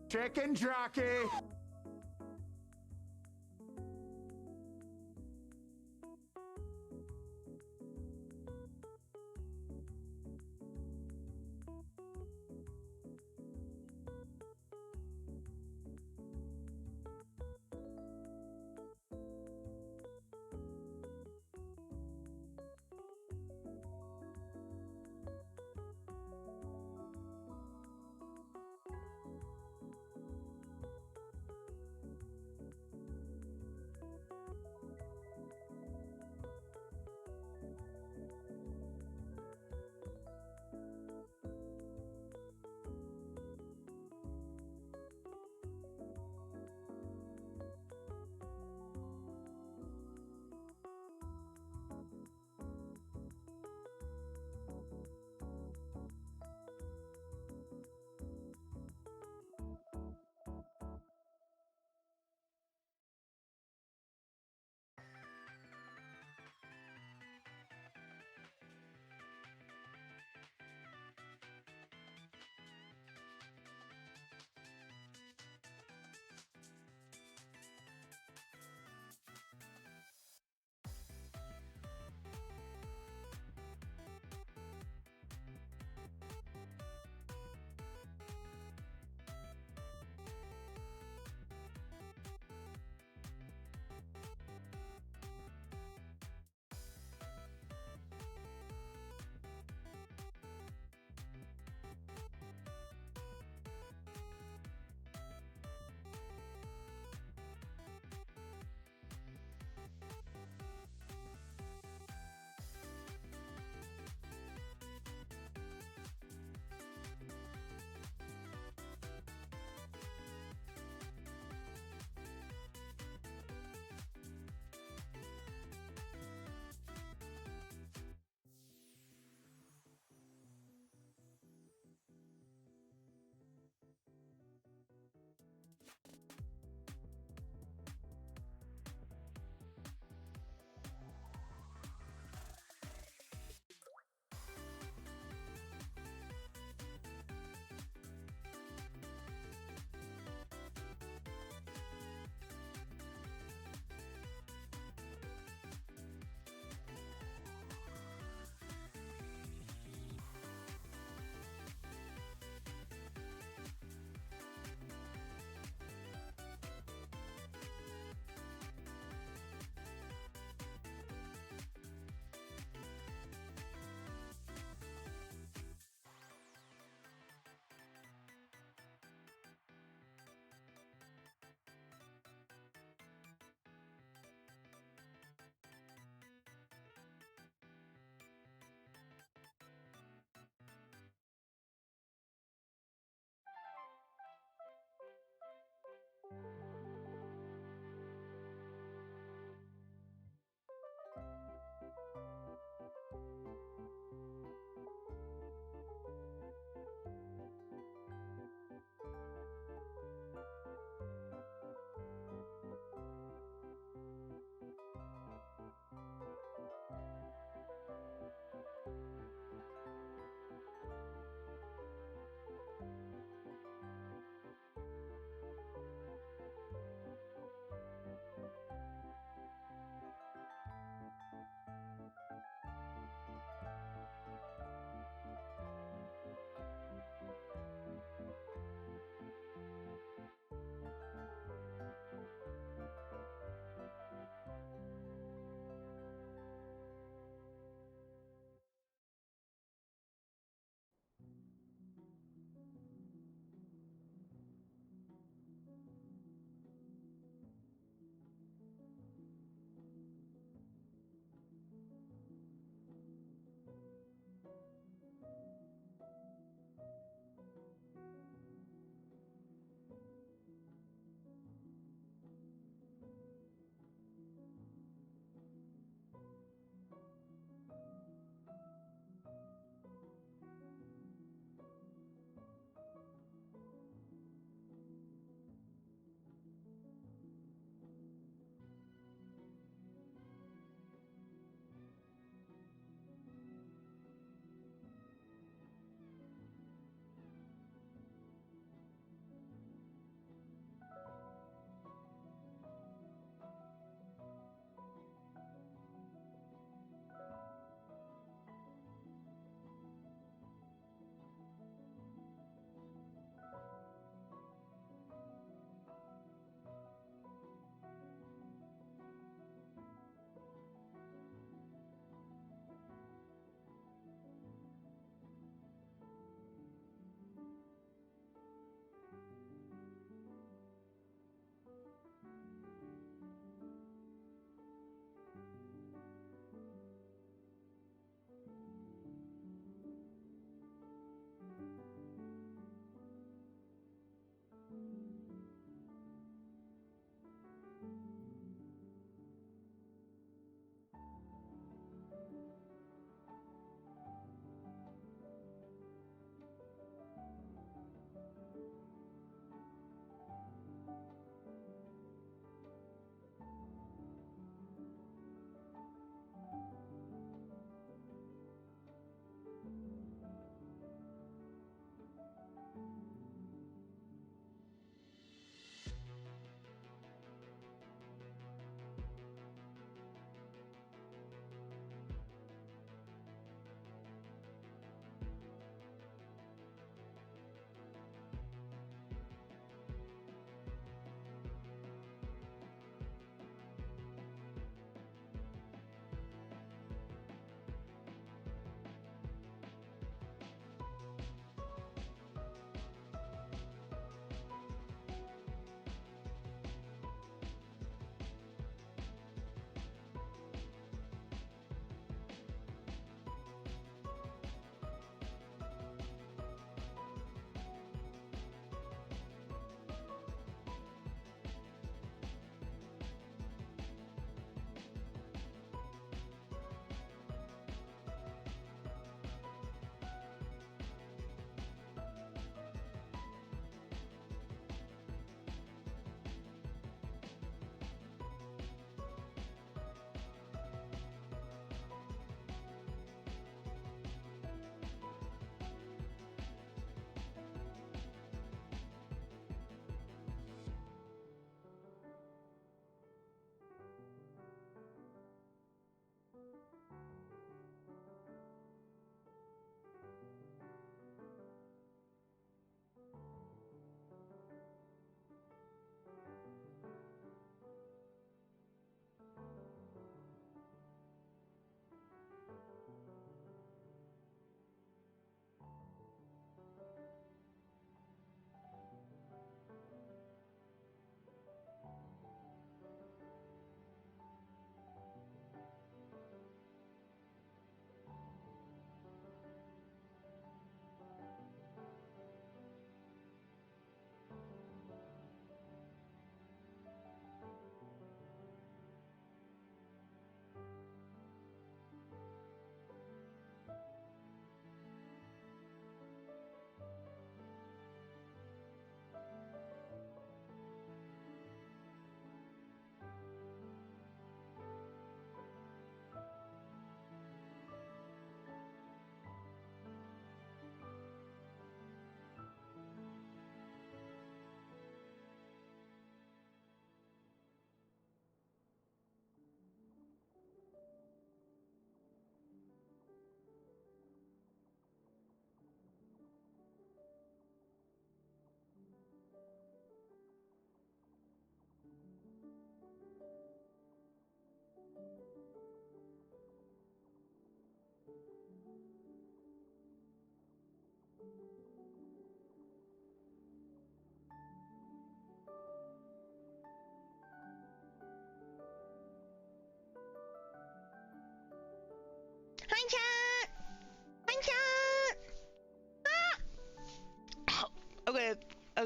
Chicken jockey.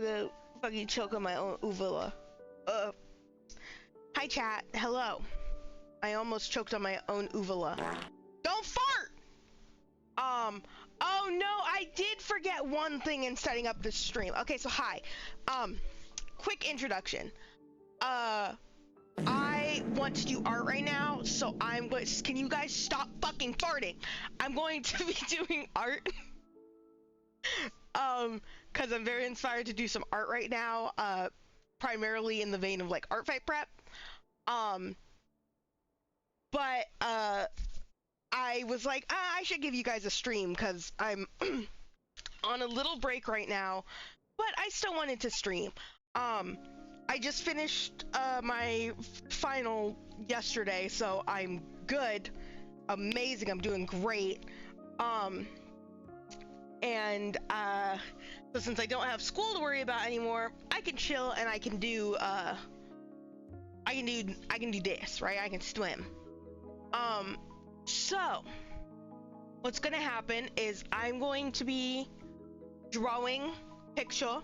to fucking choke on my own uvula. Hi chat, hello. I almost choked on my own uvula. Don't fart! Oh no, I did forget one thing in setting up this stream. Okay, so hi. Quick introduction. I want to do art right now, so I'm going. Can you guys stop fucking farting? I'm going to be doing art. Cause I'm very inspired to do some art right now. Primarily in the vein of like Artfight Prep. But I was like, I should give you guys a stream because I'm on a little break right now, but I still wanted to stream. I just finished my final yesterday, so I'm good, amazing, I'm doing great. And so since I don't have school to worry about anymore, I can chill and I can do this, right? I can swim. So what's gonna happen is I'm going to be drawing picture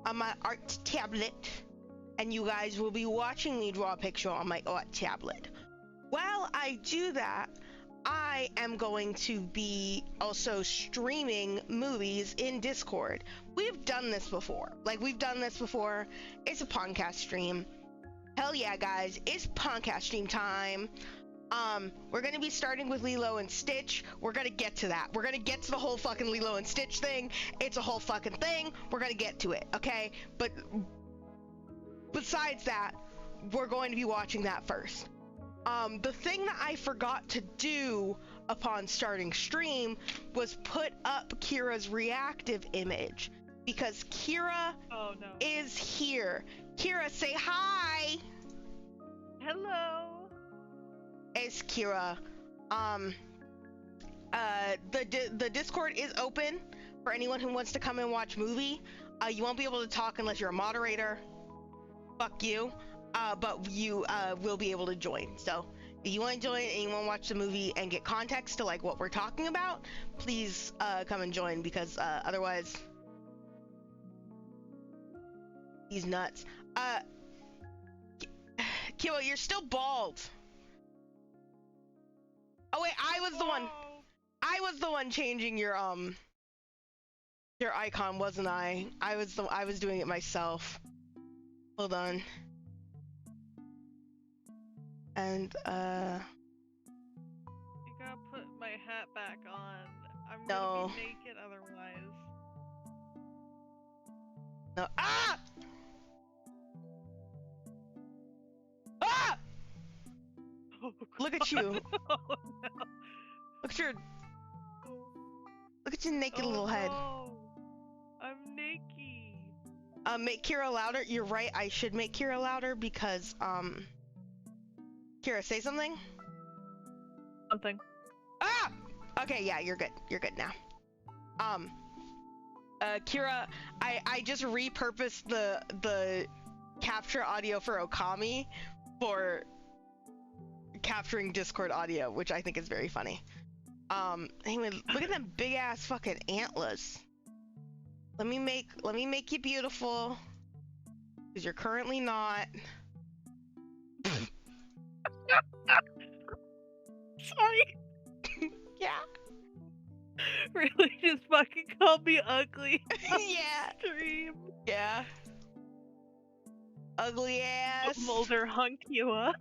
on my art tablet, and you guys will be watching me draw a picture on my art tablet. While I do that, I am going to be also streaming movies in Discord. We've done this before. It's a podcast stream. Hell yeah, guys, it's podcast stream time. We're gonna be starting with Lilo and Stitch. We're gonna get to that. We're gonna get to the whole fucking Lilo and Stitch thing. It's a whole fucking thing. We're gonna get to it, okay? But besides that, we're going to be watching that first. The thing that I forgot to do upon starting stream was put up Kira's reactive image, because Kira is here. Kira, say hi. Hello. It's Kira. The Discord is open for anyone who wants to come and watch movie. You won't be able to talk unless you're a moderator. Fuck you. But you will be able to join. So if you want to join and you want to watch the movie and get context to like what we're talking about, please come and join, because otherwise he's nuts. Kira, you're still bald. Oh wait, I was the one changing your icon, wasn't I? I was doing it myself. Hold on. And You gotta put my hat back on. I'm gonna be naked otherwise. No. Ah! Ah! Oh, Look at you. Oh, no. Look at your naked little head. No. I'm naked. Make Kira louder. You're right, I should make Kira louder because Kira, say something. Something. Ah! Okay, yeah, you're good. You're good now. Kira, I just repurposed the capture audio for Okami for capturing Discord audio, which I think is very funny. Anyway, look at them big ass fucking antlers. Let me make you beautiful, because you're currently not. Sorry. Yeah. Really, just fucking called me ugly. Yeah. Stream. Yeah. Ugly ass. Mulder hunk you up.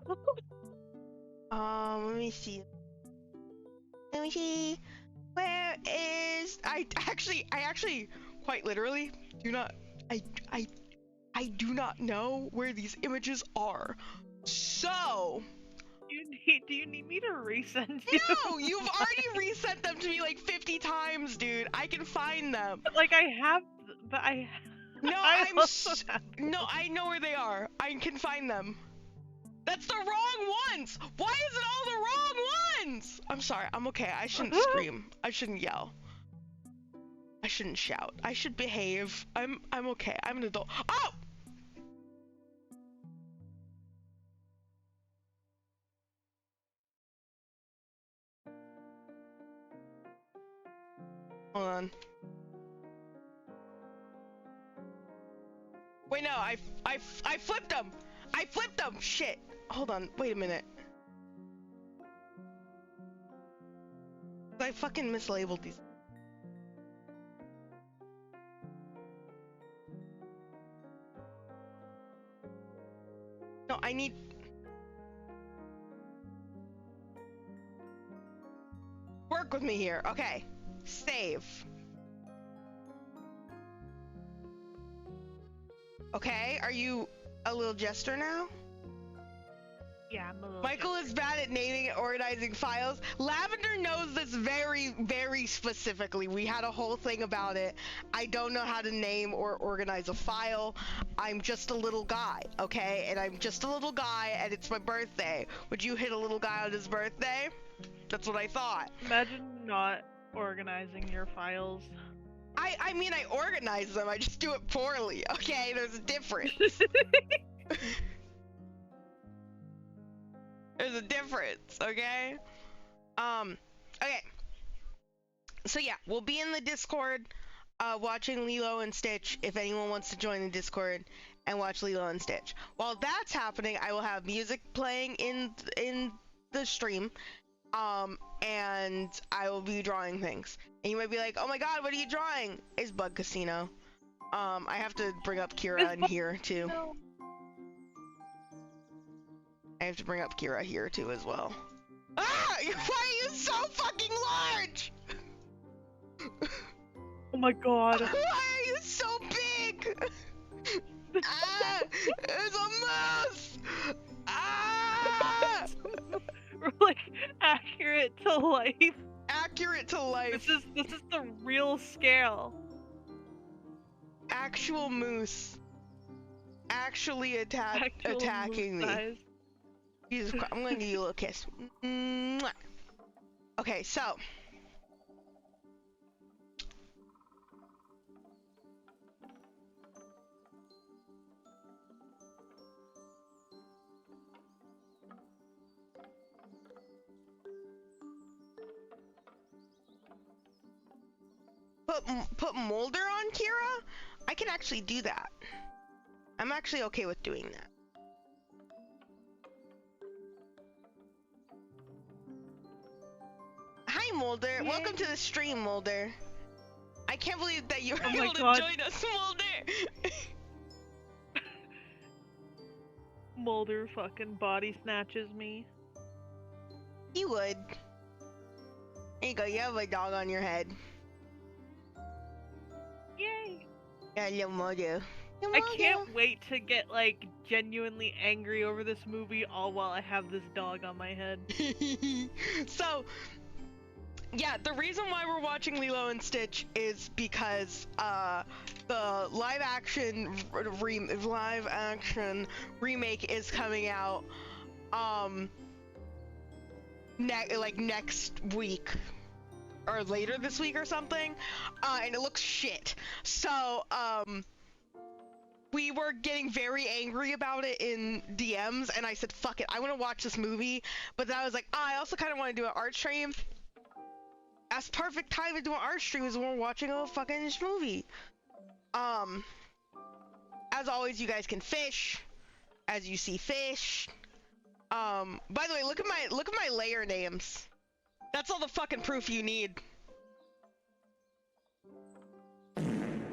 Let me see. Where is I actually quite literally do not I do not know where these images are. So Do you need me to resend you? no, you've already resent them to me like 50 times, dude. I can find them. Like I have, but I. No, No, I know where they are. I can find them. That's the wrong ones! Why is it all the wrong ones? I'm sorry, I'm okay. I shouldn't scream. I shouldn't yell. I shouldn't shout. I should behave. I'm okay. I'm an adult. Oh! Hold on. Wait, no, I flipped them. I flipped them. Shit. Hold on. Wait a minute. I fucking mislabeled these. No, I need. Work with me here. Okay. Save. Okay, are you a little jester now? Yeah, I'm a little. Michael is bad at naming and organizing files. Lavender knows this very, very specifically. We had a whole thing about it. I don't know how to name or organize a file. I'm just a little guy, okay? And I'm just a little guy, and it's my birthday. Would you hit a little guy on his birthday? That's what I thought. Imagine not organizing your files. I mean, I organize them. I just do it poorly, okay? There's a difference. There's a difference, okay? Okay. So yeah, we'll be in the Discord, watching Lilo and Stitch if anyone wants to join the Discord and watch Lilo and Stitch. While that's happening, I will have music playing in the stream, and I will be drawing things. And you might be like, oh my god, what are you drawing? It's Bug Casino. I have to bring up Kira in here too. I have to bring up Kira here too as well. Ah! Why are you so fucking large? Oh my god. Why are you so big? Ah! There's a mouse! Ah! We're like accurate to life. Accurate to life. This is the real scale. Actual moose. Actually Actual attacking moose me. size. Jesus Christ, I'm gonna give you a little kiss. Mwah. Okay, so. Put Molder on Kira? I can actually do that. I'm actually okay with doing that. Hi, Molder. Yay. Welcome to the stream, Molder. I can't believe that you were Oh my able to God. join us, Molder. Mulder fucking body snatches me. You would. There you go. You have a dog on your head. Yay! Yeah, little Molder. I can't wait to get like genuinely angry over this movie all while I have this dog on my head. So, yeah, the reason why we're watching Lilo and Stitch is because the live action remake is coming out next week or later this week or something, and it looks shit. So we were getting very angry about it in DMs, and I said, fuck it, I want to watch this movie. But then I was like, I also kind of want to do an art stream. That's perfect time to do an art stream is when we're watching a fucking movie. As always, you guys can fish as you see fish. By the way, look at my layer names. That's all the fucking proof you need.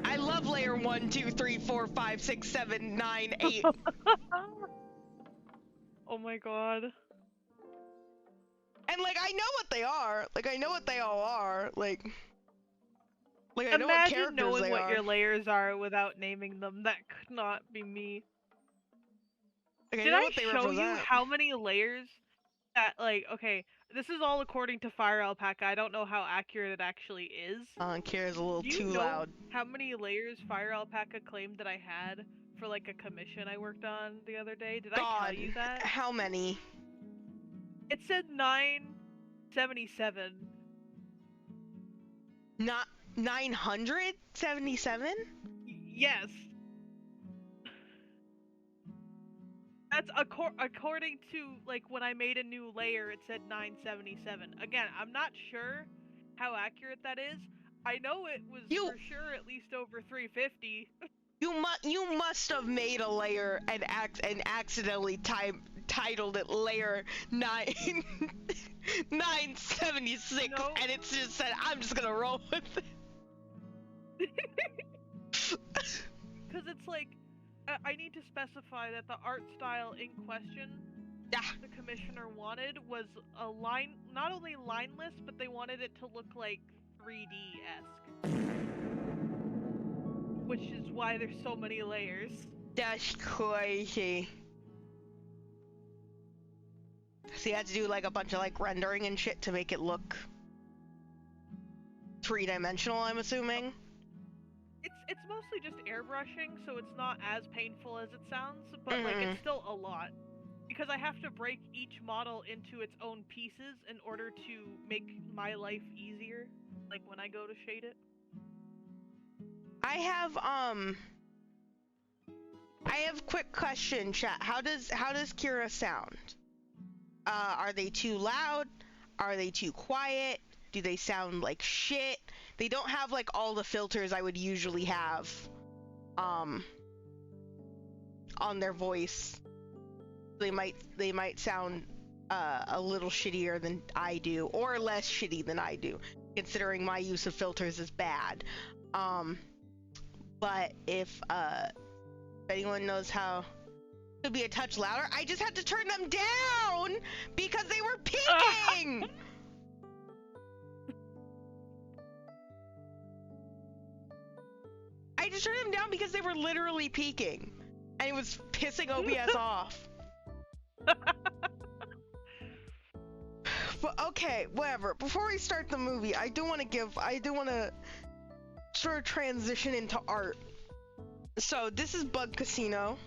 I love layer 1, 2, 3, 4, 5, 6, 7, 9, 8. Oh my god. And like I know what they are. Like I know what they all are. Like I know what Imagine characters knowing they what are. your layers are without naming them. That could not be me. Like, Did know I what they show you represent. how many layers that, like, okay, this is all according to Fire Alpaca. I don't know how accurate it actually is. Kira's a little Do you too know loud. how many layers Fire Alpaca claimed that I had for, like, a commission I worked on the other day? Did I tell you that? How many? It said 977. Not 977? Yes. That's according to, like, when I made a new layer, it said 977. Again, I'm not sure how accurate that is. I know it was for sure at least over 350. You must have made a layer and accidentally titled it layer 976, No. and it's just said I'm just gonna roll with it. Because it's like, I need to specify that the art style in question the commissioner wanted was a line, not only lineless, but they wanted it to look like 3D-esque. Which is why there's so many layers. That's crazy. So you had to do like a bunch of like rendering and shit to make it look three-dimensional, I'm assuming. It's mostly just airbrushing, so it's not as painful as it sounds, but like it's still a lot. Because I have to break each model into its own pieces in order to make my life easier, like when I go to shade it. I have quick question, chat. How does Kira sound? Are they too loud? Are they too quiet? Do they sound like shit? They don't have like all the filters I would usually have on their voice. They might sound a little shittier than I do, or less shitty than I do, considering my use of filters is bad. But if anyone knows how to be a touch louder, I just had to turn them down because they were peaking. I just turned them down because they were literally peaking, and it was pissing OBS off. But okay, whatever. Before we start the movie, I do want to sort of transition into art. So this is Bug Casino.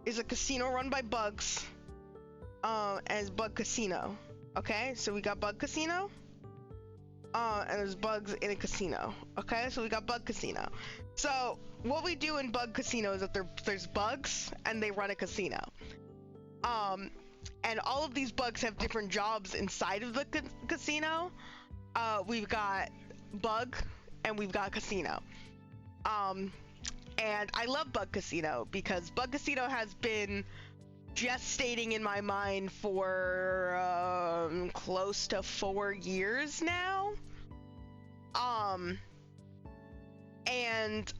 It's a casino run by bugs. As Bug Casino. Okay, so we got Bug Casino. And there's bugs in a casino. Okay, so we got Bug Casino. So what we do in Bug Casino is that there's bugs and they run a casino. And all of these bugs have different jobs inside of the casino. We've got Bug and we've got Casino. And I love Bug Casino because Bug Casino has been gestating in my mind for close to 4 years now. And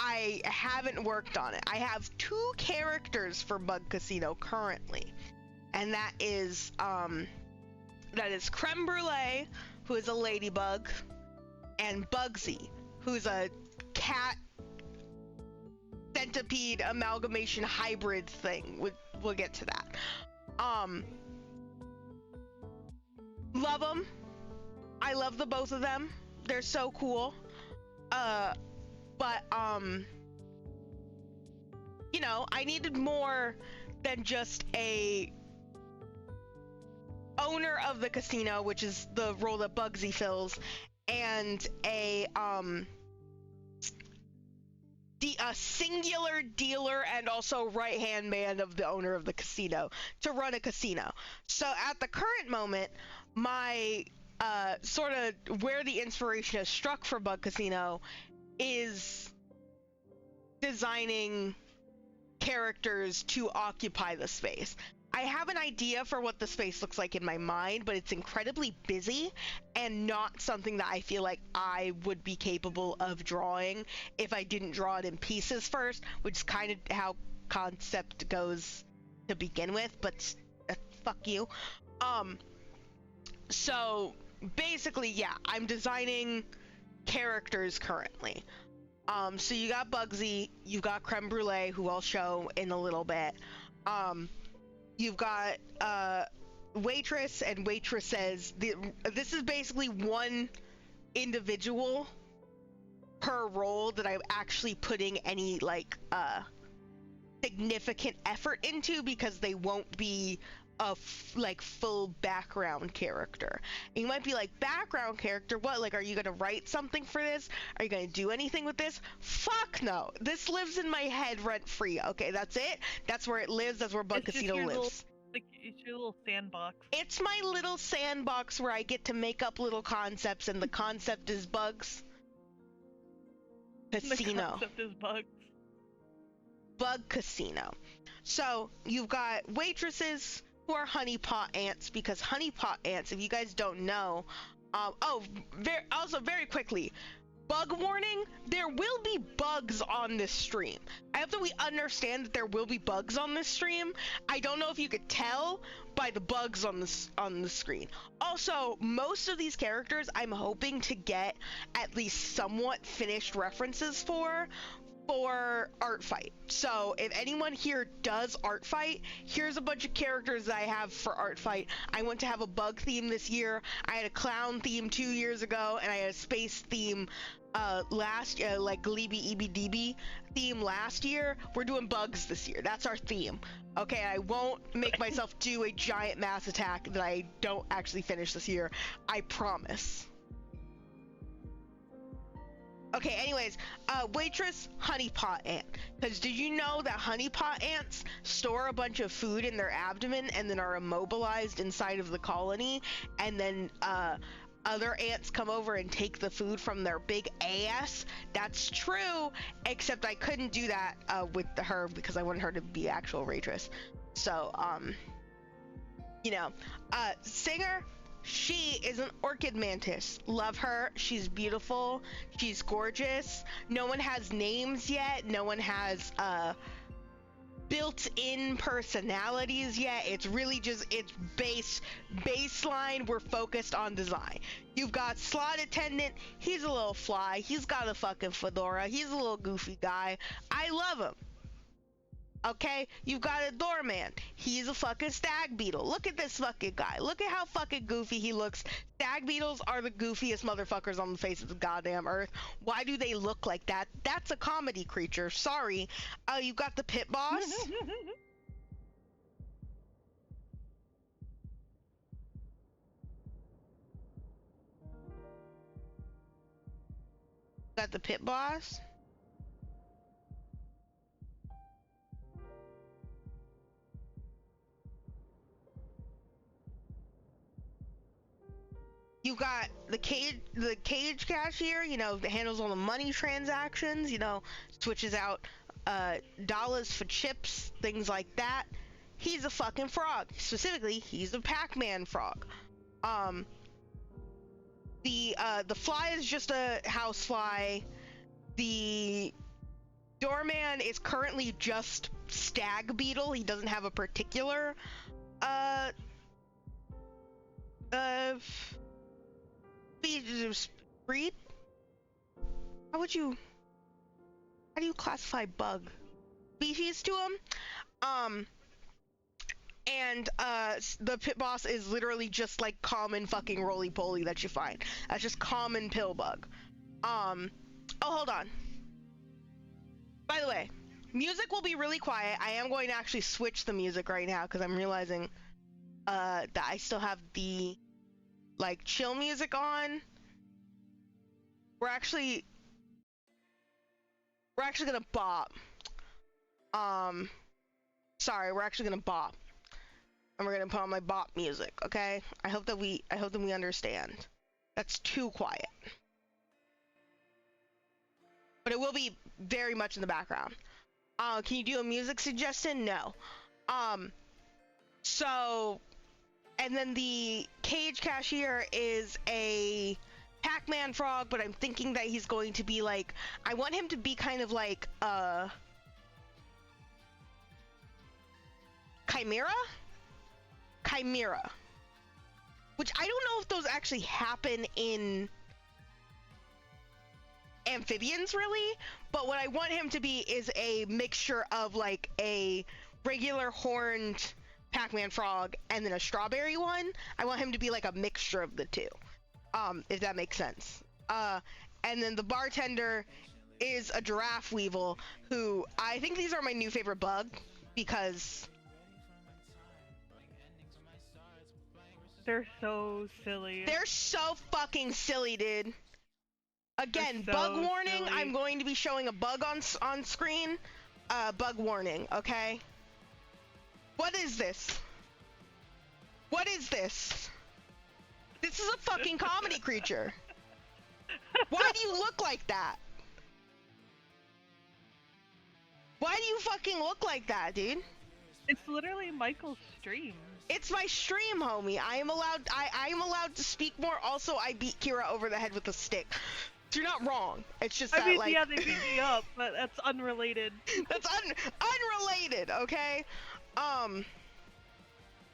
I haven't worked on it. I have 2 characters for Bug Casino currently, and that is Creme Brulee, who is a ladybug, and Bugsy, who's a cat centipede amalgamation hybrid thing. We'll get to that. Love them. I love the both of them. They're so cool. But you know, I needed more than just a owner of the casino, which is the role that Bugsy fills, and a singular dealer and also right-hand man of the owner of the casino to run a casino. So at the current moment, my sort of where the inspiration has struck for Bug Casino is designing characters to occupy the space. I have an idea for what the space looks like in my mind, but it's incredibly busy and not something that I feel like I would be capable of drawing if I didn't draw it in pieces first, which is kind of how concept goes to begin with, but fuck you. So basically, yeah, I'm designing characters currently. So you got Bugsy, you've got Creme Brulee, who I'll show in a little bit. You've got Waitress and Waitresses. This is basically one individual per role that I'm actually putting any like significant effort into, because they won't be a full background character. And you might be like, background character? What? Like, are you gonna write something for this? Are you gonna do anything with this? Fuck no. This lives in my head rent free. Okay, that's it. That's where it lives. That's where Bug Casino lives. It's your little sandbox. It's my little sandbox where I get to make up little concepts, and the concept is bugs. Casino. The concept is bugs. Bug casino. So you've got waitresses who are honeypot ants, because honeypot ants, if you guys don't know, very quickly, bug warning, there will be bugs on this stream. I hope that we understand that there will be bugs on this stream. I don't know if you could tell by the bugs on the screen. Also, most of these characters I'm hoping to get at least somewhat finished references for Artfight. So if anyone here does Artfight, here's a bunch of characters that I have for Artfight. I want to have a bug theme this year. I had a clown theme 2 years ago, and I had a space theme last like Gleeby EBDB theme last year. We're doing bugs this year. That's our theme. Okay, I won't make myself do a giant mass attack that I don't actually finish this year. I promise. Okay, anyways, waitress, honeypot ant. Because did you know that honeypot ants store a bunch of food in their abdomen and then are immobilized inside of the colony, and then other ants come over and take the food from their big ass? That's true, except I couldn't do that with her because I wanted her to be actual waitress. So, singer, she is an orchid mantis. Love her. She's beautiful. She's gorgeous. No one has names yet. No one has built-in personalities yet. It's really just, it's baseline. We're focused on design. You've got slot attendant. He's a little fly. He's got a fucking fedora. He's a little goofy guy. I love him. Okay, you've got a doorman. He's a fucking stag beetle. Look at this fucking guy. Look at how fucking goofy he looks. Stag beetles are the goofiest motherfuckers on the face of the goddamn earth. Why do they look like that? That's a comedy creature. Sorry. You've got the pit boss. Got the pit boss. You got the cage cashier, that handles all the money transactions, switches out dollars for chips, things like that. He's a fucking frog. Specifically, he's a Pac-Man frog. The fly is just a house fly. The doorman is currently just stag beetle. He doesn't have a particular breed? How do you classify bug species to him? And the pit boss is literally just like common fucking roly-poly that you find. That's just common pill bug. Oh, hold on. By the way, music will be really quiet. I am going to actually switch the music right now because I'm realizing that I still have the chill music on. We're actually gonna bop. Sorry, we're actually gonna bop. And we're gonna put on my bop music, okay? I hope that we understand. That's too quiet. But it will be very much in the background. Can you do a music suggestion? No. So, and then the cage cashier is a Pac-Man frog, but I'm thinking that he's going to be I want him to be kind of like Chimera, which I don't know if those actually happen in amphibians really, but what I want him to be is a mixture of a regular horned Pac-Man frog and then a strawberry one. I want him to be a mixture of the two, if that makes sense. And then the bartender is a giraffe weevil, who I think these are my new favorite bug because they're so silly. They're so fucking silly, dude. Again, So bug warning. silly. I'm going to be showing a bug on screen. Bug warning, okay? What is this? What is this? This is a fucking comedy creature. Why do you look like that? Why do you fucking look like that, dude? It's literally Michael's stream. It's my stream, homie. I am allowed to speak more. Also, I beat Kira over the head with a stick. So you're not wrong. It's just that, like... yeah, they beat me up, but that's unrelated. That's unrelated, okay?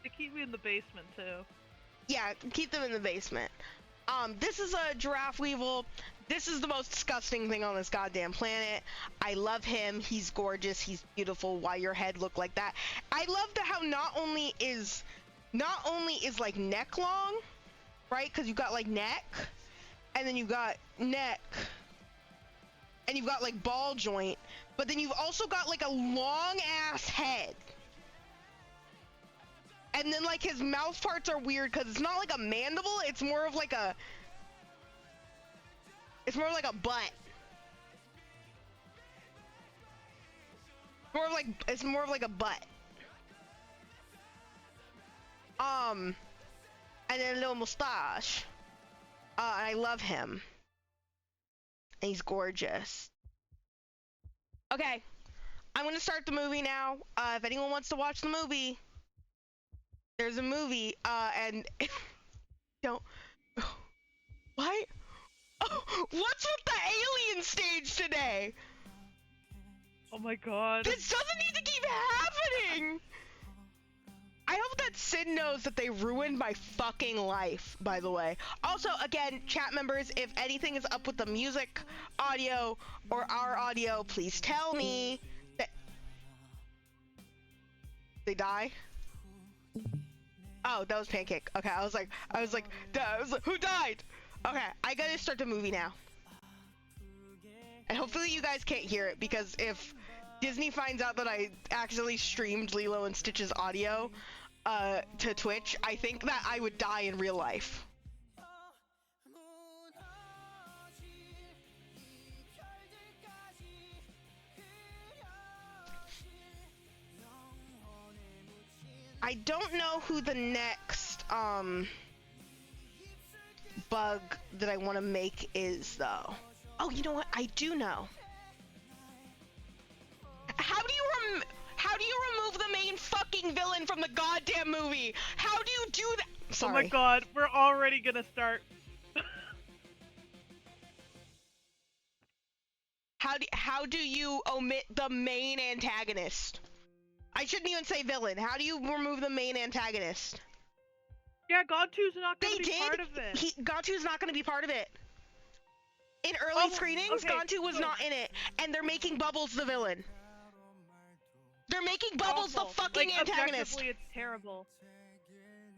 They keep me in the basement, too. Yeah, keep them in the basement. This is a giraffe weevil. This is the most disgusting thing on this goddamn planet. I love him. He's gorgeous. He's beautiful. Why your head look like that? I love how not only is like neck long, right? Because you got like neck, and then you got neck, and you've got like ball joint, but then you've also got like a long ass head. And then like his mouth parts are weird because it's not like a mandible. It's more of like a butt. It's more of like a butt. And then a little mustache. I love him. And he's gorgeous. Okay, I'm gonna start the movie now. If anyone wants to watch the movie, there's a movie. And don't. What? Oh, what's with the alien stage today? Oh my god. This doesn't need to keep happening! I hope that Sid knows that they ruined my fucking life, by the way. Also, again, chat members, if anything is up with the music, audio, or our audio, please tell me that... They die? Oh, that was Pancake. Okay, I was like, who died? Okay, I gotta start the movie now. And hopefully you guys can't hear it, because if Disney finds out that I accidentally streamed Lilo and Stitch's audio to Twitch, I think that I would die in real life. I don't know who the next bug that I want to make is, though. Oh, you know what? I do know. How do you remove the main fucking villain from the goddamn movie? How do you do that? Sorry. Oh my god, we're already gonna start. How do you omit the main antagonist? I shouldn't even say villain. How do you remove the main antagonist? Yeah, Gontu's not gonna be part of it. Gontu's not gonna be part of it. In early screenings, okay, Gontu was not in it, and they're making Bubbles the villain. They're making Bubbles the fucking antagonist. Objectively, it's terrible.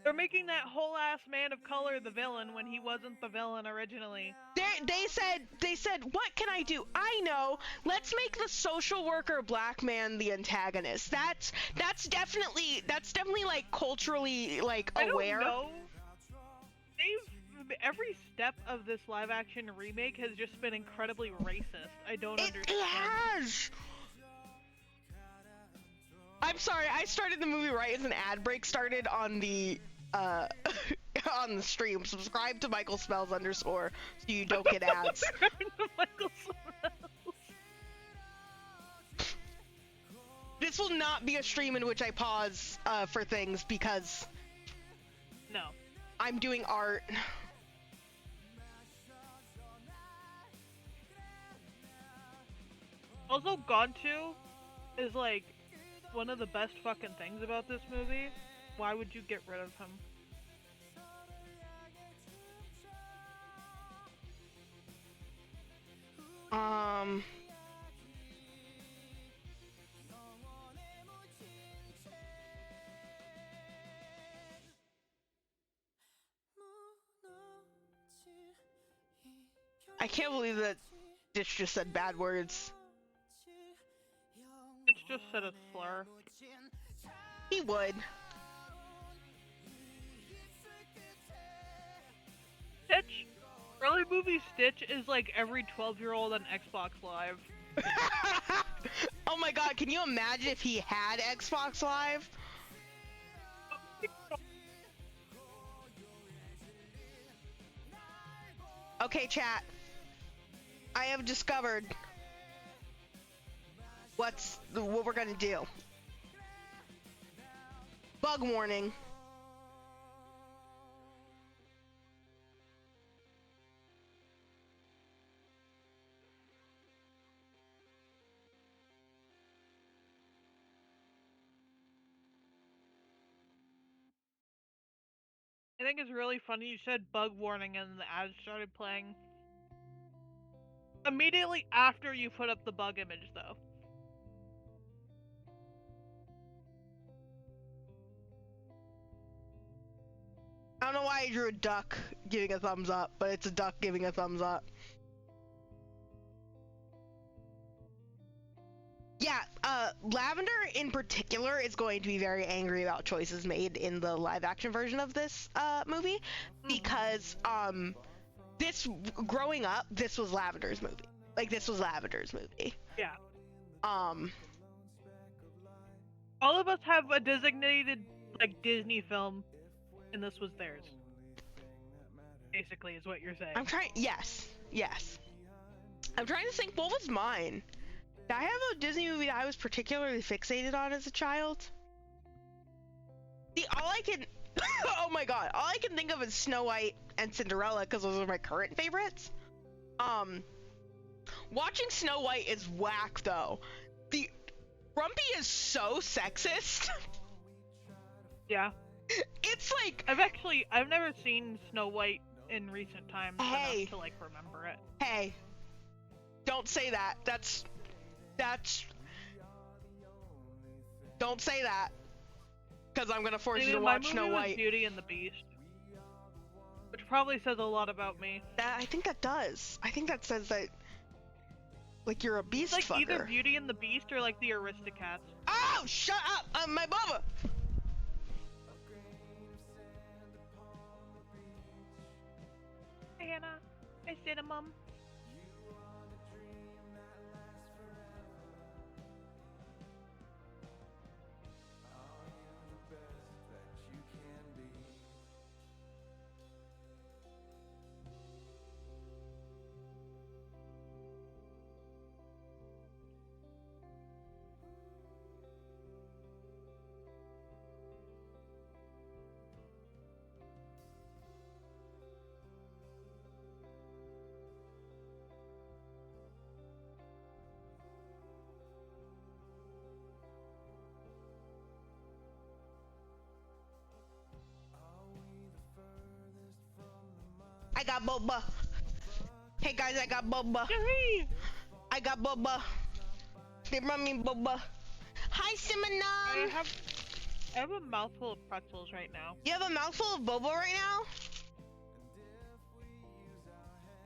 They're making that whole ass man of color the villain when he wasn't the villain originally. They said, what can I do? I know. Let's make the social worker black man the antagonist. That's definitely like culturally like aware. I don't know. Every step of this live action remake has just been incredibly racist. I don't understand. It has. I'm sorry, I started the movie right as an ad break started on the on the stream. Subscribe to Michael Spells _ so you don't get ads. This will not be a stream in which I pause for things because no, I'm doing art. Also, Gontu is like one of the best fucking things about this movie. Why would you get rid of him? I can't believe that Ditch just said bad words. It's just said a slur. He would. Stitch! Early movie Stitch is like every 12-year-old on Xbox Live. Oh my god, can you imagine if he had Xbox Live? Okay, chat. I have discovered what we're gonna do. Bug warning. I think it's really funny you said bug warning and the ads started playing. Immediately after you put up the bug image, though. I don't know why I drew a duck giving a thumbs up, but it's a duck giving a thumbs up. Yeah, Lavender in particular is going to be very angry about choices made in the live action version of this movie because this growing up, this was Lavender's movie. Like this was Lavender's movie. Yeah. Um All of us have a designated like Disney film, and this was theirs. Basically, is what you're saying. Yes. I'm trying to think, what was mine? Did I have a Disney movie that I was particularly fixated on as a child? All I can oh my god, all I can think of is Snow White and Cinderella because those are my current favorites. Watching Snow White is whack though. The Grumpy is so sexist. Yeah. It's like I've never seen Snow White in recent times enough to like remember it. Hey, don't say that. That's don't say that, because I'm gonna force you to watch Snow White. Beauty and the Beast, which probably says a lot about me. I think that does. I think that says that, like, you're a beast like fucker. Either Beauty and the Beast or like the Aristocats. Oh, shut up, my Bubba. Hey Hannah, hey Cinnamon. I got boba. Hey guys, I got boba. I got boba. They run me boba. Hi, Cinnamon. I have a mouthful of pretzels right now. You have a mouthful of boba right now?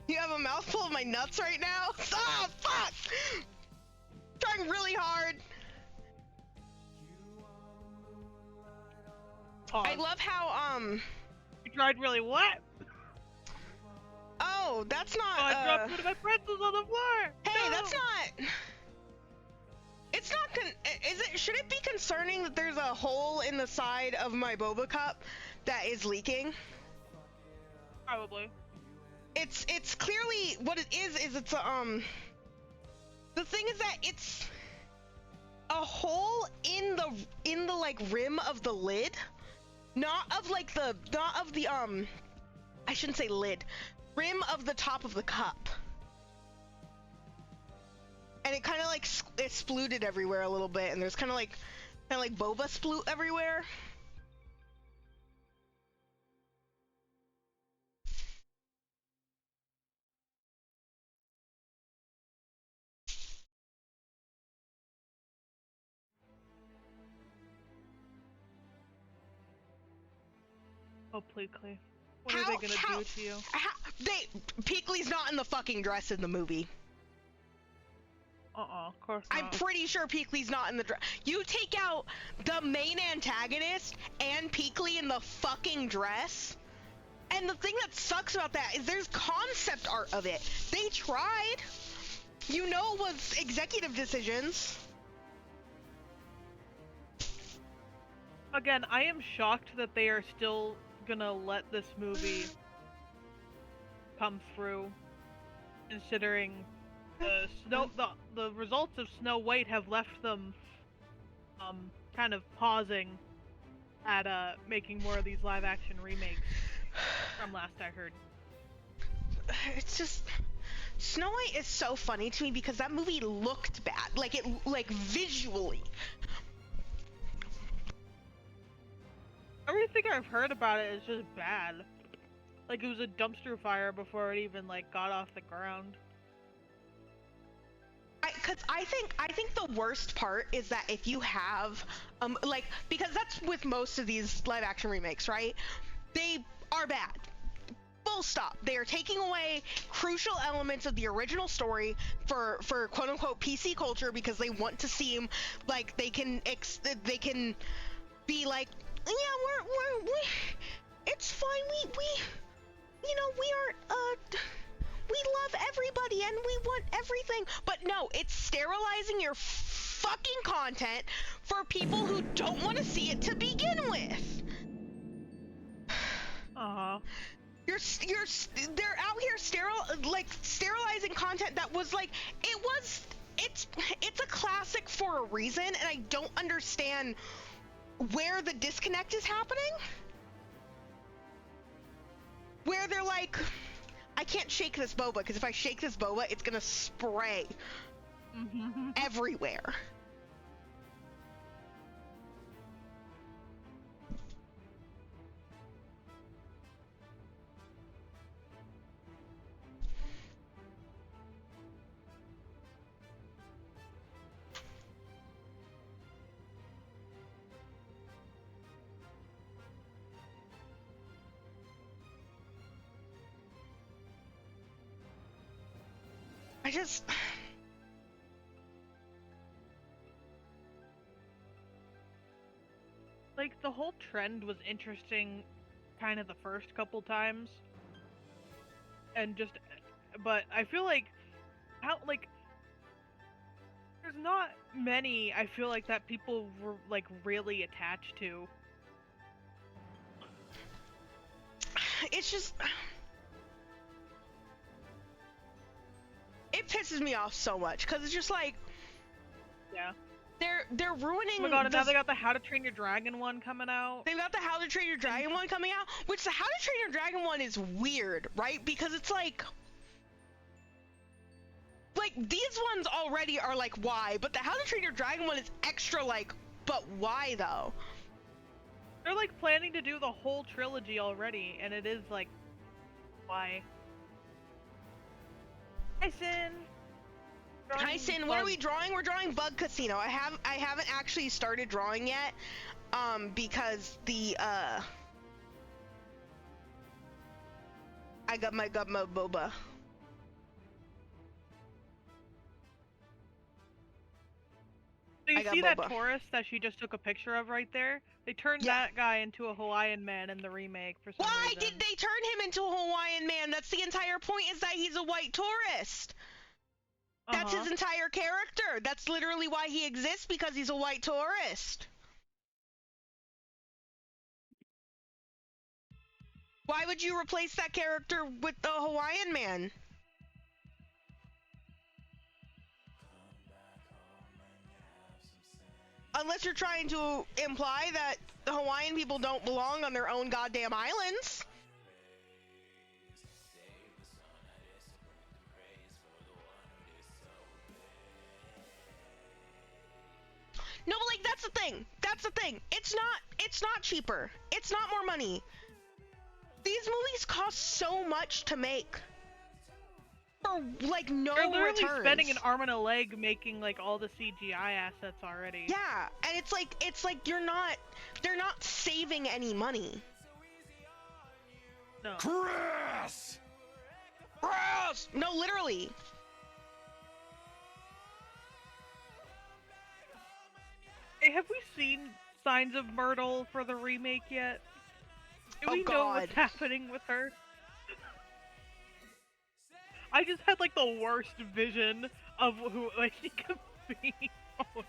You have a mouthful of my nuts right now? Oh, fuck! Trying really hard. Pause. I love how, You tried really what? Oh, that's not, I dropped one of my pretzels on the floor! Hey, No! that's not... It's not should it be concerning that there's a hole in the side of my boba cup that is leaking? Probably. It's clearly, what it is it's a, the thing is that it's a hole in the like rim of the lid, not of the I shouldn't say lid, rim of the top of the cup. And it kind of like it splooted everywhere a little bit, and there's kind of like boba sploot everywhere. Oh, Pleakley. What are they gonna do to you? Peakley's not in the fucking dress in the movie. Of course not. I'm pretty sure Peakley's not in the dress. You take out the main antagonist and Peakley in the fucking dress, and the thing that sucks about that is there's concept art of it. They tried. You know, it was executive decisions. Again, I am shocked that they are still gonna let this movie come through, considering the results of Snow White have left them kind of pausing at making more of these live action remakes from last I heard. It's just Snow White is so funny to me because that movie looked bad, like visually. Everything I've heard about it is just bad. Like it was a dumpster fire before it even like got off the ground. I think the worst part is that if you have because that's with most of these live action remakes, right? They are bad. Full stop. They are taking away crucial elements of the original story for quote unquote PC culture because they want to seem like they can be like, yeah, we it's fine. We we love everybody and we want everything. But no, it's sterilizing your fucking content for people who don't want to see it to begin with. They're out here sterilizing content that was like it's a classic for a reason, and I don't understand where the disconnect is happening. Where they're like, I can't shake this boba because if I shake this boba, it's gonna spray everywhere. I just... Like, the whole trend was interesting kind of the first couple times. And just... But I feel like... There's not many, I feel like, that people were, like, really attached to. It's just... It pisses me off so much, because it's just like... Yeah. They're ruining... Oh my god, and now they got the How to Train Your Dragon one coming out. They've got the How to Train Your Dragon one coming out, which the How to Train Your Dragon one is weird, right? Because it's like... Like, these ones already are like, why? But the How to Train Your Dragon one is extra like, but why though? They're like planning to do the whole trilogy already, and it is like, why? Hi, Sin! Hi, Sin, what are we drawing? We're drawing Bug Casino. I haven't actually started drawing yet, because the, I got my boba. So you see that tourist that she just took a picture of right there? They turned that guy into a Hawaiian man in the remake for some reason. Why did they turn him into a Hawaiian man? That's the entire point, is that he's a white tourist. That's his entire character. That's literally why he exists, because he's a white tourist. Why would you replace that character with the Hawaiian man? Unless you're trying to imply that the Hawaiian people don't belong on their own goddamn islands. No, but like, that's the thing. That's the thing. It's not cheaper. It's not more money. These movies cost so much to make. For like no returns. They're literally spending an arm and a leg making like all the CGI assets already. Yeah, and it's like they're not saving any money. No. Chris! No, literally. Hey, have we seen signs of Myrtle for the remake yet? Do we know what's happening with her? I just had like the worst vision of who like she could be. Oh no.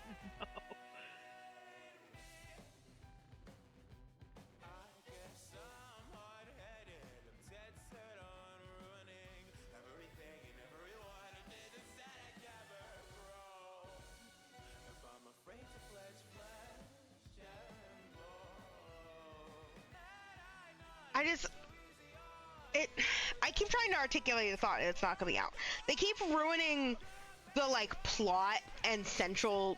it. I keep trying to articulate a thought, and it's not coming out. They keep ruining the like plot and central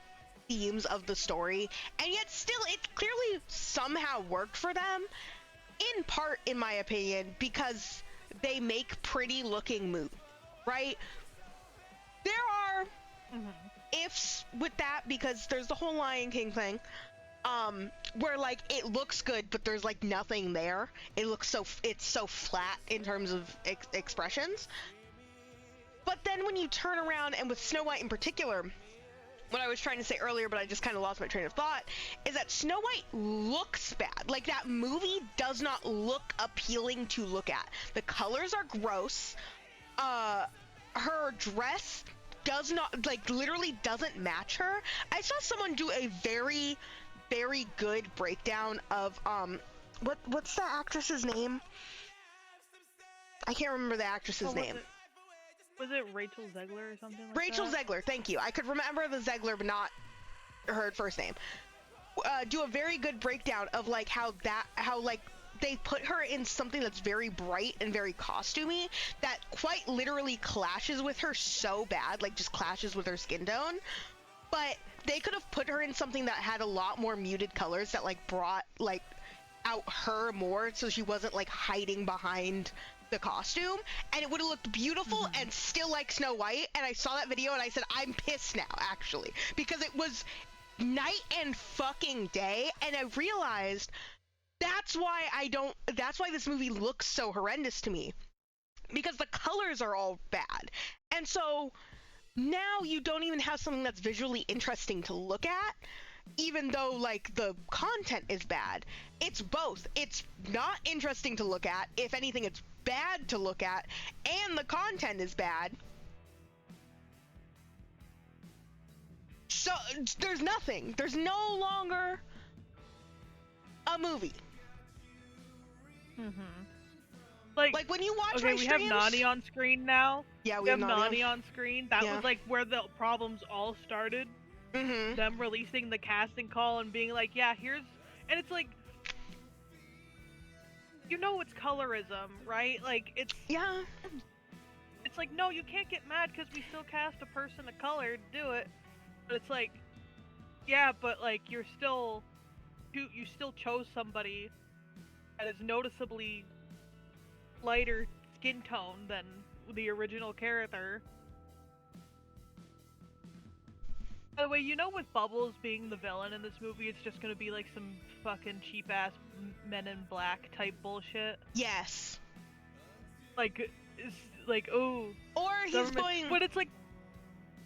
themes of the story, and yet still it clearly somehow worked for them. In part, in my opinion, because they make pretty looking movies, right? There are ifs with that, because there's the whole Lion King thing, where like it looks good, but there's like nothing there. It's so flat in terms of expressions. But then when you turn around, and with Snow White in particular, what I was trying to say earlier, but I just kind of lost my train of thought, is that Snow White looks bad. Like, that movie does not look appealing to look at. The colors are gross. Her dress does not, like, literally doesn't match her. I saw someone do a very, very good breakdown of, what's the actress's name? I can't remember the actress's name. Was it Rachel Zegler or something like Rachel that? Zegler, thank you. I could remember the Zegler, but not her first name. Do a very good breakdown of like how like they put her in something that's very bright and very costumey that quite literally clashes with her so bad, like just clashes with her skin tone. But they could have put her in something that had a lot more muted colors that like brought like out her more, so she wasn't like hiding behind the costume, and it would have looked beautiful and still like Snow White. And I saw that video and I said, I'm pissed now, actually, because it was night and fucking day. And I realized that's why this movie looks so horrendous to me, because the colors are all bad. And so now you don't even have something that's visually interesting to look at, even though like the content is bad. It's both. It's not interesting to look at. If anything, it's bad to look at, and the content is bad. So there's nothing. There's no longer a movie. Like when you watch my streams, we have Nani on screen now. Yeah, we have Nani on screen. That was like where the problems all started. Them releasing the casting call and being like, yeah, here's, and it's like, you know, it's colorism, right? Like, it's like, no, you can't get mad because we still cast a person of color to do it. But it's like, yeah, but like you still chose somebody that is noticeably lighter skin tone than the original character. By the way, you know, with Bubbles being the villain in this movie, it's just gonna be like some fucking cheap-ass Men in Black type bullshit. Yes. Like, it's like, oh. Or he's going... But it's like...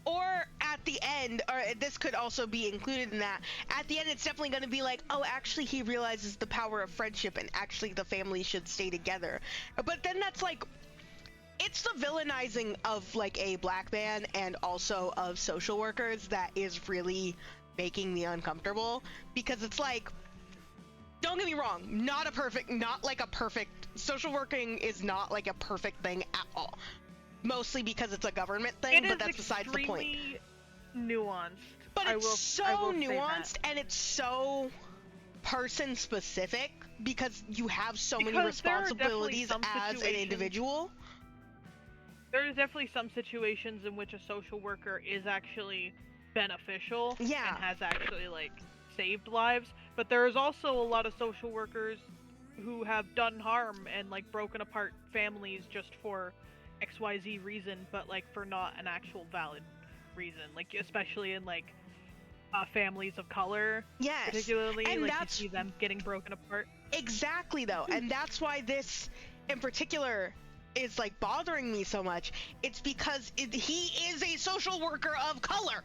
Or at the end, or this could also be included in that, at the end it's definitely gonna be like, oh, actually he realizes the power of friendship, and actually the family should stay together. But then that's like... It's the villainizing of, like, a black man and also of social workers that is really making me uncomfortable. Because it's like, don't get me wrong, not like a perfect, social working is not like a perfect thing at all. Mostly because it's a government thing, but that's besides the point. It is extremely nuanced. But it's so nuanced, and it's so person-specific, because you have so many responsibilities as an individual. There's definitely some situations in which a social worker is actually beneficial and has actually, like, saved lives, but there is also a lot of social workers who have done harm and, like, broken apart families just for XYZ reason, but, like, for not an actual valid reason, like, especially in, like, families of color, particularly, and like, you see them getting broken apart. Exactly, though, and that's why this, in particular, is like bothering me so much. It's because he is a social worker of color.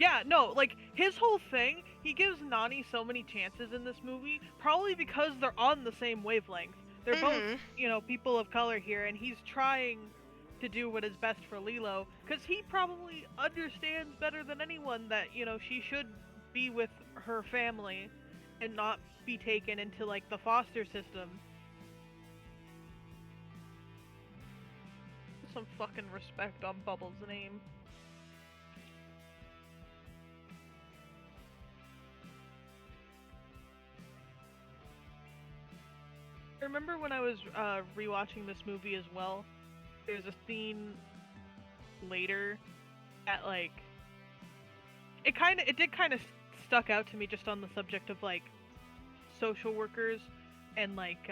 Yeah, no, like, his whole thing, he gives Nani so many chances in this movie, probably because they're on the same wavelength. They're both, you know, people of color here, and he's trying to do what is best for Lilo, because he probably understands better than anyone that, you know, she should be with her family and not be taken into, like, the foster system. Some fucking respect on Bubbles' name. I remember when I was rewatching this movie as well, there's a scene later that like it did kind of stuck out to me just on the subject of like social workers and like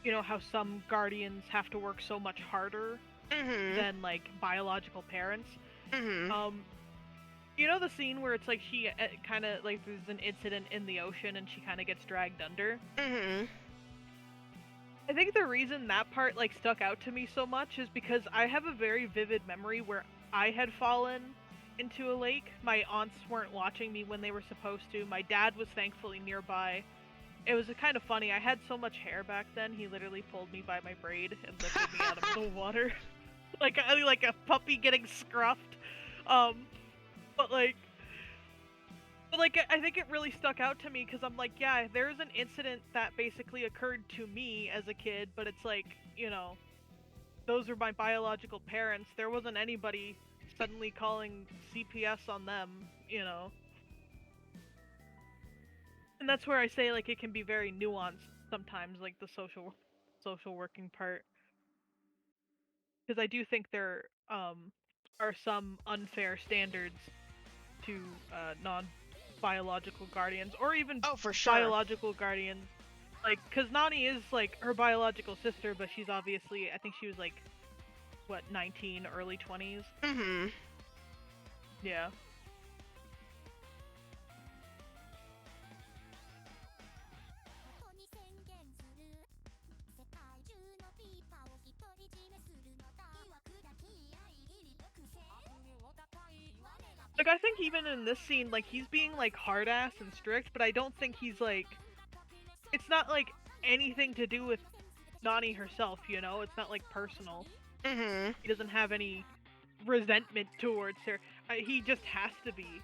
you know how some guardians have to work so much harder than like biological parents. You know the scene where it's like she kind of like there's an incident in the ocean and she kind of gets dragged under. I think the reason that part like stuck out to me so much is because I have a very vivid memory where I had fallen into a lake. My aunts weren't watching me when they were supposed to. My dad was thankfully nearby. It was kind of funny. I had so much hair back then. He literally pulled me by my braid and lifted me out of the water, like a puppy getting scruffed. But like I think it really stuck out to me because I'm like, yeah, there's an incident that basically occurred to me as a kid, but it's like, you know, those are my biological parents. There wasn't anybody suddenly calling CPS on them, you know. And that's where I say like it can be very nuanced sometimes, like the social working part, because I do think there are some unfair standards to non-biological guardians, or even for sure. biological guardians. Like, because Nani is like her biological sister, but she's obviously, I think she was like, what, 19, early 20s? Yeah. Like, I think even in this scene, like, he's being, like, hard-ass and strict, but I don't think he's, like... It's not, like, anything to do with Nani herself, you know? It's not, like, personal. He doesn't have any resentment towards her. He just has to be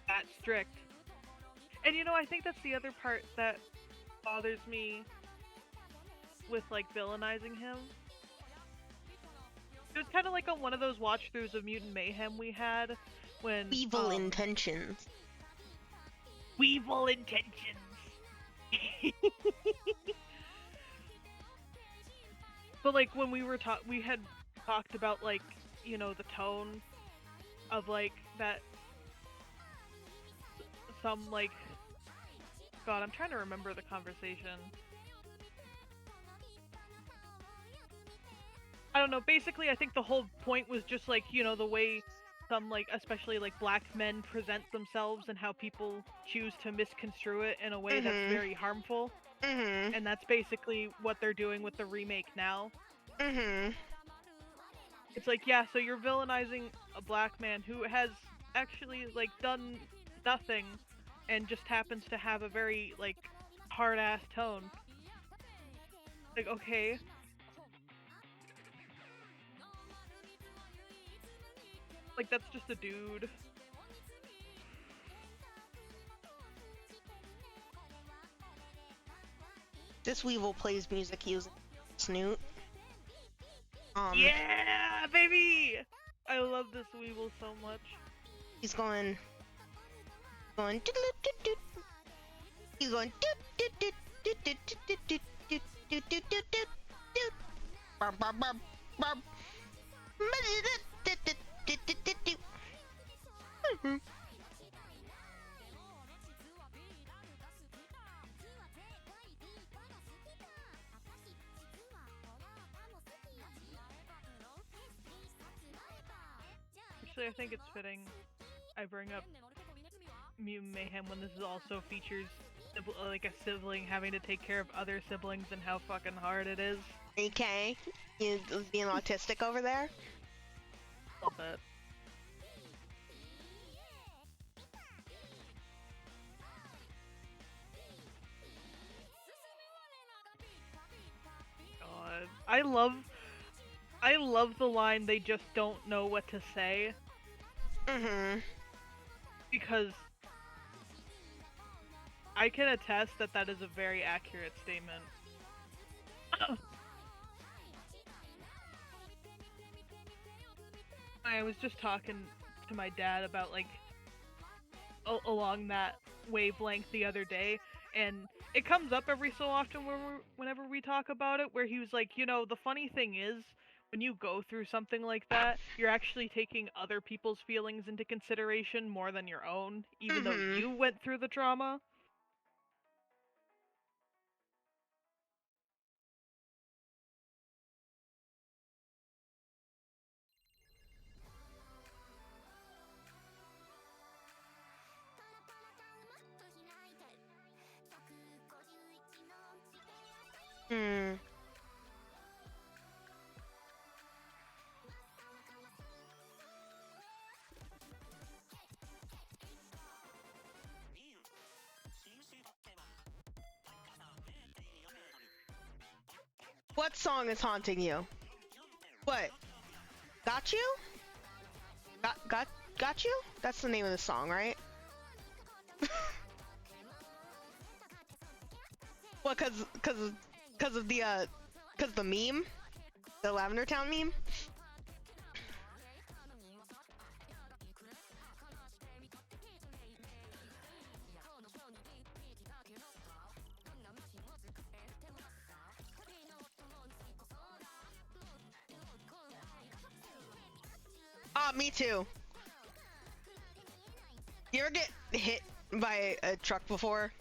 that strict. And, you know, I think that's the other part that bothers me with, like, villainizing him. It was kind of like on one of those watch-throughs of Mutant Mayhem we had when... Evil intentions. Evil intentions! But like when we were we had talked about like, you know, the tone of like that some like... God, I'm trying to remember the conversation. I don't know, basically I think the whole point was just like, you know, the way some like, especially like black men present themselves and how people choose to misconstrue it in a way that's very harmful. And that's basically what they're doing with the remake now. It's like, yeah, so you're villainizing a black man who has actually like done nothing and just happens to have a very like hard-ass tone. Like, okay. Like, that's just a dude. This Weevil plays music using Snoot. Yeah, baby! I love this Weevil so much. He's going... doot, doot, doot. He's going... doot, doot, doot, doot, doot, doot, doot, doot, doot, doot, doot, doot, doot. Barb, barb, barb, barb. Actually, I think it's fitting I bring up Mutant Mayhem when this also features like a sibling having to take care of other siblings and how fucking hard it is. Okay, you being autistic over there? A little bit. God, I love the line, "They just don't know what to say." Because I can attest that that is a very accurate statement. I was just talking to my dad about like along that wavelength the other day, and it comes up every so often whenever we talk about it, where he was like, you know, the funny thing is, when you go through something like that, you're actually taking other people's feelings into consideration more than your own, even though you went through the trauma. Hmm. What song is haunting you? What? Got you? Got you? That's the name of the song, right? What? Cause of the meme, the Lavender Town meme. Ah, me too. You ever get hit by a truck before?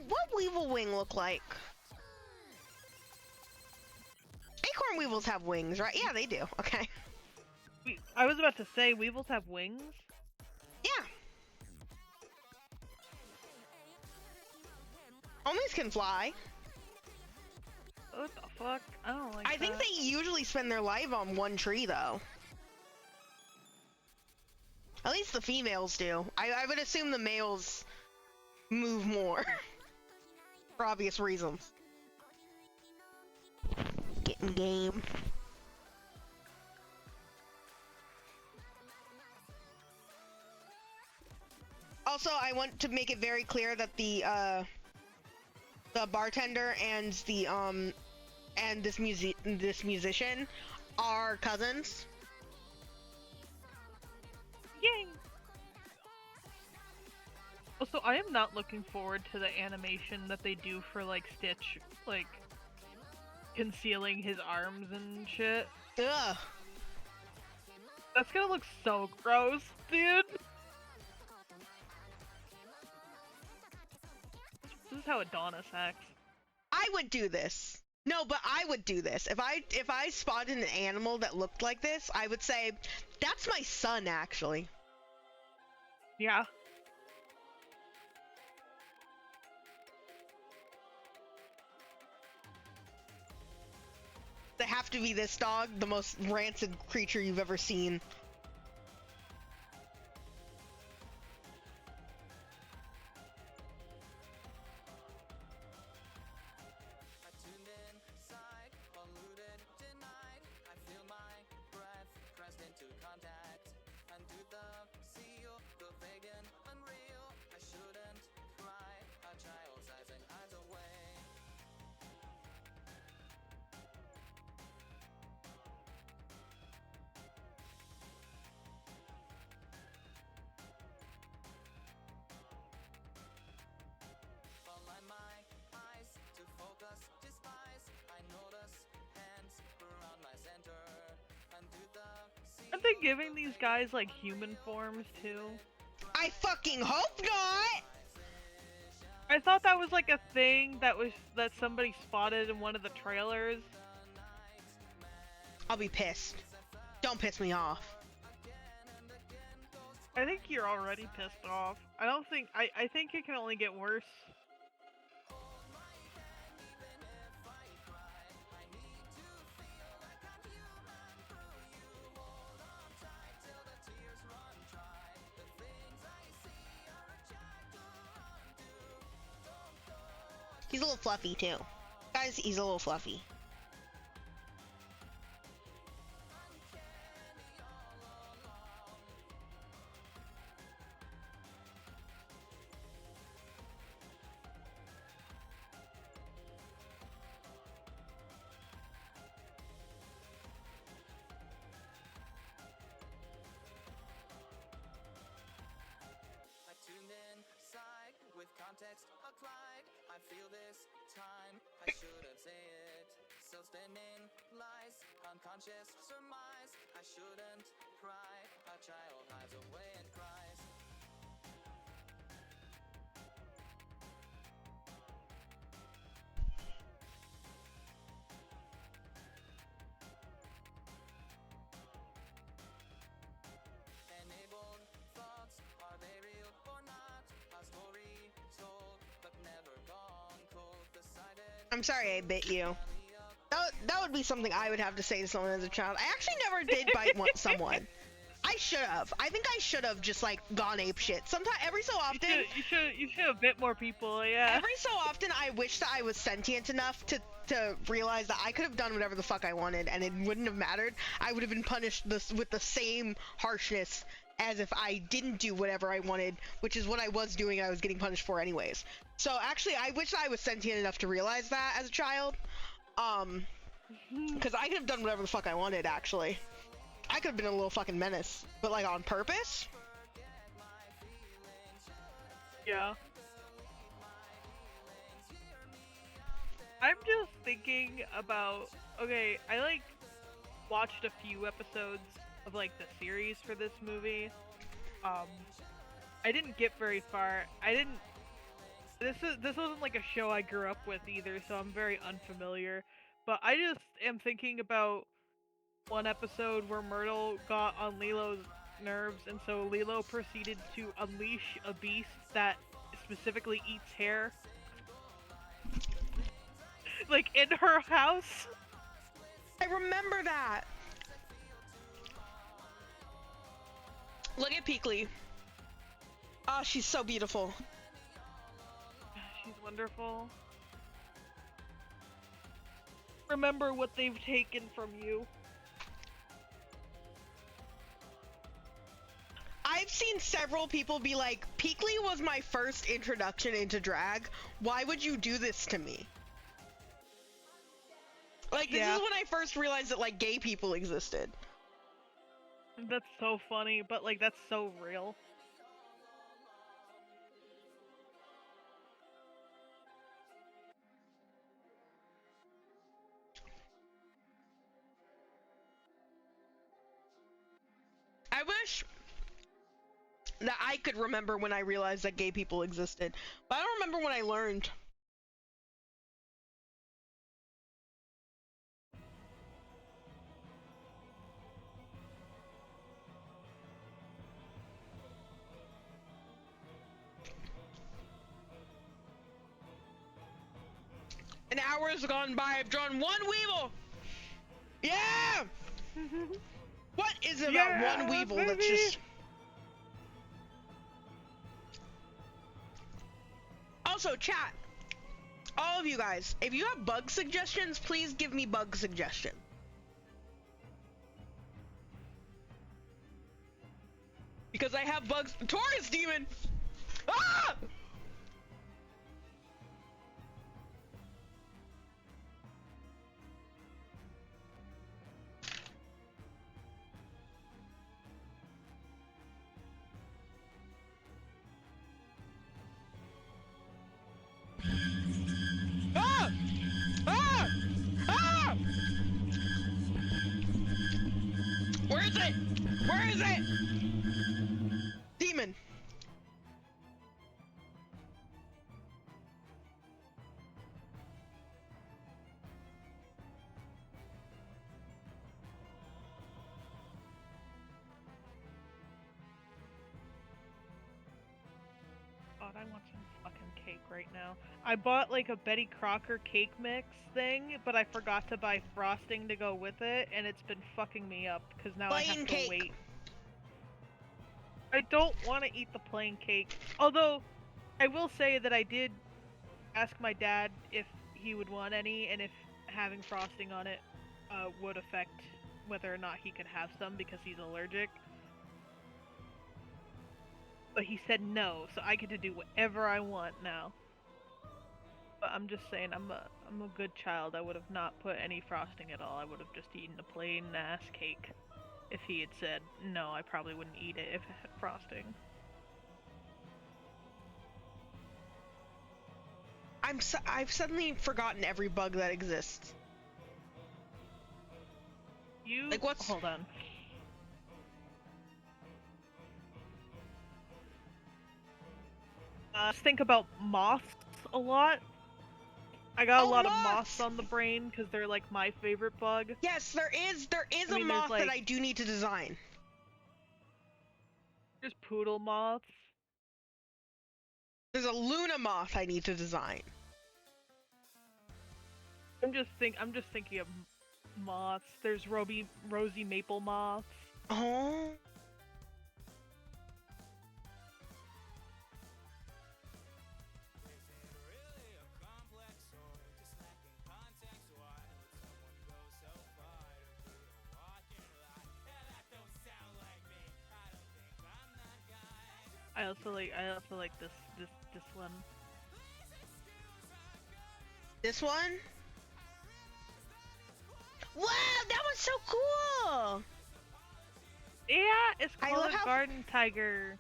What Weevil wing look like? Acorn Weevils have wings, right? Yeah, they do. Okay. I was about to say, Weevils have wings? Yeah. Homies can fly. What the fuck? I don't like I think they usually spend their life on one tree, though. At least the females do. I would assume the males move more. For obvious reasons. Getting game. Also, I want to make it very clear that the bartender and this musician are cousins. Yay! Also, I am not looking forward to the animation that they do for, like, Stitch, like, concealing his arms and shit. Ugh. That's gonna look so gross, dude! This is how Adonis acts. I would do this. No, but I would do this. If I spotted an animal that looked like this, I would say, that's my son, actually. Yeah. They have to be this dog, the most rancid creature you've ever seen. Aren't they giving these guys, like, human forms, too? I fucking hope not! I thought that was, like, a thing that somebody spotted in one of the trailers. I'll be pissed. Don't piss me off. I think you're already pissed off. I think it can only get worse. He's a little fluffy too. Guys, he's a little fluffy. I tuned in, side with context applied. I feel this time I shouldn't say it. Still spinning lies, unconscious surmise. I shouldn't cry. A child hides away and cries. Enabled thoughts, are they real or not? A story told, but never gone cold. Decided I'm sorry I bit you. That would be something I would have to say to someone as a child. I actually never did bite someone. I should have. I think I should have just like gone ape shit. Sometimes, every so often. You should have bit more people. Yeah. Every so often, I wish that I was sentient enough to realize that I could have done whatever the fuck I wanted, and it wouldn't have mattered. I would have been punished with the same harshness as if I didn't do whatever I wanted, which is what I was doing. And I was getting punished for anyways. So actually, I wish I was sentient enough to realize that as a child. Because I could have done whatever the fuck I wanted, actually. I could have been a little fucking menace, but like on purpose? Yeah. I'm just thinking about, okay, I like watched a few episodes of like the series for this movie. I didn't get very far. This wasn't like a show I grew up with either, so I'm very unfamiliar. But I just am thinking about one episode where Myrtle got on Lilo's nerves, and so Lilo proceeded to unleash a beast that specifically eats hair. Like, in her house. I remember that. Look at Peakley. Oh, she's so beautiful. She's wonderful. Remember what they've taken from you. I've seen several people be like, Peakley was my first introduction into drag. Why would you do this to me? Like, this is when I first realized that, like, gay people existed. That's so funny, but, like, that's so real. I wish that I could remember when I realized that gay people existed, but I don't remember when I learned. An hour has gone by. I've drawn one Weevil. Yeah. What is it about one Weevil that's just? Also, chat. All of you guys, if you have bug suggestions, please give me bug suggestion. Because I have bugs. Taurus demon. Ah! Ah! Ah! Ah! Where is it? Where is it? Demon. God, I want some fucking cake right now. I bought like a Betty Crocker cake mix thing, but I forgot to buy frosting to go with it, and it's been fucking me up because now I Plain have to cake. wait. I don't want to eat the plain cake. Although, I will say that I did ask my dad if he would want any, and if having frosting on it would affect whether or not he could have some because he's allergic. But he said no, so I get to do whatever I want now. But I'm just saying, I'm a good child. I would have not put any frosting at all. I would have just eaten a plain ass cake. If he had said no, I probably wouldn't eat it if it had frosting. I've suddenly forgotten every bug that exists. Like, what's... Hold on. Think about moths a lot. I got a lot of moths on the brain because they're like my favorite bug. Yes, there is a moth that I do need to design. There's poodle moths. There's a Luna moth I need to design. I'm just thinking of moths. There's rosy maple moths. Oh. I also like this one. This one? Wow, that one's so cool! Yeah, it's called a garden tiger.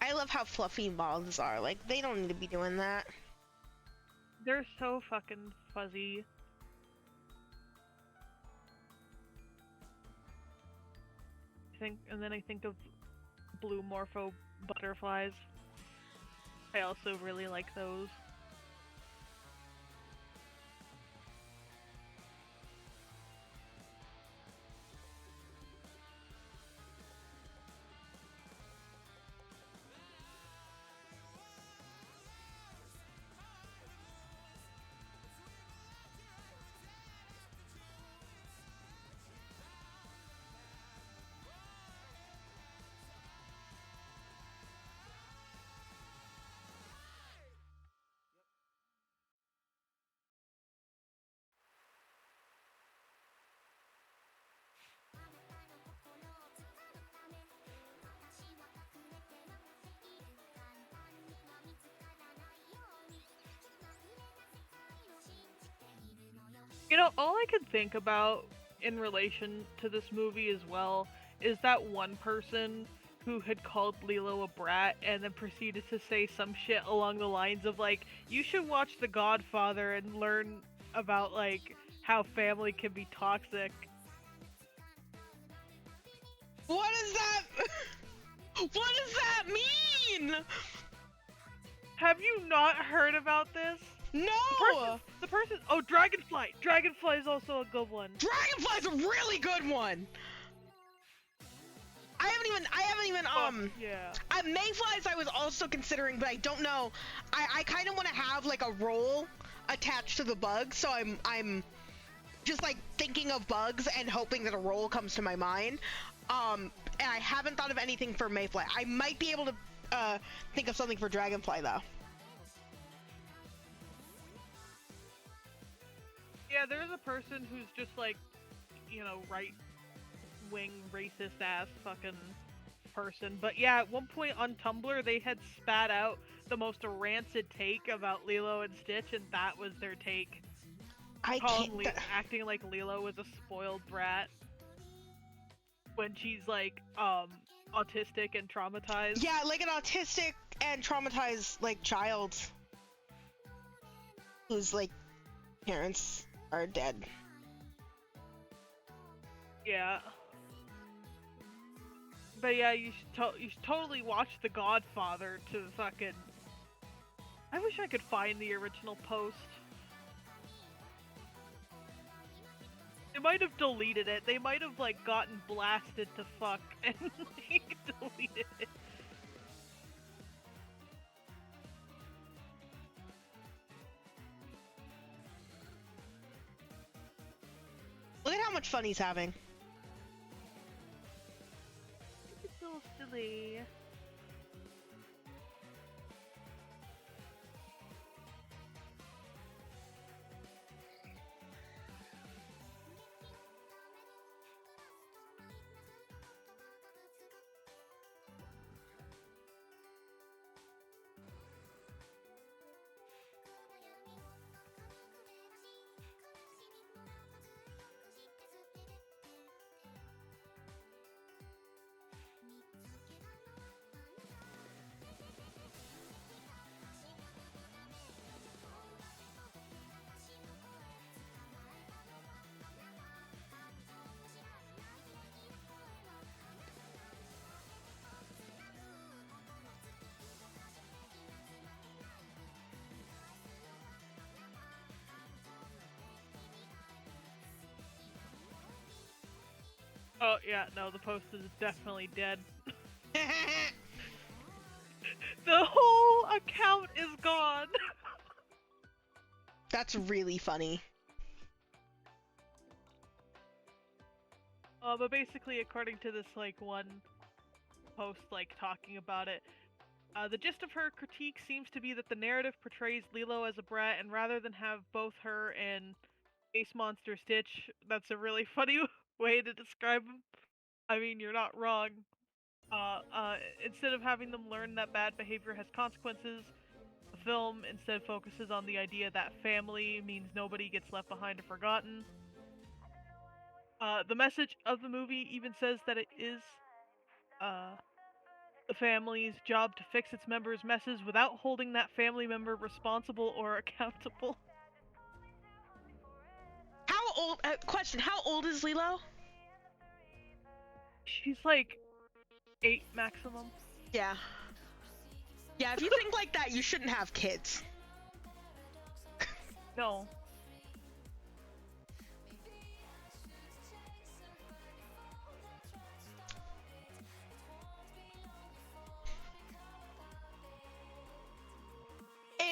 I love how fluffy moths are. Like, they don't need to be doing that. They're so fucking fuzzy. And then I think of blue morpho butterflies. I also really like those. You know, all I could think about in relation to this movie as well is that one person who had called Lilo a brat and then proceeded to say some shit along the lines of like, you should watch The Godfather and learn about like how family can be toxic. What is that? What does that mean? Have you not heard about this? No! The person. Oh, Dragonfly! Dragonfly is also a good one. Dragonfly's a really good one! I haven't even, yeah. Mayflies I was also considering, but I don't know. I kind of want to have, like, a role attached to the bug, so I'm just, like, thinking of bugs and hoping that a role comes to my mind. And I haven't thought of anything for Mayfly. I might be able to, think of something for Dragonfly, though. Yeah, there's a person who's just like, you know, right-wing, racist-ass fucking person. But yeah, at one point on Tumblr, they had spat out the most rancid take about Lilo and Stitch, and that was their take. Acting like Lilo was a spoiled brat when she's like, autistic and traumatized. Yeah, like an autistic and traumatized, like, child whose, like, parents are dead. Yeah. But yeah, you should totally watch The Godfather to fucking... I wish I could find the original post. They might have deleted it. They might have, like, gotten blasted to fuck and, like, deleted it. Look at how much fun he's having. It's so silly. Oh, yeah, no, the post is definitely dead. The whole account is gone. That's really funny. But basically, according to this, like, one post, like, talking about it, the gist of her critique seems to be that the narrative portrays Lilo as a brat, and rather than have both her and Space Monster Stitch, that's a really funny way to describe him. I mean, you're not wrong. Instead of having them learn that bad behavior has consequences, the film instead focuses on the idea that family means nobody gets left behind or forgotten. The message of the movie even says that it is the family's job to fix its members' messes without holding that family member responsible or accountable. How old? Question: how old is Lilo? She's like 8 maximum. Yeah. Yeah. If you think like that, you shouldn't have kids. No.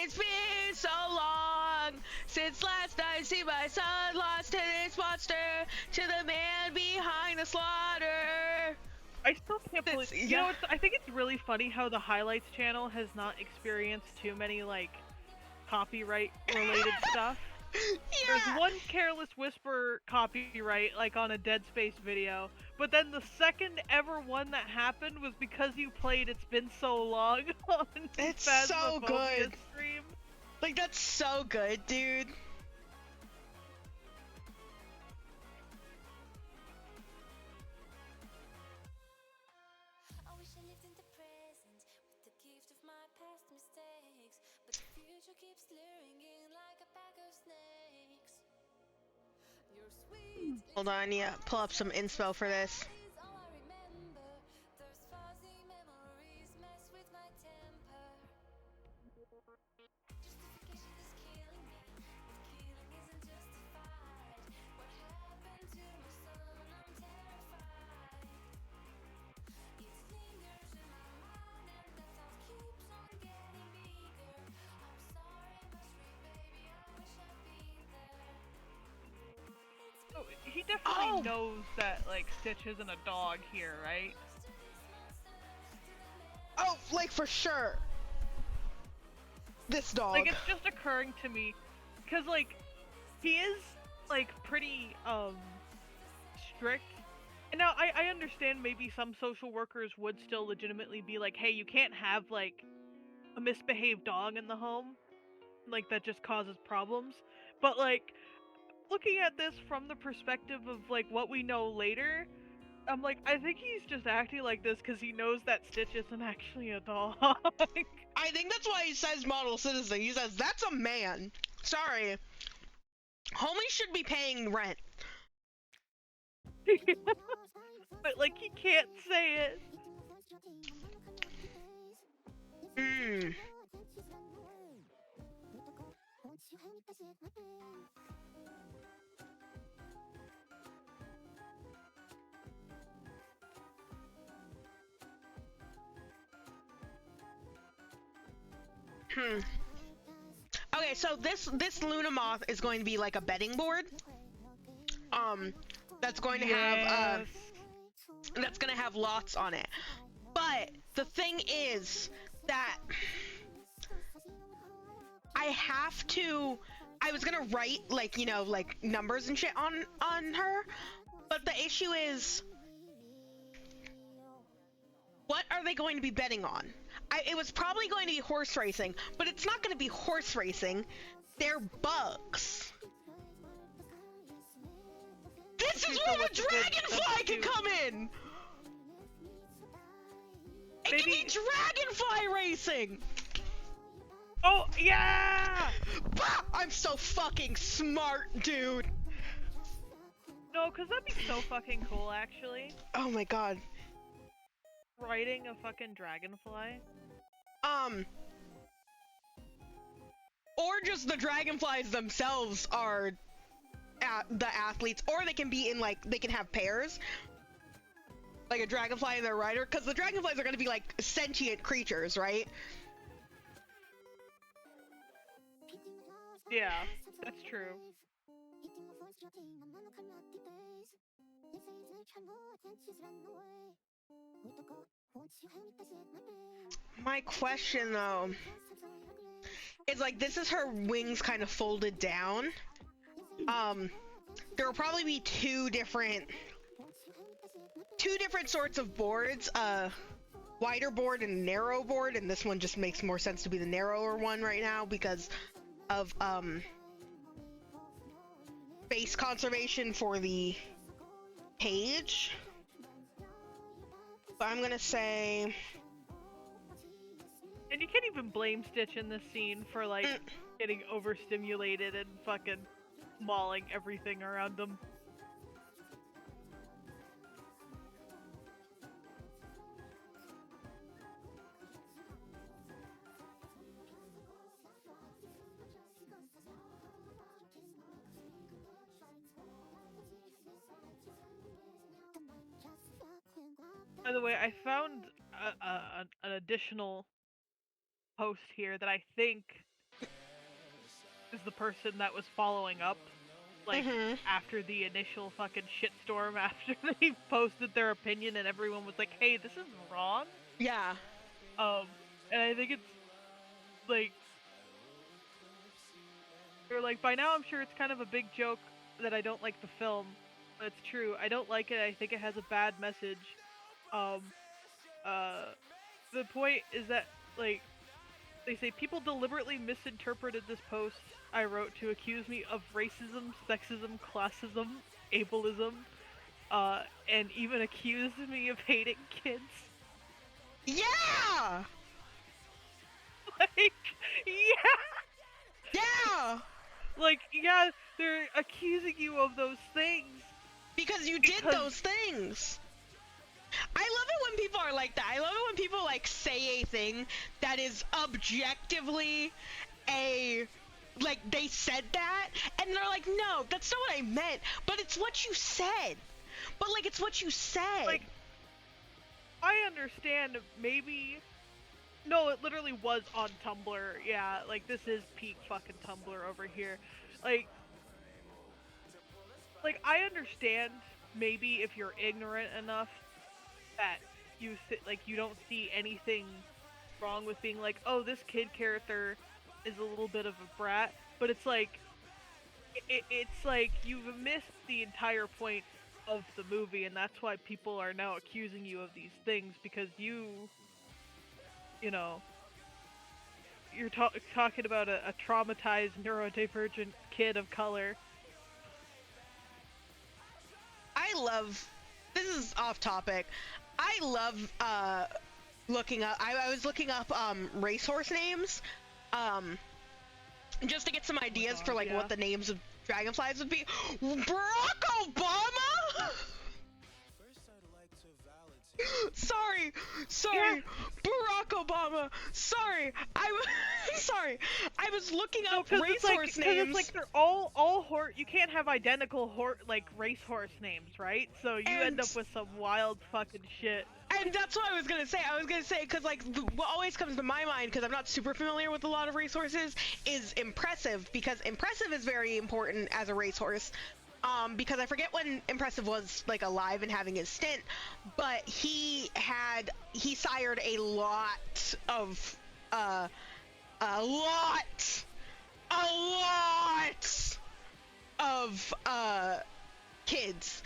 It's been so long since last I see my son lost to this monster, to the man behind the slaughter. I still can't believe. You know, I think it's really funny how the Highlights channel has not experienced too many like copyright related stuff. Yeah. There's one Careless Whisper copyright, like on a Dead Space video, but then the second ever one that happened was because you played It's Been So Long on It's so Phasmophobia good. stream. Like, that's so good, dude. I wish I lived in the present with the gift of my past mistakes, but the future keeps luring in like a pack of snakes. You're sweet. Hold on, yeah, pull up some inspo for this. Is all I remember. Those fuzzy memories mess with my temper. Justification is killing me, but killing isn't justified. What happened to my son? I'm terrified. It lingers in my mind, and the thought keeps on getting bigger. I'm sorry, my sweet baby, I wish I'd been there. Oh, he definitely Oh. knows that like Stitch isn't a dog here, right? Oh, like for sure. This dog. Like, it's just occurring to me, because, like, he is, like, pretty, strict. And now, I understand maybe some social workers would still legitimately be like, hey, you can't have, like, a misbehaved dog in the home. Like, that just causes problems. But, like, looking at this from the perspective of, like, what we know later, I'm like, I think he's just acting like this because he knows that Stitch isn't actually a dog. I think that's why he says model citizen. He says, that's a man. Sorry. Homie should be paying rent. But, like, he can't say it. Hmm. Okay, so this Luna Moth is going to be like a betting board. that's going to have that's going to have lots on it. But the thing is that I was gonna write like, you know, like numbers and shit on her, but the issue is, what are they going to be betting on? It was probably going to be horse racing, but it's not going to be horse racing. They're bugs. This is where the dragonfly can come in. It can be dragonfly racing. Oh yeah! Bah! I'm so fucking smart, dude. No, cause that'd be so fucking cool, actually. Oh my god. Riding a fucking dragonfly. Or just the dragonflies themselves are the athletes, or they can be in like, they can have pairs. Like a dragonfly and their rider, because the dragonflies are going to be like sentient creatures, right? Yeah, that's true. My question though is like, this is her wings kind of folded down. There will probably be two different sorts of boards, wider board and narrow board, and this one just makes more sense to be the narrower one right now because of space conservation for the page. So I'm gonna say, And you can't even blame Stitch in this scene for like getting overstimulated and fucking mauling everything around him. By the way, I found an additional post here that I think is the person that was following up, like, after the initial fucking shitstorm after they posted their opinion and everyone was like, hey, this is wrong. yeah. And I think it's, like, they're like, by now I'm sure it's kind of a big joke that I don't like the film, but it's true. I don't like it. I think it has a bad message. The point is that, like, they say people deliberately misinterpreted this post I wrote to accuse me of racism, sexism, classism, ableism, and even accused me of hating kids. Yeah! Like, yeah! Yeah! Like, yeah, they're accusing you of those things. Because you did those things. I love it when people are like that. I love it when people like say a thing that is objectively like they said that and they're like, no, that's not what I meant, but it's what you said. But like, it's what you said. Like, I understand maybe. No, it literally was on Tumblr. Yeah, like this is peak fucking Tumblr over here. Like I understand maybe if you're ignorant enough that you don't see anything wrong with being like, oh, this kid character is a little bit of a brat, but it's like it's like you've missed the entire point of the movie, and that's why people are now accusing you of these things, because you know, you're talking about a traumatized neurodivergent kid of color. I love, this is off topic, I love looking up, I was looking up racehorse names just to get some ideas for like what the names of dragonflies would be. Barack Obama? Sorry, Yeah. Barack Obama. Sorry, sorry. I was looking up No, racehorse names. It's like they're all horse. You can't have identical racehorse names, right? So you end up with some wild fucking shit. And that's what I was gonna say. I was gonna say, because like what always comes to my mind, because I'm not super familiar with a lot of racehorses, is impressive, because impressive is very important as a racehorse. because I forget when Impressive was like alive and having his stint, but he sired a lot of a lot of kids,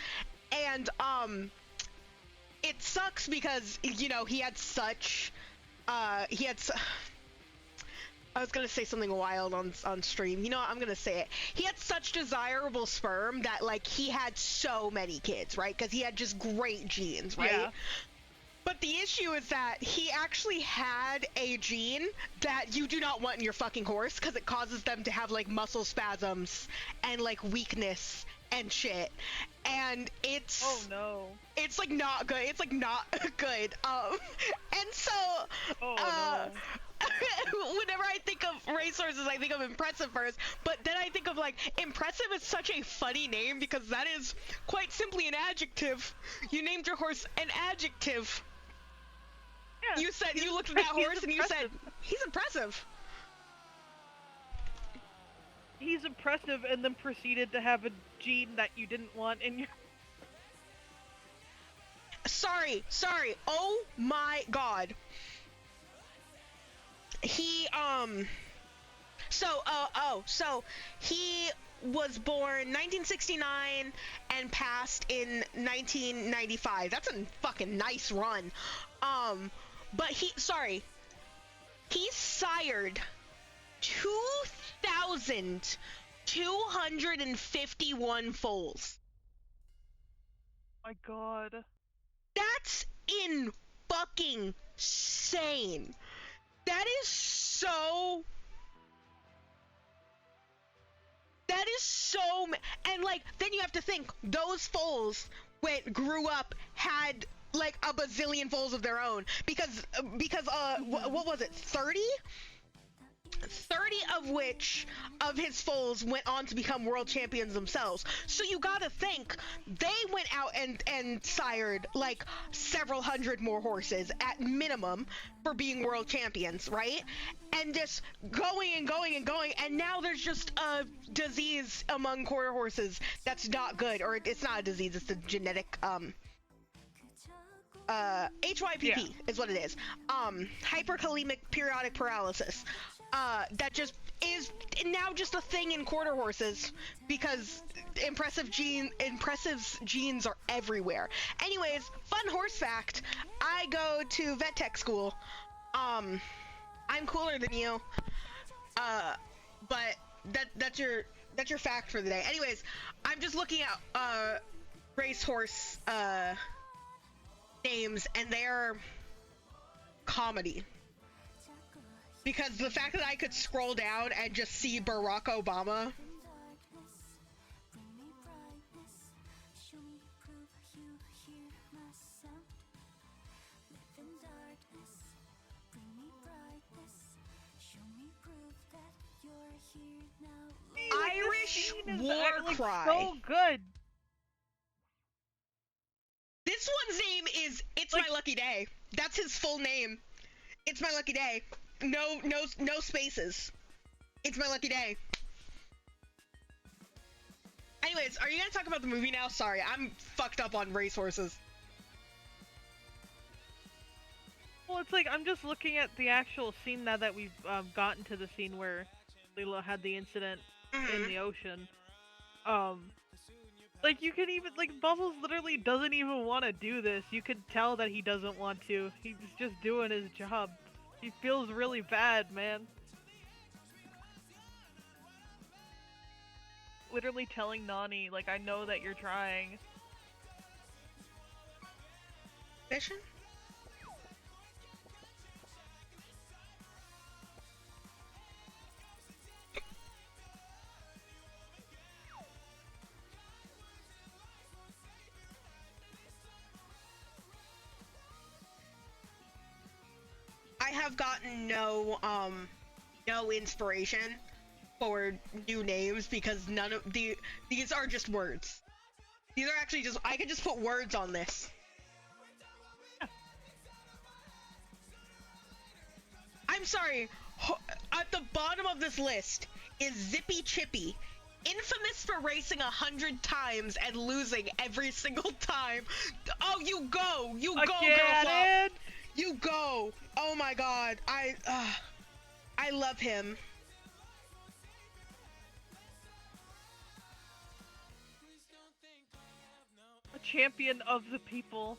and it sucks because, you know, he had such I was gonna say something wild on stream. You know what? I'm gonna say it. He had such desirable sperm that, like, he had so many kids, right? Because he had just great genes, right? Yeah. But the issue is that he actually had a gene that you do not want in your fucking horse, because it causes them to have, like, muscle spasms and, like, weakness and shit. And it's... Oh no. It's, like, not good. It's, like, not good. And so... Oh no. Whenever I think of racehorses, I think of Impressive first, but then I think of, like, Impressive is such a funny name because that is quite simply an adjective. You named your horse an adjective. Yeah, You said, you looked at that he's horse and you said, impressive. he's impressive. He's impressive, and then proceeded to have a gene that you didn't want in your... Sorry. Oh my god. He, so he was born 1969 and passed in 1995. That's a fucking nice run. But he sired 2,251 foals. My god. That's in fucking insane. That is so and, like, then you have to think those foals grew up, had like a bazillion foals of their own, because what was it, 30 of which of his foals went on to become world champions themselves. So you gotta think they went out and sired like several hundred more horses at minimum for being world champions, right? And just going and going and going, and now there's just a disease among quarter horses that's not good, or it's not a disease, it's a genetic HYPP is what it is. Hyperkalemic periodic paralysis. That just is now just a thing in quarter horses because Impressive's genes are everywhere. Anyways, fun horse fact: I go to vet tech school. I'm cooler than you. But that's your fact for the day. Anyways, I'm just looking at racehorse names, and they're comedy. Because the fact that I could scroll down and just see Barack Obama. Irish war cry. So good. This one's name is It's My Lucky Day. That's his full name. It's My Lucky Day. No spaces. It's My Lucky Day. Anyways, are you gonna talk about the movie now? Sorry, I'm fucked up on racehorses. Well, it's like, I'm just looking at the actual scene now that we've gotten to the scene where Lilo had the incident in the ocean. Like, you can even, like, Bubbles literally doesn't even want to do this. You could tell that he doesn't want to. He's just doing his job. He feels really bad, man. Literally telling Nani, like, I know that you're trying. Mission? I have gotten no inspiration for new names because none of these are just words. These are actually just, I could just put words on this. I'm sorry, at the bottom of this list is Zippy Chippy, infamous for racing 100 times and losing every single time. Oh, you go, girl flop. You go. Oh my god, I love him. A champion of the people.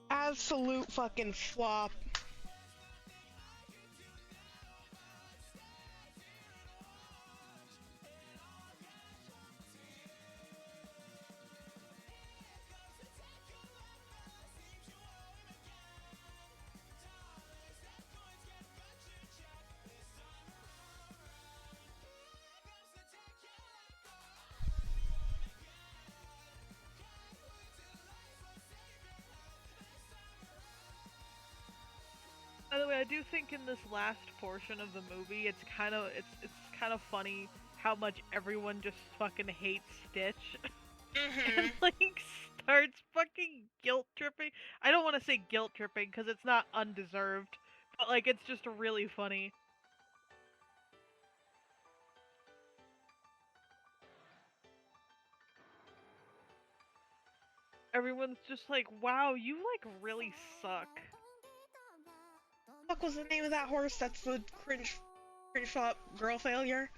Absolute fucking flop. By the way, I do think in this last portion of the movie, it's kind of funny how much everyone just fucking hates Stitch and like starts fucking guilt tripping. I don't want to say guilt tripping because it's not undeserved, but like it's just really funny. Everyone's just like, "Wow, you like really suck." What was the name of that horse? That's the cringe flop girl failure.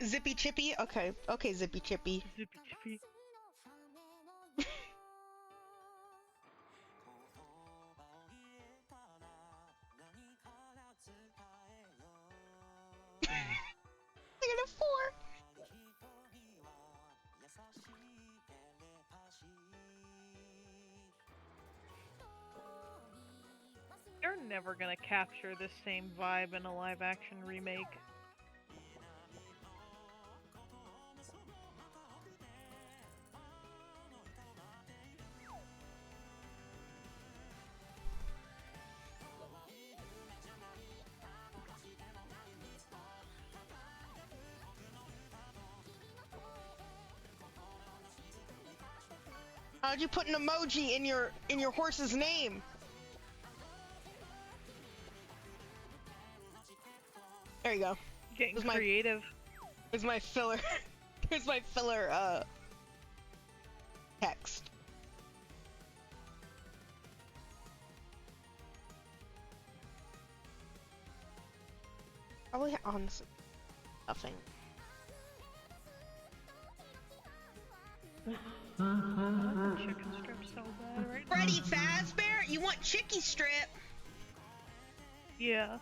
Zippy Chippy. Okay, Zippy Chippy. Zippy Chippy. I got a 4. They're never gonna capture this same vibe in a live-action remake. How'd you put an emoji in your horse's name? There you go. Getting creative. There's my filler. There's my filler text. Probably honestly nothing. Chicken strip so bad right now. Freddy Fazbear, you want chicky strip? Yeah.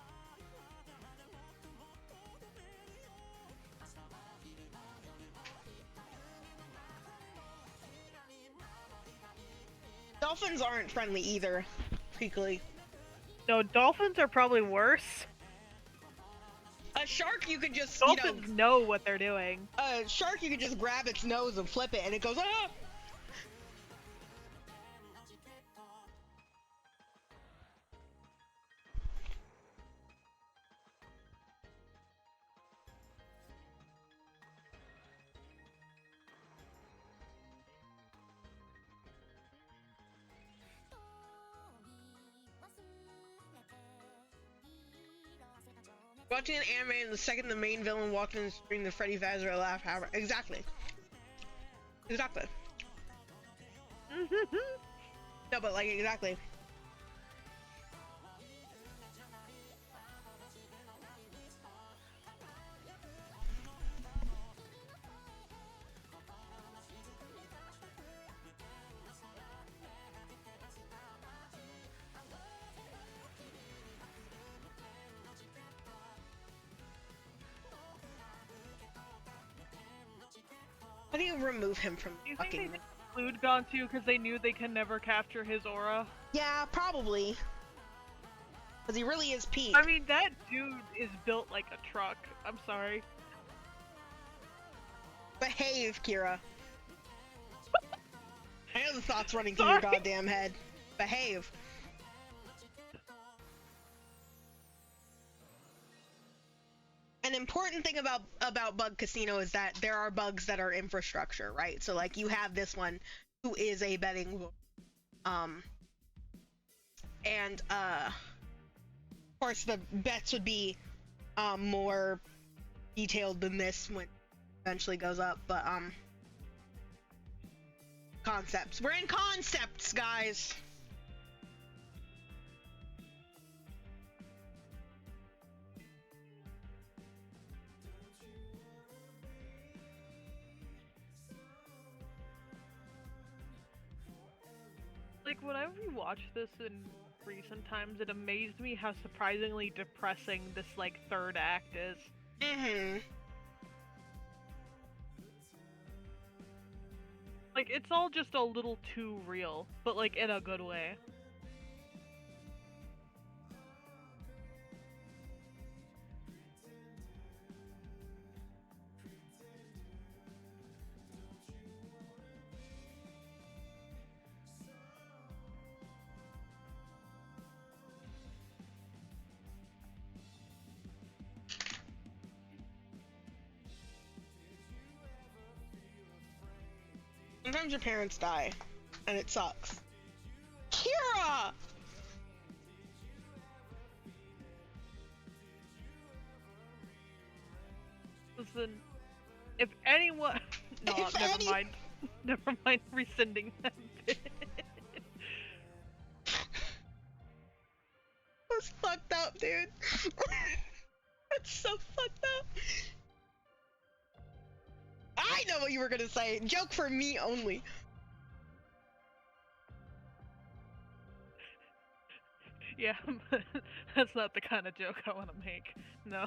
Dolphins aren't friendly either, freakily. No, dolphins are probably worse. A shark, you could just, Dolphins know what they're doing. A shark, you could just grab its nose and flip it, and it goes, ah! Watching an anime and the second the main villain walked in the screen, the Freddy Fazbear laugh. Exactly. Exactly. No, but like, exactly. How do you remove him from Do you fucking... think they include Gontu because they knew they can never capture his aura? Yeah, probably. Because he really is peak. I mean, that dude is built like a truck. I'm sorry. Behave, Kira. I know the thoughts running through your goddamn head. Behave. An important thing about Bug Casino is that there are bugs that are infrastructure, right? So like you have this one who is a betting and of course the bets would be more detailed than this when it eventually goes up, but concepts. We're in concepts, guys. Like, when I rewatched this in recent times, it amazed me how surprisingly depressing this, like, third act is. Mm-hmm. Like, it's all just a little too real, but, like, in a good way. Sometimes your parents die, and it sucks. Kira! Listen, if anyone... No, If never any- mind. Never mind rescinding that bit. That's fucked up, dude. That's so fucked up. I know what you were gonna say. Joke for me only. Yeah, but that's not the kind of joke I want to make. No.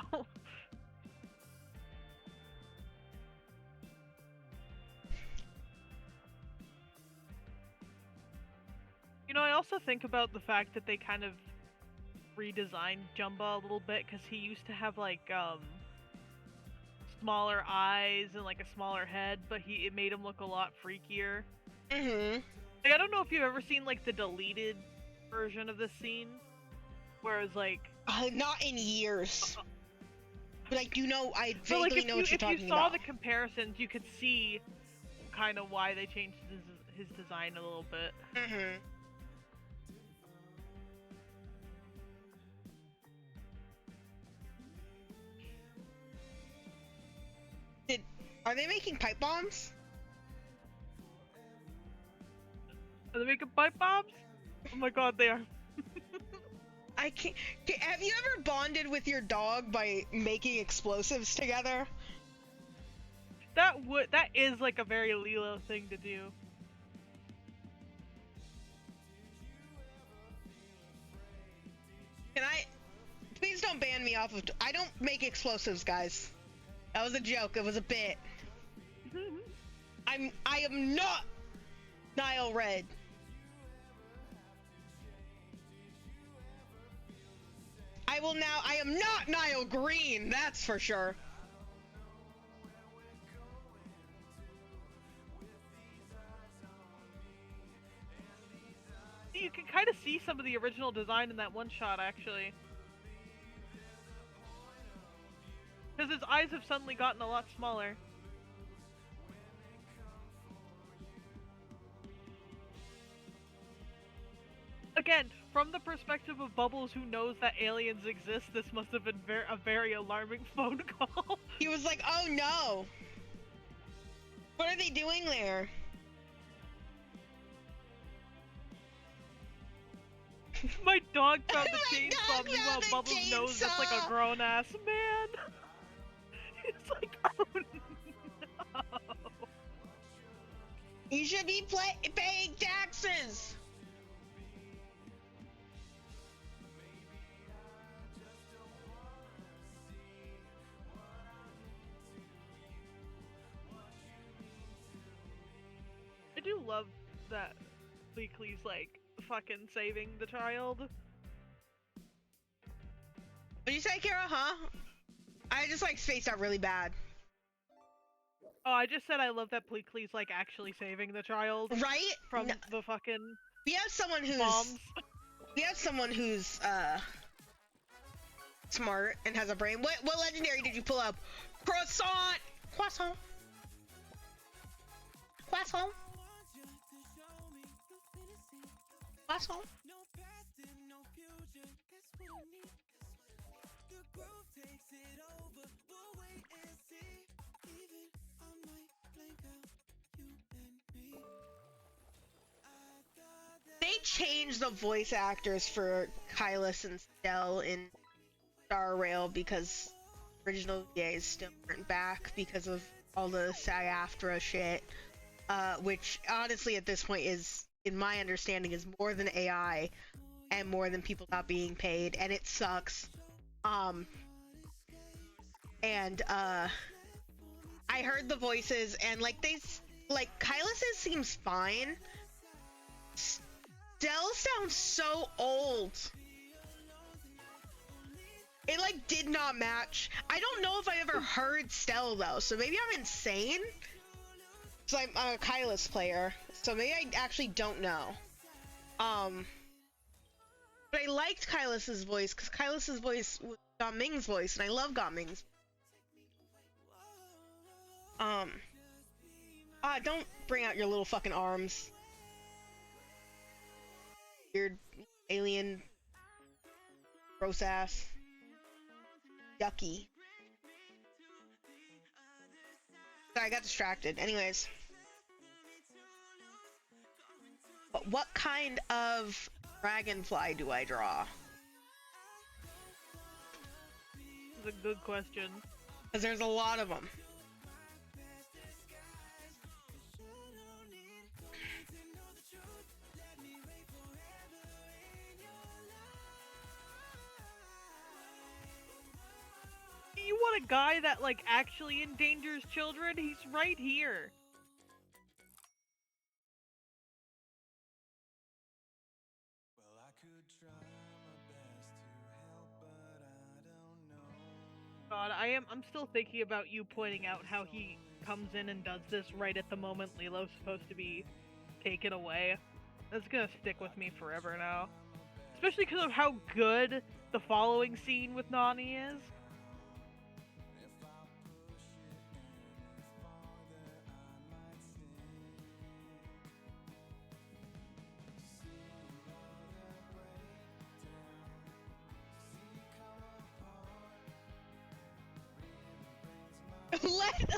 You know, I also think about the fact that they kind of redesigned Jumba a little bit, because he used to have, like, smaller eyes and, like, a smaller head, but it made him look a lot freakier. Mm-hmm. Like, I don't know if you've ever seen, like, the deleted version of this scene, where it's like... Not in years. But I do know, I But, like, vaguely know what you're talking if you saw about. the comparisons, you could see kind of why they changed his design a little bit. Mm-hmm. Are they making pipe bombs? Are they making pipe bombs? Oh my god, they are. I can't. Have you ever bonded with your dog by making explosives together? That is like a very Lilo thing to do. Can I? Please don't ban me off of. I don't make explosives, guys. That was a joke. It was a bit. I am not Nile Red. I am not Nile Green, that's for sure. You can kind of see some of the original design in that one shot, actually. Because his eyes have suddenly gotten a lot smaller. Again, from the perspective of Bubbles, who knows that aliens exist, this must have been a very alarming phone call. He was like, oh no. What are they doing there? My dog found the My chainsaw, dog meanwhile found the Bubbles knows that's like a chainsaw. grown-ass man. It's like, oh no. You should be paying taxes. I do love that Bleakley's like fucking saving the child. What'd you say, Kara, huh? I just like spaced out really bad. Oh, I just said I love that Bleakley's like actually saving the child Right? from No, the fucking we have someone who's bombs. smart and has a brain. What legendary did you pull up? Croissant! Croissant! Croissant! Croissant! changed the voice actors for Kylus and Stell in Star Rail because original VAs still weren't back because of all the SAG-AFTRA shit, which honestly at this point is, in my understanding, is more than AI and more than people not being paid, and it sucks. I heard the voices, and like Kylus's seems fine. Stell sounds so old. It like did not match. I don't know if I ever heard Stell though, so maybe I'm insane. So I'm a Kylus player, so maybe I actually don't know. But I liked Kylus's voice because Kylus's voice was Gong Ming's voice, and I love Gong Ming's. Don't bring out your little fucking arms. Weird alien gross ass. Yucky. Sorry, I got distracted. Anyways. But what kind of dragonfly do I draw? That's a good question. Because there's a lot of them. You want a guy that, like, actually endangers children? He's right here. Well, I could try my best to help, but I don't know. God, I'm still thinking about you pointing out how he comes in and does this right at the moment Lilo's supposed to be taken away. That's gonna stick with me forever now. Especially because of how good the following scene with Nani is.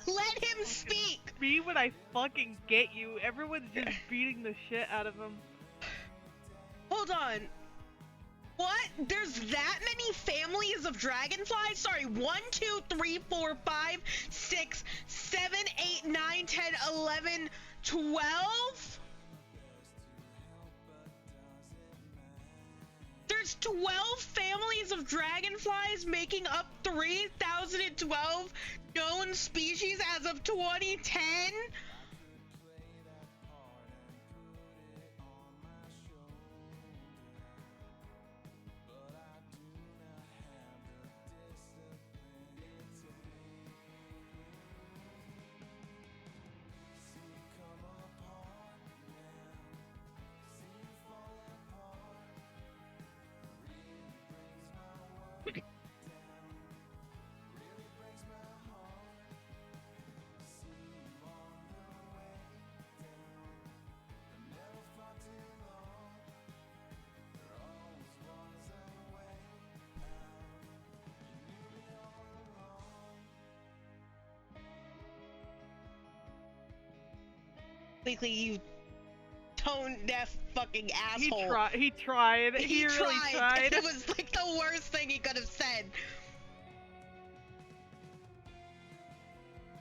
Let him speak. Me when I fucking get you. Everyone's just beating the shit out of him. Hold on. What? There's that many families of dragonflies? Sorry, 1, 2, 3, 4, 5, 6, 7, 8, 9, 10, 11, 12? There's 12 families of dragonflies making up 3,012 known species as of 2010? Completely, you tone deaf fucking asshole. He tried. He really tried. It was like the worst thing he could have said.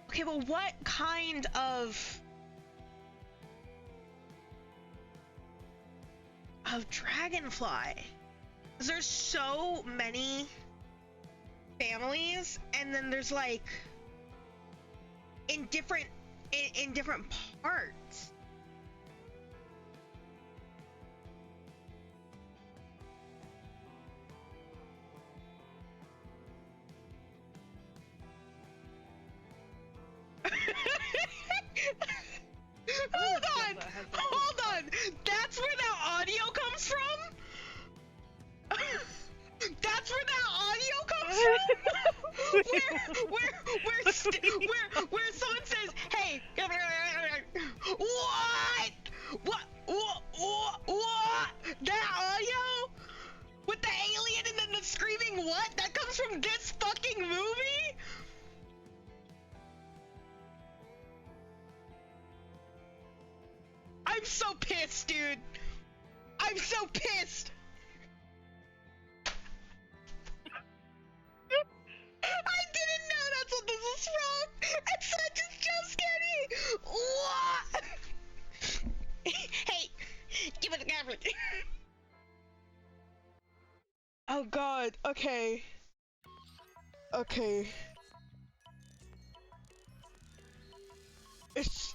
Okay, but what kind of dragonfly? 'Cause there's so many families, and then there's like in different parts. Hold on. That's where that audio comes from? That's where that audio comes from? where someone says, "Hey, what? That audio? With the alien and then the screaming what? That comes from this fucking movie?" I'm so pissed, dude. I'm so pissed. I didn't know that's what this was from. And so it just jump scared me. What? Hey, give it a camera. Oh god, okay. Okay. It's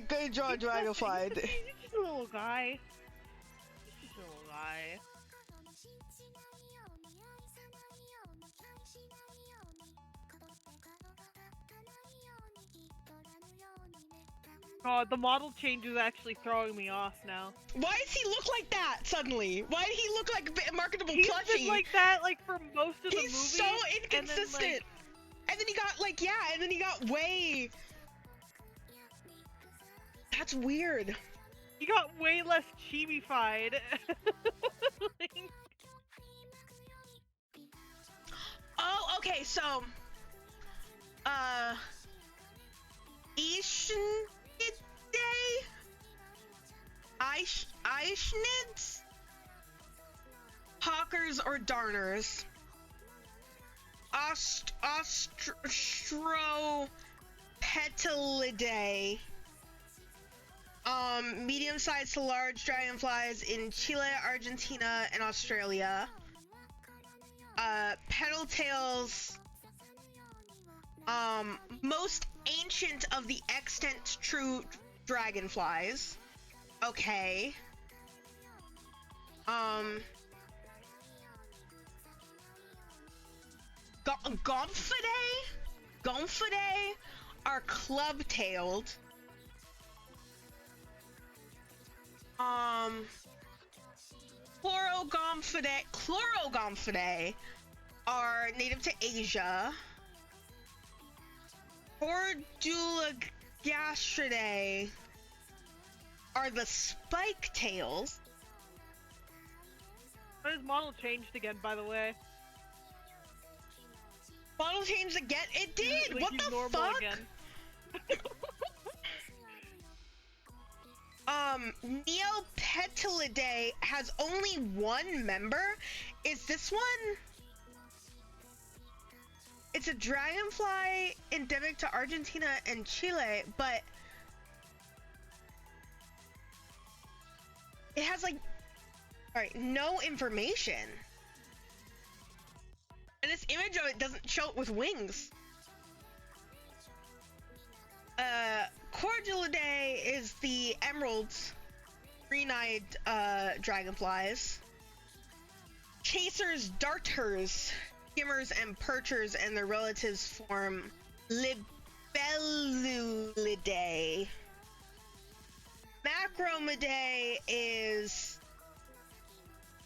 good draw Dragonfly. He's just a little guy. He's just a little guy. God, the model change is actually throwing me off now. Why does he look like that suddenly? Why did he look like a marketable He's plushie? been like that like for most of the movie. He's so inconsistent. And then he got like and then he got way. That's weird. He got way less chibi-fied. Like... Oh, okay, so Eichnids? Hawkers or Darners? Ostropetalidae. Medium-sized to large dragonflies in Chile, Argentina, and Australia. Petal tails. Most ancient of the extant true dragonflies. Okay. Gomphidae are club-tailed. Chlorogomphidae are native to Asia. Chordulagastridae are the spike tails. His model changed again, by the way. Model changed again? It did! Like What the fuck? Again. Neopetalidae has only one member? Is this one? It's a dragonfly endemic to Argentina and Chile, but it has like, alright, no information. And this image of it doesn't show it with wings. Chorduladae is the emeralds, green-eyed dragonflies. Chasers, darters, skimmers, and perchers and their relatives form Libellulidae. Macromidae is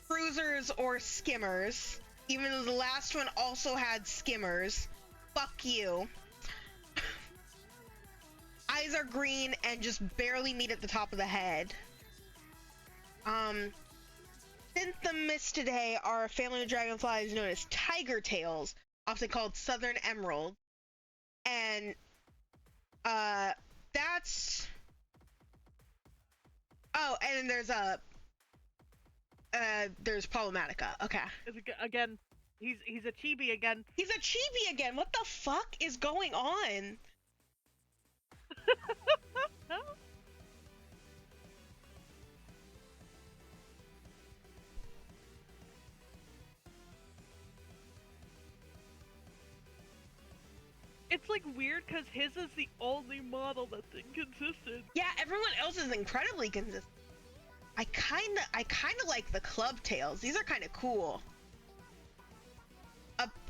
cruisers or skimmers, even though the last one also had skimmers. Fuck you. Eyes are green and just barely meet at the top of the head. Synthemistidae are a family of dragonflies known as tiger tails, often called southern emerald. And that's... Oh, and then there's Problematica. Okay. Again, he's a chibi again. He's a chibi again. What the fuck is going on? It's like weird because his is the only model that's inconsistent. Yeah, everyone else is incredibly consistent. I kinda like the club tails. These are kind of cool.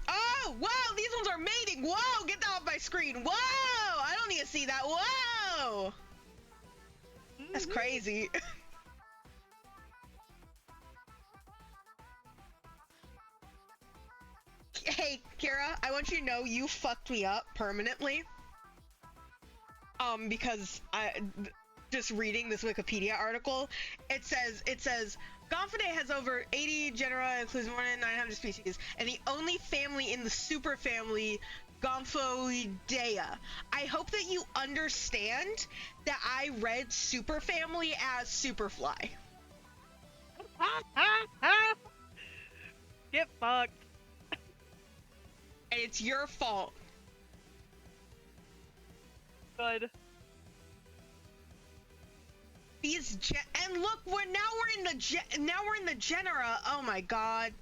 Oh, whoa, these ones are mating. Whoa, get that off my screen. Whoa, I don't need to see that. Whoa, that's crazy. Hey, Kira, I want you to know you fucked me up permanently. Because just reading this Wikipedia article, it says Gomphidae has over 80 genera, includes more than 900 species, and the only family in the superfamily Gomphoidea. I hope that you understand that I read superfamily as Superfly. Get fucked. And it's your fault. Good. And look, we're in the genera. Oh my god.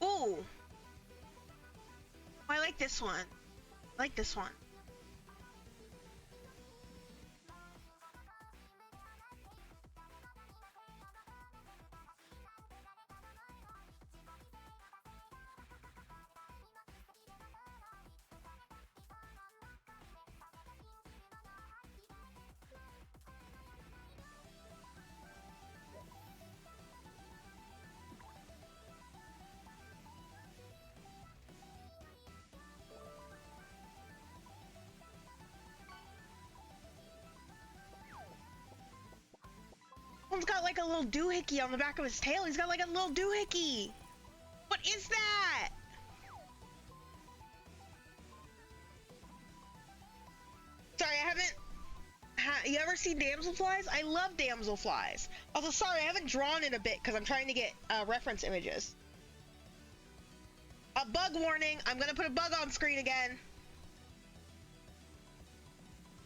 Ooh. I like this one. I like this one. One's got like a little doohickey on the back of his tail. He's got like a little doohickey. What is that? Sorry, I haven't. You ever seen damselflies? I love damselflies. Also, sorry, I haven't drawn in a bit because I'm trying to get reference images. A bug warning. I'm gonna put a bug on screen again.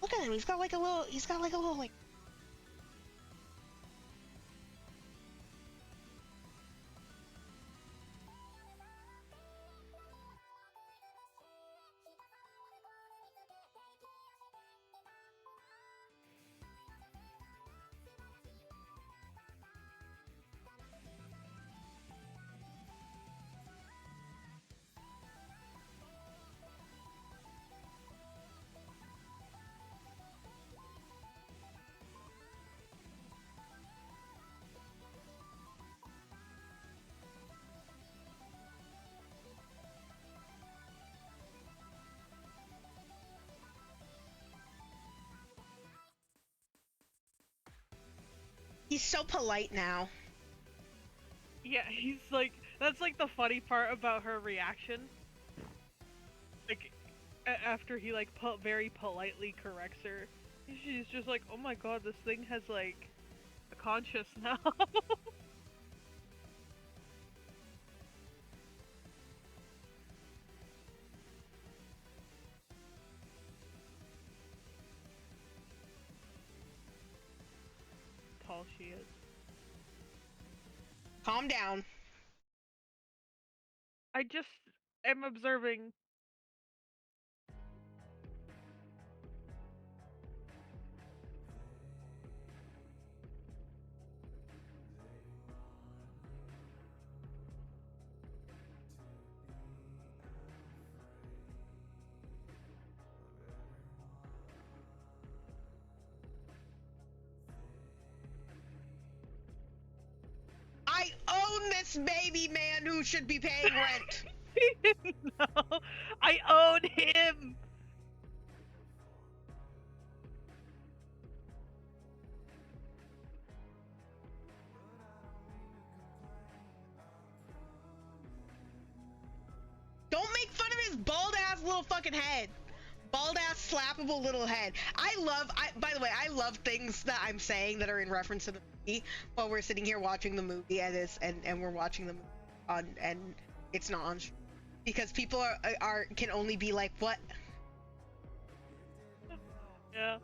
Look at him. He's got like a little. Like. He's so polite now. Yeah, he's like, that's like the funny part about her reaction. Like, after he like very politely corrects her, she's just like, oh my god, this thing has like a conscience now. Tall she is. Calm down. I just am observing. I own this baby man who should be paying rent. No, I own him. Don't make fun of his bald ass little fucking head. Bald ass slappable little head. By the way, I love things that I'm saying that are in reference to the movie while we're sitting here watching the movie and we're watching the movie on and it's not on because people can only be like, what? Yeah.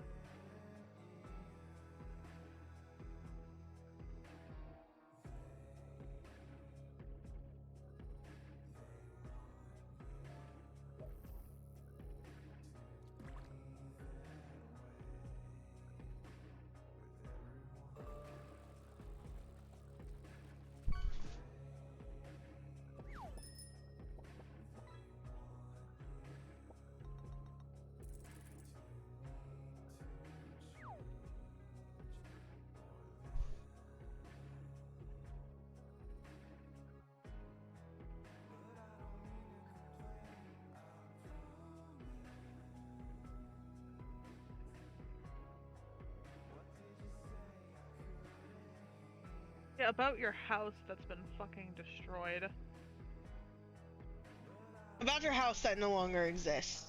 Yeah, about your house that's been fucking destroyed. About your house that no longer exists.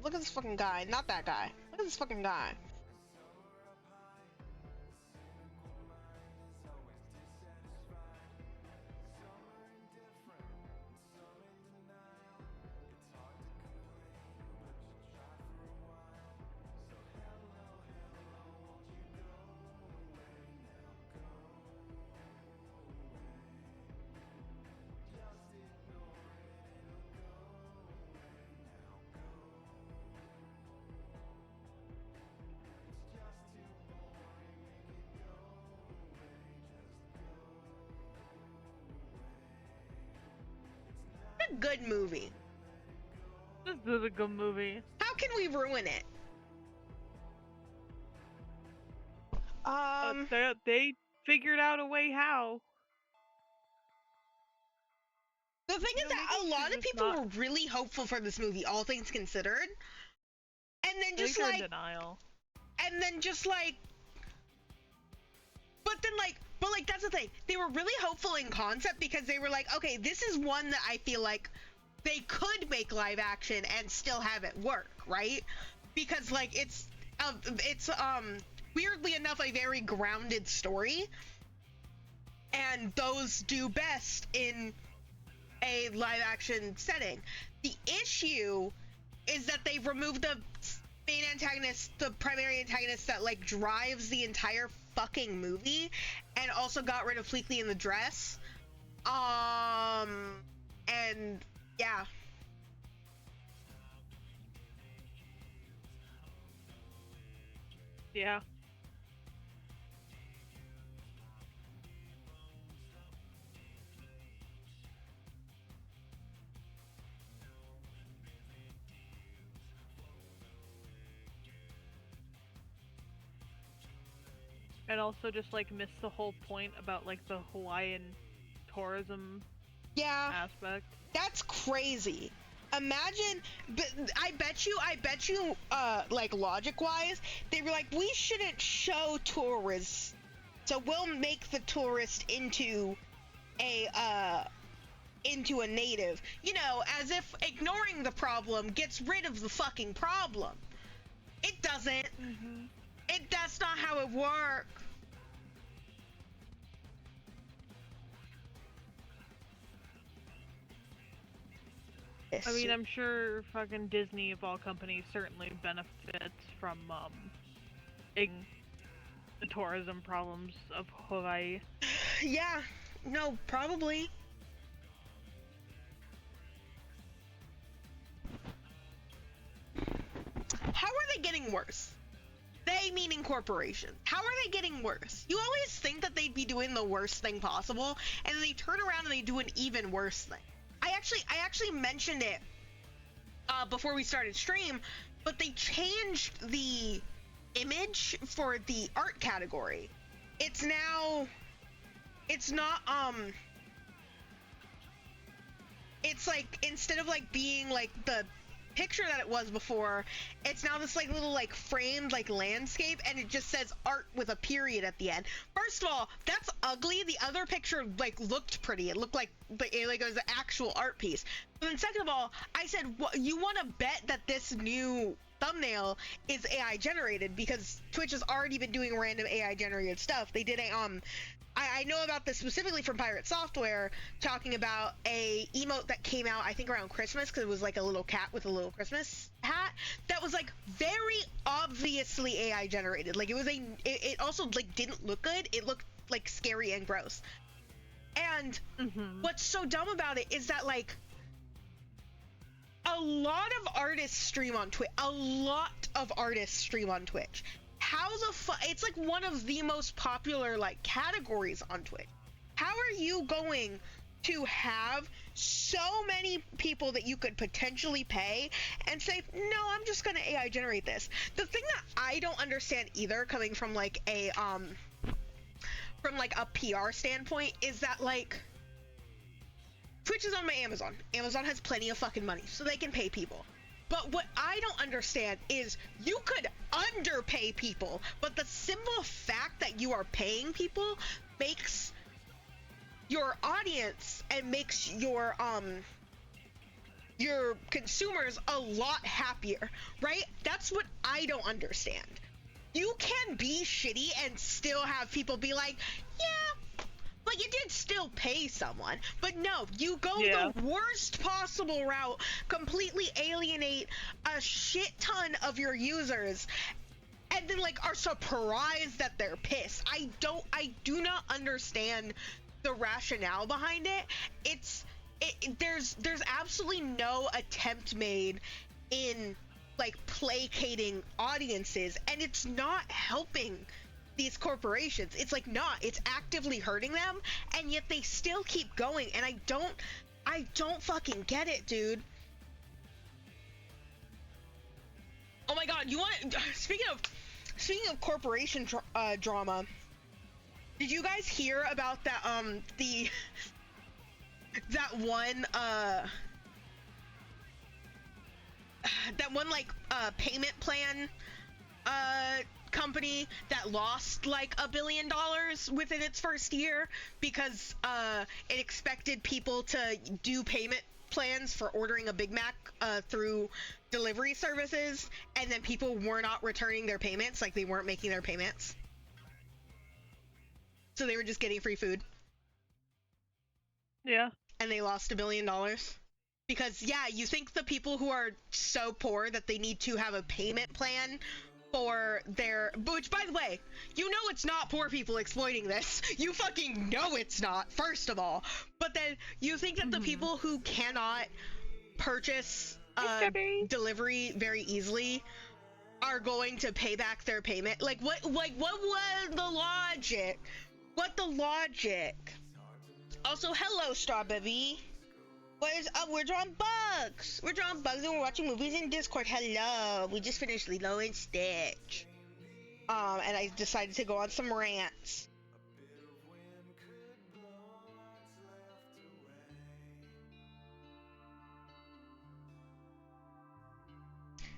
Look at this fucking guy. Not that guy. Look at this fucking guy. A good movie. This is a good movie. How can we ruin it? They figured out a way how. The thing is that a lot of people were really hopeful for this movie, all things considered. And then just like, in denial. And then just like, but that's the thing. They were really hopeful in concept because they were like, okay, this is one that I feel like they could make live action and still have it work, right? Because like it's weirdly enough a very grounded story, and those do best in a live action setting. The issue is that they've removed the main antagonist, the primary antagonist that like drives the entire fucking movie, and also got rid of Fleekley in the dress. And yeah. Yeah. And also just like missed the whole point about like the Hawaiian tourism aspect. That's crazy. Imagine, but I bet you, like logic-wise, they were like, we shouldn't show tourists, so we'll make the tourist into a native. You know, as if ignoring the problem gets rid of the fucking problem. It doesn't. Mm-hmm. That's not how it works. I mean, I'm sure fucking Disney, of all companies, certainly benefits from the tourism problems of Hawaii. Yeah, no, probably. How are they getting worse? They meaning corporations. How are they getting worse? You always think that they'd be doing the worst thing possible, and then they turn around and they do an even worse thing. I actually mentioned it before we started stream, but they changed the image for the art category. It's not it's like, instead of like being like the picture that it was before, it's now this like little like framed like landscape, and it just says art with a period at the end. First of all, that's ugly. The other picture like looked pretty. It looked like it was an actual art piece. But then second of all, I said, you want to bet that the thumbnail is AI generated, because Twitch has already been doing random AI generated stuff. They did a I know about this specifically from Pirate Software, talking about a emote that came out, I think around Christmas, because it was like a little cat with a little Christmas hat that was like very obviously AI generated. Like it also like didn't look good. It looked like scary and gross. And what's so dumb about it is that like a lot of artists stream on Twitch. A lot of artists stream on Twitch. How the fuck? It's like one of the most popular like categories on Twitch. How are you going to have so many people that you could potentially pay and say, no, I'm just gonna AI generate this? The thing that I don't understand either, coming from like a PR standpoint, is that like Twitch is on my Amazon. Amazon has plenty of fucking money, so they can pay people. But what I don't understand is you could underpay people, but the simple fact that you are paying people makes your audience and makes your consumers a lot happier, right? That's what I don't understand. You can be shitty and still have people be like, yeah, but you did still pay someone. But no, you go the worst possible route, completely alienate a shit ton of your users, and then like are surprised that they're pissed. I do not understand the rationale behind it. There's absolutely no attempt made in like placating audiences, and it's not helping these corporations. It's like it's actively hurting them, and yet they still keep going, and I don't fucking get it, dude. Oh my god, speaking of corporation drama, did you guys hear about that one payment plan company that lost like $1 billion within its first year because it expected people to do payment plans for ordering a Big Mac through delivery services, and then people were not returning their payments, like they weren't making their payments, so they were just getting free food. Yeah. And they lost $1 billion. Because you think the people who are so poor that they need to have a payment plan for their, which by the way, you know it's not poor people exploiting this. You fucking know it's not, first of all. But then you think that the people who cannot purchase delivery very easily are going to pay back their payment. What was the logic? What the logic? Also, hello, Strawberry. What is up? We're drawing bugs. We're drawing bugs and we're watching movies in Discord. Hello. We just finished Lilo and Stitch. And I decided to go on some rants.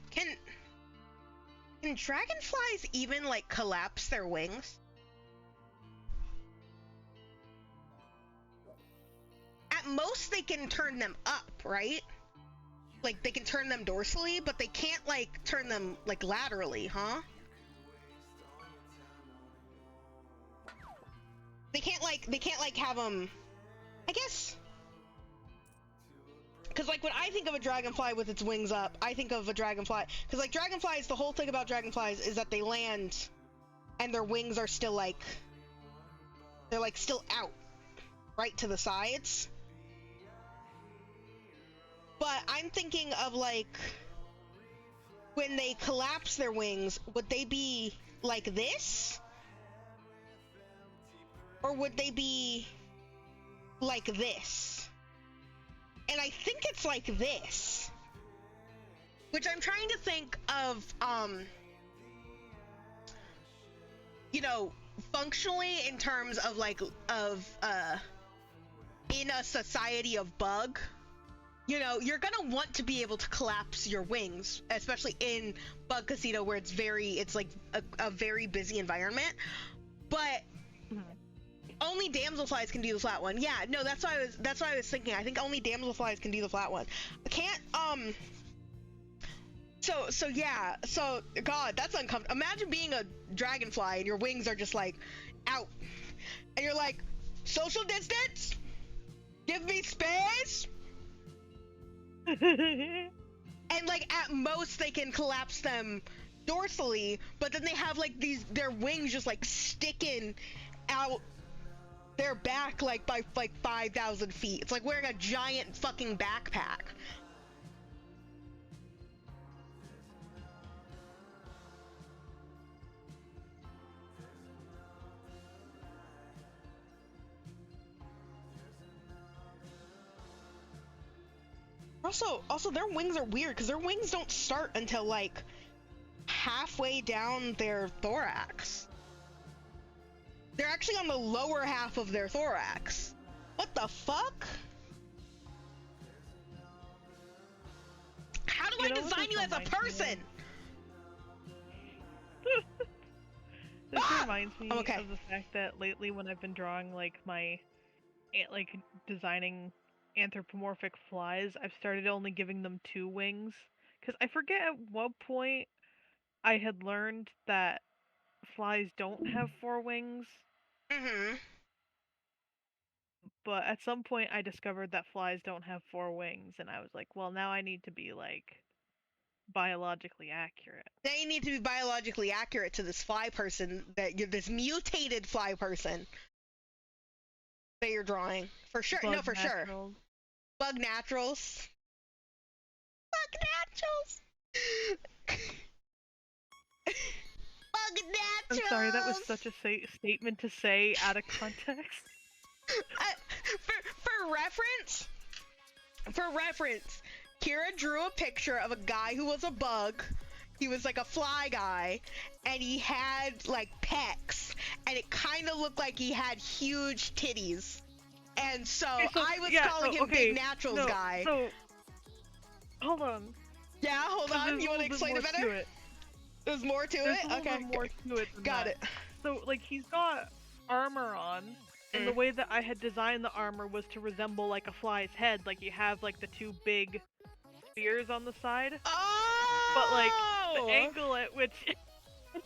Can dragonflies even like collapse their wings? At most they can turn them up, right? Like they can turn them dorsally, but they can't like turn them like laterally, huh? They can't like have them, I guess. Cause like when I think of a dragonfly with its wings up, I think of a dragonfly, cause like dragonflies, the whole thing about dragonflies is that they land and their wings are still like, they're like still out, right to the sides. But I'm thinking of like, when they collapse their wings, would they be like this? Or would they be like this? And I think it's like this. Which I'm trying to think of, you know, functionally in terms of like, in a society of bug. You know, you're gonna want to be able to collapse your wings, especially in Bug Casino where it's like a very busy environment. But only damselflies can do the flat one. Yeah, no, that's what I was thinking. I think only damselflies can do the flat one. I can't So yeah, so God, that's uncomfortable. Imagine being a dragonfly and your wings are just like out, and you're like, social distance, give me space, and like at most they can collapse them dorsally, but then they have like their wings just like sticking out their back like by like 5,000 feet. It's like wearing a giant fucking backpack. Also, their wings are weird because their wings don't start until like halfway down their thorax. They're actually on the lower half of their thorax. What the fuck? How do I design you as a person? This reminds me okay. of the fact that lately when I've been drawing like designing anthropomorphic flies, I've started only giving them 2 wings. Because I forget at what point I had learned that flies don't have 4 wings. Mm-hmm. But at some point I discovered that flies don't have 4 wings, and I was like, well, now I need to be like biologically accurate. They need to be biologically accurate to this fly person this mutated fly person that you're drawing. For sure. Bug No, for sure. naturals. Bug naturals. Bug naturals. Bug naturals. I'm sorry, that was such a statement to say out of context. For reference, Kira drew a picture of a guy who was a bug. He was like a fly guy, and he had like pecs, and it kind of looked like he had huge titties. And so, I was calling him Big Naturals guy. So, hold on. Yeah, hold on. You want to explain it better? There's more to it? Okay. More to it than Got that. it. So, like, he's got armor on, and the way that I had designed the armor was to resemble, like, a fly's head. Like, you have, like, the 2 big spears on the side. Oh! But, like, the angle at which it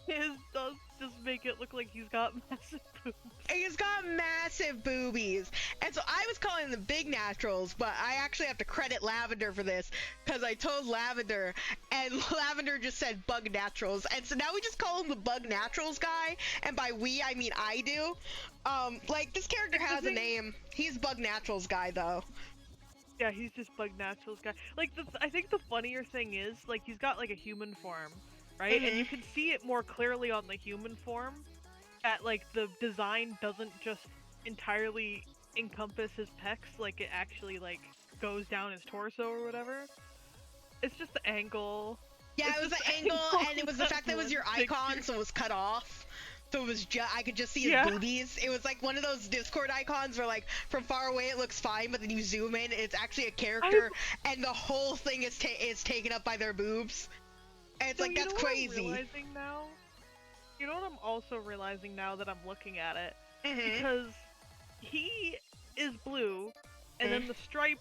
is does just make it look like he's got massive boobs. He's got massive boobies. And so I was calling them Big Naturals, but I actually have to credit Lavender for this, because I told Lavender, and Lavender just said Bug Naturals. And so now we just call him the Bug Naturals guy, and by we, I mean I do. Like, this character has a name. He's Bug Naturals guy, though. Yeah, he's just Bug Naturals guy. Like, I think the funnier thing is, like, he's got, like, a human form, right? Mm-hmm. And you can see it more clearly on the human form, that, like, the design doesn't just entirely encompass his pecs, like, it actually, like, goes down his torso or whatever. It's just the angle. Yeah, it was the angle, and it was the fact that it was your icon, so it was cut off. So it was I could just see his boobies. It was like one of those Discord icons where, like, from far away it looks fine, but then you zoom in, it's actually a character, and the whole thing is taken up by their boobs. And it's like, that's crazy. I'm realizing now? You know what I'm also realizing now that I'm looking at it? Mm-hmm. Because he is blue, and then the stripe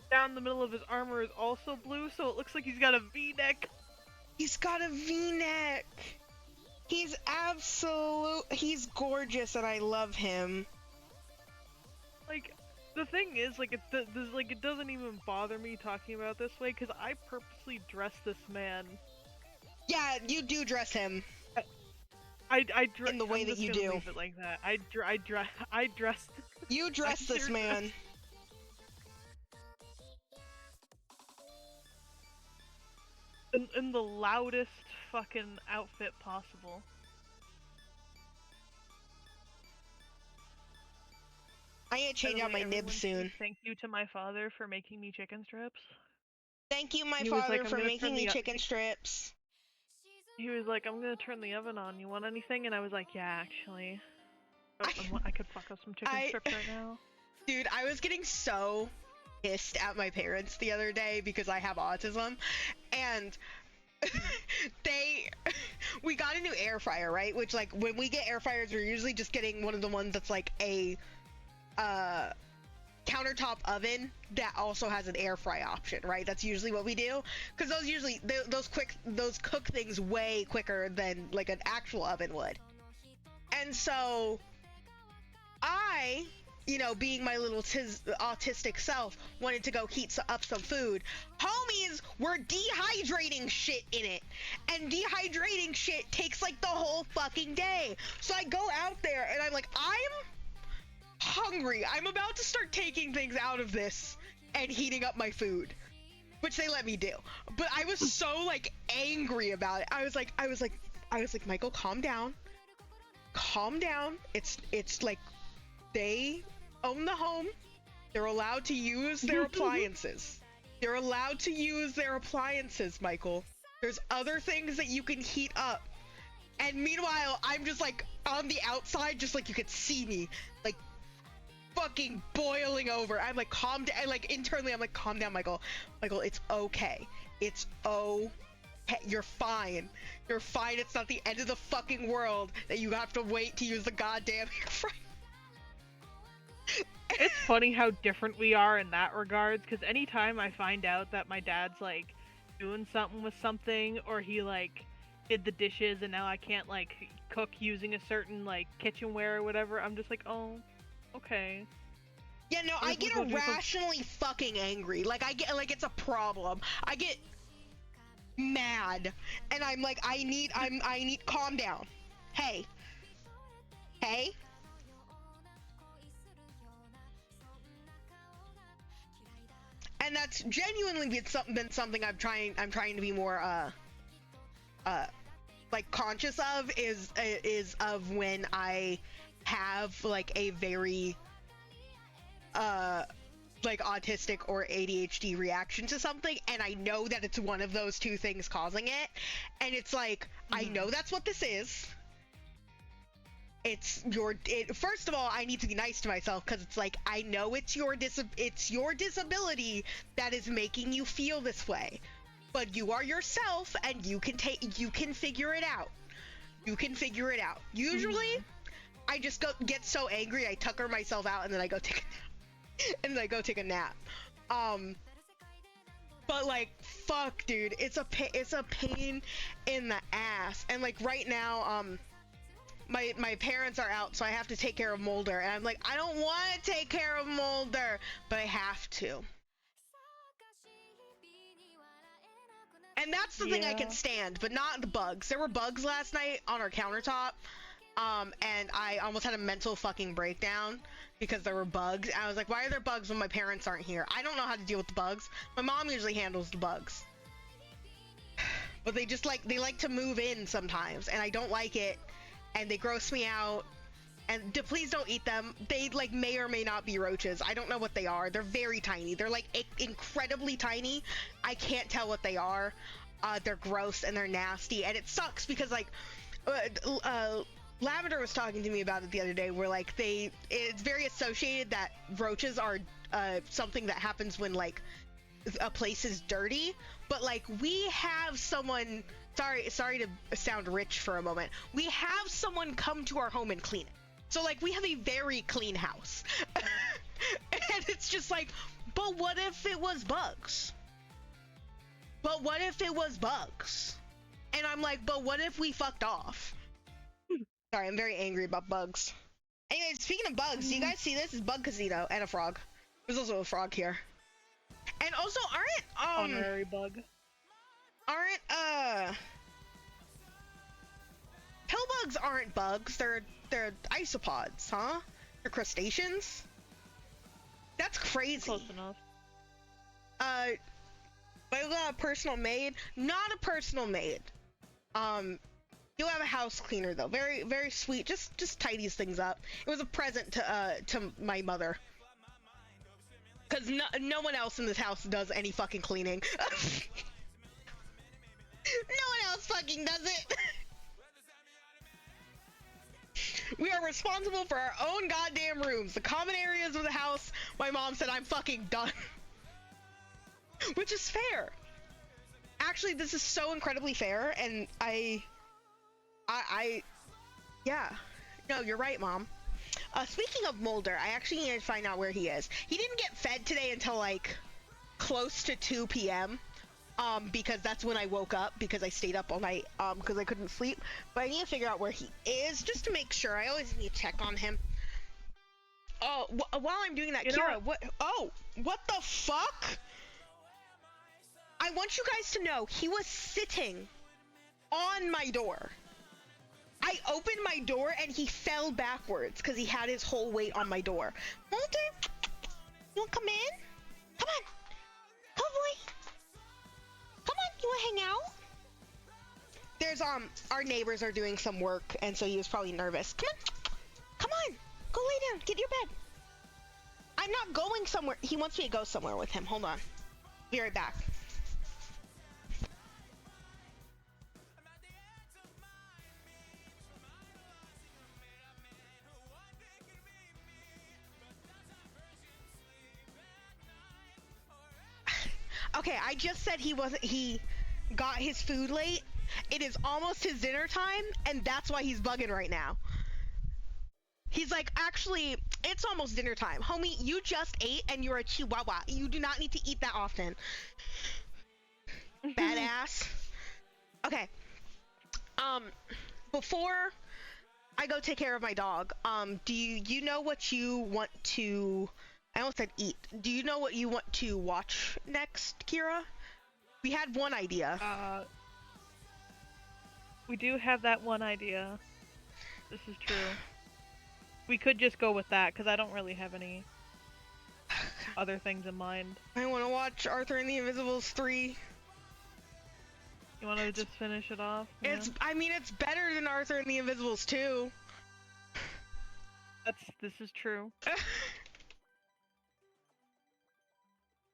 down the middle of his armor is also blue, so it looks like he's got a V-neck. He's got a V-neck. He's he's gorgeous, and I love him. Like, the thing is, like, it doesn't even bother me talking about it this way, because I purposely dressed this man. Yeah, you do dress him. I in the way that you do. Leave it like that. I dressed. You dress this man. In the loudest fucking outfit possible. I need to change out my nib soon. Thank you to my father for making me chicken strips. Thank you, my father, for making me chicken strips. He was like, I'm gonna turn the oven on. You want anything? And I was like, yeah, actually. I could fuck up some chicken strips right now. Dude, I was getting so pissed at my parents the other day because I have autism, and we got a new air fryer, right? Which, like, when we get air fryers, we're usually just getting one of the ones that's like a countertop oven that also has an air fry option, right? That's usually what we do, because those cook things way quicker than like an actual oven would. And so I, you know, being my little autistic self, wanted to go heat up some food. Homies were dehydrating shit in it, and dehydrating shit takes like the whole fucking day. So I go out there and I'm like, I'm hungry. I'm about to start taking things out of this and heating up my food, which they let me do. But I was so like angry about it. I was like, Michael, calm down. Calm down. It's like they own the home. They're allowed to use their appliances. They're allowed to use their appliances, Michael. There's other things that you can heat up. And meanwhile, I'm just like on the outside, just like you could see me, like fucking boiling over. I'm like, calm down. Like internally, I'm like, calm down, Michael. Michael, it's okay. It's okay. You're fine. You're fine. It's not the end of the fucking world that you have to wait to use the goddamn air fryer. It's funny how different we are in that regards, because anytime I find out that my dad's like doing something with something, or he like did the dishes and now I can't like cook using a certain like kitchenware or whatever, I'm just like, oh, okay. Yeah, no, I get irrationally fucking angry. Like I get like it's a problem. I get mad, and I'm like, I need calm down. Hey. And that's genuinely been something I'm trying to be more like conscious of, is of when I have like a very like autistic or ADHD reaction to something, and I know that it's one of those two things causing it, and it's like, I know that's what this is. First of all, I need to be nice to myself, because it's like, I know it's your disability that is making you feel this way, but you are yourself, and you can figure it out. You can figure it out. Usually, I just get so angry, I tucker myself out, and then I go take a nap. But like, fuck, dude, it's a pain in the ass. And like right now, my parents are out, so I have to take care of Mulder, and I'm like, I don't want to take care of Mulder, but I have to. And that's the thing I can stand, but not the bugs. There were bugs last night on our countertop, and I almost had a mental fucking breakdown because there were bugs. I was like, why are there bugs when my parents aren't here? I don't know how to deal with the bugs. My mom usually handles the bugs. But they like to move in sometimes, and I don't like it, and they gross me out. And please don't eat them. They like may or may not be roaches. I don't know what they are. They're very tiny. They're like incredibly tiny. I can't tell what they are. They're gross and they're nasty, and it sucks because like Lavender was talking to me about it the other day, where like it's very associated that roaches are something that happens when like a place is dirty, but like we have someone, sorry to sound rich for a moment, we have someone come to our home and clean it. So like we have a very clean house. And it's just like, but what if it was bugs? But what if it was bugs? And I'm like, but what if we fucked off? Sorry, I'm very angry about bugs. Anyway, speaking of bugs, do you guys see this? It's Bug Casino and a frog. There's also a frog here. And also, honorary bug. Pillbugs aren't bugs. They're isopods, huh? They're crustaceans. That's crazy. Close enough. But a personal maid, not a personal maid. You have a house cleaner though, very very sweet. Just tidies things up. It was a present to my mother, because no one else in this house does any fucking cleaning. No one else fucking does it. We are responsible for our own goddamn rooms, the common areas of the house. My mom said I'm fucking done. Which is fair. Actually, this is so incredibly fair, and I yeah. No, you're right, Mom. Speaking of Mulder, I actually need to find out where he is. He didn't get fed today until like close to 2 p.m. Because that's when I woke up because I stayed up all night because I couldn't sleep. But I need to figure out where he is just to make sure. I always need to check on him. Oh, while I'm doing that, You know Kira, what? Oh, what the fuck? I want you guys to know he was sitting on my door. I opened my door and he fell backwards because he had his whole weight on my door. Mulder, you wanna come in? Come on. Come on, boy. Come on, you wanna hang out? There's, our neighbors are doing some work and so he was probably nervous. Come on. Come on. Go lay down. Get in your bed. I'm not going somewhere. He wants me to go somewhere with him. Hold on. Be right back. Okay, I just said he got his food late. It is almost his dinner time, and that's why he's bugging right now. He's like, actually, it's almost dinner time. Homie, you just ate and you're a chihuahua. You do not need to eat that often. Badass. Okay. Before I go take care of my dog, do you know what you want to... I almost said eat. Do you know what you want to watch next, Kira? We had one idea. We do have that one idea. This is true. We could just go with that, because I don't really have any other things in mind. I want to watch Arthur and the Invisibles 3. You want to just finish it off? Yeah. I mean, it's better than Arthur and the Invisibles 2. This is true.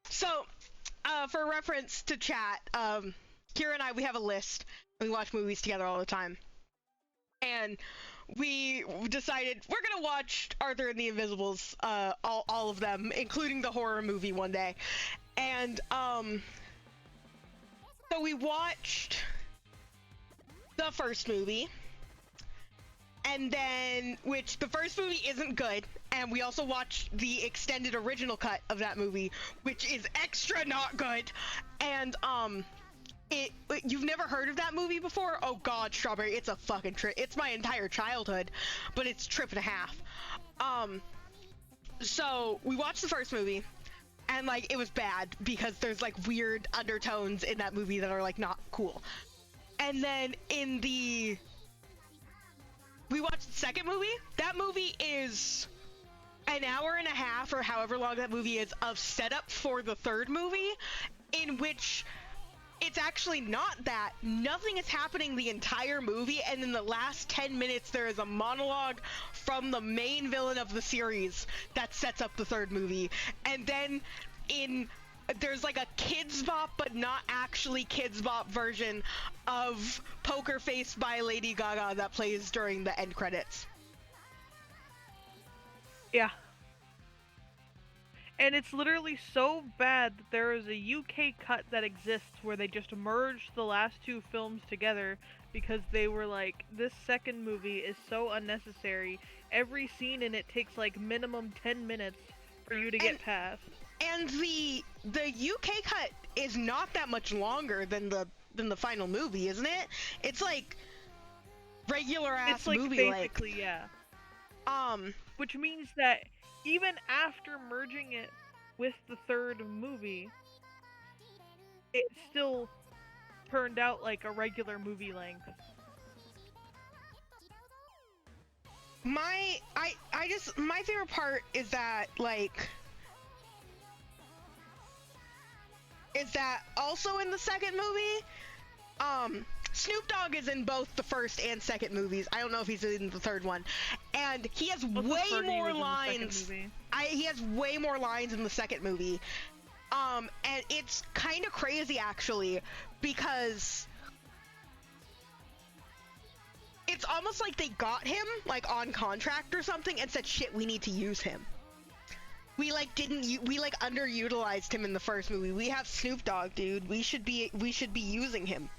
So, for reference to chat, Kira and I, we have a list. We watch movies together all the time. And we decided we're gonna watch Arthur and the Invisibles, all of them, including the horror movie one day. And, so we watched the first movie. And then, which the first movie isn't good, and we also watched the extended original cut of that movie, which is extra not good. And you've never heard of that movie before? Oh god, Strawberry, it's a fucking trip. It's my entire childhood, but it's a trip and a half. So we watched the first movie, and like it was bad because there's like weird undertones in that movie that are like not cool. And then we watched the second movie. That movie is an hour and a half or however long that movie is of setup for the third movie, in which it's actually not that. Nothing is happening the entire movie, and in the last 10 minutes there is a monologue from the main villain of the series that sets up the third movie. And then there's like a Kids Bop, but not actually Kids Bop version of Poker Face by Lady Gaga that plays during the end credits. Yeah. And it's literally so bad that there is a UK cut that exists where they just merged the last two films together because they were like, this second movie is so unnecessary. Every scene in it takes like minimum 10 minutes for you to get past. And the UK cut is not that much longer than the final movie, isn't it? It's like regular ass it's like movie basically, like. Yeah. Which means that even after merging it with the third movie, it still turned out like a regular movie length. My favorite part is that also in the second movie, Snoop Dogg is in both the first and second movies. I don't know if he's in the third one. And he has way more lines. He has way more lines in the second movie. And it's kind of crazy actually, because it's almost like they got him like on contract or something and said, shit, we need to use him. We underutilized him in the first movie. We have Snoop Dogg, dude. We should be using him.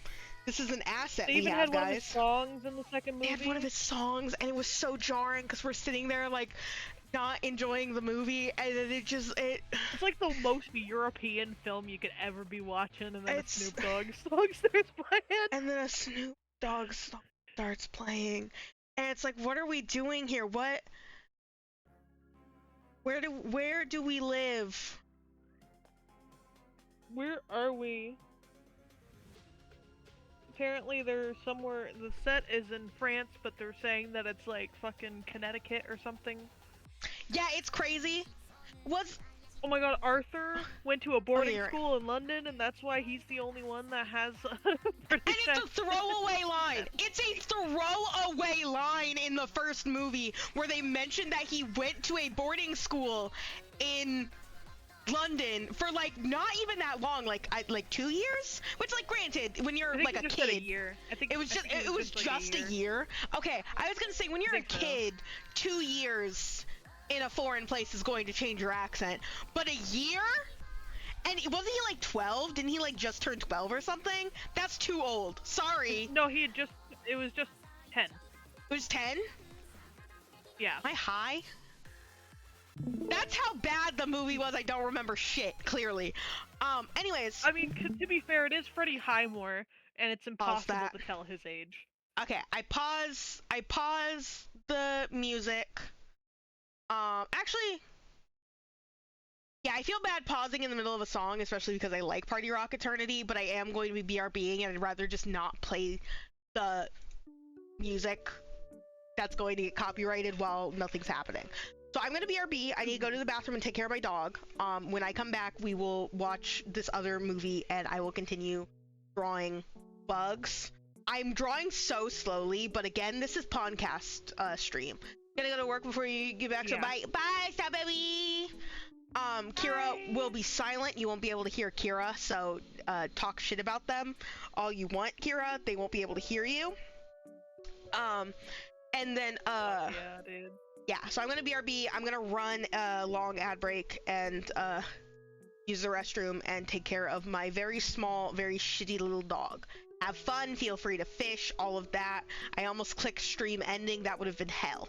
This is an asset They we even have, had one of his guys. songs in the second They movie. had one of his songs, and it was so jarring because we're sitting there like not enjoying the movie, and then It's like the most European film you could ever be watching, and then a It's- Snoop Dogg song starts playing. and then a Snoop Dogg song starts playing, and it's like, what are we doing here? What? Where do we live? Where are we? Apparently they're somewhere, the set is in France, but they're saying that it's like fucking Connecticut or something. Yeah, it's crazy. Oh my god, Arthur went to a boarding you're right. school in London, and that's why he's the only one that has a British And it's a accent. throwaway line. It's a throwaway line in the first movie where they mentioned that he went to a boarding school in London for like not even that long, like 2 years. Which, like, granted, when you're I think like he a just said kid, a year. I think it was just like, a year. Okay, I was gonna say when you're a think so. kid, 2 years in a foreign place is going to change your accent, but a year. And wasn't he like 12? Didn't he like just turn 12 or something? That's too old. Sorry. No, he had just. It was just 10. It was 10? Yeah. Am I high? That's how bad the movie was. I don't remember shit, clearly. Anyways. I mean, to be fair, it is Freddie Highmore, and it's impossible that. to tell his age. Okay, I pause the music. Actually, yeah, I feel bad pausing in the middle of a song, especially because I like Party Rock Eternity, but I am going to be BRBing, and I'd rather just not play the music that's going to get copyrighted while nothing's happening. So I'm going to BRB. I need to go to the bathroom and take care of my dog. When I come back, we will watch this other movie, and I will continue drawing bugs. I'm drawing so slowly, but again, this is podcast stream. Gonna go to work before you get back, so bye. Bye, stop, baby! Kira will be silent. You won't be able to hear Kira, so talk shit about them all you want, Kira. They won't be able to hear you. And then, Yeah, dude. yeah, so I'm gonna BRB. I'm gonna run a long ad break and use the restroom and take care of my very small, very shitty little dog. Have fun, feel free to fish, all of that. I almost clicked stream ending. That would have been hell.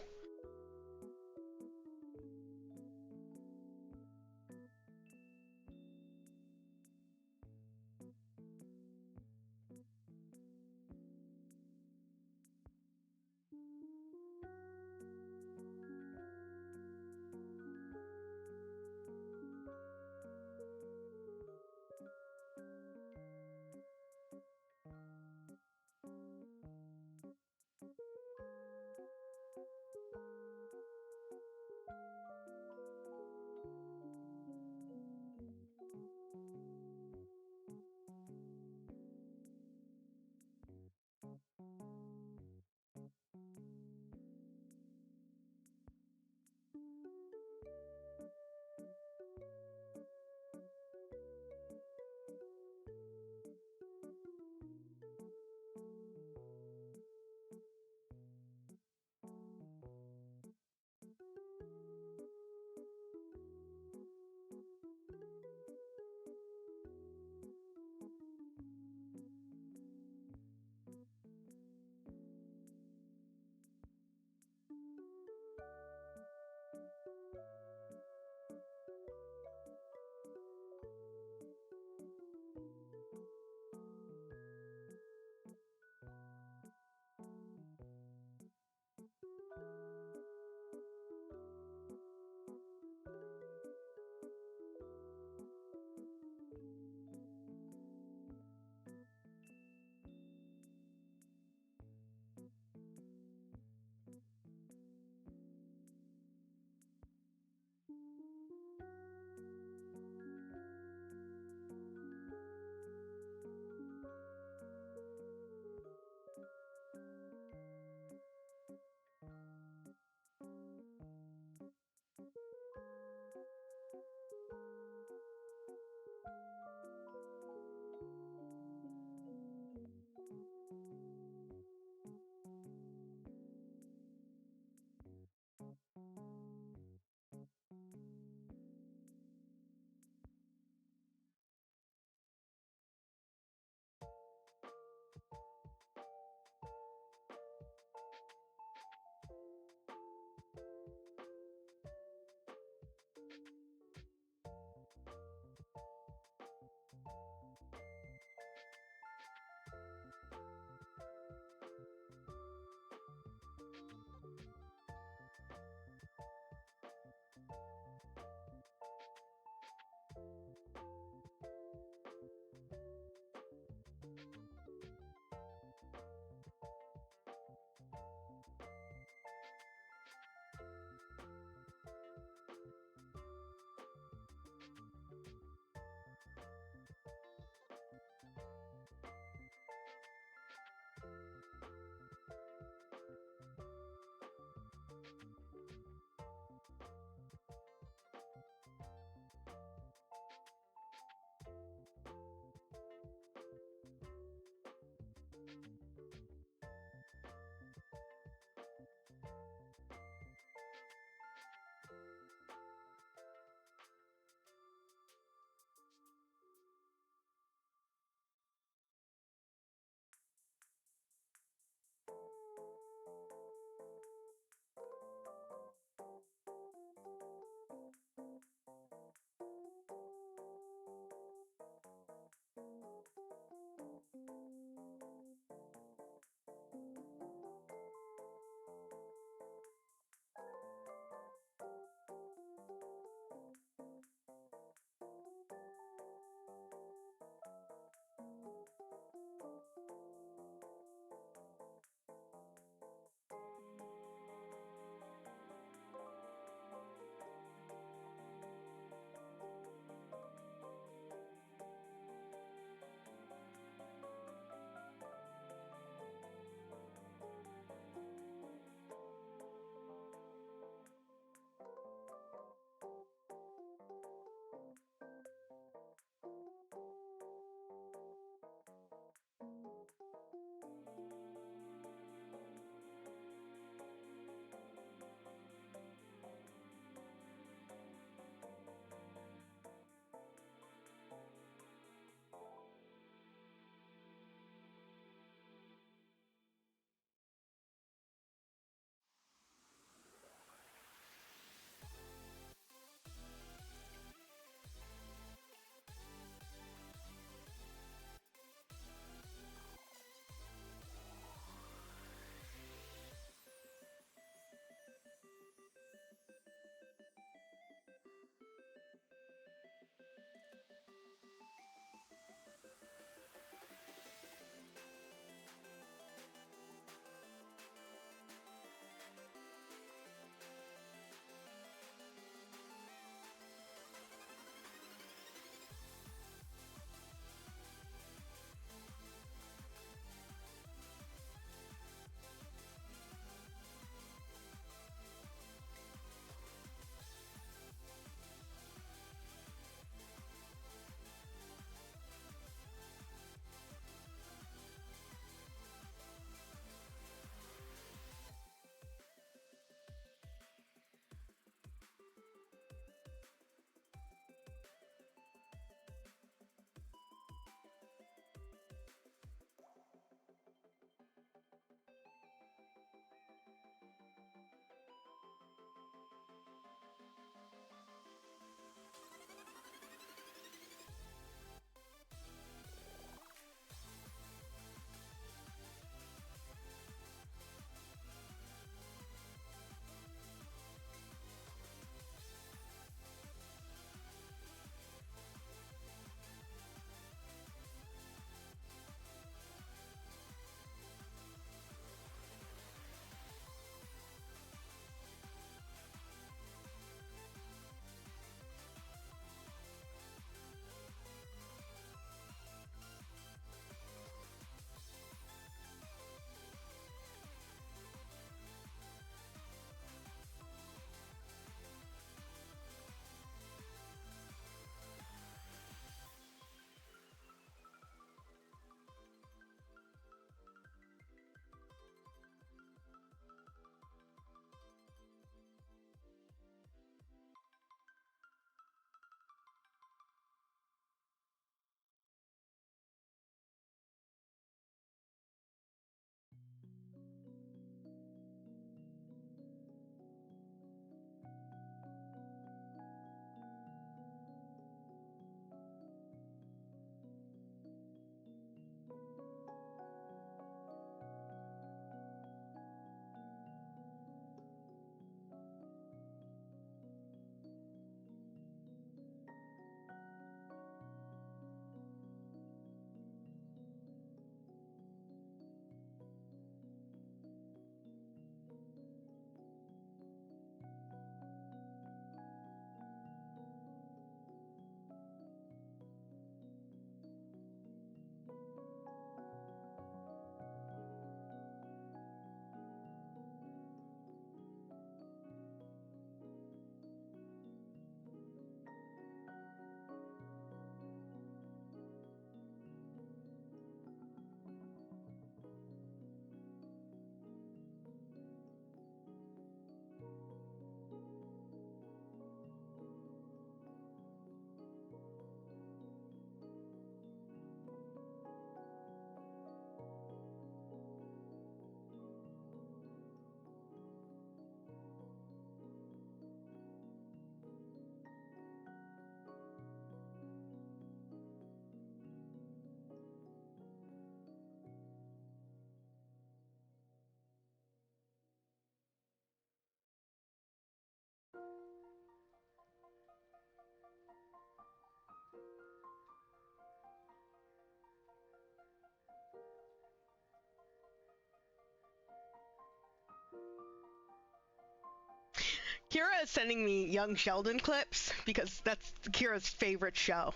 Kira is sending me Young Sheldon clips because that's Kira's favorite show.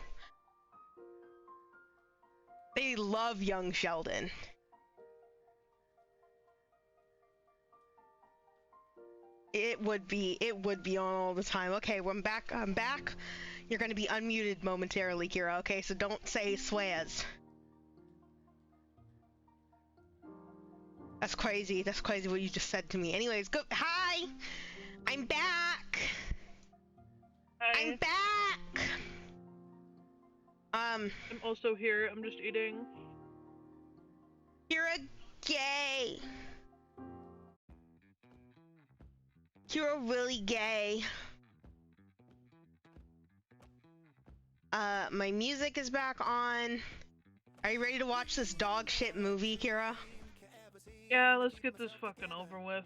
They love Young Sheldon. It would be on all the time. Okay, well, I'm back. You're gonna be unmuted momentarily, Kira, okay? So don't say swears. That's crazy what you just said to me. Anyways, go. Hi! I'm back! Hi. I'm back! I'm also here. I'm just eating. You're a gay. You're really gay. My music is back on. Are you ready to watch this dog shit movie, Kira? Yeah, let's get this fucking over with.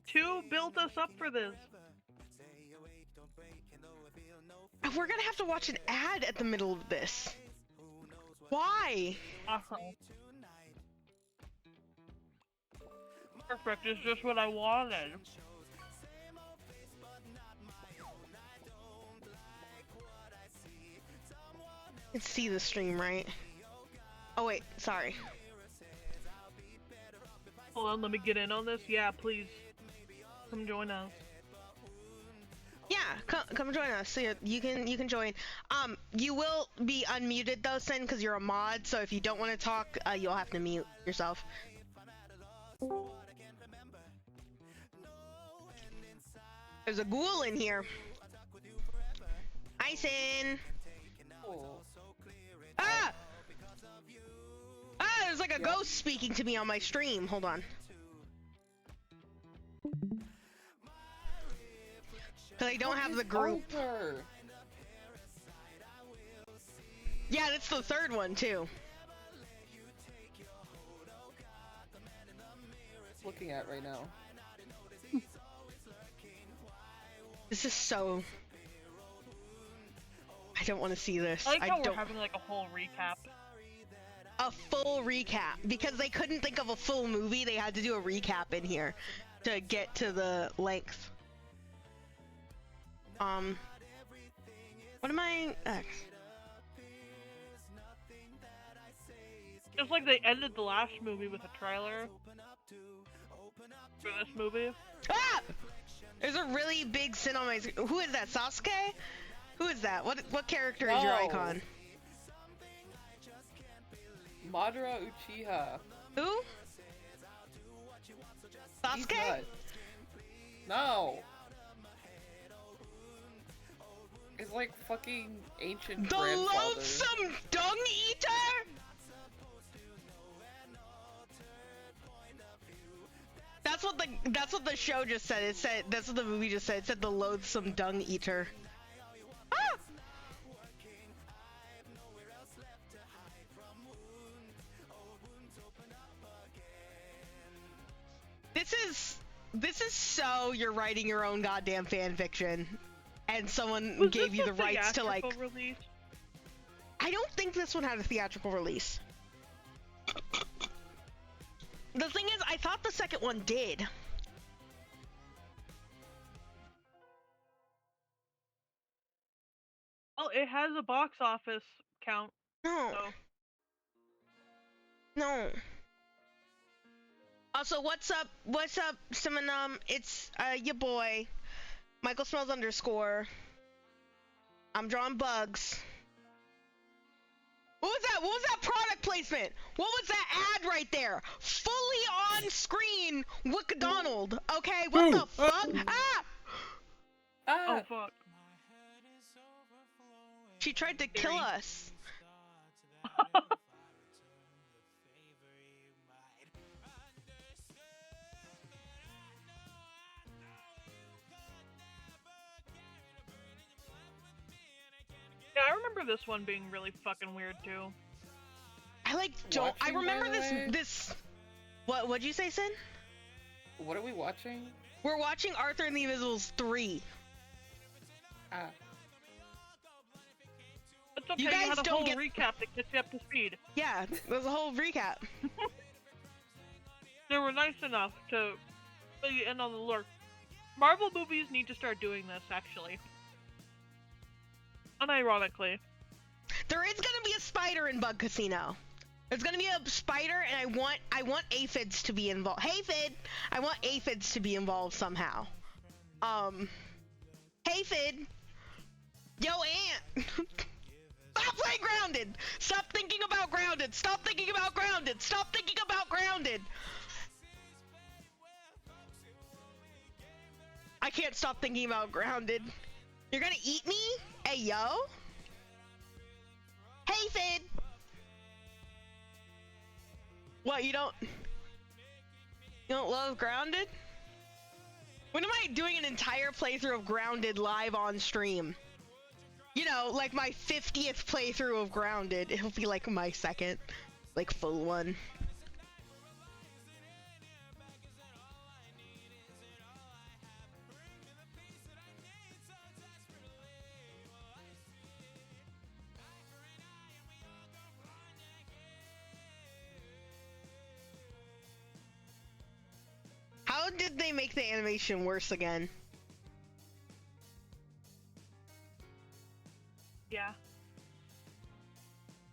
2 built us up for this. We're gonna have to watch an ad at the middle of this. Why? Perfect, it's just what I wanted. You can see the stream, right? Oh wait, sorry. Hold on, let me get in on this. Yeah, please. Come join us. Yeah, come join us. So you can join. You will be unmuted though, Sin, because you're a mod. So if you don't want to talk, you'll have to mute yourself. There's a ghoul in here. Hi, Sin. Ah! Ah! There's like a ghost speaking to me on my stream. Hold on. Cause I don't have the group. Yeah, that's the third one too. Looking at right now. This is so. I don't want to see this. I like how we're having like a whole recap. A full recap because they couldn't think of a full movie. They had to do a recap in here to get to the length. What am I? Just like they ended the last movie with a trailer for this movie. Ah! There's a really big Sin on my screen. Who is that? Sasuke? Who is that? What character is your icon? Madara Uchiha. Who? Sasuke? No. It's like fucking ancient The grandfather. loathsome dung eater? That's what the show just said. It said that's what the movie just said. It said the loathsome dung eater. Ah! This is so you're writing your own goddamn fan fiction, and someone gave you the rights to like. Release? I don't think this one had a theatrical release. The thing is, I thought the second one did. Well, it has a box office count. No. So. No. Also, what's up? What's up, Simonum? It's your boy, Michael Smells _ I'm drawing bugs. What was that? What was that product placement? What was that ad right there? Fully on screen, Wickdonald. Okay, what the fuck? Ah! Oh fuck. She tried to kill us. Yeah, I remember this one being really fucking weird too. I remember this. What'd you say, Sin? What are we watching? We're watching Arthur and the Invisibles 3. okay. You You guys had a don't whole get- recap to get you up to speed. Yeah, there's a whole recap. They were nice enough to fill you in on the lore. Marvel movies need to start doing this, actually. Unironically. There is gonna be a spider in Bug Casino. There's gonna be a spider, and I want aphids to be involved. Hey, Fid! I want aphids to be involved somehow. Hey, Fid! Yo, Ant! Stop playing Grounded! Stop thinking about Grounded! Stop thinking about Grounded! Stop thinking about Grounded! I can't stop thinking about Grounded. You're gonna eat me? Hey, yo! Hey, Fid! What, you don't love Grounded? When am I doing an entire playthrough of Grounded live on stream? You know, like my 50th playthrough of Grounded. It'll be like my second, like, full one. How did they make the animation worse again? Yeah.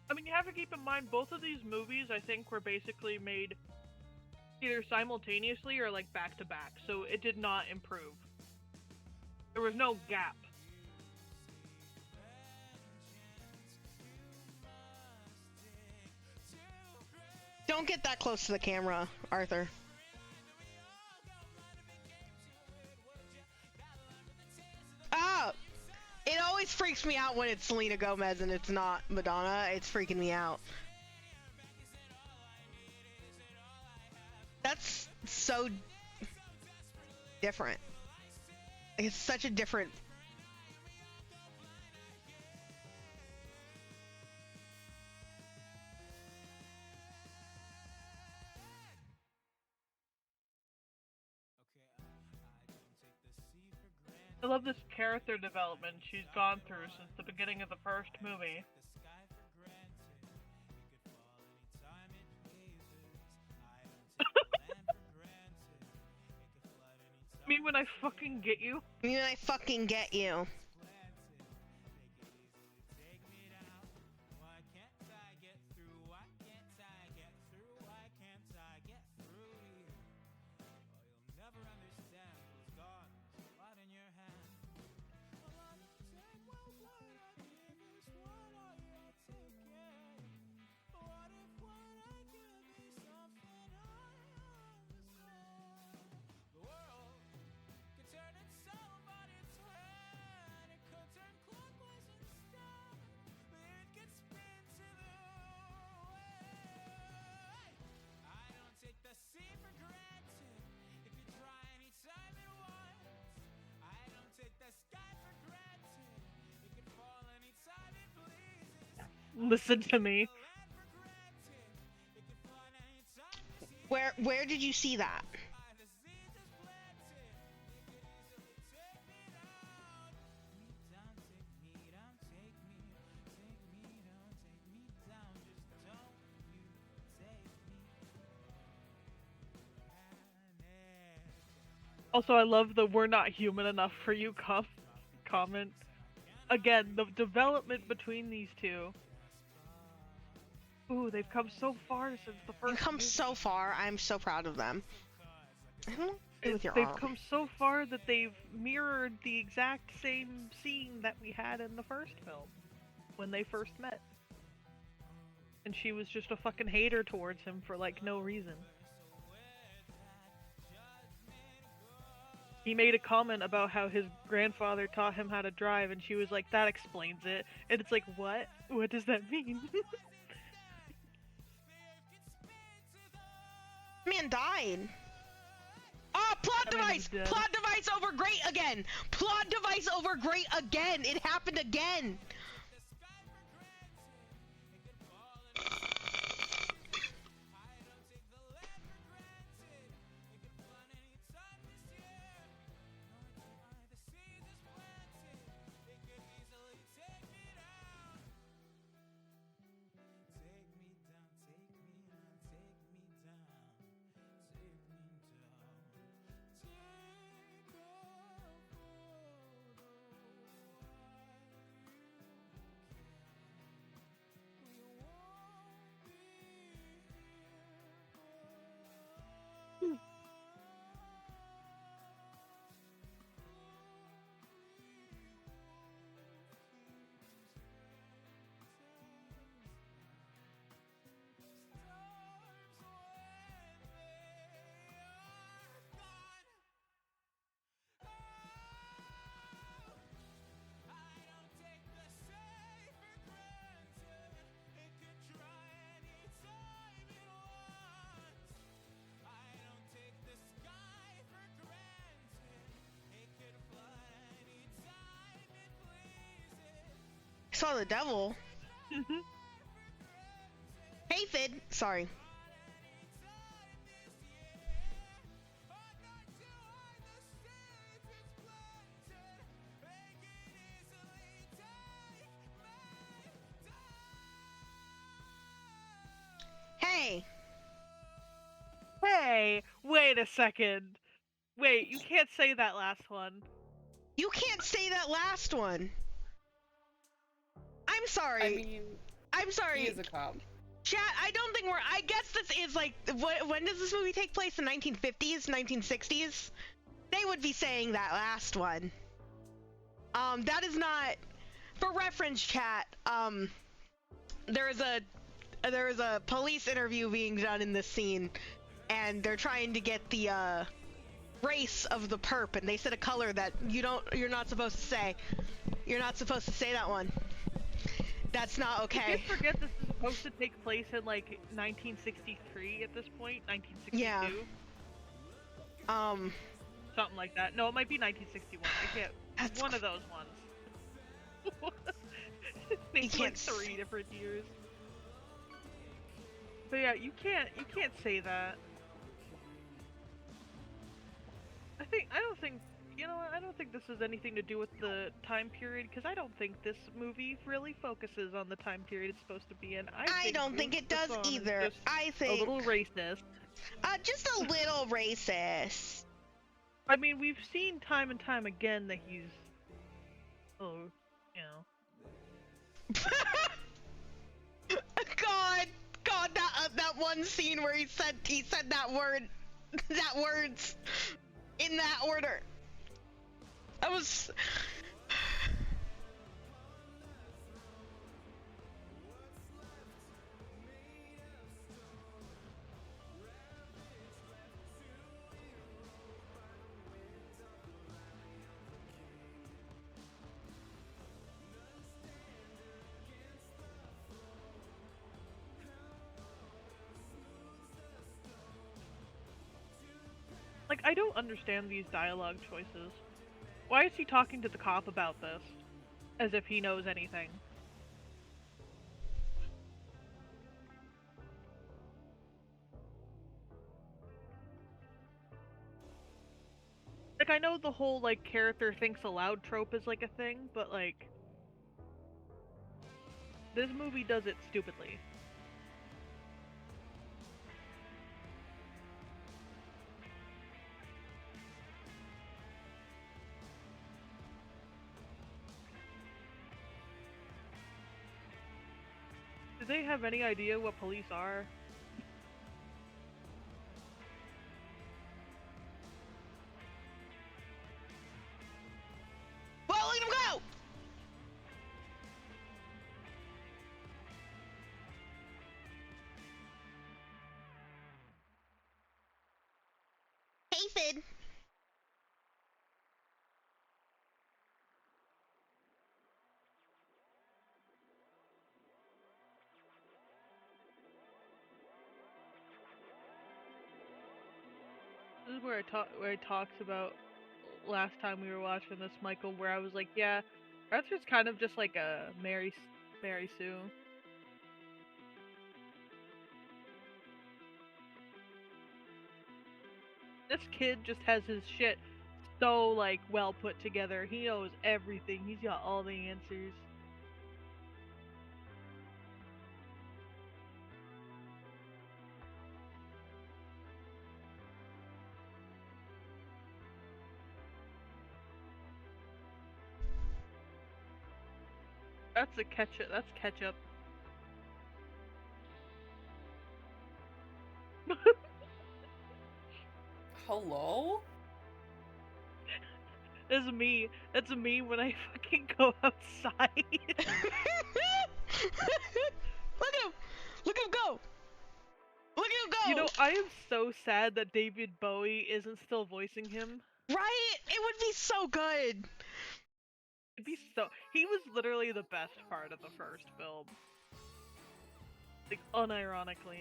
I mean, you have to keep in mind, both of these movies, I think, were basically made either simultaneously or, like, back-to-back, so it did not improve. There was no gap. Don't get that close to the camera, Arthur. Ah! It always freaks me out when it's Selena Gomez and it's not Madonna. It's freaking me out. That's so different. It's such a different... I love this character development she's gone through since the beginning of the first movie. Me when I fucking get you. Me when I fucking get you. Listen to me. Where did you see that? Also, I love the "we're not human enough for you" comment. Again, the development between these two. Ooh, they've come so far since the first. You've come movie. so far. I'm so proud of them. I don't know what to do with your They've arm. come so far that they've mirrored the exact same scene that we had in the first film when they first met. And she was just a fucking hater towards him for like no reason. He made a comment about how his grandfather taught him how to drive, and she was like, that explains it. And it's like, what? What does that mean? Man died. Oh, plot That man device! is dead. Plot device over great again! Plot device over great again! It happened again! Saw the devil. Hey, Fid. Sorry. Hey. Hey, wait a second. Wait, you can't say that last one. You can't say that last one. I'm sorry. I mean, I'm sorry. he is a cop. Chat, I don't think we're. I guess this is like. When does this movie take place? The 1950s, 1960s? They would be saying that last one. That is not. For reference, chat. There is a police interview being done in this scene, and they're trying to get the race of the perp, and they said a color that you're not supposed to say. You're not supposed to say that one. That's not okay. You forget this is supposed to take place in like 1963 at this point, 1962. Yeah. Something like that. No, it might be 1961. I can't. That's One of those ones. It's like 3 different years. But yeah, you can't say that. I don't think this has anything to do with the time period, because I don't think this movie really focuses on the time period it's supposed to be in. I don't think it does the song is either. just I think a little racist. just a little racist. I mean, we've seen time and time again that he's, God, that one scene where he said that words in that order. I was. Like, I don't understand these dialogue choices. Why is he talking to the cop about this? As if he knows anything. Like, I know the whole, like, character thinks aloud trope is, like, a thing, but, like... this movie does it stupidly. Do they have any idea what police are? Well, look at him go! Hey, Fid. This is where it talks about last time we were watching this, Michael, where I was like, yeah, Arthur's kind of just like a Mary Sue. This kid just has his shit so, like, well put together. He knows everything. He's got all the answers. That's ketchup. That's ketchup. Hello? That's me. That's me when I fucking go outside. Look at him! Look at him go! Look at him go! You know, I am so sad that David Bowie isn't still voicing him. Right? It would be so good. It'd be so. He was literally the best part of the first film. Like, unironically.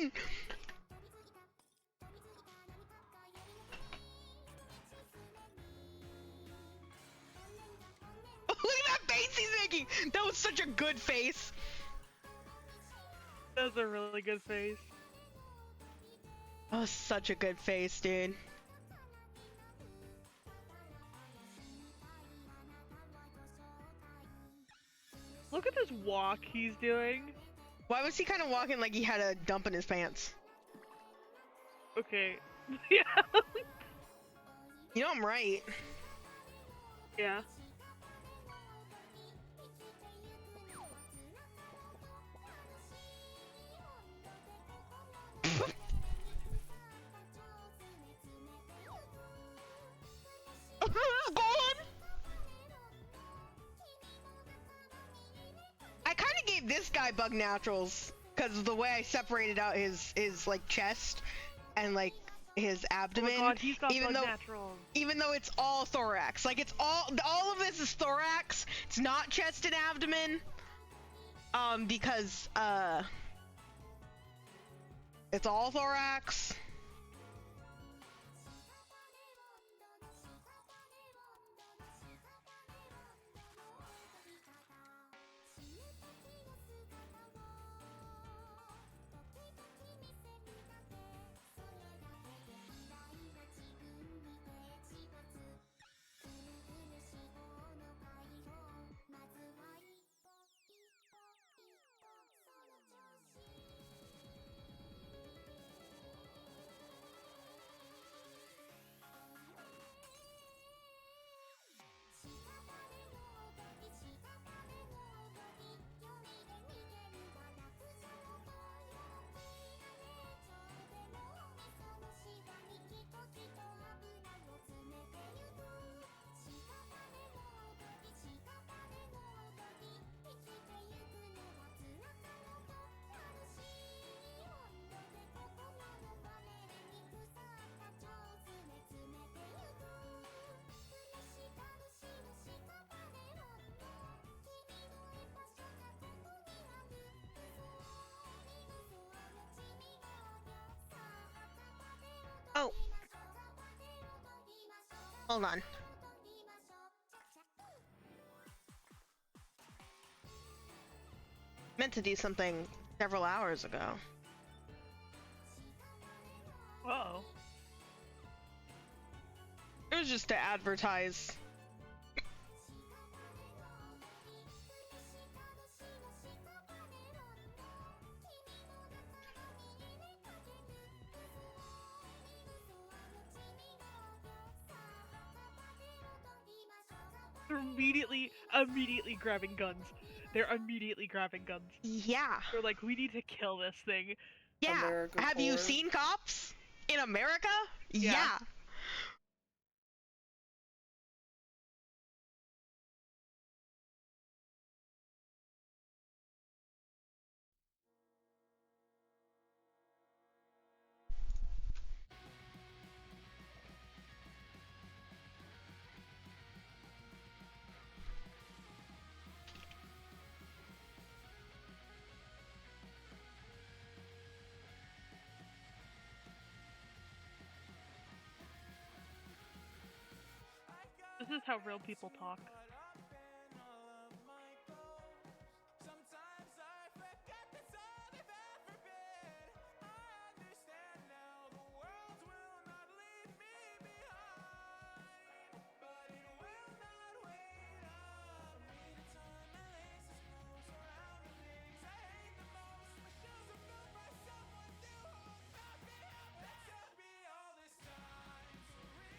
on! Look at that face he's making! That was such a good face. That was a really good face. That was such a good face, dude. Look at this walk he's doing. Why was he kind of walking like he had a dump in his pants? Okay. Yeah. You know I'm right. Yeah. Go on. I kind of gave this guy bug naturals because of the way I separated out his like chest and like his abdomen. Oh my god, he's got even bug though naturals. even though it's all thorax, like it's all of this is thorax. It's not chest and abdomen. Because it's all thorax. Oh. Hold on. Meant to do something several hours ago. Uh-oh. It was just to advertise. They're immediately grabbing guns. They're immediately grabbing guns. Yeah. They're like, we need to kill this thing. Yeah. America Have you forward. seen cops in America? Yeah. Yeah. This is how real people talk.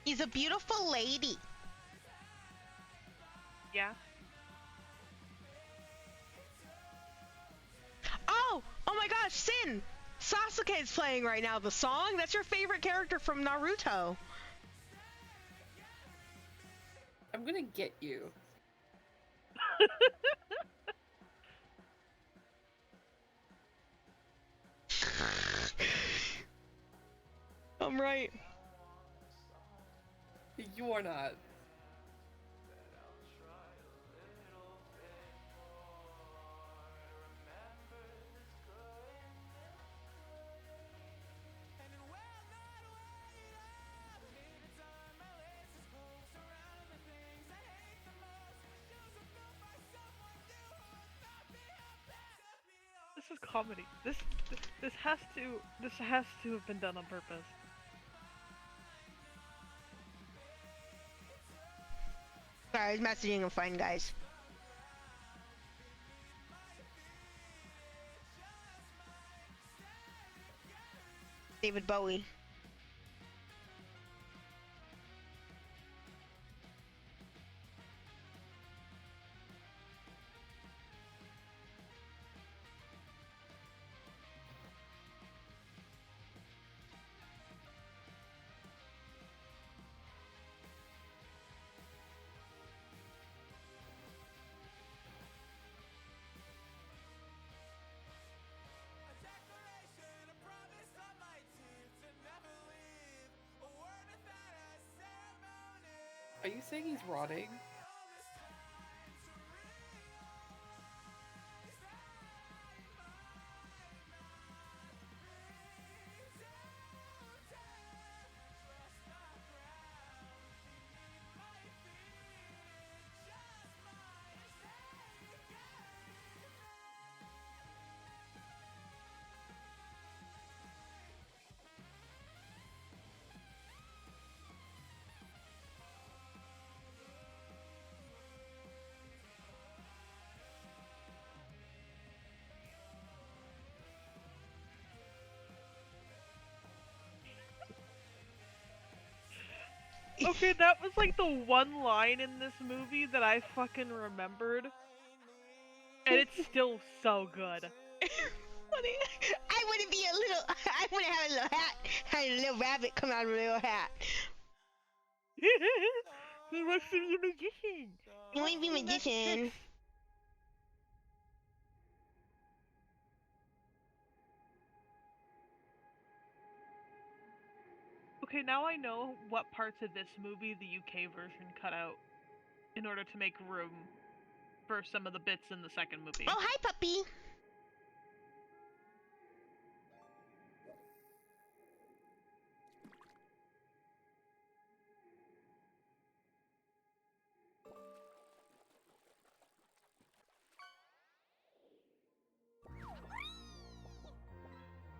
He's a beautiful lady. Yeah. Oh my gosh, Sin! Sasuke's playing right now, the song. That's your favorite character from Naruto. I'm gonna get you. I'm right. You are not. is comedy. This has to have been done on purpose. Sorry, I was messaging a friend, guys. David Bowie. Are you saying he's rotting? Okay, that was like the one line in this movie that I fucking remembered. And it's still so good. I want to be a little. I want to have a little hat. Have a little rabbit come out of a little hat. He wants to be a magician. You want to be a magician? Okay, now I know what parts of this movie the UK version cut out in order to make room for some of the bits in the second movie. Oh, hi, puppy.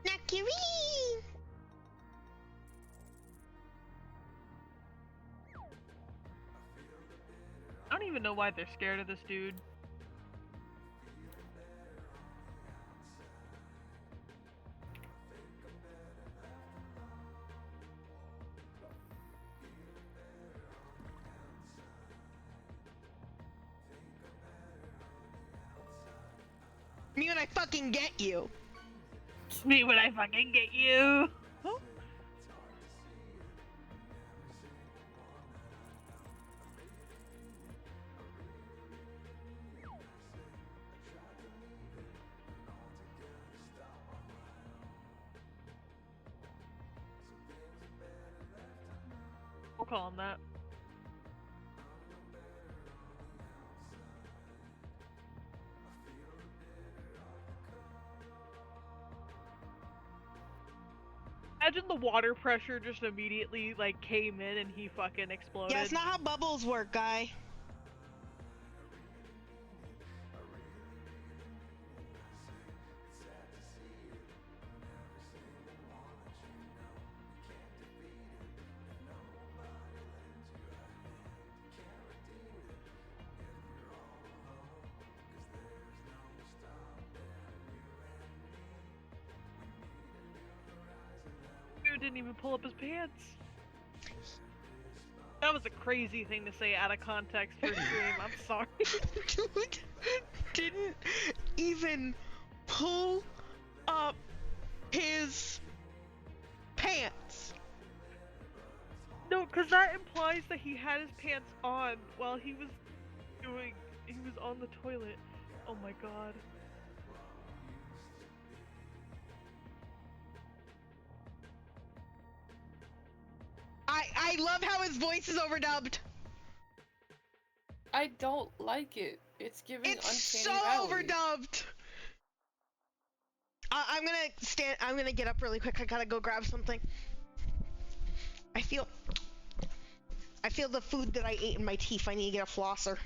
Nakiri. I don't even know why they're scared of this dude. Me when I fucking get you. Me when I fucking get you. We'll call him that. Imagine the water pressure just immediately like came in and he fucking exploded. Yeah, it's not how bubbles work, guy. Dude didn't even pull up his pants. That was a crazy thing to say out of context for stream. I'm sorry. Dude didn't even pull up his pants. No, because that implies that he had his pants on while he was on the toilet. Oh my god. I love how his voice is overdubbed. I don't like it. It's giving It's Uncanny so Valley. overdubbed. I'm gonna get up really quick. I gotta go grab something. I feel the food that I ate in my teeth. I need to get a flosser.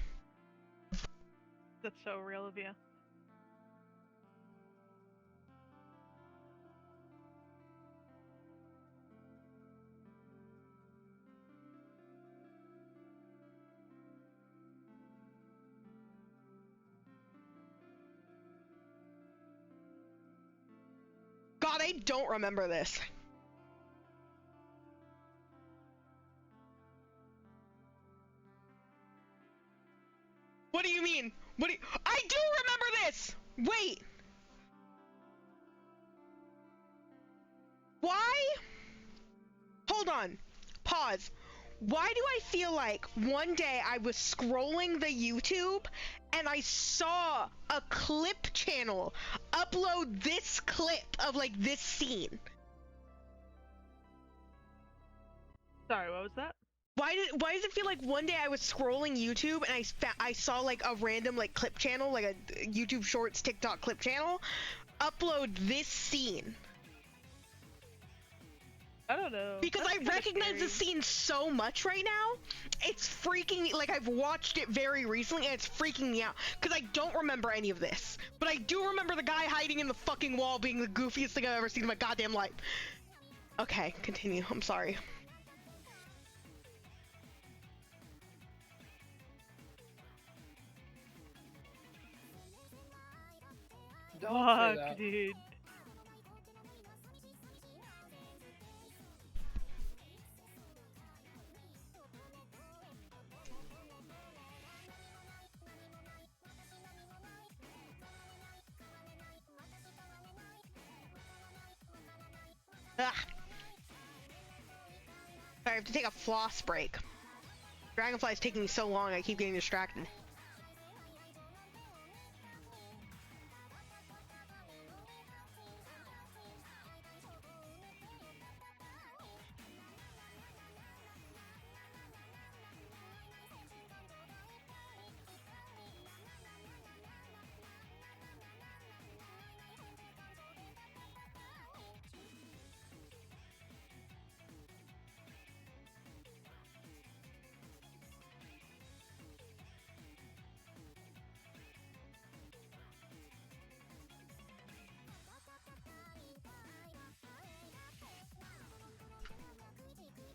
That's so real of you. I don't remember this. What do you mean? I do remember this! Wait! Why? Hold on. Pause. Why do I feel like one day I was scrolling the YouTube and I saw a clip channel upload this clip of like this scene? Sorry, what was that? Why does it feel like one day I was scrolling YouTube and I saw like a random like clip channel, like a YouTube Shorts TikTok clip channel, upload this scene? I don't know. Because That's I kinda recognize scary. the scene so much right now, it's freaking, like I've watched it very recently and it's freaking me out. Because I don't remember any of this. But I do remember the guy hiding in the fucking wall being the goofiest thing I've ever seen in my goddamn life. Okay, continue. I'm sorry. Don't say Fuck, that. dude. Ugh. I have to take a floss break. Dragonfly is taking me so long, I keep getting distracted.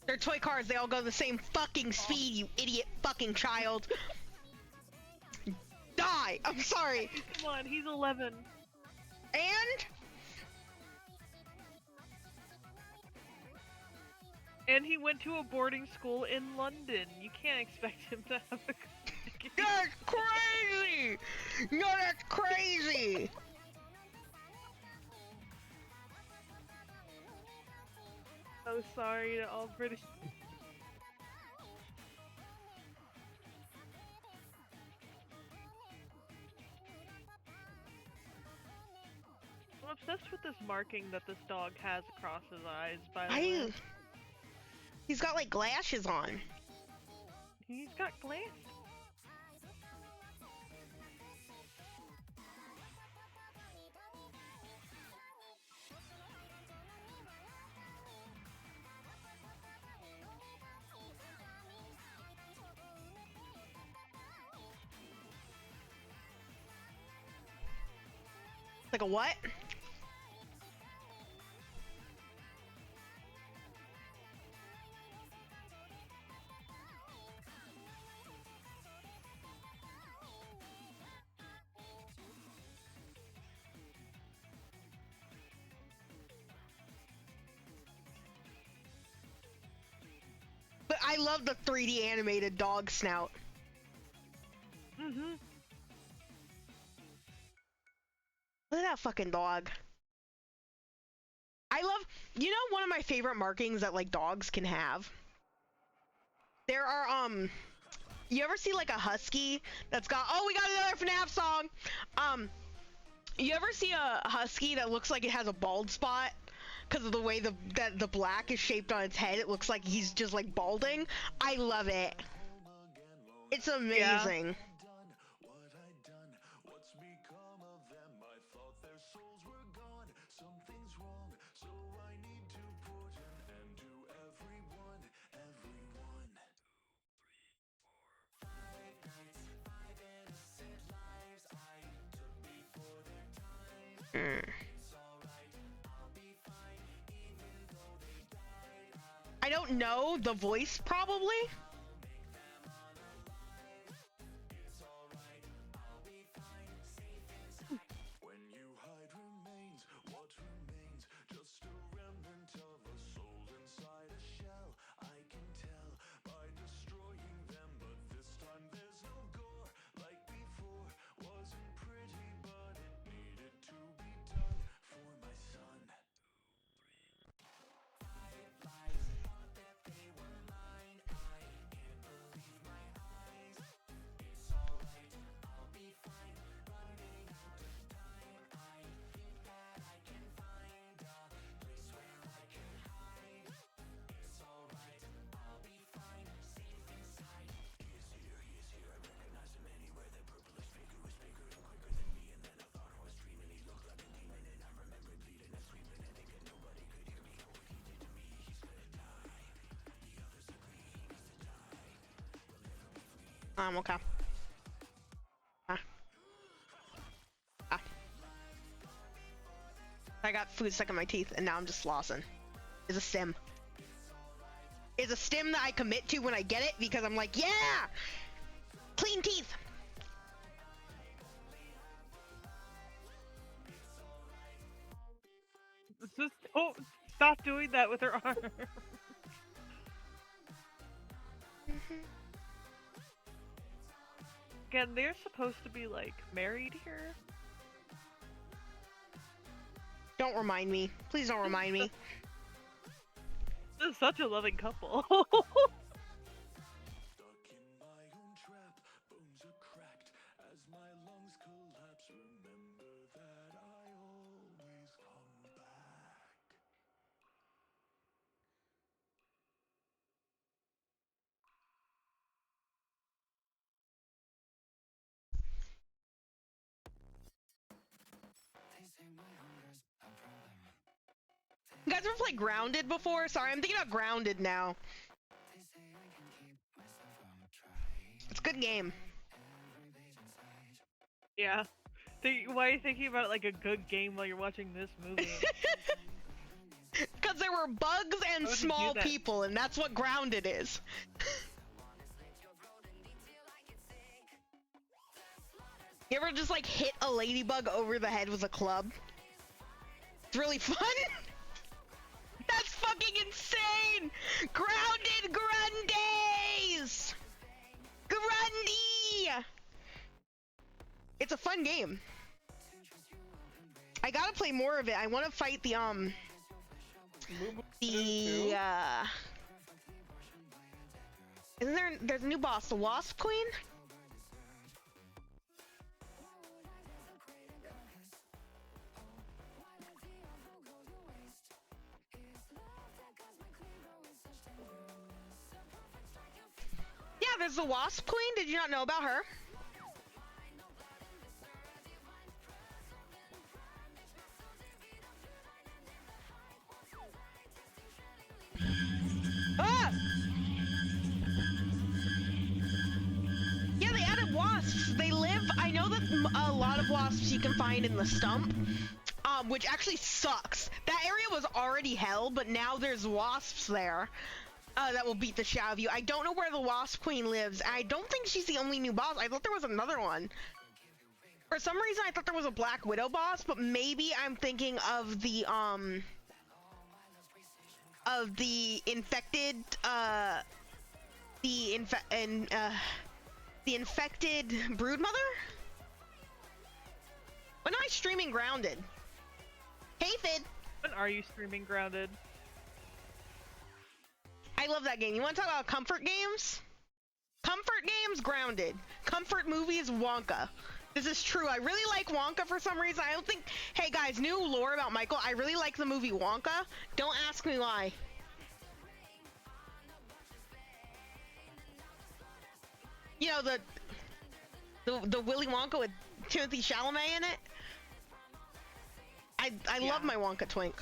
They're toy cars, they all go the same fucking speed, you idiot fucking child. Die! I'm sorry. Come on, he's 11. And? And he went to a boarding school in London. You can't expect him to have a That's crazy! No, that's crazy! So sorry to all British. I'm obsessed with this marking that this dog has across his eyes, by the way. He's got like glasses on. He's got glasses. Like a what? But I love the 3D animated dog snout. Mm-hmm. Look at that fucking dog. I love, you know, one of my favorite markings that like dogs can have? There are, you ever see like a husky that's got, oh, we got another FNAF song! You ever see a husky that looks like it has a bald spot? Because of the way the black is shaped on its head, it looks like he's just like balding. I love it. It's amazing. I don't know the voice, probably. Okay. Ah. Ah. I got food stuck in my teeth, and now I'm just flossing. It's a sim. It's a stim that I commit to when I get it, because I'm like, yeah! Clean teeth! Just don't stop doing that with her arm. Again, they're supposed to be like married here. Don't remind me. Please don't remind me. This is such a loving couple. Stuck in my own trap, bones are cracked as my lungs collapse. Remember that I always come back. You guys ever played Grounded before? Sorry, I'm thinking about Grounded now. It's a good game. Yeah. Why are you thinking about it like a good game while you're watching this movie? Because there were bugs and Why would you small do that? people, and that's what Grounded is. You ever just like hit a ladybug over the head with a club? It's really fun. That's fucking insane! Grounded Grundays! Grundy! It's a fun game. I gotta play more of it. I want to fight the isn't there's a new boss, the Wasp Queen? Yeah, there's the Wasp Queen. Did you not know about her? Ah! Yeah, they added wasps. They live. I know that a lot of wasps you can find in the stump, which actually sucks. That area was already hell, but now there's wasps there. That will beat the shit out of you. I don't know where the Wasp Queen lives. I don't think she's the only new boss. I thought there was another one. For some reason, I thought there was a Black Widow boss, but maybe I'm thinking of the infected, the infected broodmother? When am I streaming Grounded? Hey, Fid! When are you streaming Grounded? I love that game. You want to talk about comfort games? Comfort games, Grounded. Comfort movies, Wonka. This is true. I really like Wonka for some reason. I don't think... Hey, guys, new lore about Michael. I really like the movie Wonka. Don't ask me why. You know, the Willy Wonka with Timothy Chalamet in it? I love my Wonka twink.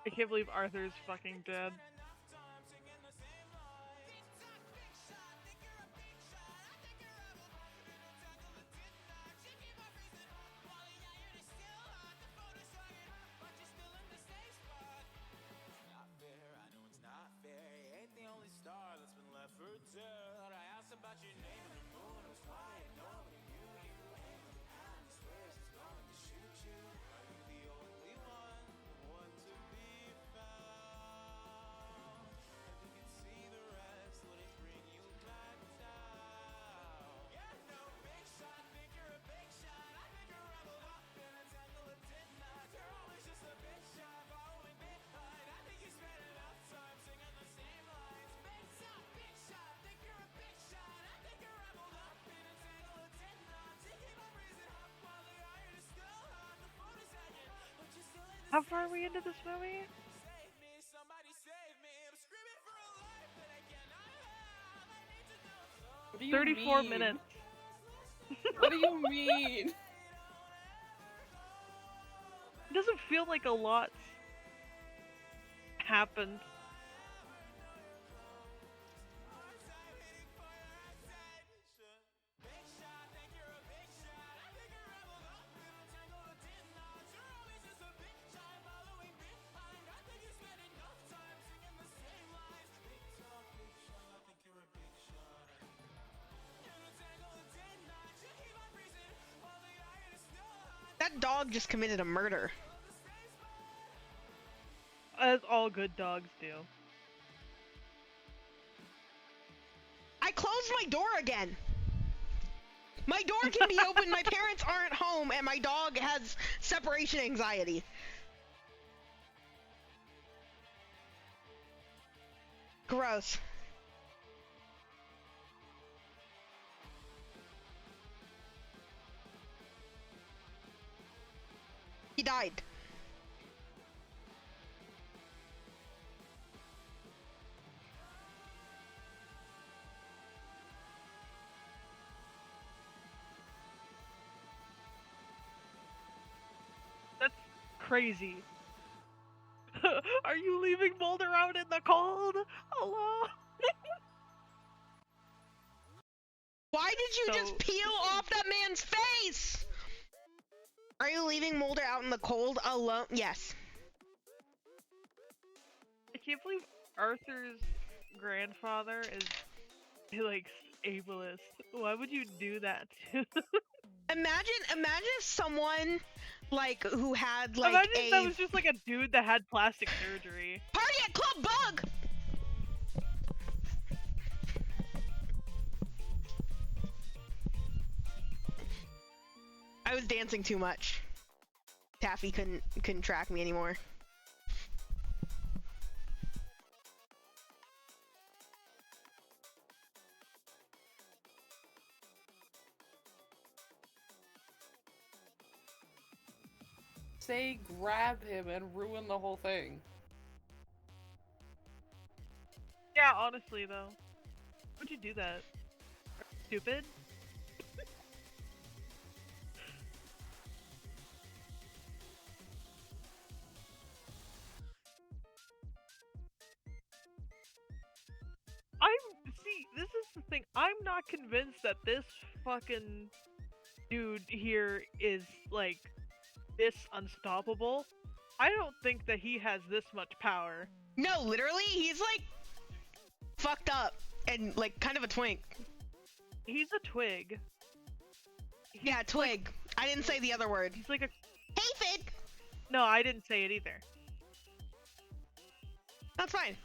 I can't believe Arthur's fucking dead. are we into this movie? 34 mean? minutes. What do you mean? It doesn't feel like a lot happened. That dog just committed a murder. As all good dogs do. I closed my door again. My door can be open, my parents aren't home, and my dog has separation anxiety. Gross. He died. That's crazy. Are you leaving Boulder out in the cold? Hello? Why did you just So- peel off that man's face? Are you leaving Mulder out in the cold alone? Yes. I can't believe Arthur's grandfather is like ableist. Why would you do that to? Imagine if someone like who had like Imagine a if that was just like a dude that had plastic surgery. party at Club Bug. I was dancing too much. Taffy couldn't track me anymore. Say grab him and ruin the whole thing. Yeah, honestly though. Why'd you do that? Stupid? See, this is the thing. I'm not convinced that this fucking dude here is like this unstoppable. I don't think that he has this much power. No, literally, he's like fucked up and like kind of a twink. He's a twig. Yeah, twig. I didn't say the other word. He's like a Aphid. no, I didn't say it either. That's fine.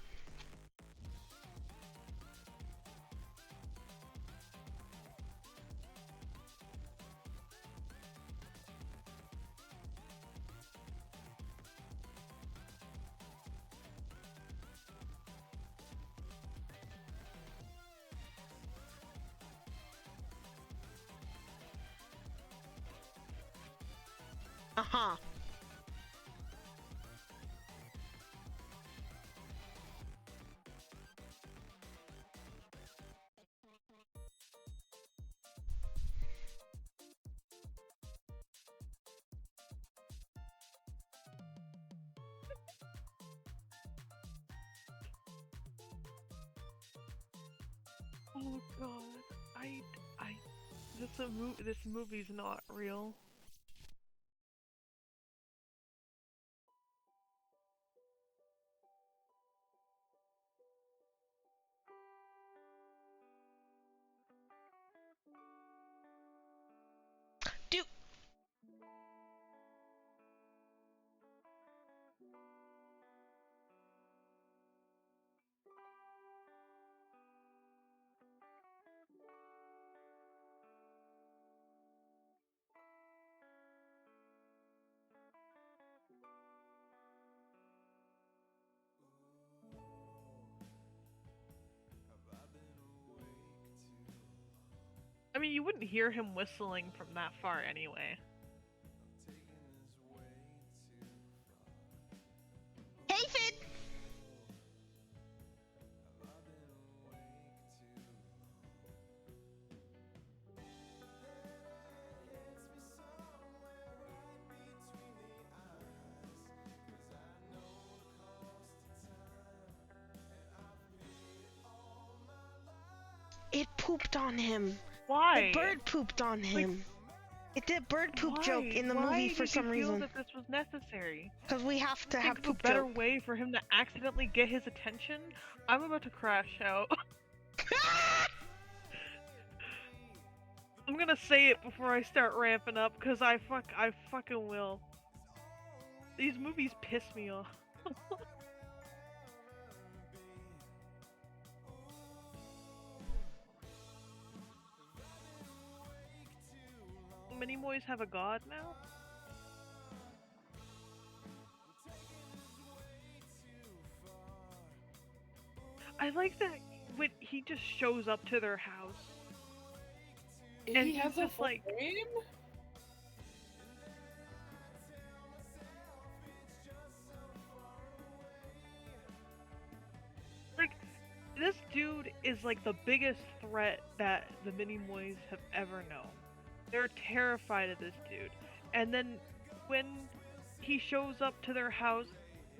Uh-huh. Oh god, this movie's not real. Dude. I mean, you wouldn't hear him whistling from that far anyway. pooped on him. Why? The bird pooped on him. It did bird poop Why? joke in the Why movie for did some you feel reason. that this was necessary? Because we have to have Think of a poop better joke. way for him to accidentally get his attention? I'm about to crash out. I'm gonna say it before I start ramping up, cause I fucking will. These movies piss me off. Mini Moys have a god now? I like that when he just shows up to their house. And He he's has a just full like, name? this dude is like the biggest threat that the Mini Moys have ever known. They're terrified of this dude. And then when he shows up to their house,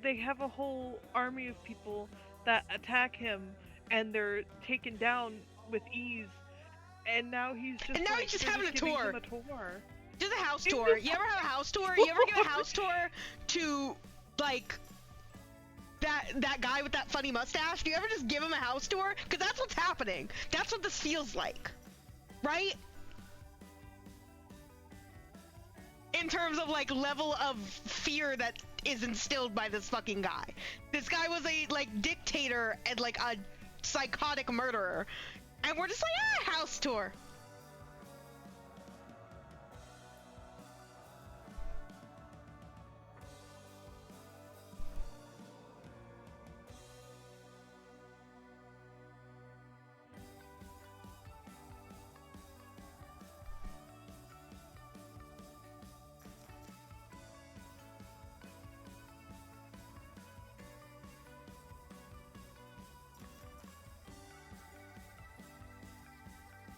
they have a whole army of people that attack him and they're taken down with ease. And now he's just And now like, he's just they're having a giving tour. him a tour. Just a house He's tour. just You ever have a house tour? You ever give a house tour to, like, that guy with that funny mustache? Do you ever just give him a house tour? Because that's what's happening. That's what this feels like. Right? In terms of, like, level of fear that is instilled by this fucking guy. This guy was a, like, dictator and, like, a psychotic murderer. And we're just like, house tour.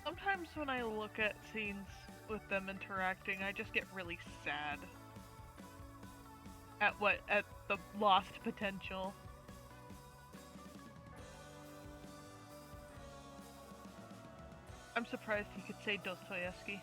Sometimes when I look at scenes with them interacting, I just get really sad at the lost potential. I'm surprised he could say Dostoevsky.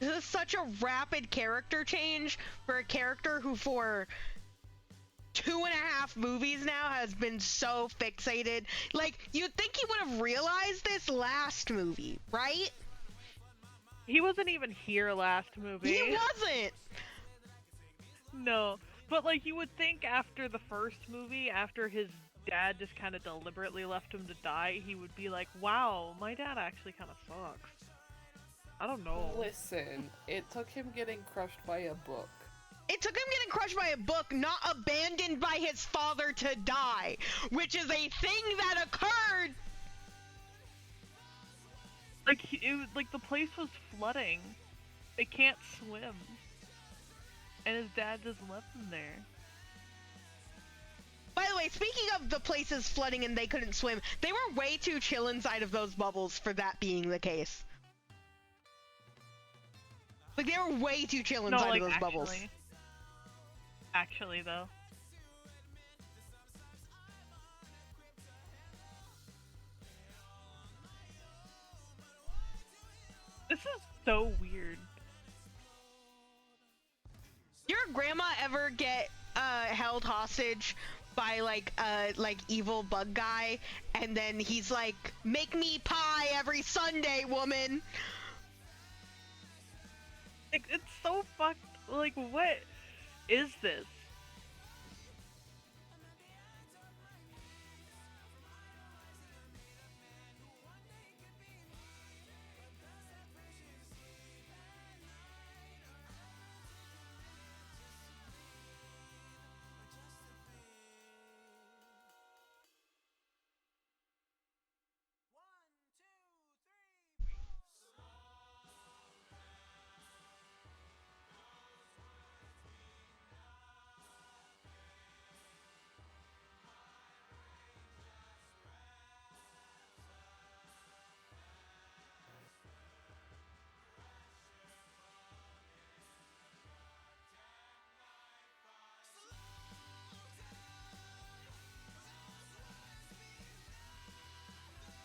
This is such a rapid character change for a character who for 2.5 movies now has been so fixated. Like, you'd think he would have realized this last movie, right? He wasn't even here last movie. He wasn't! No, but like you would think after the first movie, after his dad just kind of deliberately left him to die, he would be like, wow, my dad actually kind of sucks. I don't know. Listen, it took him getting crushed by a book. It took him getting crushed by a book, not abandoned by his father to die, which is a thing that occurred. Like like the place was flooding. They can't swim, and his dad just left him there. By the way, speaking of the places flooding and they couldn't swim, they were way too chill inside of those bubbles for that being the case. Like, they were way too chill inside of those bubbles. Actually, though. This is so weird. Your grandma ever get held hostage by like evil bug guy, and then he's like, "Make me pie every Sunday, woman." Like, what is this?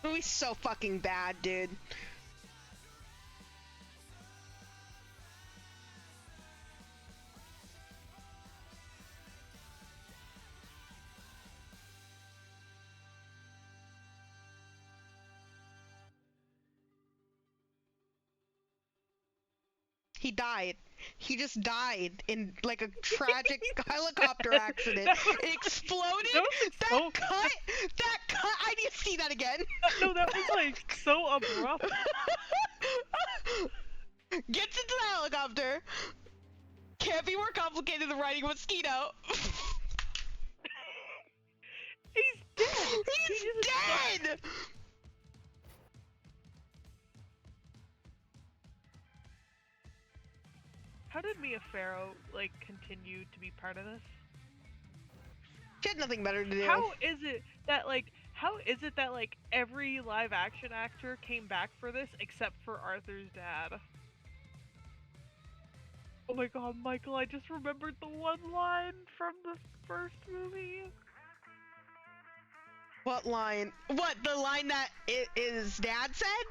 Movie's so fucking bad, dude. He died. He just died in like a tragic helicopter accident. It exploded. That That cut. I need to see that again. No, that was like so abrupt. Gets into the helicopter. Can't be more complicated than riding a mosquito. He's dead. He's dead. How did Mia Farrow like continue to be part of this? She had nothing better to do. How is it that every live action actor came back for this except for Arthur's dad? Oh my god, Michael, I just remembered the one line from the first movie. What line? What, the line that his dad said?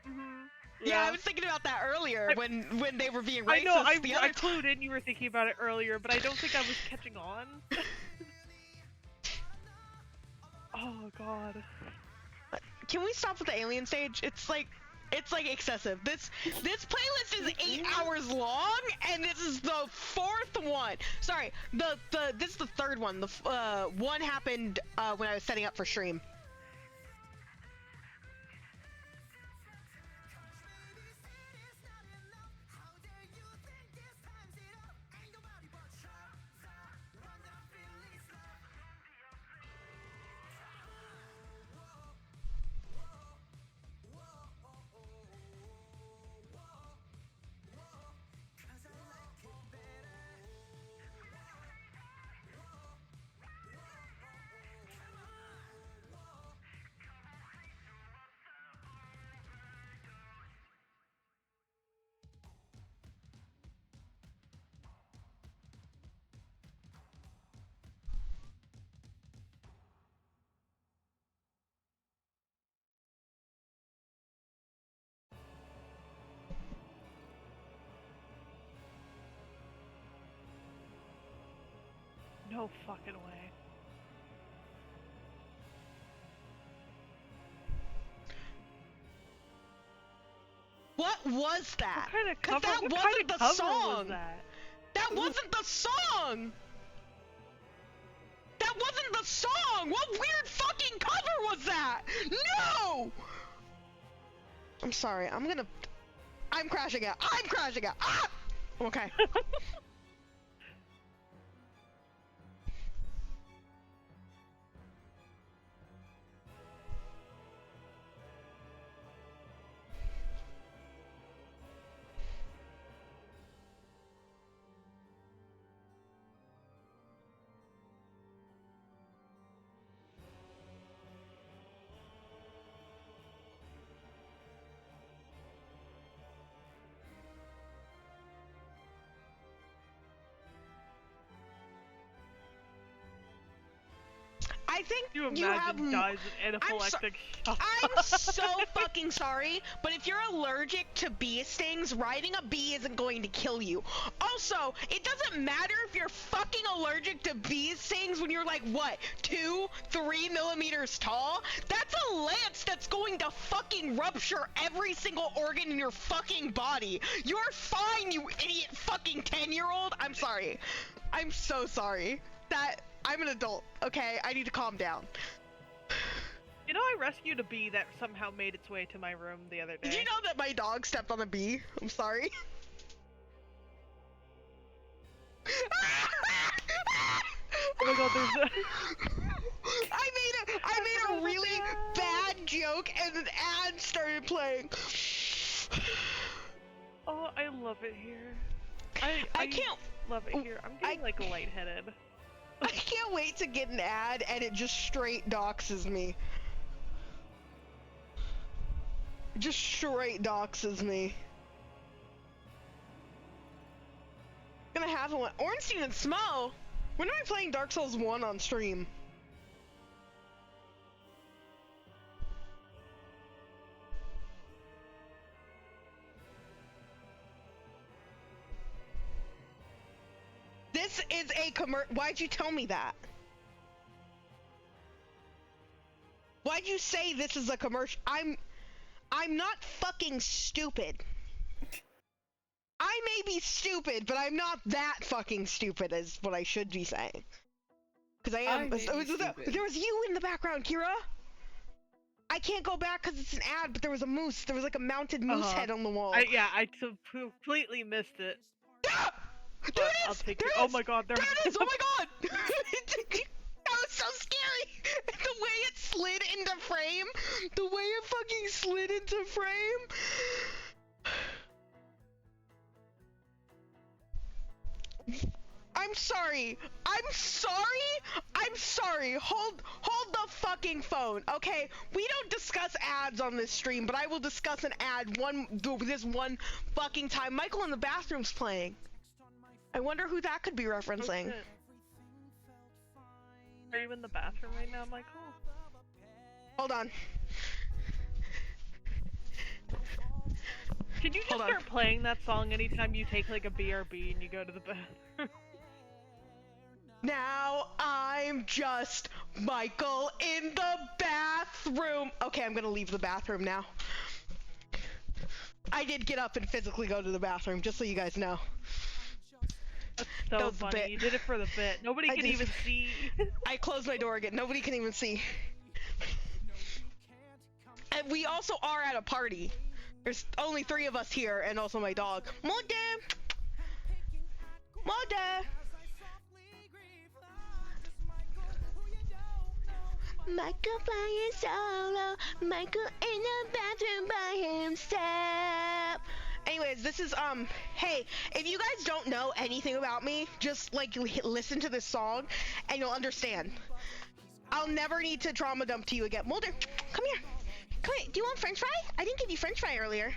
Mm-hmm. Yeah, I was thinking about that earlier when they were being racist. I know, the I other clued in you were thinking about it earlier, but I don't think I was catching on. Oh god. Can we stop with the alien stage? It's like excessive. This playlist is 8 hours long, and this is the 4th one. Sorry, this is the 3rd one. The one happened when I was setting up for stream. No fucking way. What was that? What kind of 'Cause cover? that What wasn't kind of the cover song. was that? That wasn't the song. That wasn't the song. What weird fucking cover was that? No. I'm sorry. I'm crashing out. I'm crashing out. Ah! Okay. think You you have. imagine dies in anaphylactic shock. I'm so fucking sorry, but if you're allergic to bee stings, riding a bee isn't going to kill you. Also, it doesn't matter if you're fucking allergic to bee stings when you're like, what, 2-3 millimeters tall? That's a lance that's going to fucking rupture every single organ in your fucking body. You're fine, you idiot fucking 10-year-old. I'm sorry. I'm so sorry. I'm an adult, okay? I need to calm down. You know, I rescued a bee that somehow made its way to my room the other day. Did you know that my dog stepped on a bee? I'm sorry. Oh my god, there's a... I made a really bad joke and an ad started playing. Oh, I love it here. I can't love it here. I'm getting like lightheaded. I can't wait to get an ad and it just straight doxes me. Just straight doxes me. Gonna have one. Ornstein and Smo! When am I playing Dark Souls 1 on stream? This is a Why'd you tell me that? Why'd you say this is a commercial? I'm not fucking stupid. I may be stupid, but I'm not that fucking stupid is what I should be saying. Because I am. There was you in the background, Kira. I can't go back because it's an ad, but there was a moose. There was like a mounted moose head on the wall. I completely missed it. Ah! There it is! I'll take there it. it Oh is! my god, there it is! Oh my god! That was so scary! The way it slid into frame! The way it fucking slid into frame! I'm sorry! I'm sorry! I'm sorry! Hold the fucking phone, okay? We don't discuss ads on this stream, but I will discuss an ad this one fucking time. Michael in the bathroom's playing. I wonder who that could be referencing. Oh, are you in the bathroom right now, Michael? Hold on. Can you just start playing that song anytime you take like a BRB and you go to the bathroom? Now I'm just Michael in the bathroom. Okay, I'm gonna leave the bathroom now. I did get up and physically go to the bathroom, just so you guys know. That's so funny. You did it for the bit. Nobody can even see. I closed my door again. Nobody can even see. And we also are at a party. There's only 3 of us here, and also my dog. Mother! Mother! Michael playing solo. Michael in the bathroom by himself. Anyways, this is, hey, if you guys don't know anything about me, just, like, listen to this song, and you'll understand. I'll never need to trauma dump to you again. Mulder, come here. Come here. Do you want french fry? I didn't give you french fry earlier.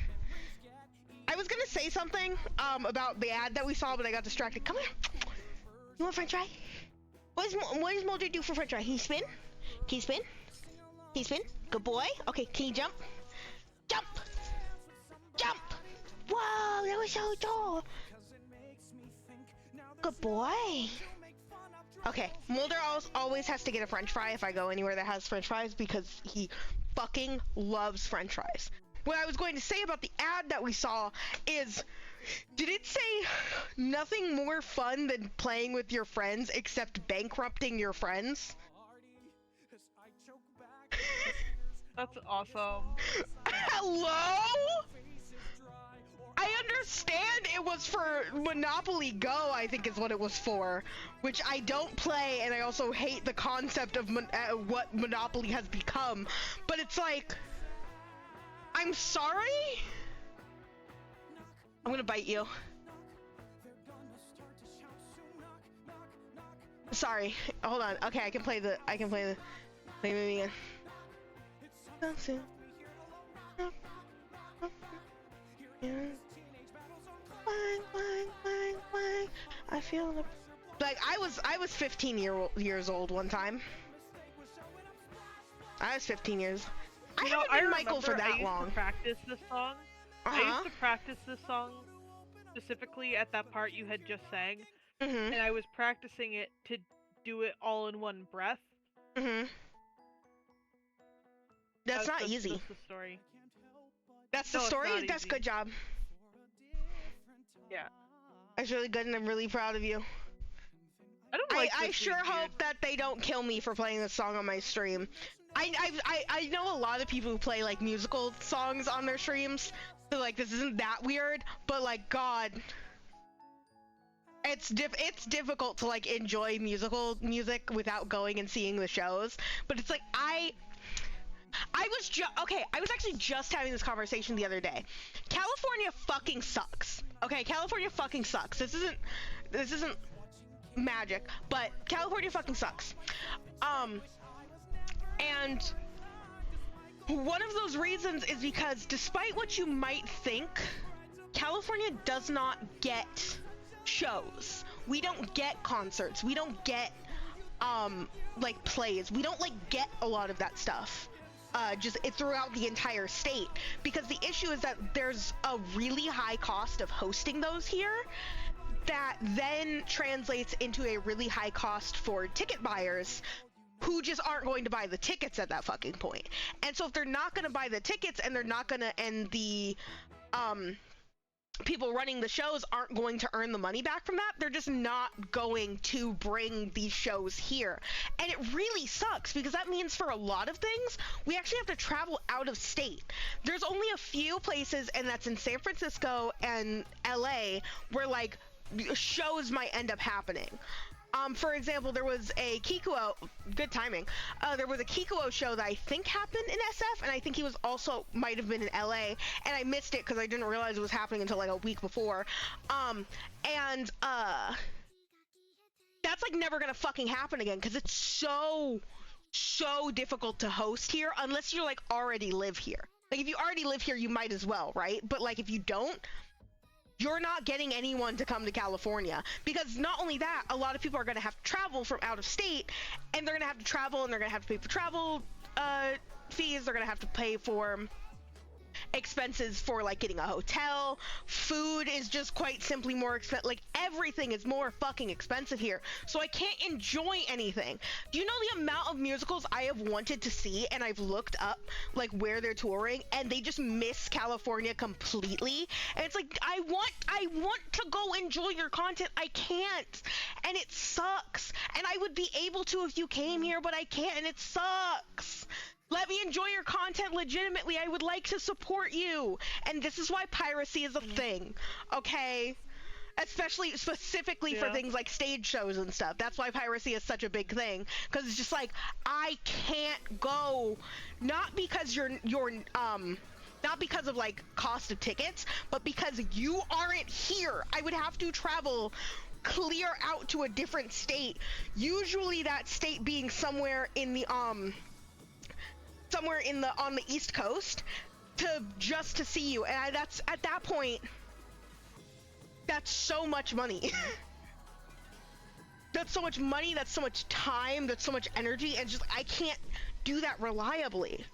I was gonna say something, about the ad that we saw, but I got distracted. Come here. You want french fry? What does Mulder do for french fry? Can you spin? Can you spin? Can you spin? Good boy. Okay, can you jump? Jump! Jump! Whoa, that was so tall. Good boy. Okay, Mulder always has to get a french fry if I go anywhere that has french fries because he fucking loves french fries. What I was going to say about the ad that we saw is, did it say nothing more fun than playing with your friends except bankrupting your friends? That's awesome. Hello? I understand it was for Monopoly Go, I think is what it was for, which I don't play, and I also hate the concept of what Monopoly has become, but it's like, I'm sorry? I'm gonna bite you. Sorry, hold on. Okay, I can play the, wait again. I feel like I was 15 years old one time. I was 15 years. I You know, haven't been Michael for remember I that used long. to practice this song. I Uh-huh. used to practice this song specifically at that part you had just sang, Mhm. and I was practicing it to do it all in one breath. Mhm. That's not easy. That's the story. That's the No, it's story. not That's easy. good job. Yeah. That's really good, and I'm really proud of you. I don't like I this sure weird hope that they don't kill me for playing this song on my stream. I know a lot of people who play like musical songs on their streams, so like this isn't that weird, but like God, it's difficult to like enjoy musical music without going and seeing the shows. But it's like I was actually just having this conversation the other day. California fucking sucks. Okay, California fucking sucks. This isn't magic, but California fucking sucks. And one of those reasons is because despite what you might think, California does not get shows. We don't get concerts. We don't get like plays. We don't like get a lot of that stuff. Just throughout the entire state, because the issue is that there's a really high cost of hosting those here that then translates into a really high cost for ticket buyers who just aren't going to buy the tickets at that fucking point. And so if they're not going to buy the tickets and they're not going to, and the people running the shows aren't going to earn the money back from that, they're just not going to bring these shows here. And it really sucks, because that means for a lot of things, we actually have to travel out of state. There's only a few places, and that's in San Francisco and LA, where like shows might end up happening. For example, there was a Kikuo, good timing, there was a Kikuo show that I think happened in SF, and I think he was also, might have been in LA, and I missed it because I didn't realize it was happening until like a week before. That's like never gonna fucking happen again, because it's so difficult to host here, unless you're like already live here. Like if you already live here, you might as well, right? But like if you don't, you're not getting anyone to come to California, because not only that, a lot of people are going to have to travel from out of state, and they're going to have to travel, and they're going to have to pay for travel fees. They're going to have to pay for expenses for like getting a hotel. Food is just quite simply more expensive. Like everything is more fucking expensive here, so I can't enjoy anything. Do you know the amount of musicals I have wanted to see, and I've looked up like where they're touring, and they just miss California completely? And it's like, I want to go enjoy your content. I can't, and it sucks. And I would be able to if you came here, but I can't, and it sucks. Let me enjoy your content legitimately. I would like to support you. And this is why piracy is a thing, okay? Especially, specifically for things like stage shows and stuff. That's why piracy is such a big thing. Because it's just like, I can't go, not because not because of like cost of tickets, but because you aren't here. I would have to travel clear out to a different state. Usually that state being somewhere in the, on the East Coast, to see you, and that's, at that point, that's so much money. That's so much money, that's so much time, that's so much energy, and just, I can't do that reliably.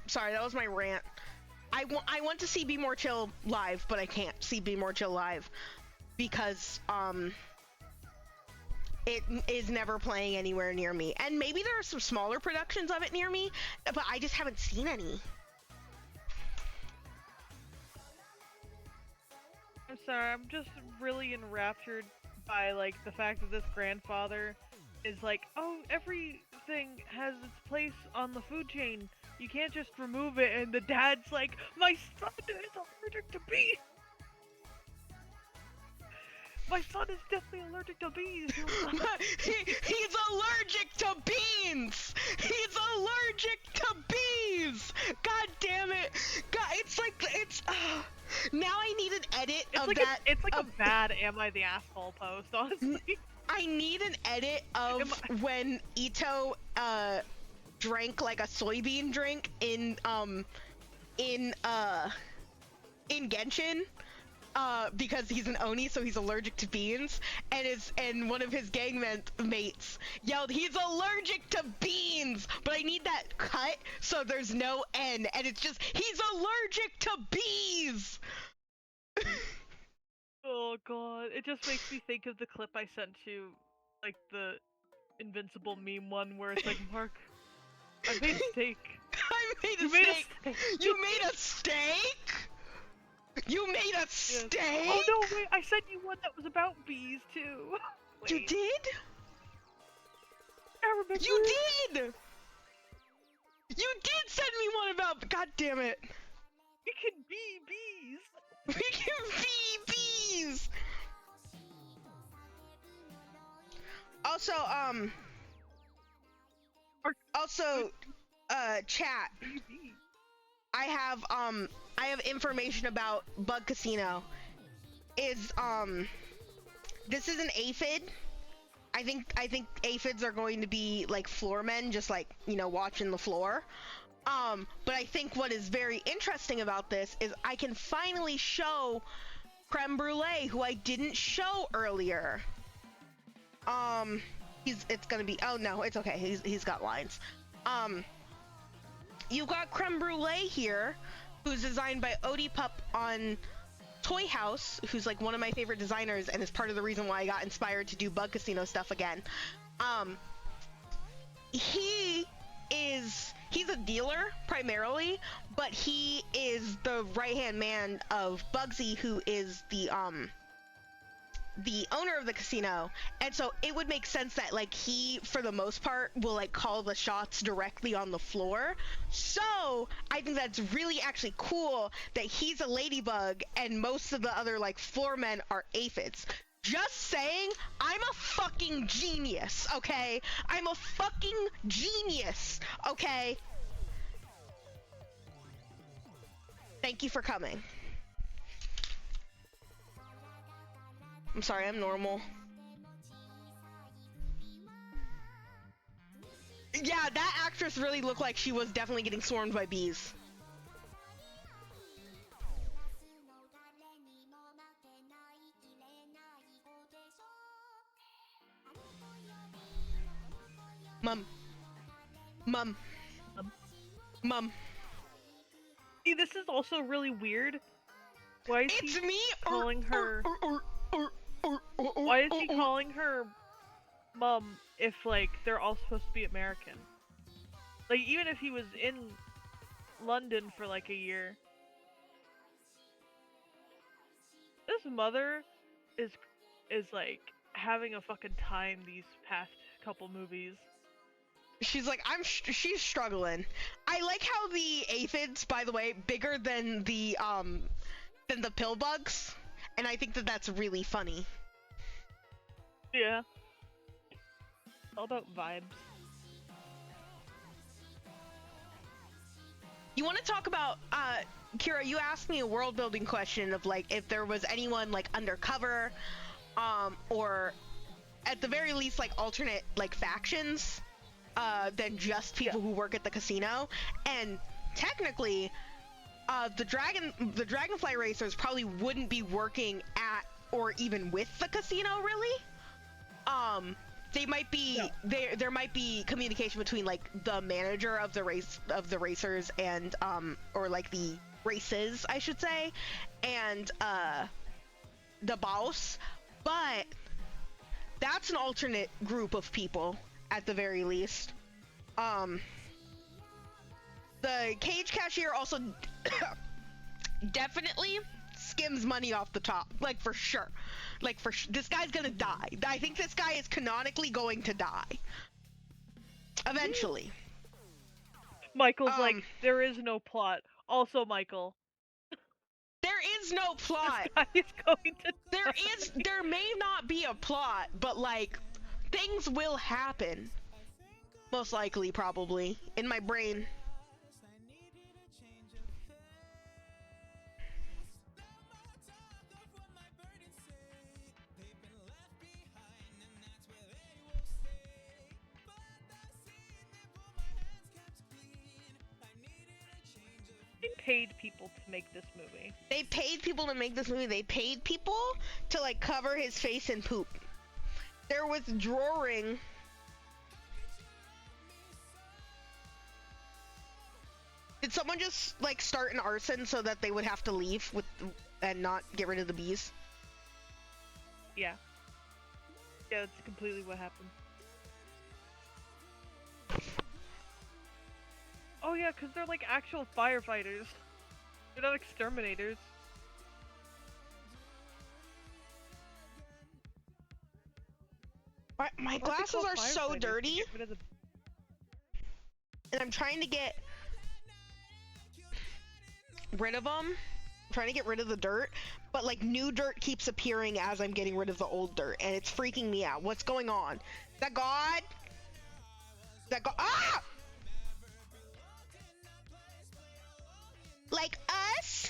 Sorry, that was my rant. I want to see Be More Chill live, but I can't see Be More Chill live because it is never playing anywhere near me. And maybe there are some smaller productions of it near me, but I just haven't seen any. I'm sorry, I'm just really enraptured by like the fact that this grandfather is like, oh, everything has its place on the food chain. You can't just remove it, and the dad's like, my son is allergic to bees! My son is definitely allergic to bees! He's allergic to beans! He's allergic to bees! God damn it! God, it's like, it's, now I need an edit it's of like that. It's like a bad Am I the Asshole post, honestly. I need an edit of when Ito, drank like a soybean drink in Genshin, because he's an Oni, so he's allergic to beans, and one of his mates yelled, "He's allergic to beans!" But I need that cut so there's no N, and it's just, "He's allergic to bees!" Oh god, it just makes me think of the clip I sent you, like the Invincible meme one where it's like, Mark, I made a steak. I made a You made a steak. steak. You made a steak? You made a Yes. steak? Oh no, wait, I sent you one that was about bees too. You Wait, did? I remember. You did! You did send me one about. God damn it. We can be bees. We can be bees! Also, chat. I have information about Bug Casino. This is an aphid. I think aphids are going to be like floor men, just like, watching the floor. But I think what is very interesting about this is I can finally show Creme Brulee, who I didn't show earlier. It's gonna be, oh no, it's okay, he's got lines. You got Creme Brulee here, who's designed by Odie Pup on Toy House, who's like one of my favorite designers and is part of the reason why I got inspired to do Bug Casino stuff again. He's a dealer primarily, but he is the right-hand man of Bugsy, who is the owner of the casino, and so it would make sense that like he, for the most part, will like call the shots directly on the floor. So I think that's really actually cool that he's a ladybug and most of the other like floor men are aphids. Just saying, I'm a fucking genius, okay? I'm a fucking genius, okay? Thank you for coming. I'm sorry, I'm normal. Yeah, that actress really looked like she was definitely getting swarmed by bees. Mom. See, this is also really weird. Why is It's he me calling her? Why is he calling her mom if like they're all supposed to be American? Like even if he was in London for like a year, this mother is like having a fucking time these past couple movies. She's like, she's struggling. I like how the aphids, by the way, bigger than the pill bugs, and I think that that's really funny. Yeah. All about vibes. You want to talk about, Kira, you asked me a world building question of like if there was anyone like undercover, or at the very least like alternate like factions, than just people who work at the casino. And technically, the Dragonfly Racers probably wouldn't be working at or even with the casino really. They might be there might be communication between like the manager of the racers and or like the races I should say, and the boss, but that's an alternate group of people at the very least. The cage cashier also definitely skims money off the top, like for sure. This guy's gonna die. I think this guy is canonically going to die eventually. Michael's like, there is no plot. Also, Michael, there is no plot. this guy is going to there may not be a plot, but like things will happen. Most likely, probably, in my brain. paid people to make this movie. They paid people to make this movie. They paid people to like cover his face in poop. They're withdrawing. Did someone just like start an arson so that they would have to leave with and not get rid of the bees? Yeah. Yeah, that's completely what happened. Oh yeah, because they're like actual firefighters. They're not exterminators. My What's it glasses called, are so firefighters? dirty, Get rid of the- and I'm trying to get rid of them. I'm trying to get rid of the dirt, but like new dirt keeps appearing as I'm getting rid of the old dirt, and it's freaking me out. What's going on? Is that God? Is that God? Ah! Like us?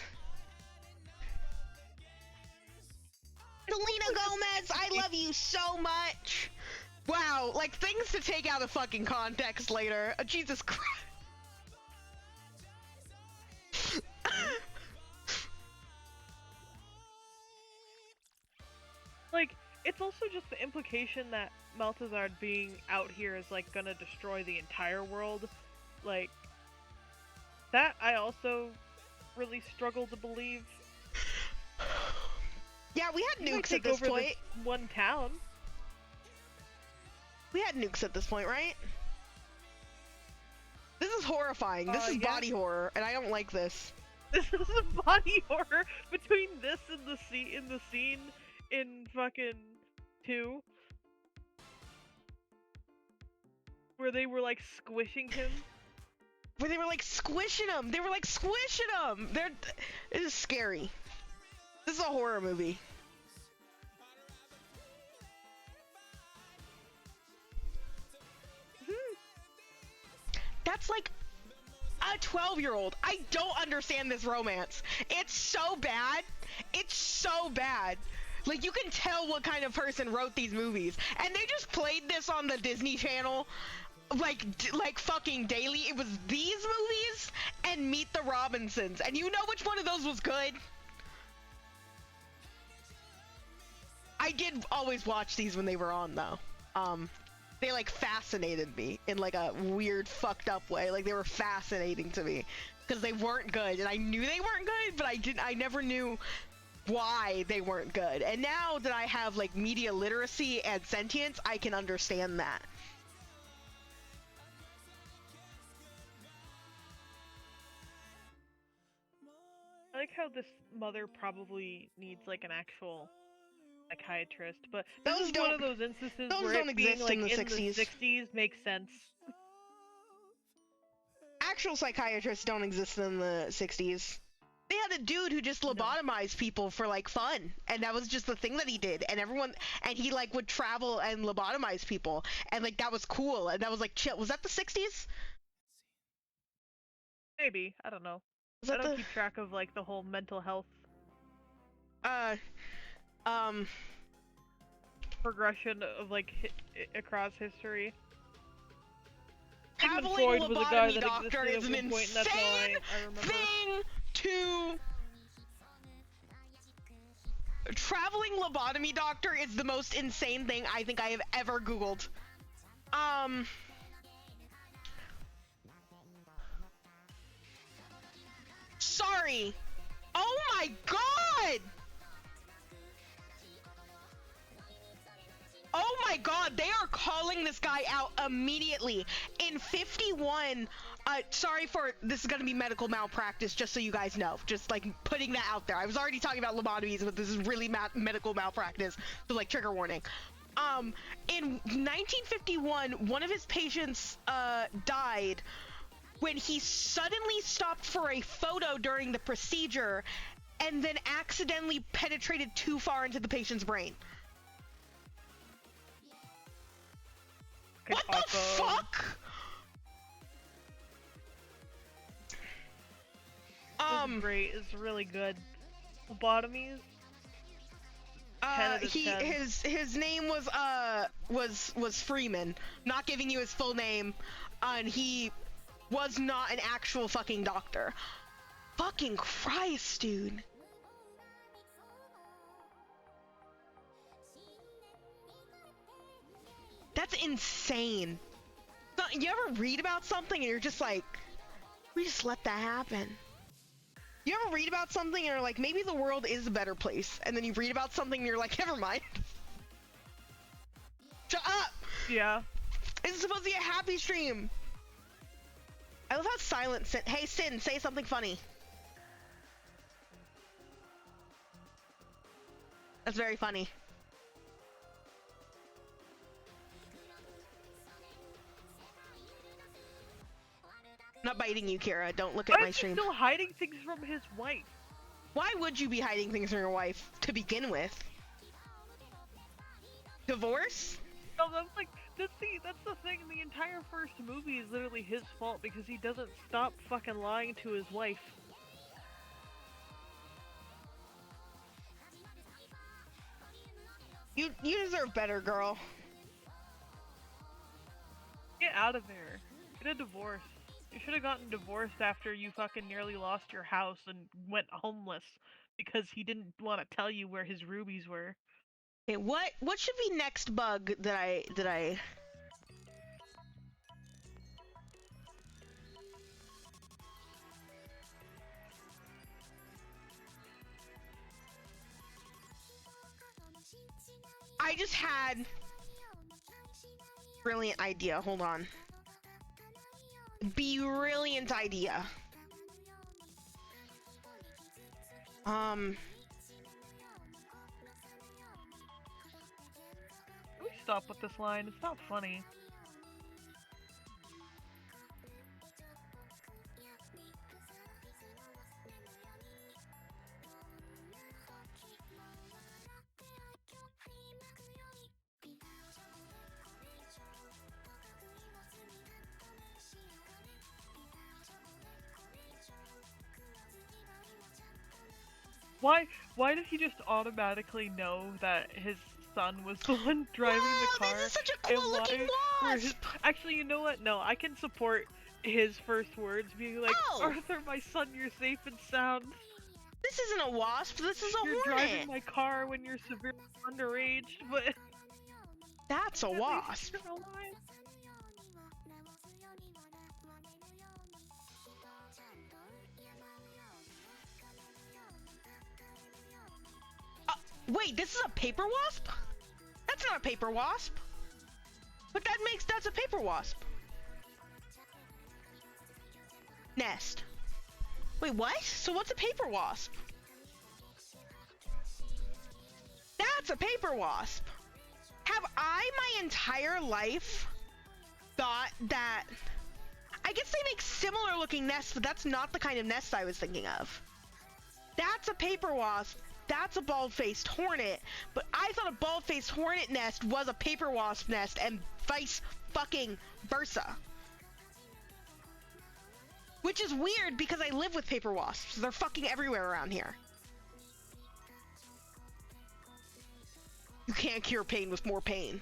Selena Gomez, I love you so much. Wow, like things to take out of fucking context later. Jesus Christ. Like, it's also just the implication that Maltazard being out here is like gonna destroy the entire world. Like, that I also really struggle to believe. Yeah, we had He might nukes at take this over point. this one town. We had nukes at this point, right? This is horrifying. This is yeah. body horror, and I don't like this. This is a body horror between this and the scene in fucking 2, where they were like squishing him. Where they were like squishing him. They were like squishing him. This is scary. This is a horror movie. That's like a 12-year-old. I don't understand this romance. It's so bad. It's so bad. Like, you can tell what kind of person wrote these movies. And they just played this on the Disney Channel like fucking daily. It was these movies and Meet the Robinsons. And you know which one of those was good? I did always watch these when they were on, though. They like fascinated me in like a weird fucked up way. Like they were fascinating to me because they weren't good, and I knew they weren't good, but I never knew why they weren't good. And now that I have like media literacy and sentience, I can understand that. I like how this mother probably needs like an actual psychiatrist, but this Those is one of don't- those instances those where don't it being exist like in the 60s. 60s makes sense. Actual psychiatrists don't exist in the 60s. They had a dude who just lobotomized people for like fun, and that was just the thing that he did, and he like would travel and lobotomize people, and like that was cool, and that was like chill. Was that the 60s? Maybe, I don't know. Was I that don't the keep track of like the whole mental health progression of like across history. Sigmund traveling Freud was a guy lobotomy that doctor existed is at an one point, and that's all insane I remember. thing to. Traveling lobotomy doctor is the most insane thing I think I have ever Googled. Sorry. Oh my god! Oh my god, they are calling this guy out immediately. In 51, sorry for, this is gonna be medical malpractice, just so you guys know. Just like putting that out there. I was already talking about lobotomies, but this is really medical malpractice, so like trigger warning. In 1951, one of his patients, died when he suddenly stopped for a photo during the procedure and then accidentally penetrated too far into the patient's brain. What the fuck? This is great. It's really good. Lobotomies. 10 out of 10. His name was Freeman. Not giving you his full name, and he was not an actual fucking doctor. fucking Christ, dude. That's insane. You ever read about something and you're just like, we just let that happen? You ever read about something and you're like, maybe the world is a better place, and then you read about something and you're like, never mind. Shut up! Yeah. It's supposed to be a happy stream. I love how silent Sin. Hey Sin, say something funny. That's very funny. I'm not biting you, Kira. Don't look at Why my is he stream. still hiding things from his wife? Why would you be hiding things from your wife to begin with? Divorce? No, that's like that's the thing. The entire first movie is literally his fault because he doesn't stop fucking lying to his wife. You deserve better, girl. Get out of there. Get a divorce. You should have gotten divorced after you fucking nearly lost your house and went homeless because he didn't want to tell you where his rubies were. Okay, what should be next bug that I I just had brilliant idea. Hold on. Brilliant idea. Can we stop with this line? It's not funny. Why did he just automatically know that his son was the one driving the car? This is such a cool looking wasp! Actually, you know what? No, I can support his first words being like, Oh! Arthur, my son, you're safe and sound. This isn't a wasp, this is a You're hornet! driving my car when you're severely underage, but... That's a wasp! Wait, this is a paper wasp? That's not a paper wasp. But that's a paper wasp. Nest. Wait, what? So what's a paper wasp? That's a paper wasp. Have I my entire life thought that... I guess they make similar looking nests, but that's not the kind of nest I was thinking of. That's a paper wasp. That's a bald-faced hornet, but I thought a bald-faced hornet nest was a paper wasp nest and vice fucking versa. Which is weird because I live with paper wasps. They're fucking everywhere around here. You can't cure pain with more pain.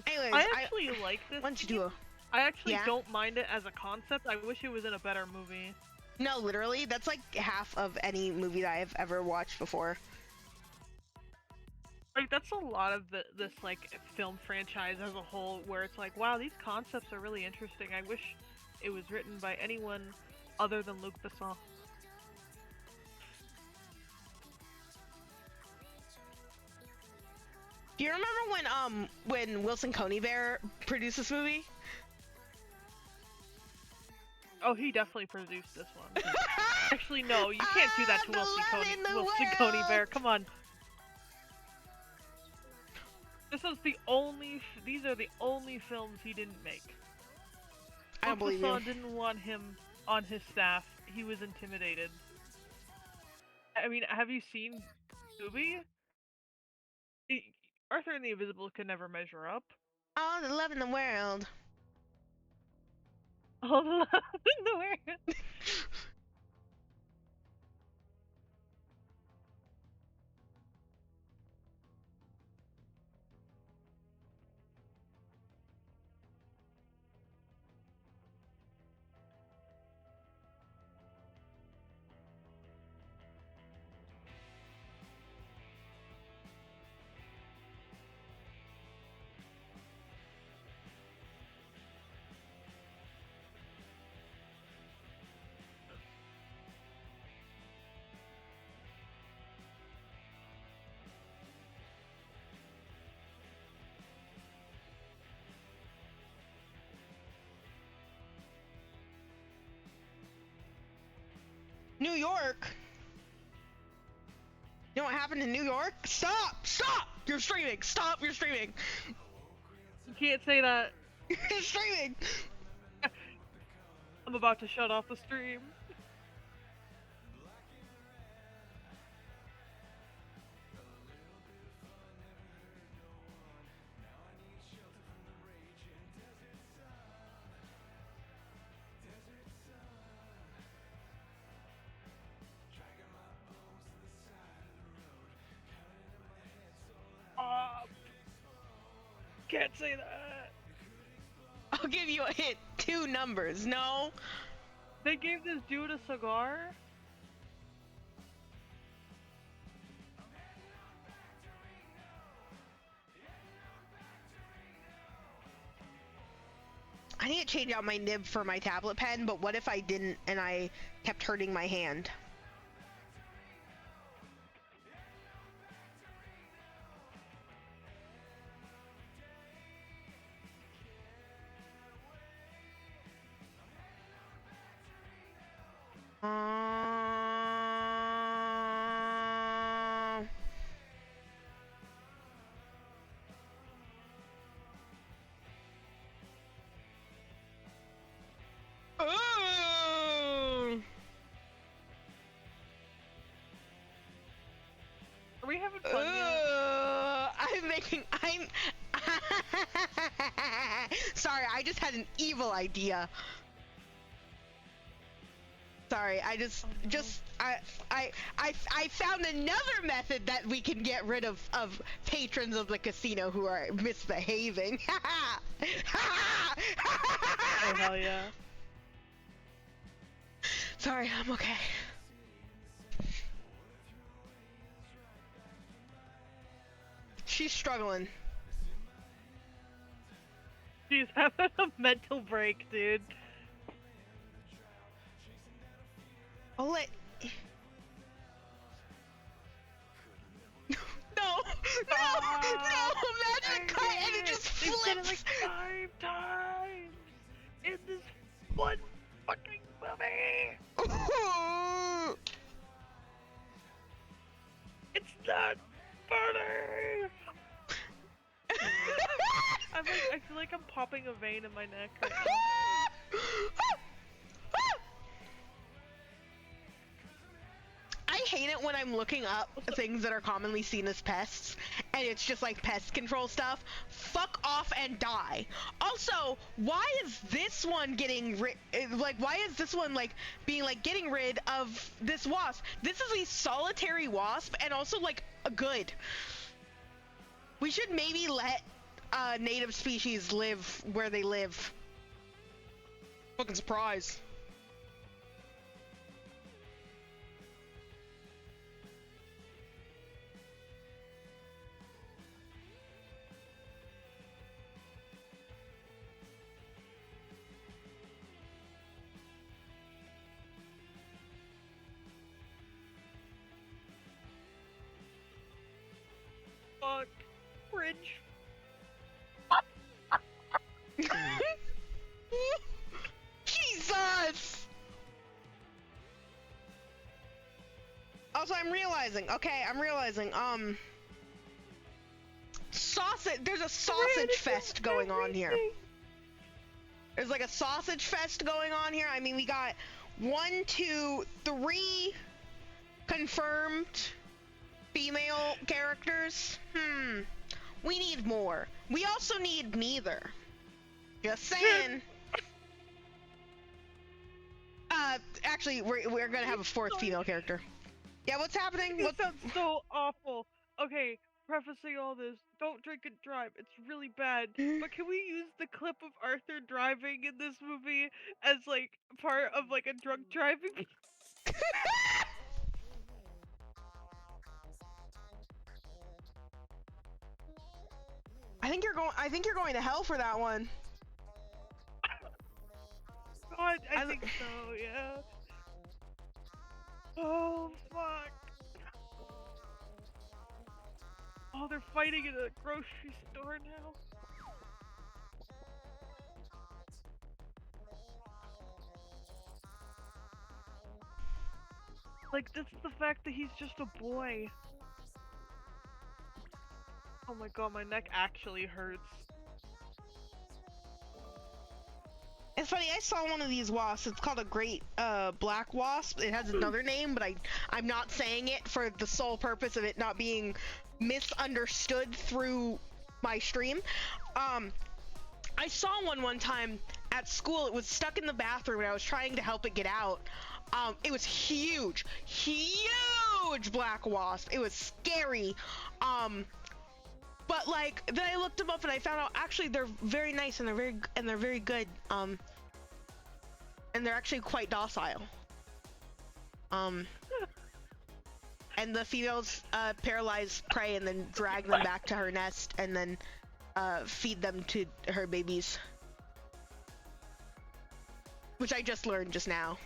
Anyways, I actually like this. Why don't you do a... I actually Yeah? don't mind it as a concept. I wish it was in a better movie. No, literally, that's like half of any movie that I've ever watched before. Like, that's a lot of this, like, film franchise as a whole, where it's like, wow, these concepts are really interesting. I wish it was written by anyone other than Luc Besson. Do you remember when Wilson Coney Bear produced this movie? Oh, he definitely produced this one. Actually, no, you can't do that to Wilson Coney Bear. Come on. These are the only films he didn't make. I don't believe you. Besson didn't want him on his staff. He was intimidated. I mean, have you seen Scooby? Arthur and the Invisible could never measure up. All the love in the world. All the love in the world. New York? You know what happened in New York? Stop! Stop! You're streaming! Stop! You're streaming! You can't say that. You're streaming! I'm about to shut off the stream. Can't say that. I'll give you a hint. 2 numbers. No? They gave this dude a cigar? I need to change out my nib for my tablet pen, but what if I didn't and I kept hurting my hand? Are we having fun yet? I'm sorry, I just had an evil idea. Sorry, I found another method that we can get rid of patrons of the casino who are misbehaving. Oh hell yeah. Sorry, I'm okay. She's struggling. She's having a mental break, dude. I'll let... No! Imagine cut and it just They've said it flips! like 5 times in this one fucking movie. It's not funny. I feel like I'm popping a vein in my neck right now. I hate it when I'm looking up things that are commonly seen as pests, and it's just like pest control stuff. Fuck off and die. Also, why is this one getting why is this one being getting rid of this wasp? This is a solitary wasp and also good. We should maybe let native species live where they live. Fucking surprise. Fuck. Bridge. Jesus! Also, I'm realizing, there's a sausage fest going on here. There's a sausage fest going on here. I mean, we got 1, 2, 3 confirmed female characters. We need more. We also need neither. Just saying. Actually, we're gonna have a 4th female character. Yeah, what's happening? This sounds so awful. Okay, prefacing all this, don't drink and drive. It's really bad. But can we use the clip of Arthur driving in this movie as part of a drunk driving? I think you're going to hell for that one. God, I think so, yeah. Oh, fuck. Oh, they're fighting in a grocery store now. Like, that's the fact that he's just a boy. Oh my god, my neck actually hurts. It's funny, I saw one of these wasps. It's called a great black wasp. It has another name, but I'm not saying it for the sole purpose of it not being misunderstood through my stream. I saw one time at school. It was stuck in the bathroom and I was trying to help it get out. It was huge black wasp. It was scary. But like then I looked them up and I found out actually they're very nice and they're very good. And they're actually quite docile. And the females paralyze prey and then drag them back to her nest and then feed them to her babies. Which I just learned just now.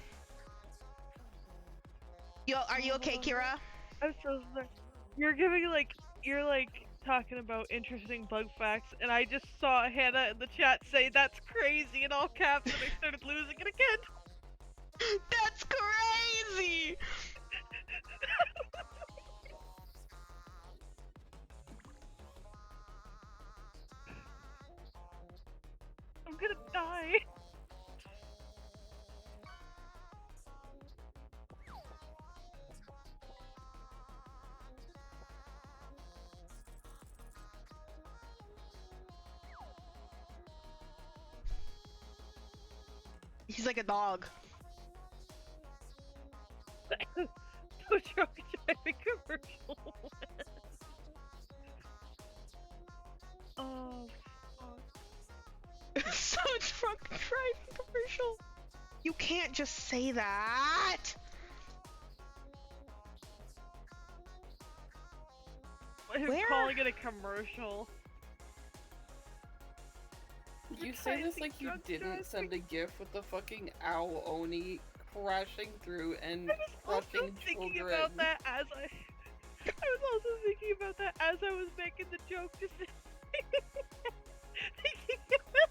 Are you okay, Kira? I'm so sorry. You're like talking about interesting bug facts, and I just saw Hannah in the chat say that's crazy in all caps, and I started losing it again. That's crazy! I'm gonna die. He's like a dog. No truck driving commercial. Oh, fuck. So truck driving commercial. You can't just say that. I'm Where? calling it a commercial. You say this like you didn't send a gif with the fucking owl Oni crashing through and I was also crushing thinking children. about that as I was also thinking about that as I was making the joke. Just thinking about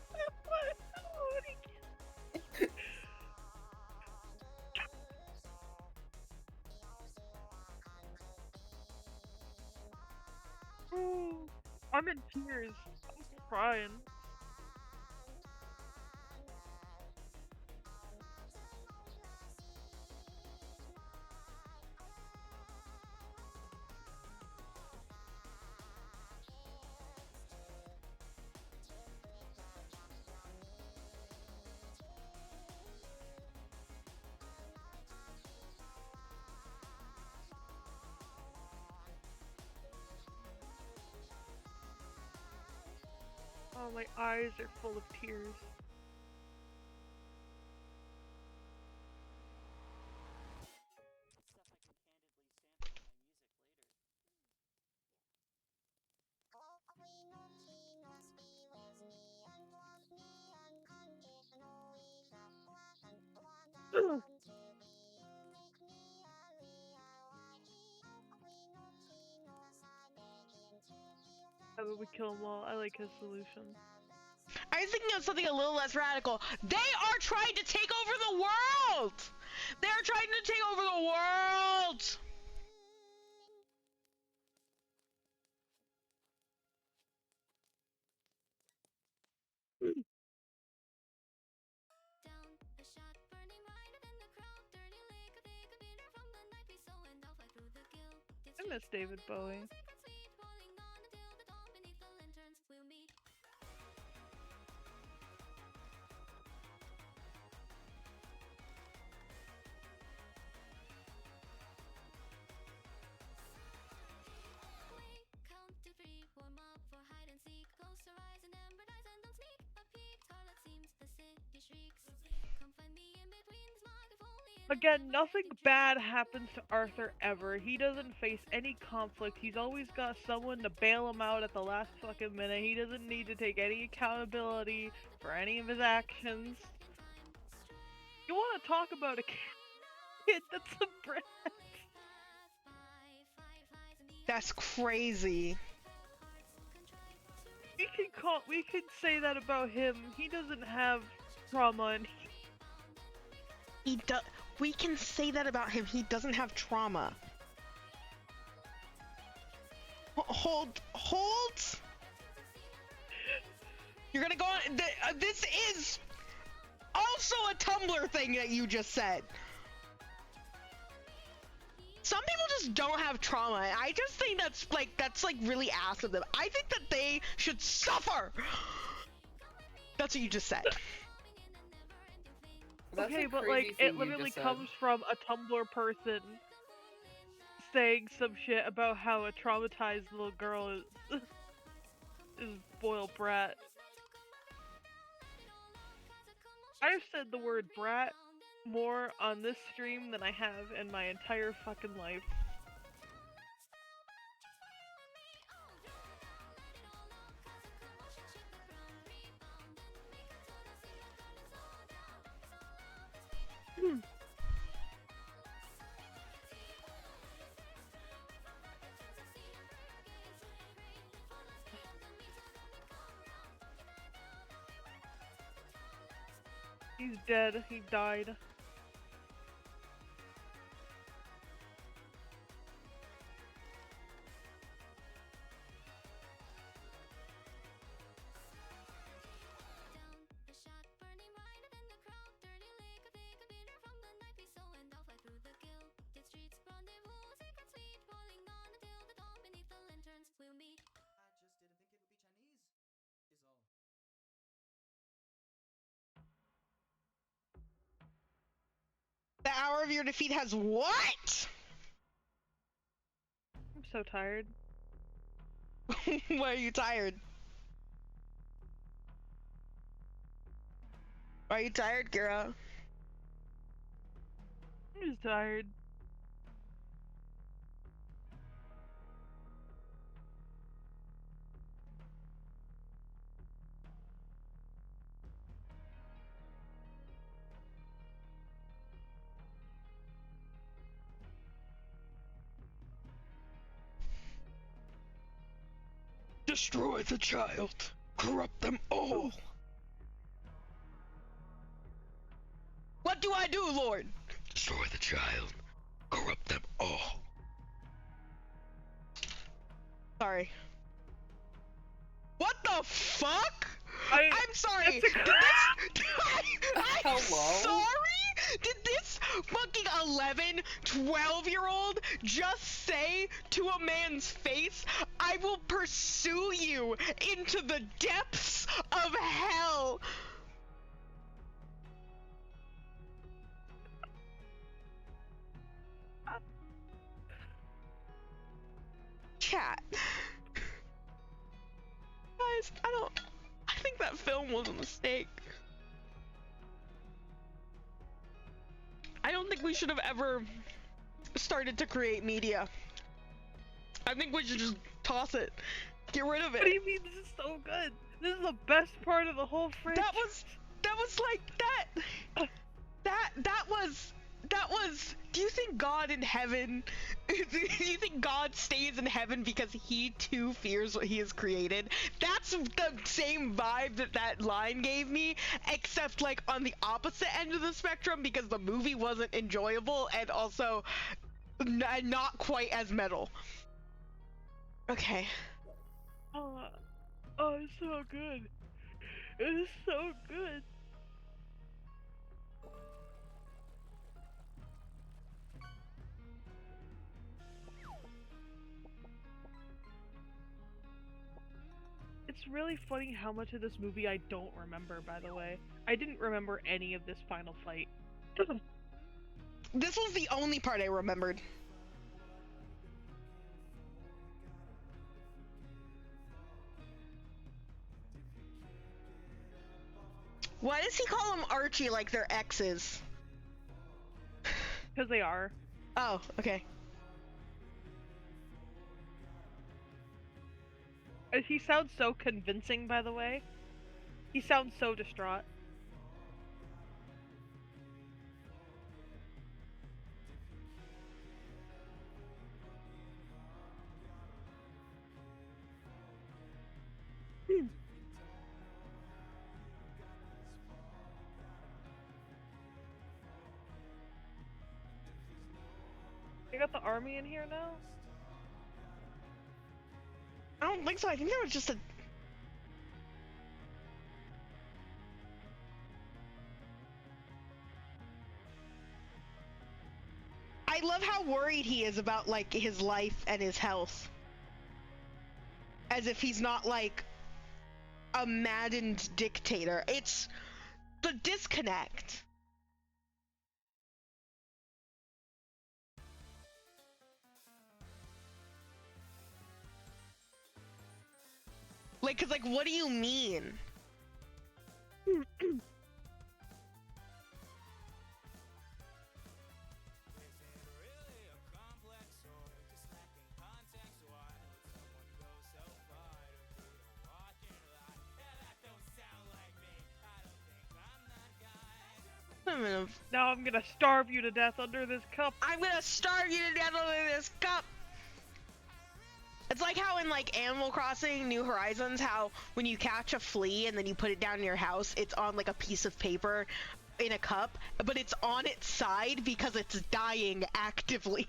oh, I'm in tears. I'm crying. Oh, my eyes are full of tears. How about we kill them all? I like his solution. I was thinking of something a little less radical. They are trying to take over the world! They're trying to take over the world! I miss David Bowie. Again, nothing bad happens to Arthur ever. He doesn't face any conflict. He's always got someone to bail him out at the last fucking minute. He doesn't need to take any accountability for any of his actions. You want to talk about a kid that's a brat? That's crazy. We can say that about him. He doesn't have trauma and He does. we can say that about him. He doesn't have trauma. Hold. You're gonna go on. This is also a Tumblr thing that you just said. Some people just don't have trauma. I just think that's like really ass of them. I think that they should suffer. That's what you just said. That's Okay, a but crazy like thing it you literally just said. comes from a Tumblr person saying some shit about how a traumatized little girl is spoiled brat. I've said the word brat more on this stream than I have in my entire fucking life. He's dead. He died. The hour of your defeat has what? I'm so tired. Why are you tired? Why are you tired, Kira? I'm just tired. Destroy the child. Corrupt them all. What do I do, Lord? Destroy the child. Corrupt them all. Sorry. What the fuck? I'm sorry. Did this? I'm Hello? sorry? Did this fucking 11, 12-year-old just say to a man's face, I will pursue you into the depths of hell? Chat. Guys, I think that film was a mistake. I don't think we should have ever started to create media. I think we should just toss it. Get rid of it. What do you mean this is so good? This is the best part of the whole franchise. That was like that was do you think God in heaven do you think God stays in heaven because he too fears what he has created? That's the same vibe that line gave me, except like on the opposite end of the spectrum, because the movie wasn't enjoyable and also not quite as metal. Okay. Oh, it's so good. It's so good. It's really funny how much of this movie I don't remember, by the way. I didn't remember any of this final fight. This was the only part I remembered. Why does he call them Archie like they're exes? Because they are. Oh, okay. He sounds so convincing, by the way. He sounds so distraught. You got the army in here now? I don't think so. I think that was just a. I love how worried he is about like his life and his health. As if he's not like a maddened dictator. It's the disconnect. Like, cause like, what do you mean? Now I'm gonna starve you to death under this cup. I'm gonna starve you to death under this cup. It's like how in like Animal Crossing New Horizons, how when you catch a flea and then you put it down in your house, it's on like a piece of paper in a cup, but it's on its side because it's dying actively.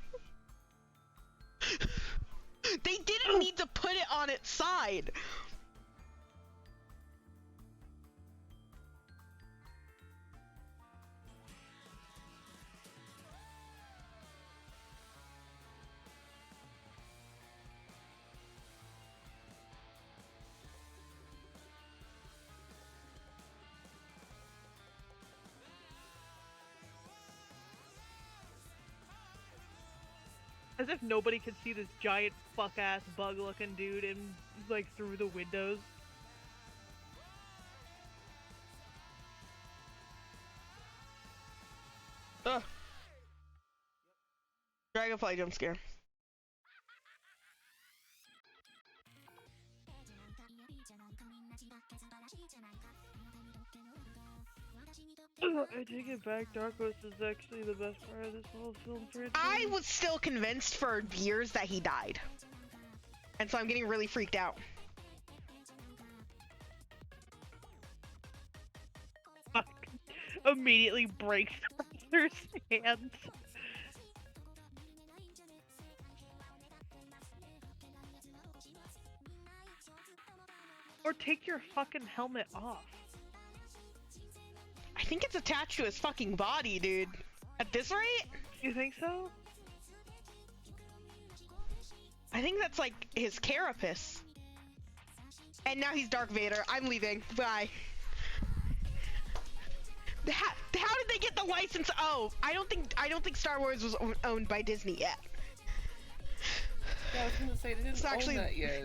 They didn't need to put it on its side. As if nobody could see this giant fuck-ass bug-looking dude in, like, through the windows. Ugh. Dragonfly jump scare. I take it back, Darkos is actually the best part of this whole film franchise. I was still convinced for years that he died. And so I'm getting really freaked out. Immediately breaks Arthur's hands. Or take your fucking helmet off. I think it's attached to his fucking body, dude. At this rate? You think so? I think that's like his carapace. And now he's Dark Vader. I'm leaving. Bye. How did they get the license? Oh, I don't think Star Wars was owned by Disney yet. Yeah, I was gonna say they didn't own that yet.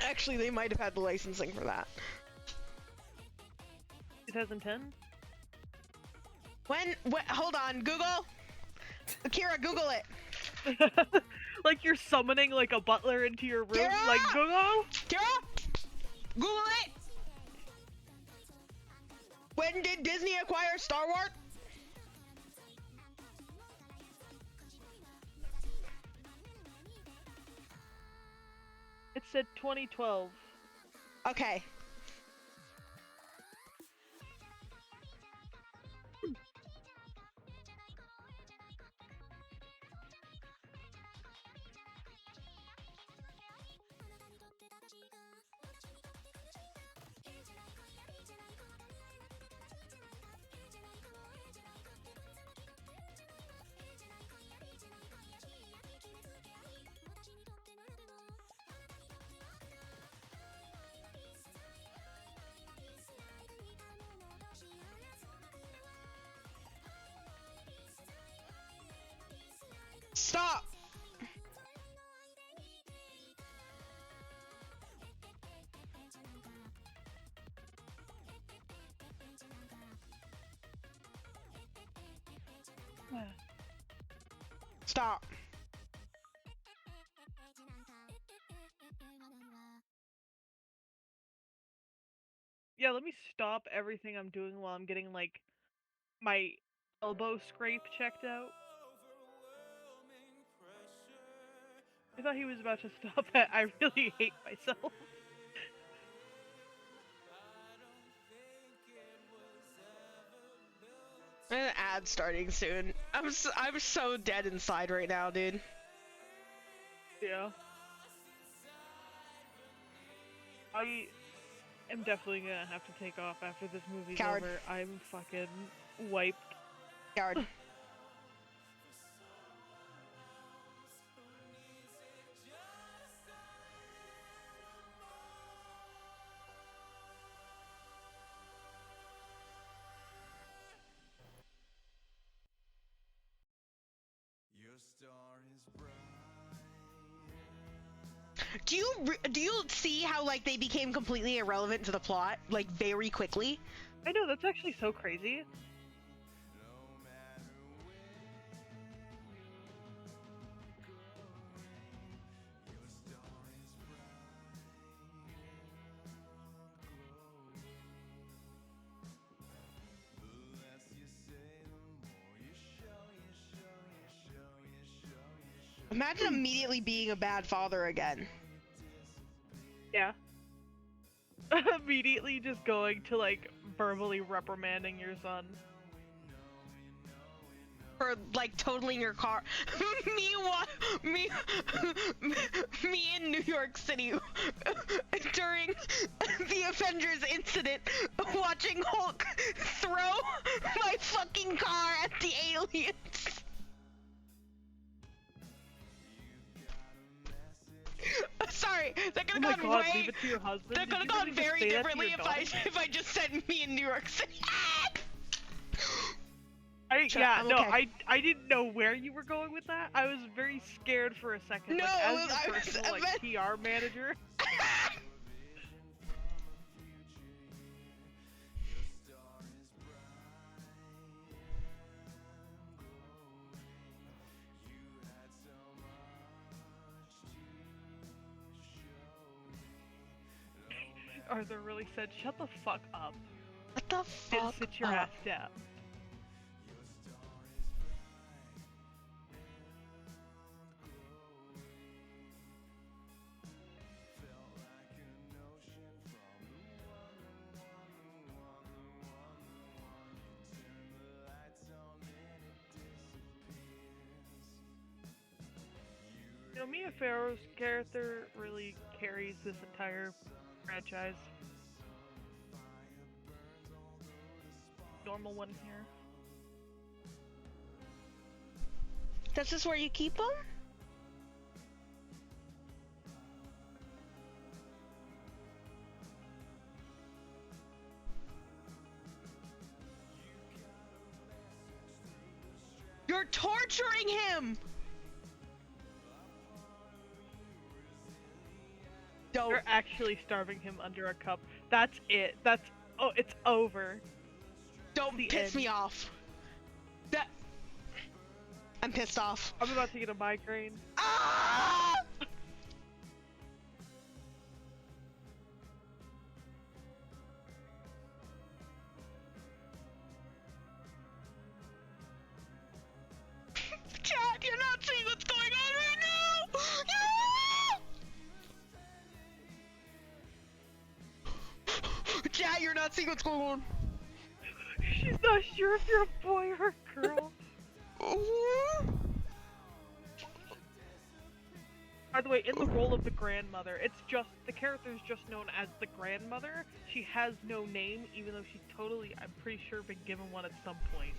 Actually, they might have had the licensing for that. 2010? Hold on, Google? Akira, Google it. Like you're summoning like a butler into your room, Kira! like Google? Kira? Google it! When did Disney acquire Star Wars? It said 2012. Okay. Stop! Stop. Yeah, let me stop everything I'm doing while I'm getting like my elbow scrape checked out. I thought he was about to stop it. I really hate myself. An ad starting soon. I'm so dead inside right now, dude. Yeah. I am definitely gonna have to take off after this movie's Coward. over. I'm fucking wiped. Coward. Your star is bright. Do you see how like they became completely irrelevant to the plot like very quickly? I know, that's actually so crazy. Imagine immediately being a bad father again. Yeah. Immediately just going to like verbally reprimanding your son. For like totaling your car. me in New York City during the Avengers incident, watching Hulk throw my fucking car at the aliens. Sorry, that could have gone God, way. leave it to your husband. That Did could have you gone really just very say that to differently your if I just said me in New York City. I'm okay. I didn't know where you were going with that. I was very scared for a second. No, like, as your I was personal like PR manager. Arthur really said, "Shut the fuck up What the and fuck? sit your ass down." You know, Mia Farrow's character really carries this entire franchise. Normal one here. This is where you keep them? You're torturing him! Don't. They're actually starving him under a cup. That's it. Oh, it's over. Don't the piss end. me off. I'm pissed off. I'm about to get a migraine. Ah! Chat, you're not seeing what's going on right now! Yeah! Chat, you're not seeing what's going on. She's not sure if you're a boy or a girl. By the way, in the role of the grandmother, the character is just known as the grandmother. She has no name, even though she's totally, I'm pretty sure, been given one at some point.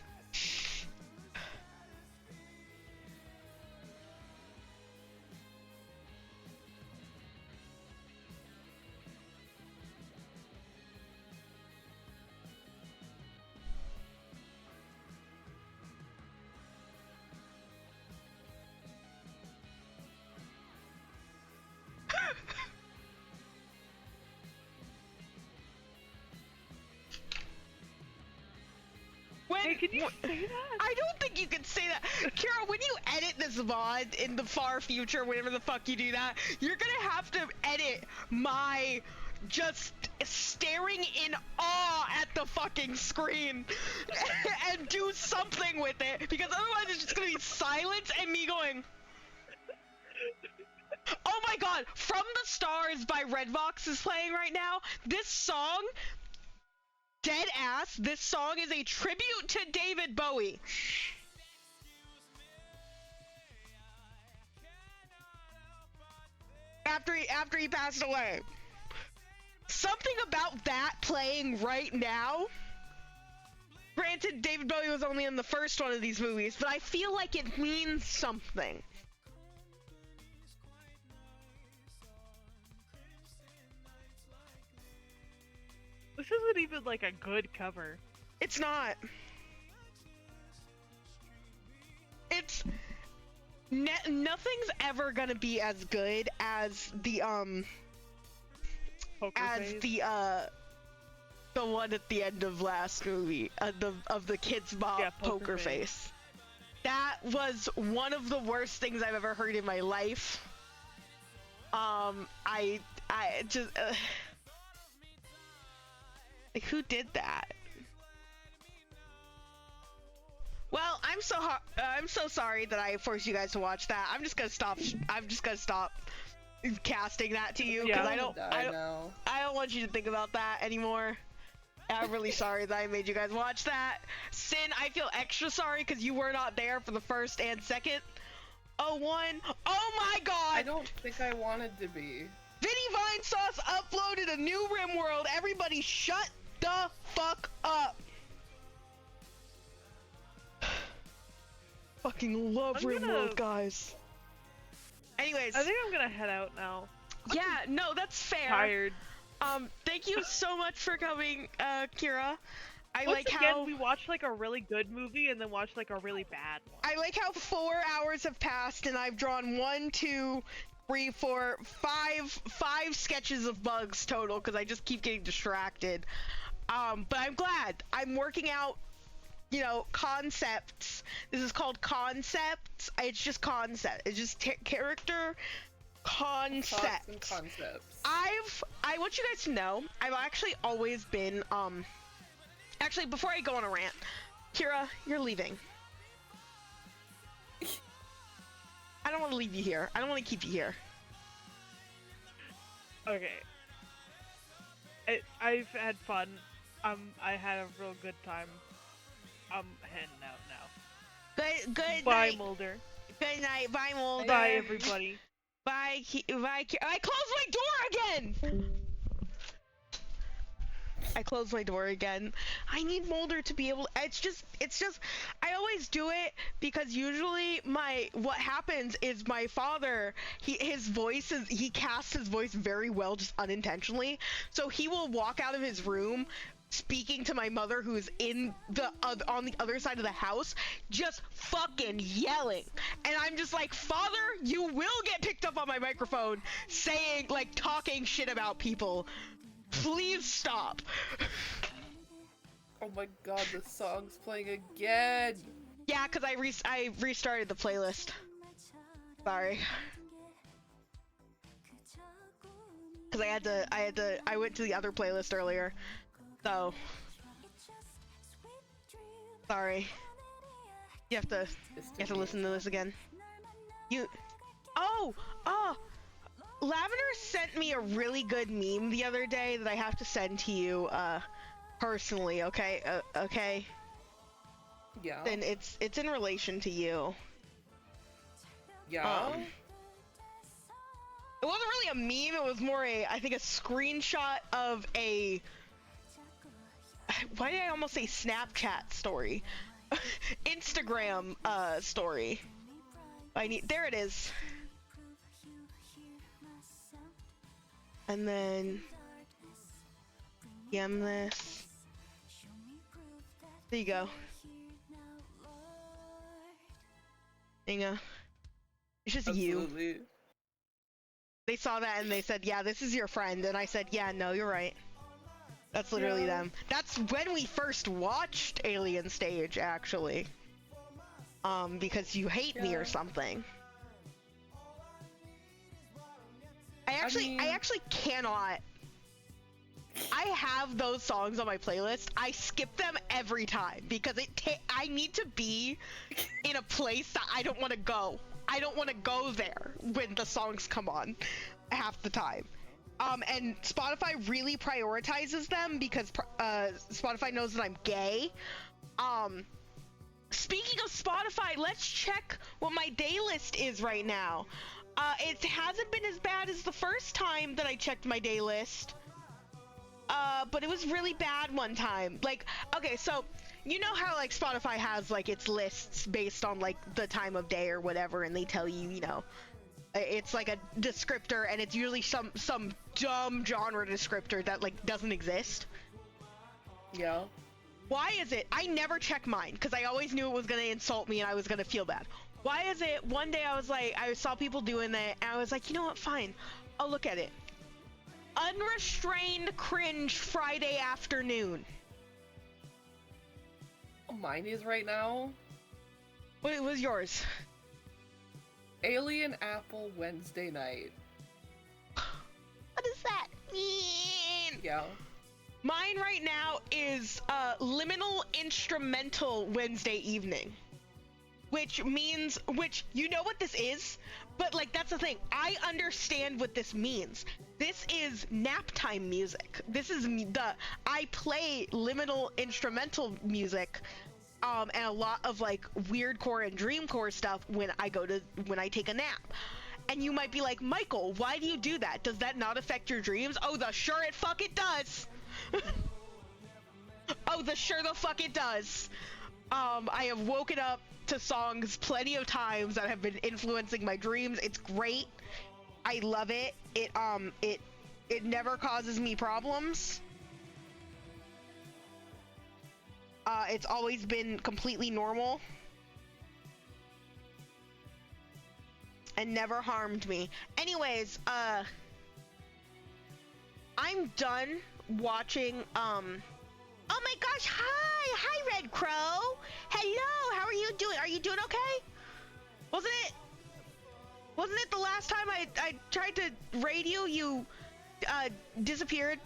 Hey, can you say that? I don't think you can say that. Kira, when you edit this VOD in the far future, whenever the fuck you do that, you're gonna have to edit my just staring in awe at the fucking screen and do something with it, because otherwise it's just gonna be silence and me going, oh my god, From the Stars by Redbox is playing right now. This song, dead ass, this song is a tribute to David Bowie. after he passed away. Something about that playing right now. Granted, David Bowie was only in the first one of these movies, but I feel like it means something. This isn't even like a good cover. It's not. It's nothing's ever gonna be as good as the Poker face. the one at the end of last movie, of the Kids Bop, Yeah, Poker Face. That was one of the worst things I've ever heard in my life. I just like, who did that? Well, I'm so sorry that I forced you guys to watch that. I'm just gonna stop casting that to you, because Yeah. I don't want you to think about that anymore. I'm really sorry that I made you guys watch that. Sin, I feel extra sorry because you were not there for the first and second. Oh my god! I don't think I wanted to be. Vinny Vine Sauce uploaded a new RimWorld. Everybody shut the fuck up. Fucking love RimWorld, guys. Anyways. I think I'm gonna head out now. Yeah, no, that's fair. Tired. Thank you so much for coming, Kira. Once again, we watched like a really good movie and then watched like a really bad one. I like how 4 hours have passed and I've drawn 1, 2, 3, 4, 5 sketches of bugs total because I just keep getting distracted. But I'm glad. I'm working out, you know, concepts. This is called concepts. It's just concept. It's just character concepts. Concepts. I want you guys to know, I've actually always been, actually, before I go on a rant, Kira, you're leaving. I don't want to leave you here. I don't want to keep you here. Okay. I've had fun. I had a real good time. I'm heading out now. Good Bye, night. Mulder. Good night. Bye, Mulder. Bye, everybody. Bye, bye. I closed my door again! I closed my door again. I need Mulder to be able. It's just. I always do it because usually what happens is my father. He casts his voice very well, just unintentionally. So he will walk out of his room, speaking to my mother, who's on the other side of the house, just fucking yelling, and I'm just like, Father, you will get picked up on my microphone saying, like, talking shit about people. Please stop. Oh my god, the song's playing again. Yeah, because I restarted the playlist. Sorry. Because I went to the other playlist earlier. So. Sorry. You have to listen to this again. Lavender sent me a really good meme the other day that I have to send to you, personally, okay? Okay? Yeah. Then it's in relation to you. Yeah. It wasn't really a meme, it was more I think a screenshot of a... Why did I almost say Snapchat story? Instagram, story. There it is. And then DM this. There you go. There you go. It's just Absolutely. you. They saw that and they said, yeah, this is your friend. And I said, yeah, no, you're right. That's literally them. That's when we first watched Alien Stage, actually. Because you hate me or something. I actually cannot. I have those songs on my playlist. I skip them every time because I need to be in a place that I don't want to go. I don't want to go there when the songs come on half the time. And Spotify really prioritizes them because Spotify knows that I'm gay. Speaking of Spotify, let's check what my day list is right now. It hasn't been as bad as the first time that I checked my day list. But it was really bad one time. Like, okay, so you know how like Spotify has like its lists based on like the time of day or whatever, and they tell you, you know, it's like a descriptor, and it's usually some dumb genre descriptor that like doesn't exist. Yeah. Why is it I never check mine because I always knew it was gonna insult me and I was gonna feel bad? Why is it one day I was like, I saw people doing that and I was like, you know what, fine, I'll look at it. Unrestrained cringe Friday afternoon. Mine is right now. What was yours? Alien Apple Wednesday night. What does that mean? Yeah. Mine right now is liminal instrumental Wednesday evening. Which means, you know what this is? But like, that's the thing. I understand what this means. This is nap time music. This is I play liminal instrumental music, and a lot of like weirdcore and dreamcore stuff when I take a nap. And you might be like, Michael, why do you do that? Does that not affect your dreams? Oh, the sure it fuck it does. Oh, the sure the fuck it does. I have woken up to songs plenty of times that have been influencing my dreams. It's great. I love it. It never causes me problems. It's always been completely normal and never harmed me. Anyways, I'm done watching, oh my gosh, hi Red Crow. Hello, how are you doing? Are you doing okay? Wasn't it the last time I tried to raid you, you disappeared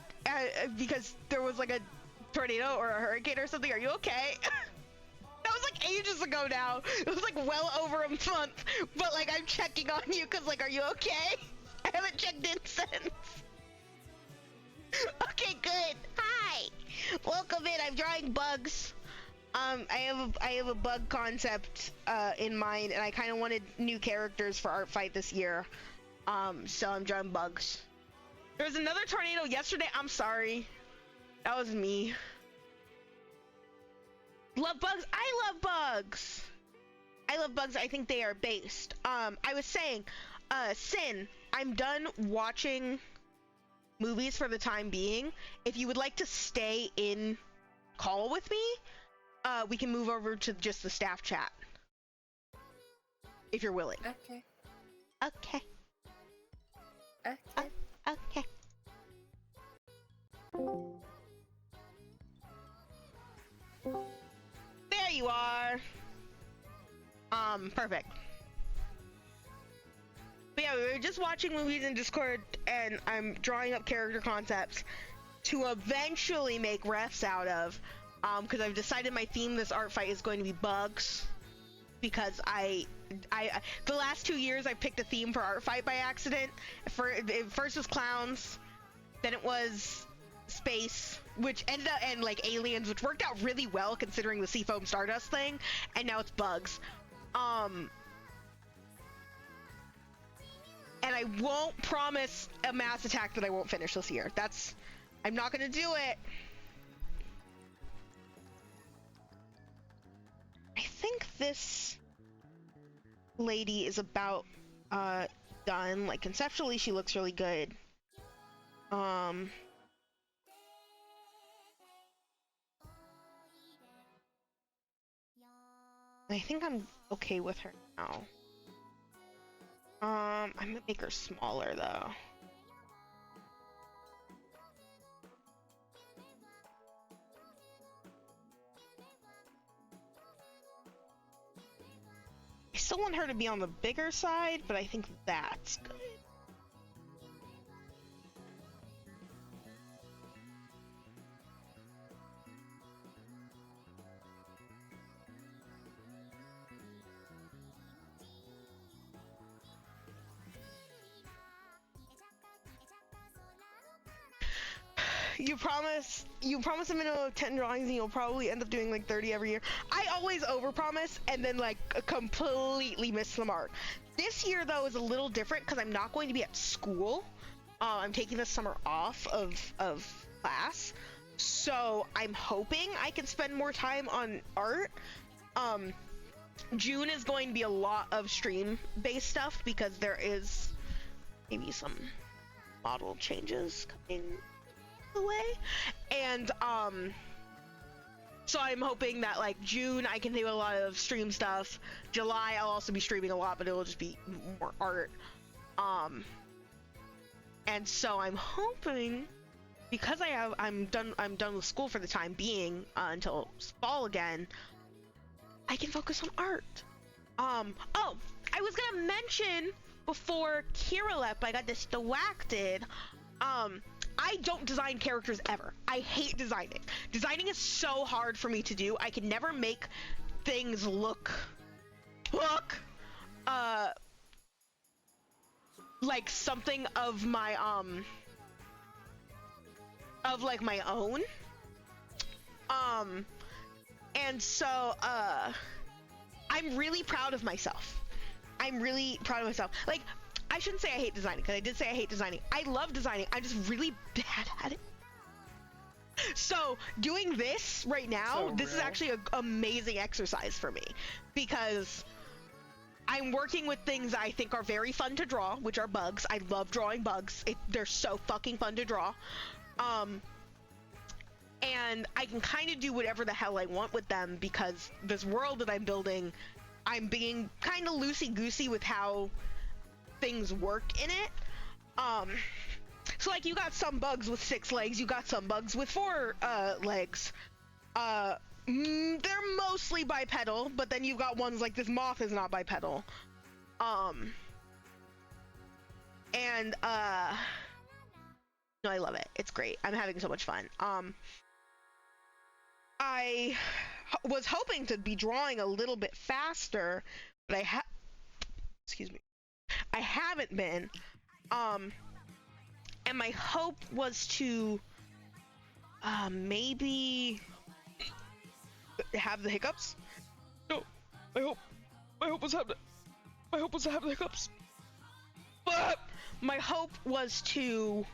because there was like a tornado or a hurricane or something? Are you okay? That was like ages ago now. It was like well over a month, but like I'm checking on you because like, are you okay? I haven't checked in since. Okay, good. Hi. Welcome in. I'm drawing bugs. I have a bug concept in mind, and I kind of wanted new characters for Artfight this year. So I'm drawing bugs. There was another tornado yesterday. I'm sorry. That was me. Love bugs. I love bugs. I love bugs. I think they are based. I was saying, Sin, I'm done watching movies for the time being. If you would like to stay in call with me, we can move over to just the staff chat. If you're willing. Okay. Okay. Okay. Okay. There you are. Perfect. But yeah, we were just watching movies in Discord, and I'm drawing up character concepts to eventually make refs out of, because I've decided my theme this art fight is going to be bugs, because I the last 2 years I picked a theme for art fight by accident. First was clowns, then it was space, which ended up, and like aliens, which worked out really well considering the Seafoam Stardust thing, and now it's bugs. And I won't promise a mass attack that I won't finish this year. I'm not gonna do it. I think this lady is about done. Like conceptually she looks really good. I think I'm okay with her now. I'm gonna make her smaller though. I still want her to be on the bigger side, but I think that's good. you promise a minimum of 10 drawings and you'll probably end up doing like 30 every year. I always overpromise and then like completely miss the mark. This year though is a little different because I'm not going to be at school. I'm taking the summer off of class, so I'm hoping I can spend more time on art. June is going to be a lot of stream based stuff because there is maybe some model changes coming away, and so I'm hoping that like June I can do a lot of stream stuff. July I'll also be streaming a lot, but it'll just be more art. And so I'm hoping, because I'm done with school for the time being until fall again, I can focus on art. Oh, I was gonna mention before Kira left, I got distracted. I don't design characters ever. I hate designing. Designing is so hard for me to do. I can never make things look like something of my of like my own. And so I'm really proud of myself. Like, I shouldn't say I hate designing, because I did say I hate designing. I love designing. I'm just really bad at it. So doing this right now, this is actually an amazing exercise for me, because I'm working with things I think are very fun to draw, which are bugs. I love drawing bugs. They're so fucking fun to draw. And I can kind of do whatever the hell I want with them, because this world that I'm building, I'm being kind of loosey-goosey with how things work in it. So like, you got some bugs with 6 legs, you got some bugs with 4 legs. They're mostly bipedal, but then you've got ones like this moth is not bipedal. And no, I love it. It's great. I'm having so much fun. I was hoping to be drawing a little bit faster, but I haven't been. And my hope was to maybe have the hiccups. No, my hope was to have the hiccups. But my hope was to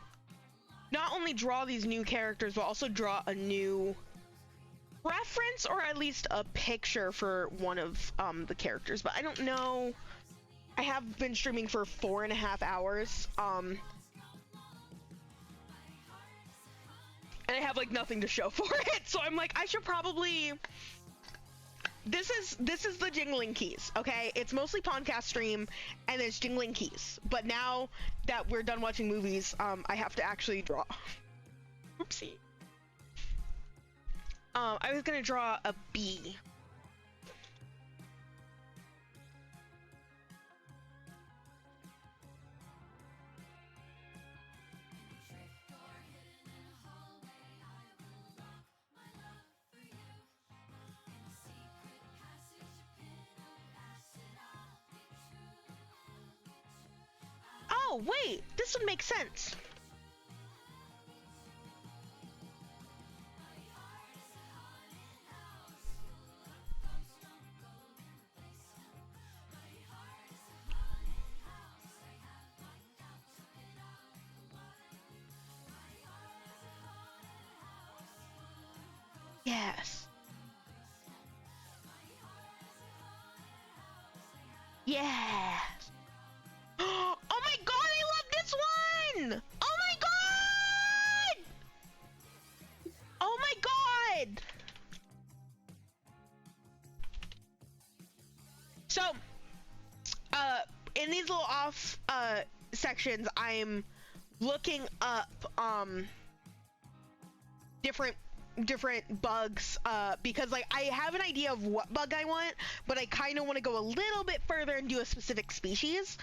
not only draw these new characters, but also draw a new reference, or at least a picture for one of the characters. But I don't know. I have been streaming for 4.5 hours. And I have like nothing to show for it, so I'm like, I should probably. This is the jingling keys, okay? It's mostly podcast stream, and it's jingling keys. But now that we're done watching movies, I have to actually draw. Oopsie. I was gonna draw a bee. Oh, wait, this would make sense. Yes. Yes. Oh my god, I love this one! Oh my god! Oh my god! So, in these little off sections, I'm looking up different bugs, because like I have an idea of what bug I want, but I kind of want to go a little bit further and do a specific species.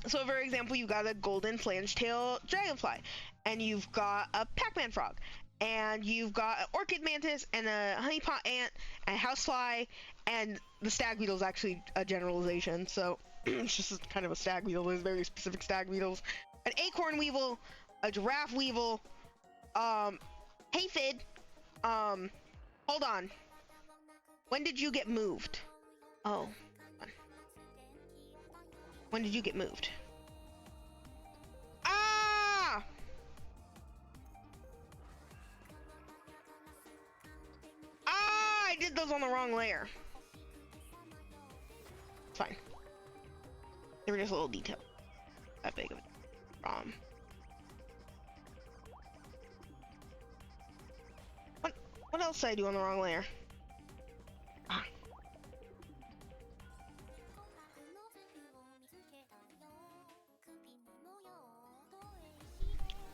So for example, you got a golden flange-tail dragonfly, and you've got a Pac-Man frog, and you've got an orchid mantis, and a honeypot ant, and a housefly, and the stag beetle is actually a generalization, so it's just kind of a stag beetle. There's very specific stag beetles. An acorn weevil, a giraffe weevil. Hey Fid. Hold on. When did you get moved? Oh. When did you get moved? Ah! Ah! I did those on the wrong layer. It's fine. They were just a little detail. That big of a What else did I do on the wrong layer? Ah.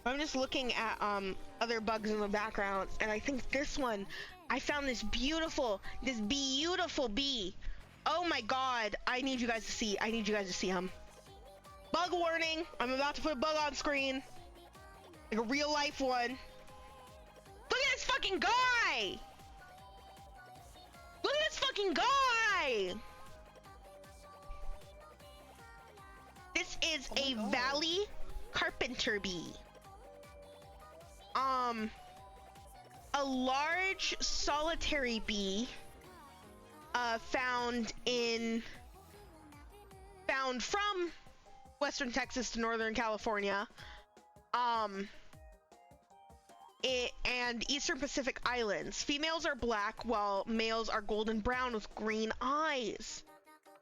I'm just looking at other bugs in the background, and I think this one, I found this beautiful bee. Oh my god, I need you guys to see. I need you guys to see him. Bug warning, I'm about to put a bug on screen. Like a real life one. Look at this fucking guy! Look at this fucking guy! This is a valley carpenter bee. A large solitary bee found from Western Texas to Northern California. And Eastern Pacific Islands. Females are black while males are golden brown with green eyes.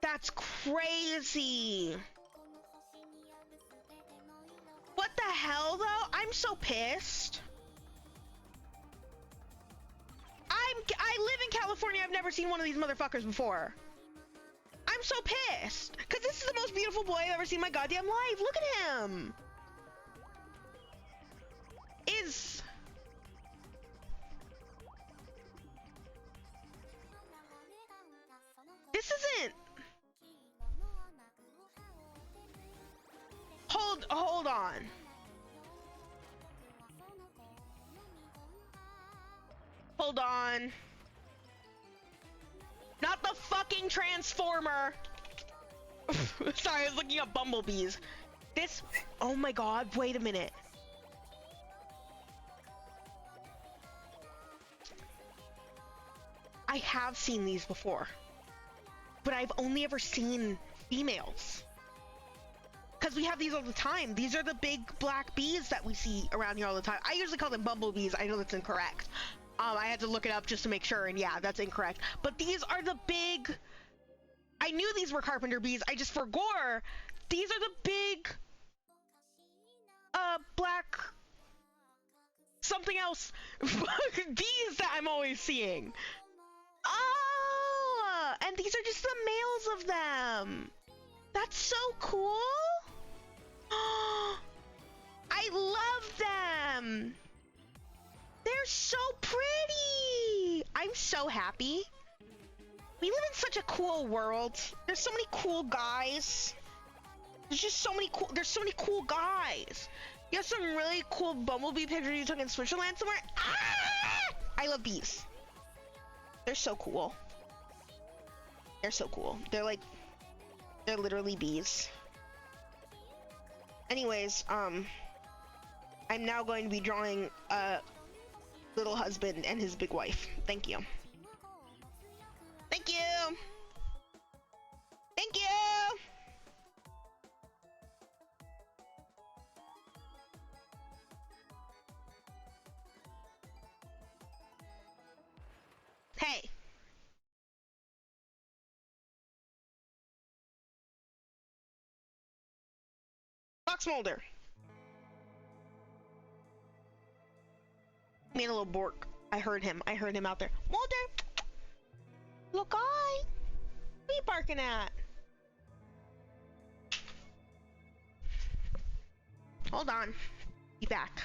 That's crazy. What the hell though? I'm so pissed. I live in California. I've never seen one of these motherfuckers before. I'm so pissed. Cause this is the most beautiful boy I've ever seen in my goddamn life. Look at him. This isn't. Hold on. Hold on. Not the fucking transformer. Sorry, I was looking at bumblebees. This, oh my god, wait a minute. I have seen these before, but I've only ever seen females. Because we have these all the time. These are the big black bees that we see around here all the time. I usually call them bumblebees. I know that's incorrect. I had to look it up just to make sure, and yeah, that's incorrect. But these are the big... I knew these were carpenter bees. I just forgot. These are the big... black... something else bees that I'm always seeing. Oh! And these are just the males of them. That's so cool. I love them. They're so pretty. I'm so happy. We live in such a cool world. There's so many cool guys. There's just so many cool, there's so many cool guys. You have some really cool bumblebee pictures you took in Switzerland somewhere. Ah! I love bees. They're so cool. They're so cool. They're literally bees. Anyways, I'm now going to be drawing a little husband and his big wife. Thank you. Thank you. Thank you. Hey. Fox Mulder. Made a little bork. I heard him out there. Mulder! Look, what are you barking at? Hold on. Be back.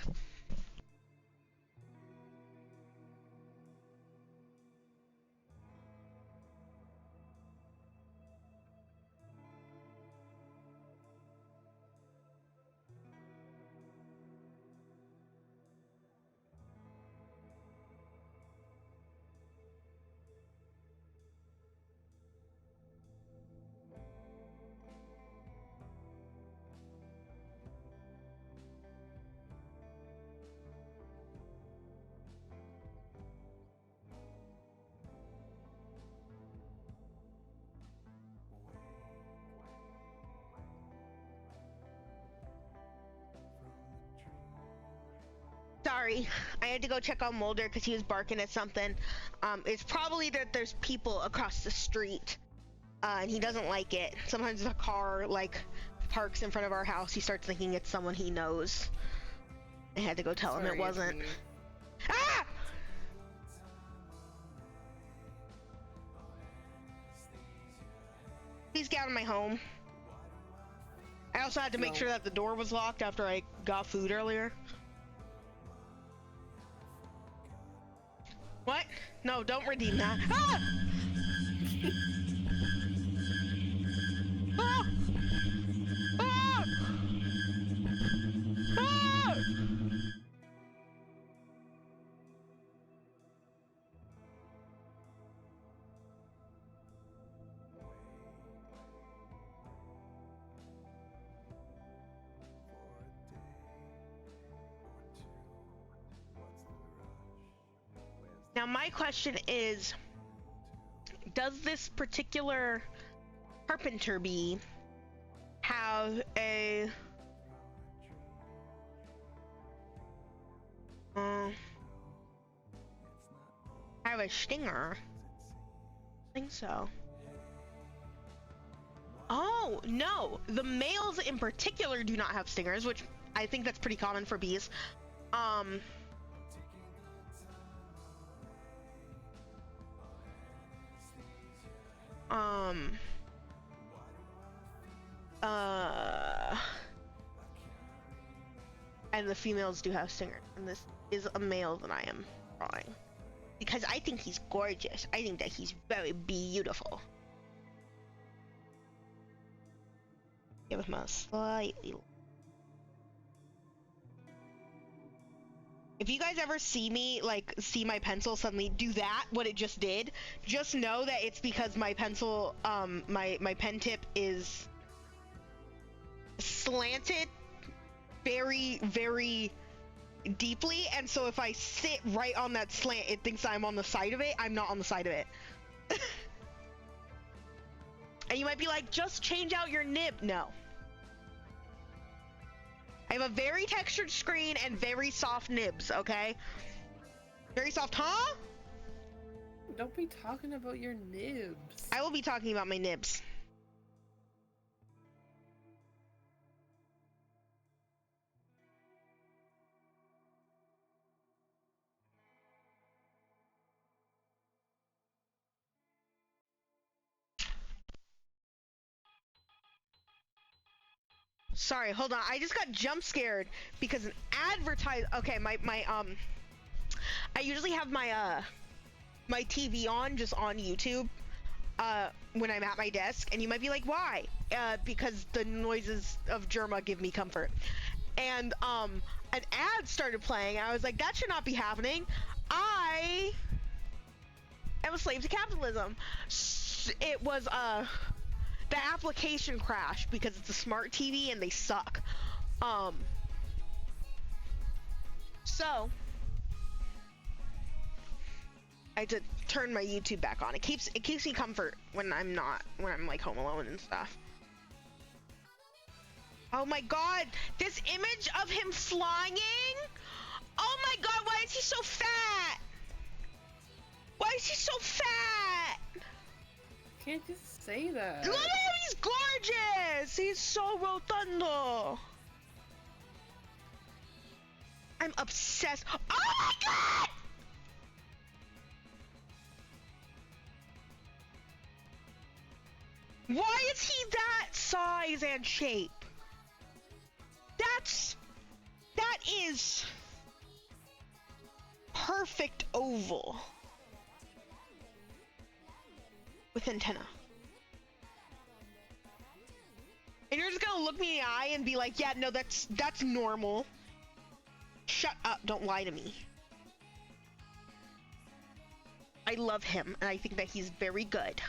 sorry. I had to go check on Mulder because he was barking at something. It's probably that there's people across the street, and he doesn't like it. Sometimes if a car, like, parks in front of our house, he starts thinking it's someone he knows. I had to go tell him it wasn't. Anthony. Ah! Please get out of my home. I also had to make No. sure that the door was locked after I got food earlier. What? No, don't redeem that. Ah! Ah! Ah! Ah! Now my question is, does this particular carpenter bee have a stinger? I think so. Oh, no. The males in particular do not have stingers, which I think that's pretty common for bees. And the females do have stingers, and this is a male that I am drawing. Because I think he's gorgeous. I think that he's very beautiful. Give him a slightly... If you guys ever see me, like, see my pencil suddenly do that, what it just did, just know that it's because my pencil, my pen tip is slanted very, very deeply, and so if I sit right on that slant, it thinks I'm on the side of it. I'm not on the side of it. And you might be like, just change out your nib. No. I have a very textured screen and very soft nibs, okay? Very soft, huh? Don't be talking about your nibs. I will be talking about my nibs. Sorry, hold on. I just got jump scared because an advertise. Okay, I usually have my my TV on, just on YouTube, when I'm at my desk, and you might be like, why? Because the noises of Germa give me comfort. And an ad started playing. I was like, that should not be happening. I am a slave to capitalism. It was the application crashed because it's a smart TV and they suck. So I had to turn my YouTube back on. It keeps me comfort when I'm like home alone and stuff. Oh my god, this image of him flying! Oh my god, why is he so fat? Why is he so fat? Can't just say that. Look at him, he's gorgeous! He's so rotundo. I'm obsessed. Oh my god! Why is he that size and shape? That is perfect oval with antenna. And you're just gonna look me in the eye and be like, yeah, no, that's normal. Shut up, don't lie to me. I love him, and I think that he's very good.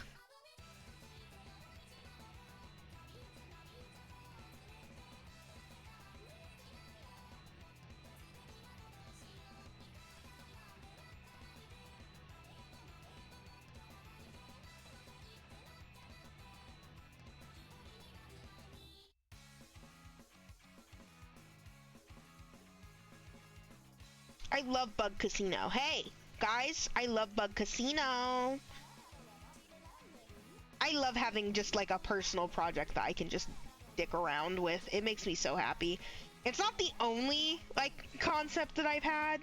I love Bug Casino. Hey, guys, I love Bug Casino. I love having just like a personal project that I can just dick around with. It makes me so happy. It's not the only like concept that I've had,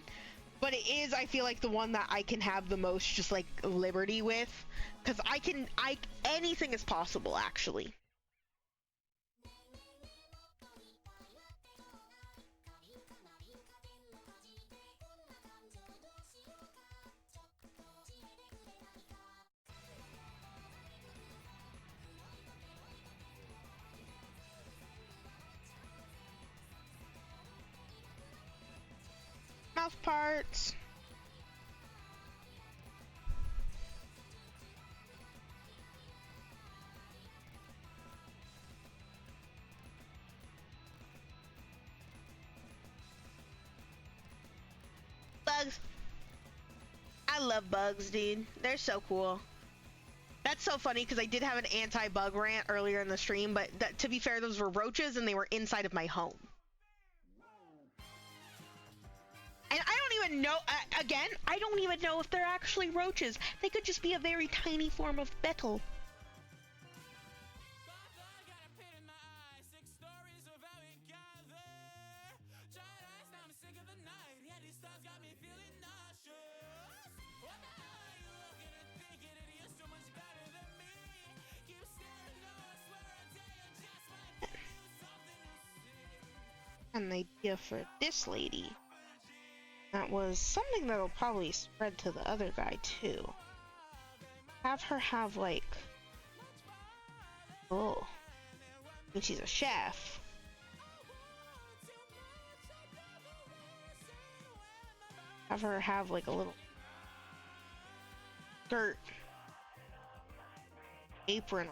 but it is, I feel like, the one that I can have the most just like liberty with, because anything is possible actually. Mouth parts. Bugs. I love bugs, dude. They're so cool. That's so funny because I did have an anti-bug rant earlier in the stream, but to be fair, those were roaches and they were inside of my home. And I don't even know, again, I don't even know if they're actually roaches. They could just be a very tiny form of beetle. An idea for this lady. That was something that'll probably spread to the other guy too. Have her have like, oh, I mean, she's a chef. Have her have like a little skirt, apron.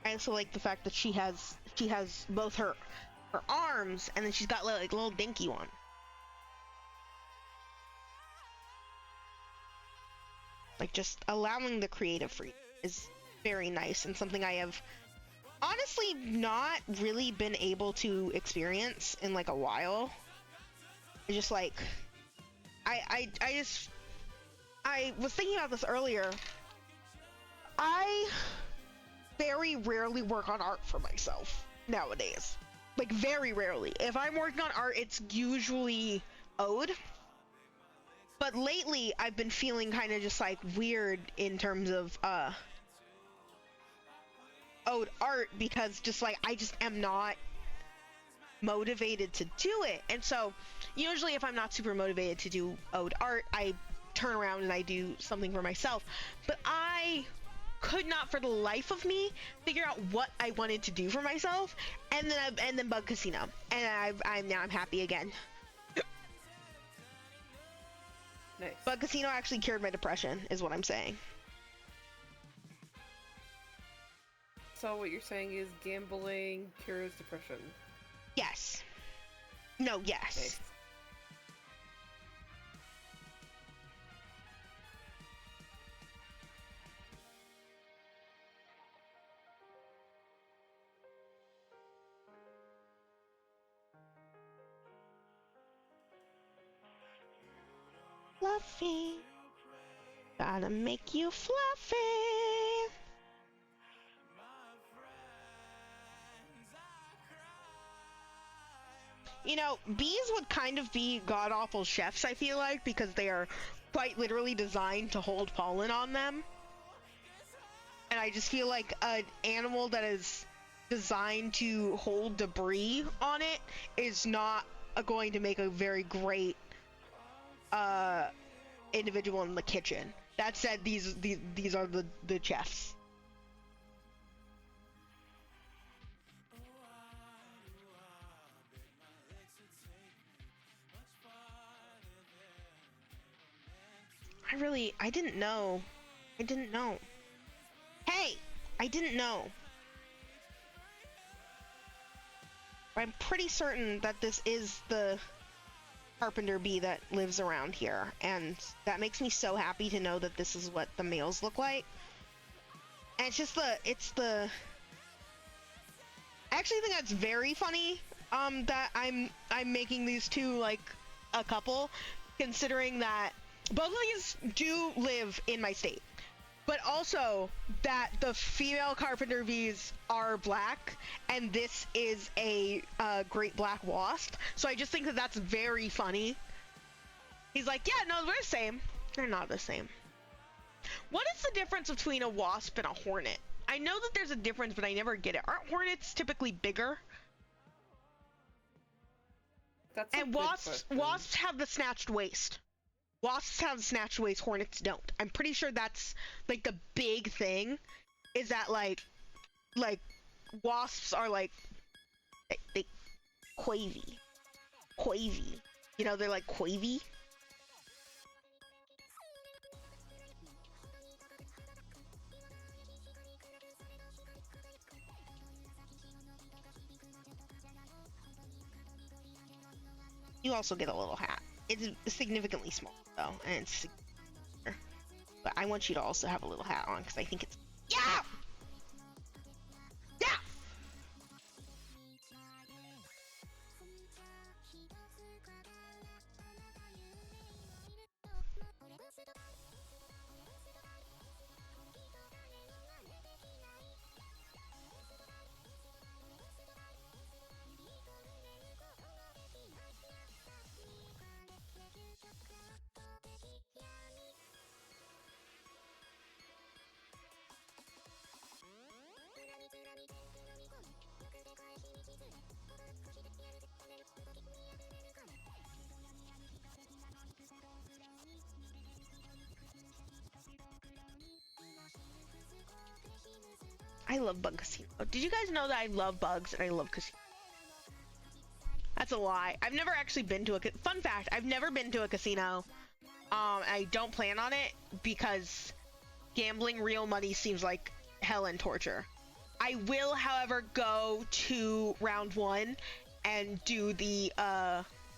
I also like the fact that she has both her arms, and then she's got like a little dinky one. Like, just allowing the creative freedom is very nice, and something I have honestly not really been able to experience in like a while. It's just like I was thinking about this earlier. I very rarely work on art for myself nowadays. Like, very rarely. If I'm working on art, it's usually ode. But lately, I've been feeling kind of just like weird in terms of ode art, because just like I just am not motivated to do it. And so usually if I'm not super motivated to do ode art, I turn around and I do something for myself. But I could not for the life of me figure out what I wanted to do for myself, and then Bug Casino, and I'm happy again. Nice. Bug Casino actually cured my depression, is what I'm saying. So what you're saying is gambling cures depression? Yes. No, yes. Nice. Fluffy. Gotta make you fluffy. You know, bees would kind of be god-awful chefs, I feel like, because they are quite literally designed to hold pollen on them. And I just feel like an animal that is designed to hold debris on it is not going to make a very great individual in the kitchen. That said, these are the chefs. I didn't know. Hey, I didn't know. I'm pretty certain that this is the carpenter bee that lives around here, and that makes me so happy to know that this is what the males look like. And it's just I actually think that's very funny, that I'm making these two like a couple, considering that both of these do live in my state, but also that the female carpenter V's are black, and this is a great black wasp. So I just think that that's very funny. He's like, yeah, no, they're the same. They're not the same. What is the difference between a wasp and a hornet? I know that there's a difference, but I never get it. Aren't hornets typically bigger? That's a And good wasps question. have the snatched waist. Wasps have snatched waist, hornets don't. I'm pretty sure that's like the big thing, is that like wasps are like they quavy. You know, they're like quavy. You also get a little hat. It's significantly small though, and it's but I want you to also have a little hat on because I think it's yeah. I love Bug Casino. Did you guys know that I love bugs and I love casino? That's a lie. I've never actually been to a fun fact. I've never been to a casino. I don't plan on it because gambling real money seems like hell and torture. I will, however, go to round 1 and do the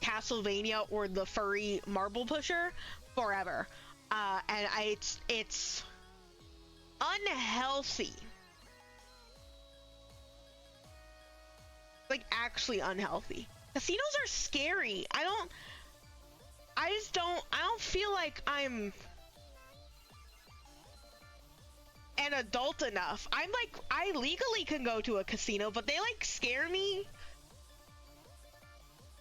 Castlevania or the furry marble pusher forever. And it's unhealthy. Like actually unhealthy. Casinos are scary. I don't feel like I'm an adult enough. I legally can go to a casino, but they like scare me.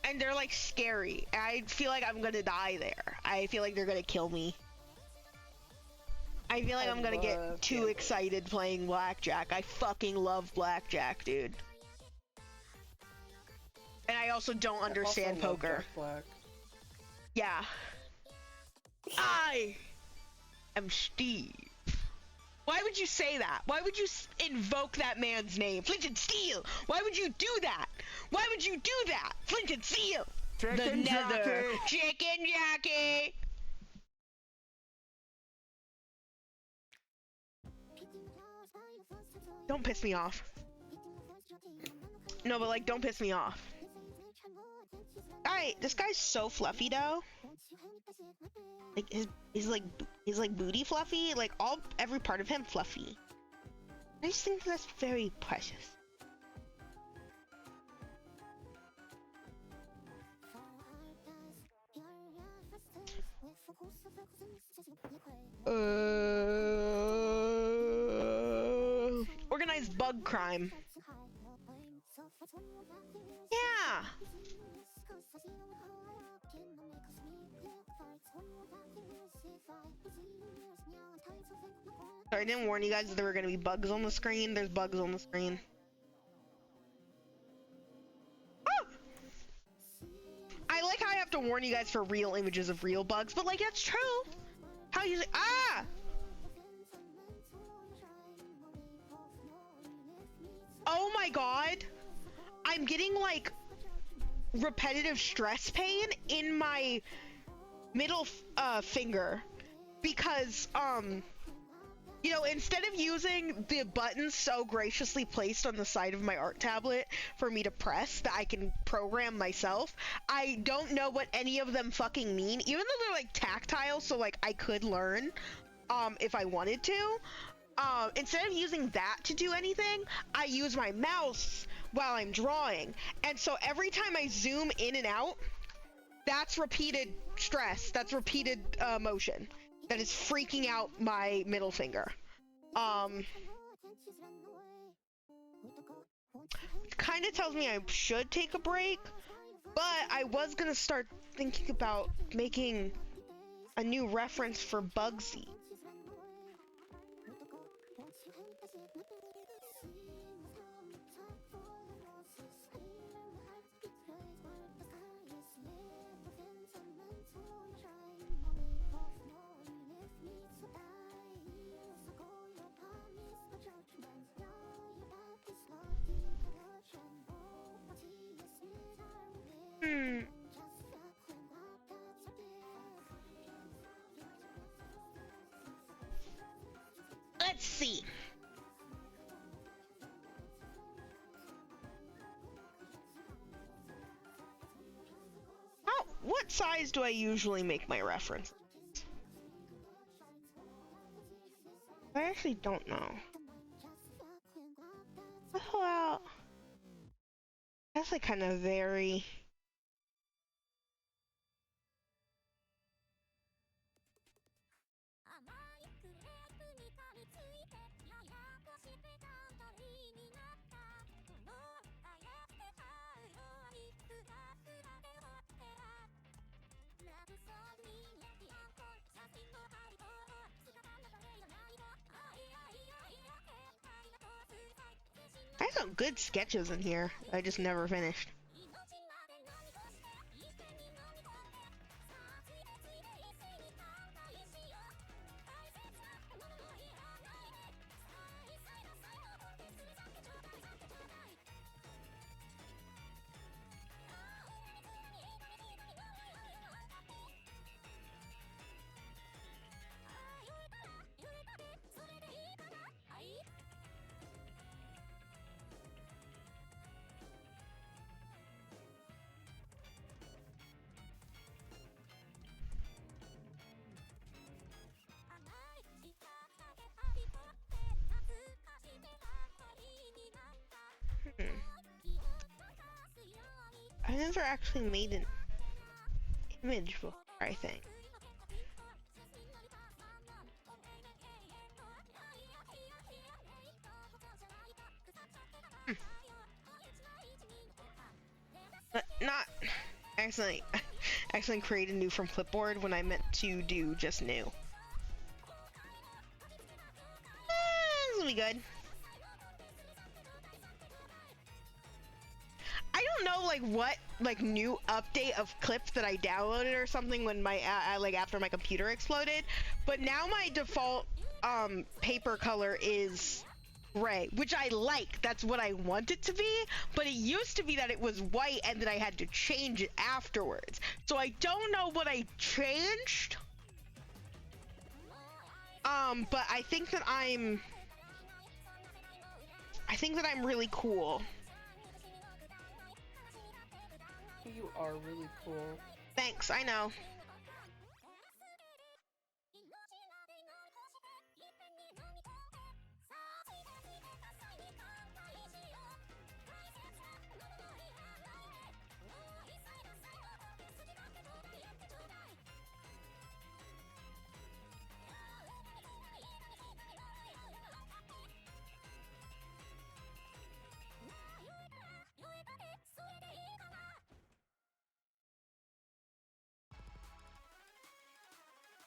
And they're like scary. I feel like I'm gonna die there. I feel like they're gonna kill me. I feel like I'm gonna get too excited playing blackjack. I fucking love blackjack, dude. And I also don't understand poker. Black. Yeah. I am Steve. Why would you say that? Why would you invoke that man's name? Flint and Steel! Why would you do that? Why would you do that? Flint and Steel! Chicken the Nether! jockey. Chicken jockey! Don't piss me off. No, but like, don't piss me off. Alright, this guy's so fluffy though. Like he's like booty fluffy. Like every part of him fluffy. I just think that's very precious. Organized bug crime. Yeah. Sorry, I didn't warn you guys that there were gonna be bugs on the screen. There's bugs on the screen. Oh! I like how I have to warn you guys for real images of real bugs, but like that's true. How you Oh my god. I'm getting like repetitive stress pain in my middle finger because you know, instead of using the buttons so graciously placed on the side of my art tablet for me to press that I can program myself, I don't know what any of them fucking mean, even though they're like tactile, so like I could learn if I wanted to. instead of using that to do anything, I use my mouse while I'm drawing. And so every time I zoom in and out, that's repeated stress. That's repeated motion. That is freaking out my middle finger. Kind of tells me I should take a break, but I was gonna start thinking about making a new reference for Bugsy. Let's see. What size do I usually make my reference? I actually don't know. Well, that's like kind of vary. I have some good sketches in here. I just never finished. I never actually made an image before, I think. But not accidentally created new from clipboard when I meant to do just new. This will be good. I don't know what new update of clips that I downloaded or something when my after my computer exploded, but now my default paper color is gray, which I like. That's what I want it to be, but it used to be that it was white and then I had to change it afterwards. So I don't know what I changed. But I think that I'm really cool. You are really cool. Thanks, I know.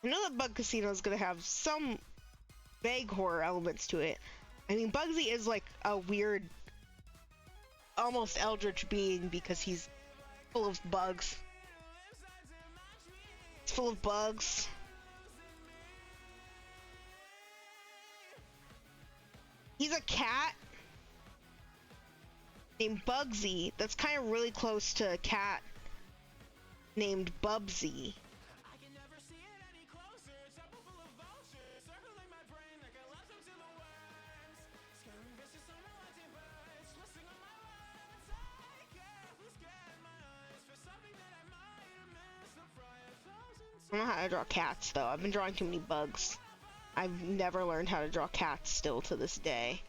I know that Bug Casino is gonna have some vague horror elements to it. I mean, Bugsy is like a weird, almost eldritch being because he's full of bugs. It's full of bugs. He's a cat named Bugsy that's kind of really close to a cat named Bubsy. I don't know how to draw cats though. I've been drawing too many bugs. I've never learned how to draw cats still to this day.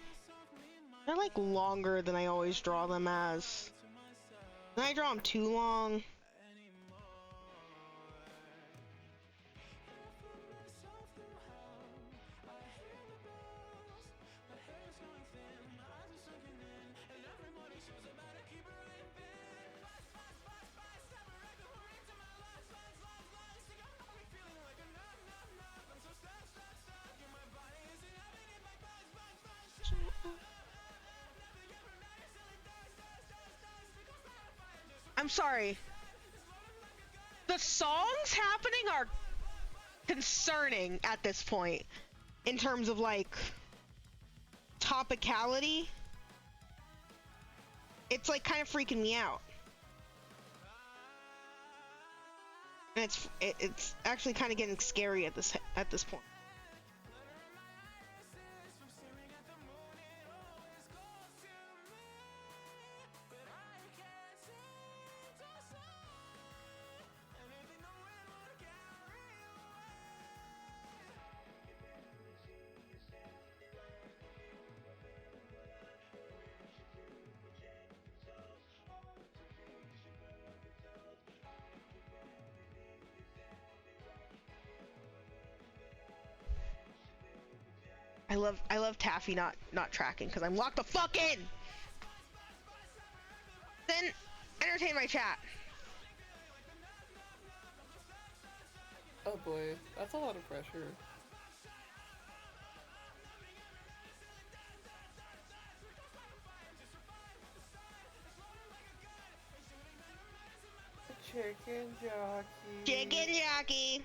They're like longer than I always draw them as. And I draw them too long. I'm sorry. The songs happening are concerning at this point in terms of like topicality. It's like kind of freaking me out. And it's actually kind of getting scary at this point. I love Taffy not tracking because I'm locked the fuck in. Then entertain my chat. Oh boy, that's a lot of pressure. Chicken jockey. Chicken jockey.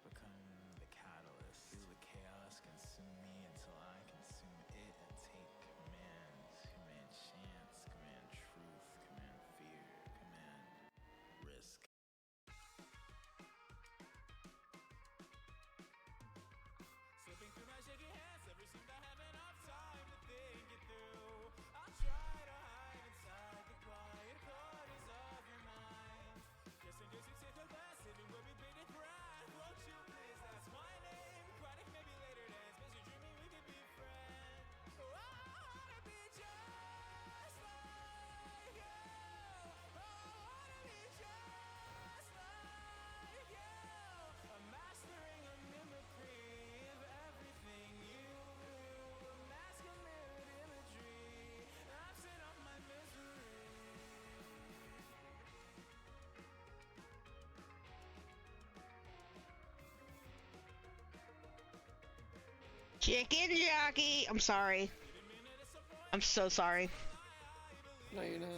Become the catalyst. Feel the chaos consume me until I consume it and take command. Command chance, command truth, command fear, command risk. Slipping through my shaky hands, never seem to have enough time to think it through. I'll try to hide inside the quiet corners of your mind. Just in case you take a glass, even with bated breath. Won't you please ask my name? Chronic, maybe later dance. Busy dreaming we could be friends. Oh, I wanna be just like you. Oh, I wanna be just like you. I'm mastering a mimicry of everything you do. A mask of mirrored imagery, absent of my misery. Chicken jockey. I'm sorry. I'm so sorry. No, you're not.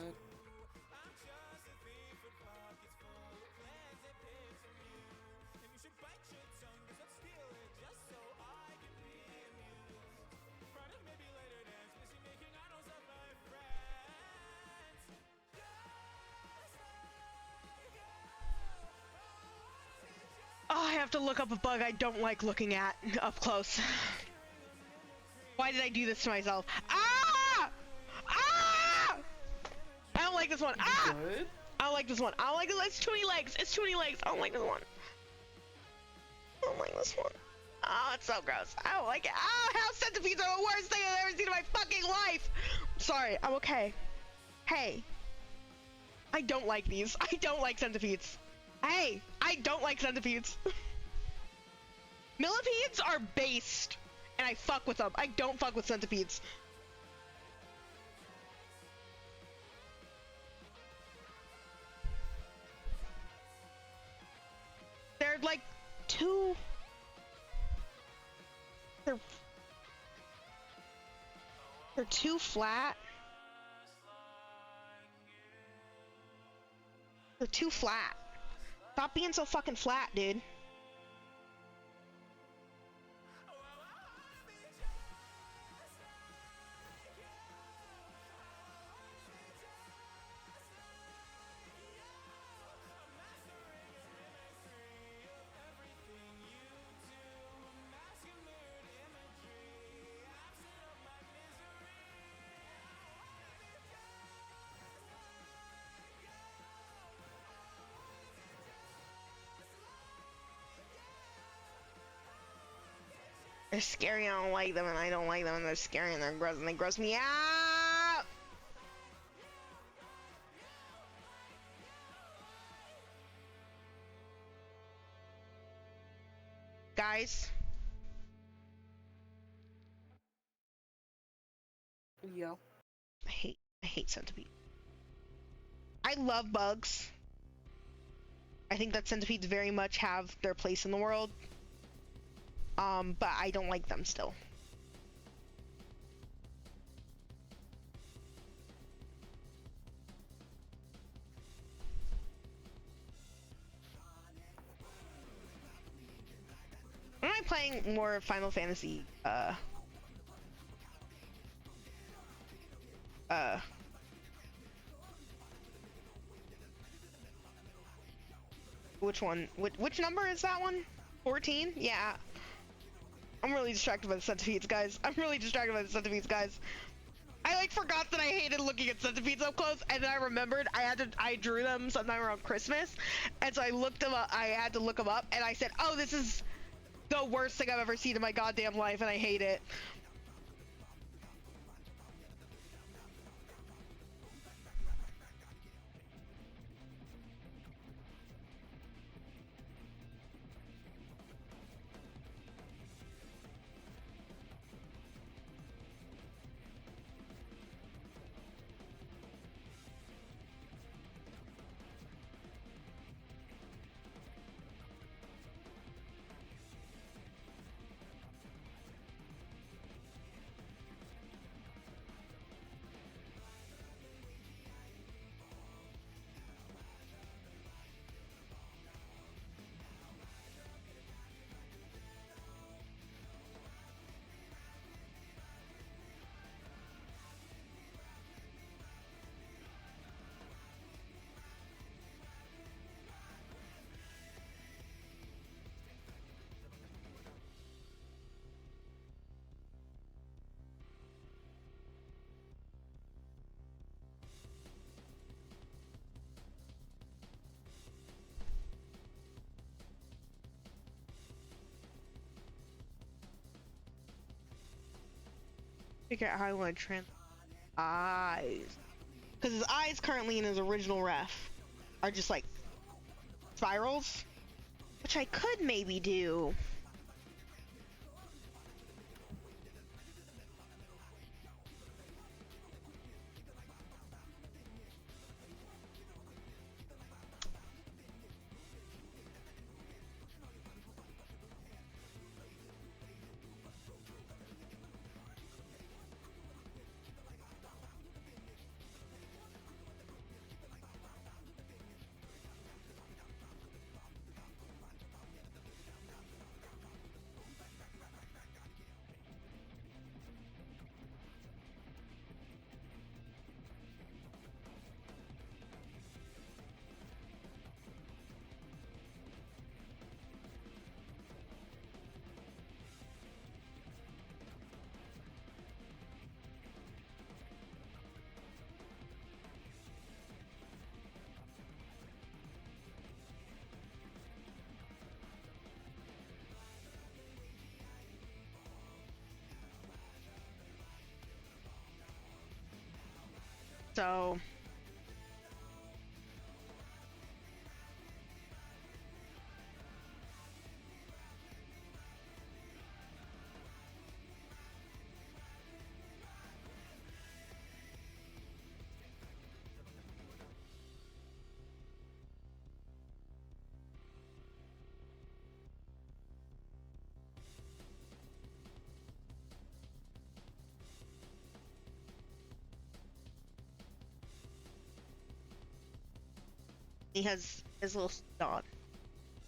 Oh, I have to look up a bug I don't like looking at up close. Why did I do this to myself? Ah! Ah! I don't like this one. Ah! Good? I don't like this one. I don't like this. It's too many legs. It's too many legs. I don't like this one. I don't like this one. Oh, it's so gross. I don't like it. Oh, house centipedes are the worst thing I've ever seen in my fucking life. Sorry, I'm okay. Hey. I don't like these. I don't like centipedes. Hey, I don't like centipedes. Millipedes are based, and I fuck with them. I don't fuck with centipedes. They're like too... They're too flat. They're too flat. Stop being so fucking flat, dude. They're scary, I don't like them, and I don't like them, and they're scary, and they're gross, and they gross me out! Guys, Yeah. I hate centipedes. I love bugs. I think that centipedes very much have their place in the world. But I don't like them still. Am I playing more Final Fantasy, which one? Which number is that one? 14? Yeah. I'm really distracted by the centipedes, guys. I'm really distracted by the centipedes, guys. I like forgot that I hated looking at centipedes up close, and then I remembered I drew them sometime around Christmas, and so I looked them up. I had to look them up, and I said, "Oh, this is the worst thing I've ever seen in my goddamn life, and I hate it." Figure out how I want to eyes. Because his eyes currently in his original ref are just like spirals, which I could maybe do. So He has his little suit on,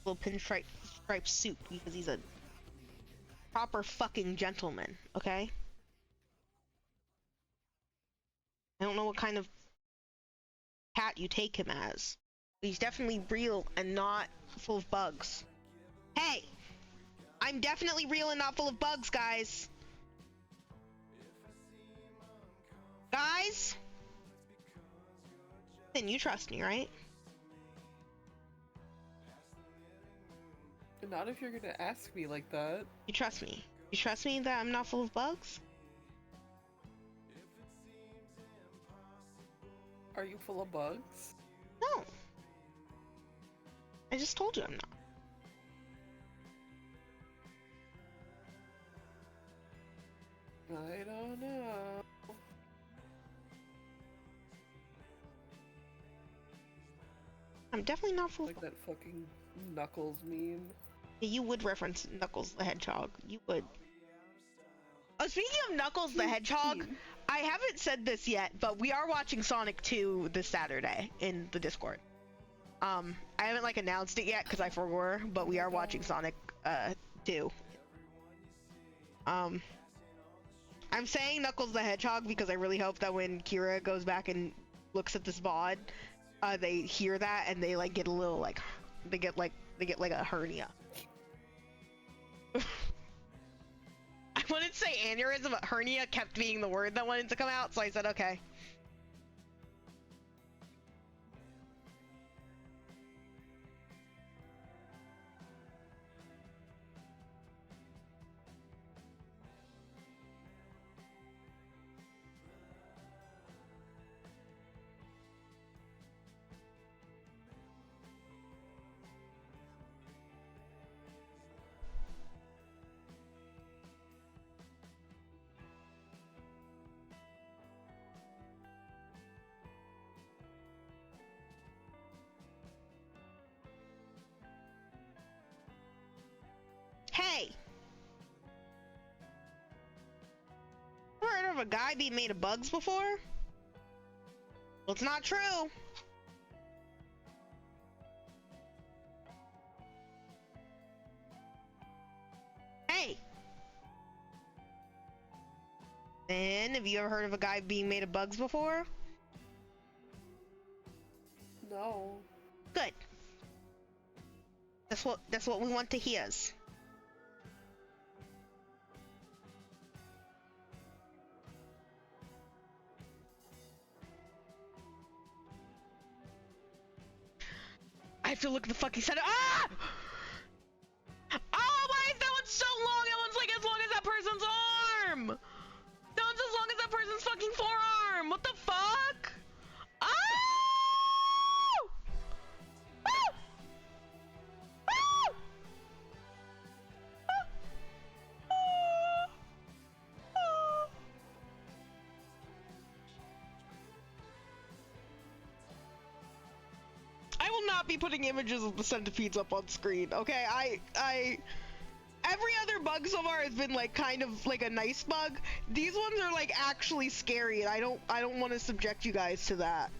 little pinstripe striped suit because he's a proper fucking gentleman. Okay. I don't know what kind of cat you take him as. He's definitely real and not full of bugs. Hey, I'm definitely real and not full of bugs, guys. Guys? Then you trust me, right? Not if you're gonna ask me like that. You trust me. You trust me that I'm not full of bugs? Are you full of bugs? No. I just told you I'm not. I don't know. I'm definitely not full of Like bugs. that fucking Knuckles meme. Yeah, you would reference Knuckles the Hedgehog. You would. Oh, speaking of Knuckles the Hedgehog, I haven't said this yet, but we are watching Sonic 2 this Saturday in the Discord. I haven't like announced it yet because I forgot, but we are watching Sonic 2. I'm saying Knuckles the Hedgehog because I really hope that when Kira goes back and looks at this VOD, they hear that and they like get a little like they get like a hernia. I wanted to say aneurysm, but hernia kept being the word that wanted to come out, so I said okay. Hey! Ever heard of a guy being made of bugs before? Well, it's not true. Hey! And have you ever heard of a guy being made of bugs before? No. Good. That's what we want to hear. I have to look at the fucking center. Ah! Oh, why is that one so long? That one's like as long as that person's arm. That one's as long as that person's fucking forearm. What the fuck? Oh! Oh! Oh! Oh! I will not be putting images of the centipedes up on screen, okay? Every other bug so far has been like kind of like a nice bug. These ones are like actually scary, and I don't want to subject you guys to that.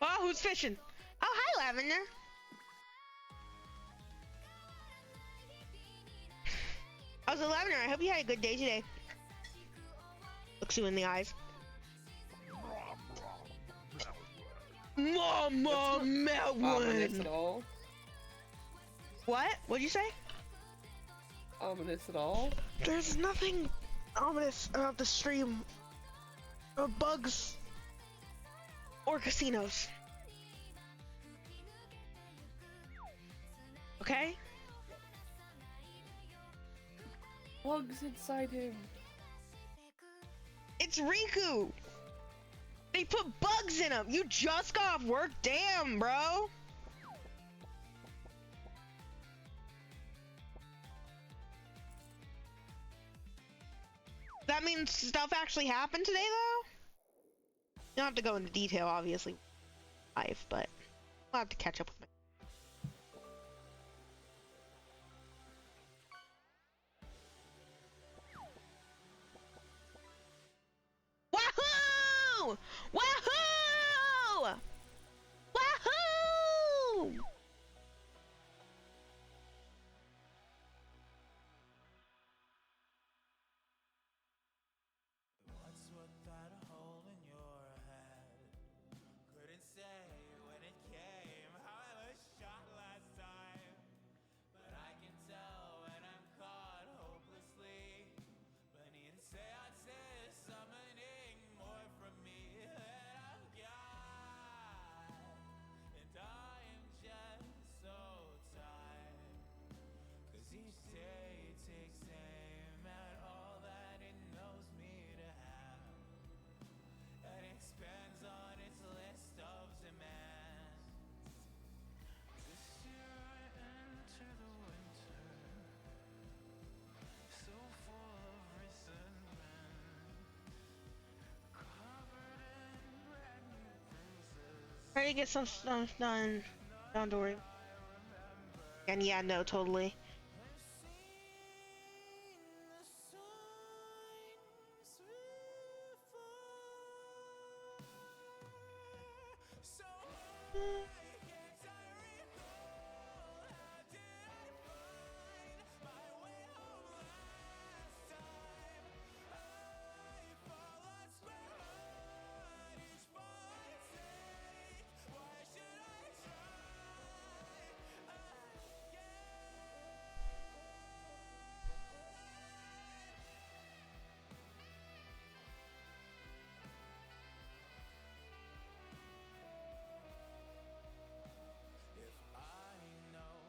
Oh, who's fishing? Oh, hi, Lavender. How's it, Lavender? I hope you had a good day today. Looks you in the eyes. Mama Ominous Melon. at all? What? What'd you say? Ominous at all? There's nothing ominous about the stream. Or bugs. Or casinos. Okay? Bugs inside him. It's Riku! They put bugs in him! You just got off work? Damn, bro! That means stuff actually happened today, though? You don't have to go into detail, obviously, live, but I'll have to catch up with me. Wahoo! Wahoo! Wahoo! What's with that hole in your head? Couldn't say when it came how I was shot last time. But I can tell when I'm caught hopelessly. But need to say I'd say summoning more from me than I've got. And I am just so tired. 'Cause each day takes aim at all that it knows me to have. And expands on its list of demands. This year I enter the winter, so full of resentment, covered in brand new bruises. Try to get some stuff done. Don't worry. And yeah, no, totally. So why can't I recall? How did I find my way home last time? I fall lost behind each fall I take. Why should I try again? If I know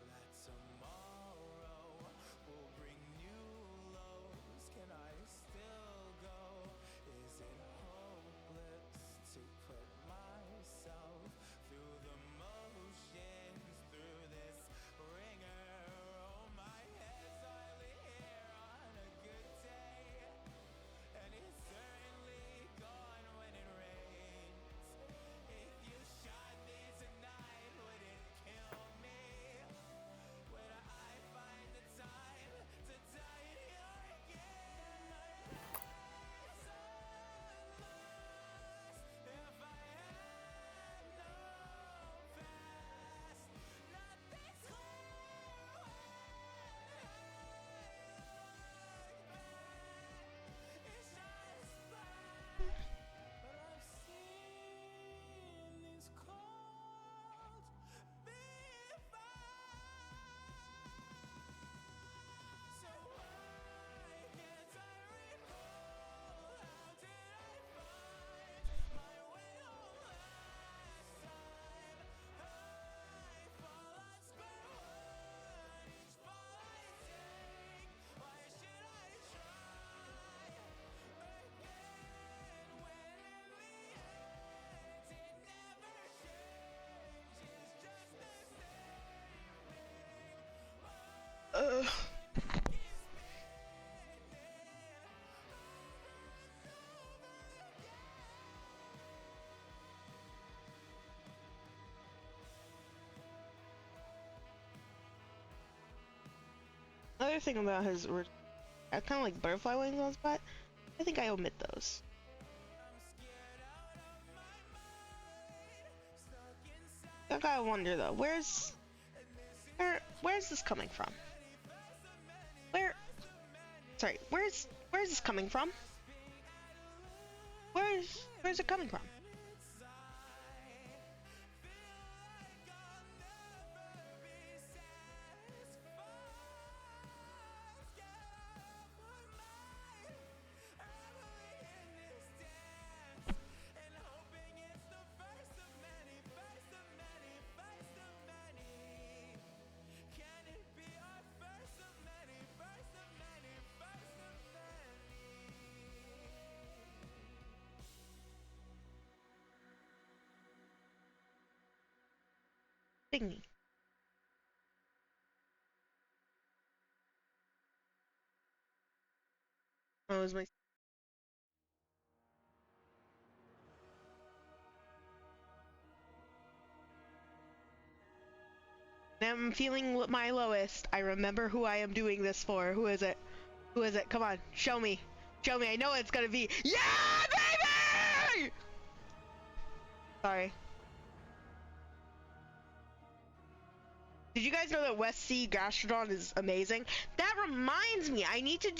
that tomorrow will bring new lows, can I still go? Is it hopeless to put myself through the motions, through this ringer? Oh, my head's hardly here on a good day, and it's certainly gone when it rains. If you shot me tonight, would it kill me? Would I find the time to die in here again? My eyes are lost. If I had no past, nothing's clear when it's just black. But I've seen these cold before. So why can't I recall? How did I find my way home last time? I fall lost behind each fall I take. Why should I try again when in the end it never changes? Just the same thing. Ugh. Another thing about his word, I kind of like butterfly wings on spot. I think I omit those. I'm scared out of my mind. I gotta wonder though, where's this coming from? Where's this coming from? Where's it coming from? Thingy. Oh, it was my. I'm feeling my lowest. I remember who I am doing this for. Who is it? Who is it? Come on, show me. Show me. I know it's gonna be. Yeah, baby! Sorry. Did you guys know that West Sea Gastrodon is amazing? That reminds me, I need to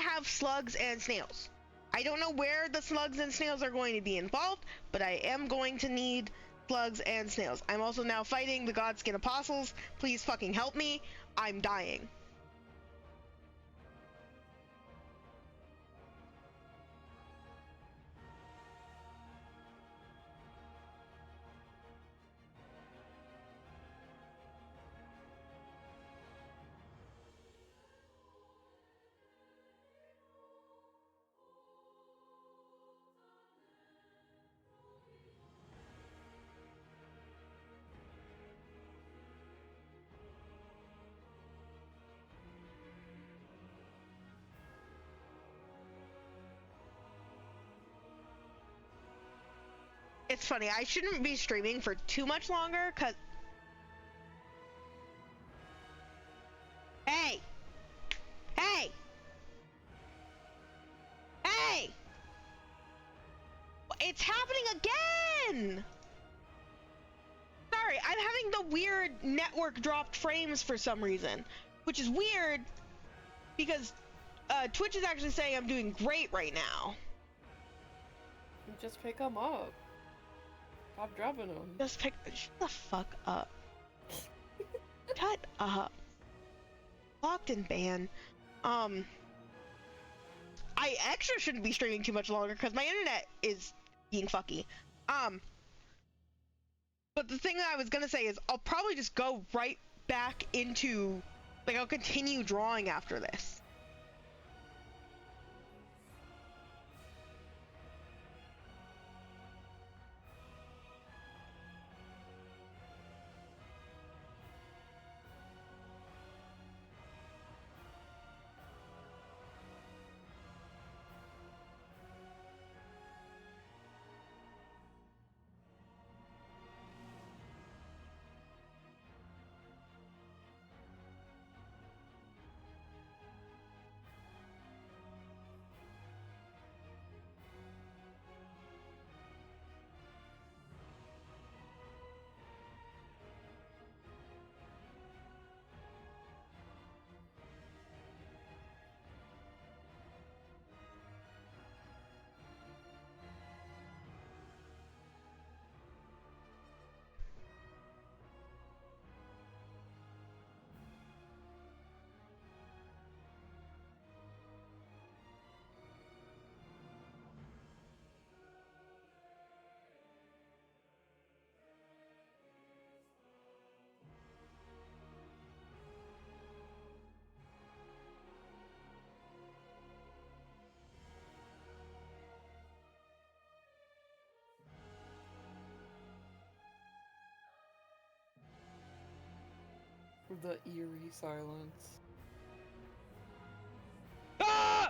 have slugs and snails. I don't know where the slugs and snails are going to be involved, but I am going to need slugs and snails. I'm also now fighting the Godskin Apostles. Please fucking help me. I'm dying. It's funny, I shouldn't be streaming for too much longer, cause... Hey! Hey! Hey! It's happening again! Sorry, I'm having the weird network dropped frames for some reason, which is weird, because Twitch is actually saying I'm doing great right now. Just pick them up. Stop dropping them. Shut the fuck up. Shut up. Locked and banned. I extra shouldn't be streaming too much longer because my internet is being fucky. But the thing that I was gonna say is I'll probably just go right back into, like, I'll continue drawing after this. The eerie silence. Ah!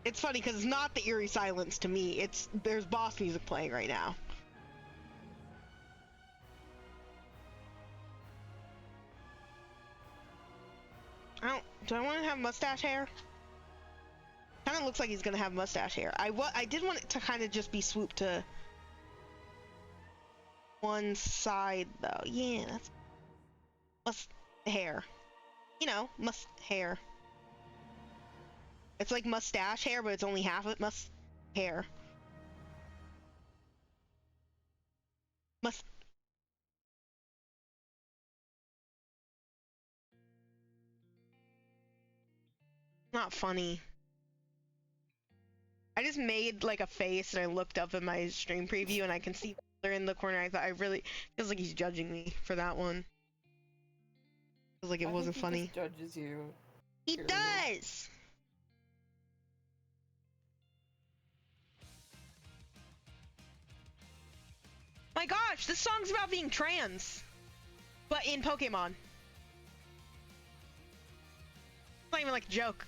It's funny because it's not the eerie silence to me. There's boss music playing right now. Do I want to have mustache hair? Kind of looks like he's gonna have mustache hair. I did want it to kind of just be swooped to one side though. Yeah, that's hair. You know, hair. It's like mustache hair, but it's only half of it. Hair. Not funny. I just made like a face and I looked up at my stream preview and I can see they're in the corner. I thought feels like he's judging me for that one. Feels like it wasn't funny. He just judges you. He does! My gosh, this song's about being trans. But in Pokemon. It's not even like a joke.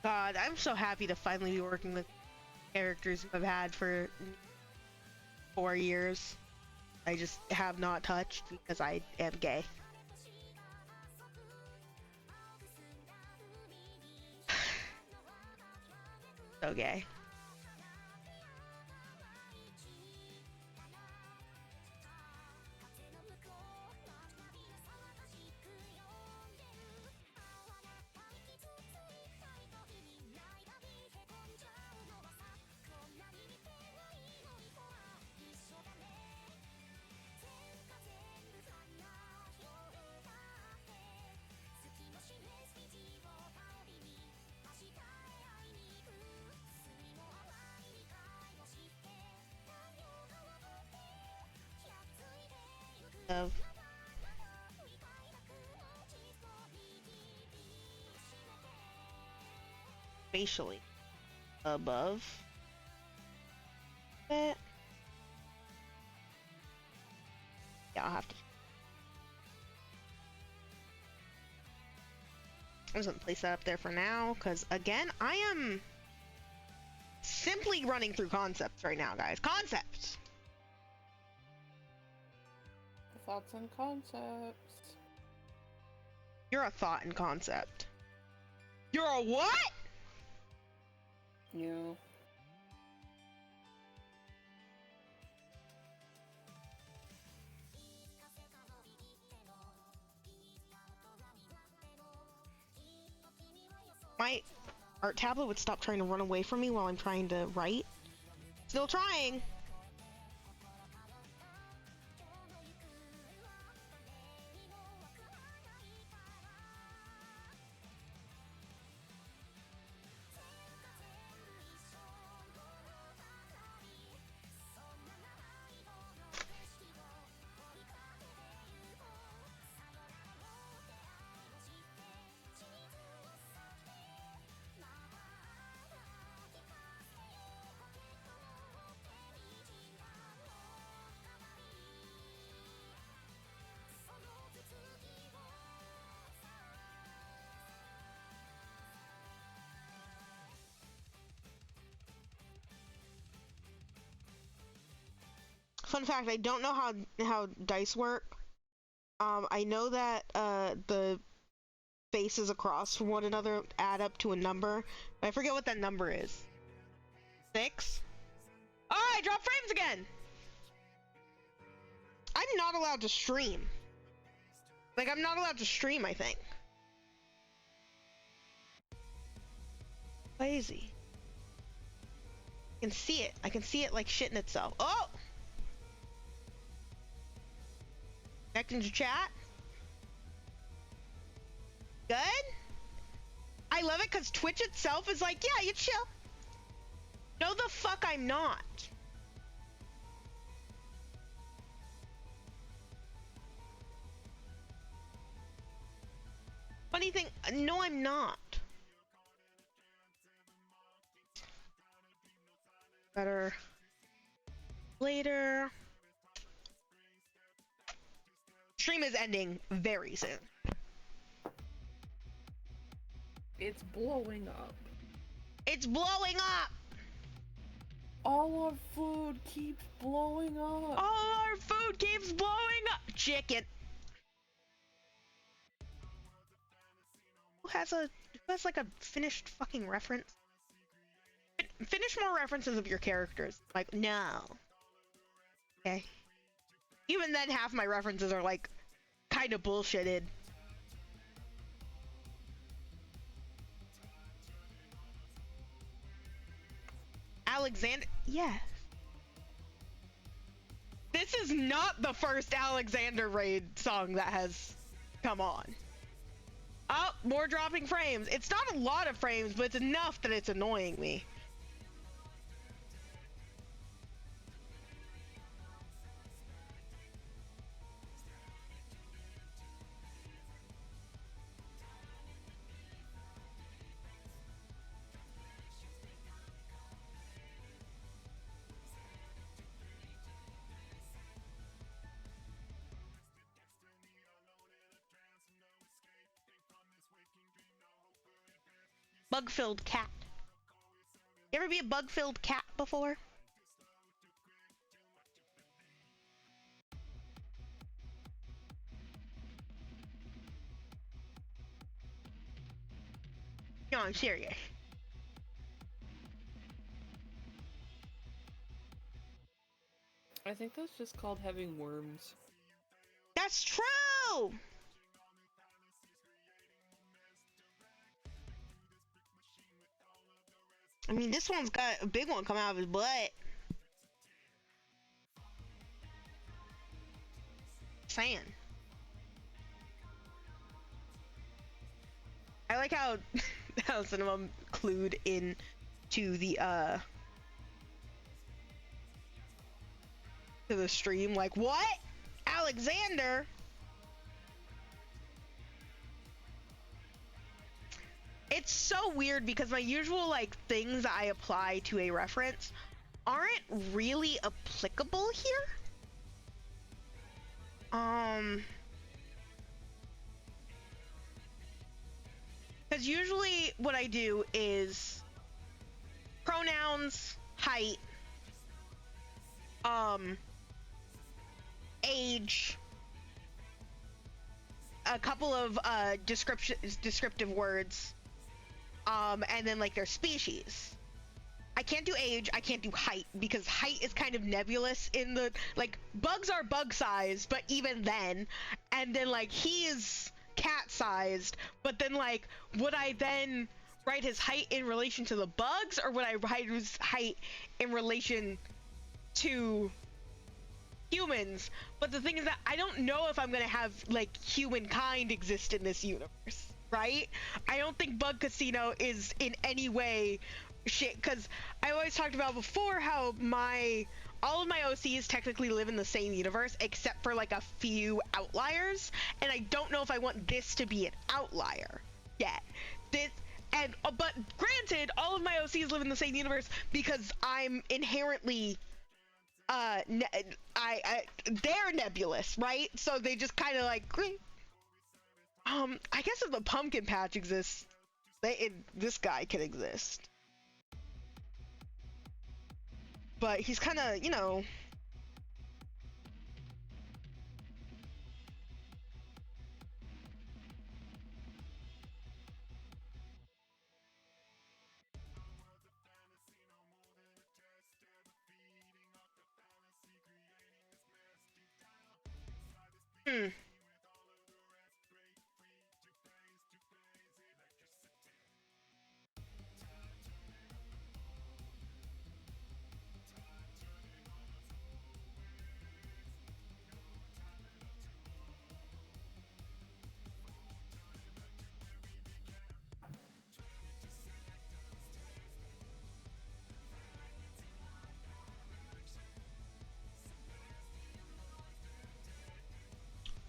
God, I'm so happy to finally be working with characters I've had for 4 years. I just have not touched because I am gay. So gay. Of spatially above it. Yeah, I'll have to. I'm just gonna place that up there for now, because again, I am simply running through concepts right now, guys. Concepts! Thoughts and concepts. You're a thought and concept. You're a what? You. My art tablet would stop trying to run away from me while I'm trying to write. Still trying. Fun fact, I don't know how dice work. I know that the faces across from one another add up to a number, but I forget what that number is. 6? Oh, I dropped frames again! I'm not allowed to stream. Like, I'm not allowed to stream, I think. Lazy. I can see it. I can see it like shitting itself. Oh! Connecting to chat. Good? I love it because Twitch itself is like, yeah, you chill. No, the fuck I'm not. Funny thing, no, I'm not. Better later. Stream is ending very soon. It's blowing up. It's blowing up! All our food keeps blowing up. All our food keeps blowing up! Chicken. Who has like a finished fucking reference? Finish more references of your characters. Like, no. Okay. Even then, half my references are like kind of bullshitted. Alexander, yes. This is not the first Alexander raid song that has come on. Oh, more dropping frames. It's not a lot of frames, but it's enough that it's annoying me. Bug-filled cat. You ever be a bug-filled cat before? No, I'm serious. I think that's just called having worms. That's true! I mean, this one's got a big one coming out of his butt. Saying. I like how how some of them clued in to the to the stream. Like, what? Alexander? It's so weird because my usual like things that I apply to a reference aren't really applicable here. Because usually what I do is pronouns, height, age, a couple of descriptive words, and then like their species. I can't do age, I can't do height, because height is kind of nebulous in the, like, bugs are bug sized, but even then, and then like he is cat sized, but then like, would I then write his height in relation to the bugs, or would I write his height in relation to humans? But the thing is that I don't know if I'm gonna have like humankind exist in this universe, right? I don't think Bug Casino is in any way shit, because I always talked about before how all of my OCs technically live in the same universe except for like a few outliers, and I don't know if I want this to be an outlier yet. But granted, all of my OCs live in the same universe because I'm inherently they're nebulous, right? So they just kind of like I guess if the pumpkin patch exists, this guy can exist. But he's kind of, you know, Hmm.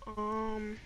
Um.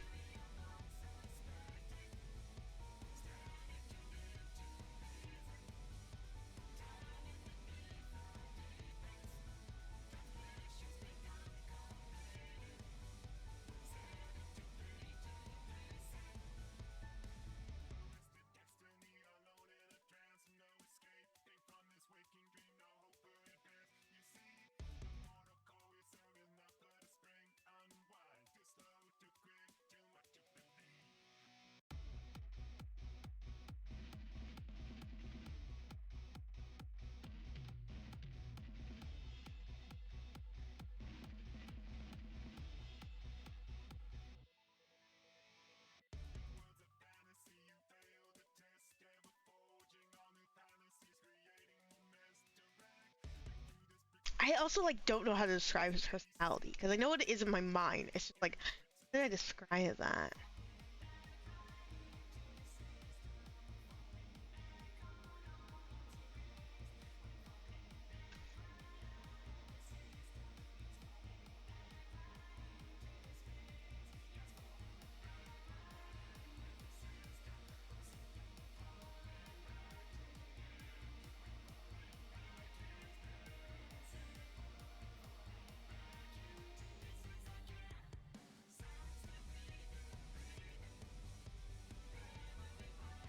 I also like don't know how to describe his personality because I know what it is in my mind. It's just like, how do I describe that?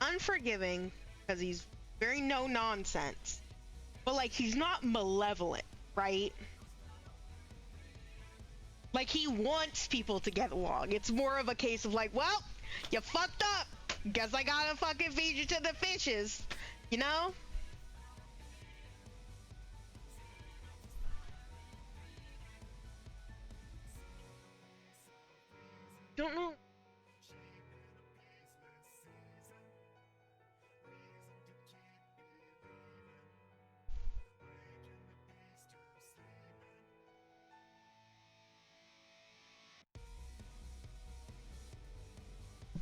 Unforgiving because he's very no nonsense, but like he's not malevolent, right? Like he wants people to get along. It's more of a case of like, well, you fucked up. Guess I gotta fucking feed you to the fishes, you know? Don't know.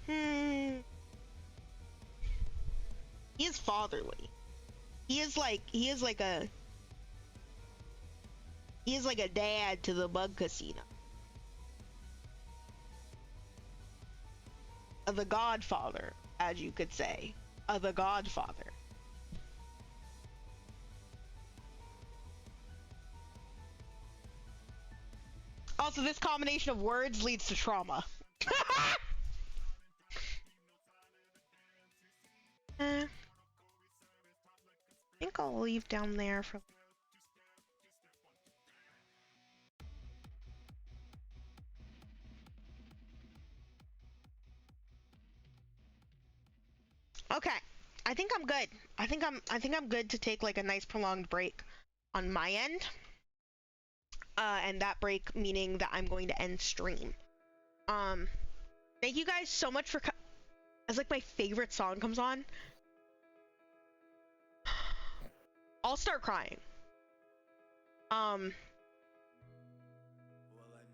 Hmm. He is fatherly. He is like a dad to the bug casino. The godfather, as you could say. The godfather. Also, this combination of words leads to trauma. I think I'll leave down there for. Okay, I think I'm good. I think I'm good to take like a nice prolonged break on my end. And that break meaning that I'm going to end stream. Um, Thank you guys so much for. As like my favorite song comes on, I'll start crying. Um,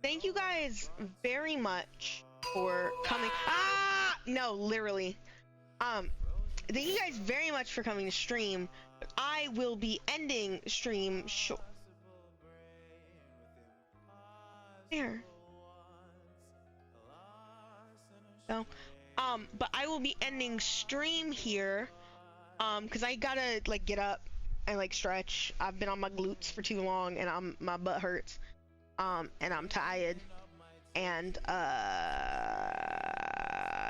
Thank you guys very much for coming. Ah, no, literally. Thank you guys very much for coming to stream. I will be ending stream there. So, but I will be ending stream here. Cause I gotta like get up and like stretch. I've been on my glutes for too long, and my butt hurts. And I'm tired. And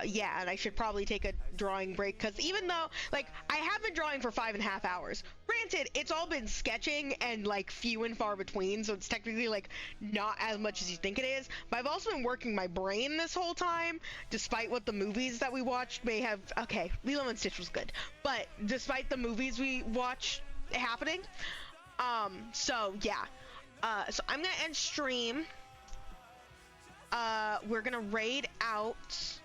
yeah, and I should probably take a drawing break because even though like I have been drawing for 5.5 hours, granted it's all been sketching and like few and far between, so it's technically like not as much as you think it is, but I've also been working my brain this whole time, despite what the movies that we watched may have. Okay, Lilo and Stitch was good, but despite the movies we watched happening, so yeah, so I'm gonna end stream. we're gonna raid out.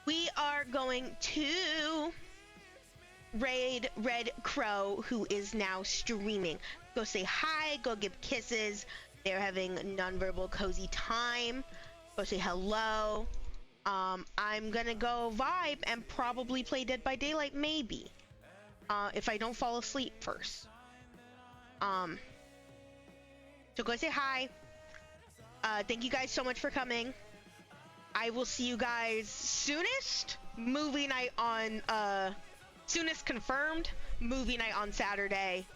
We are going to raid Red Crow, who is now streaming. Go say hi, go give kisses. They're having nonverbal cozy time. Go say hello. I'm gonna go vibe and probably play Dead by Daylight, maybe. If I don't fall asleep first. So go say hi. Thank you guys so much for coming. I will see you guys soonest. Movie night on, soonest confirmed. Movie night on Saturday.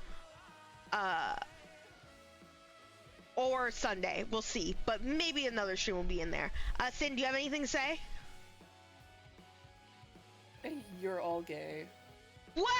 Or Sunday. We'll see. But maybe another stream will be in there. Sin, do you have anything to say? You're all gay. What?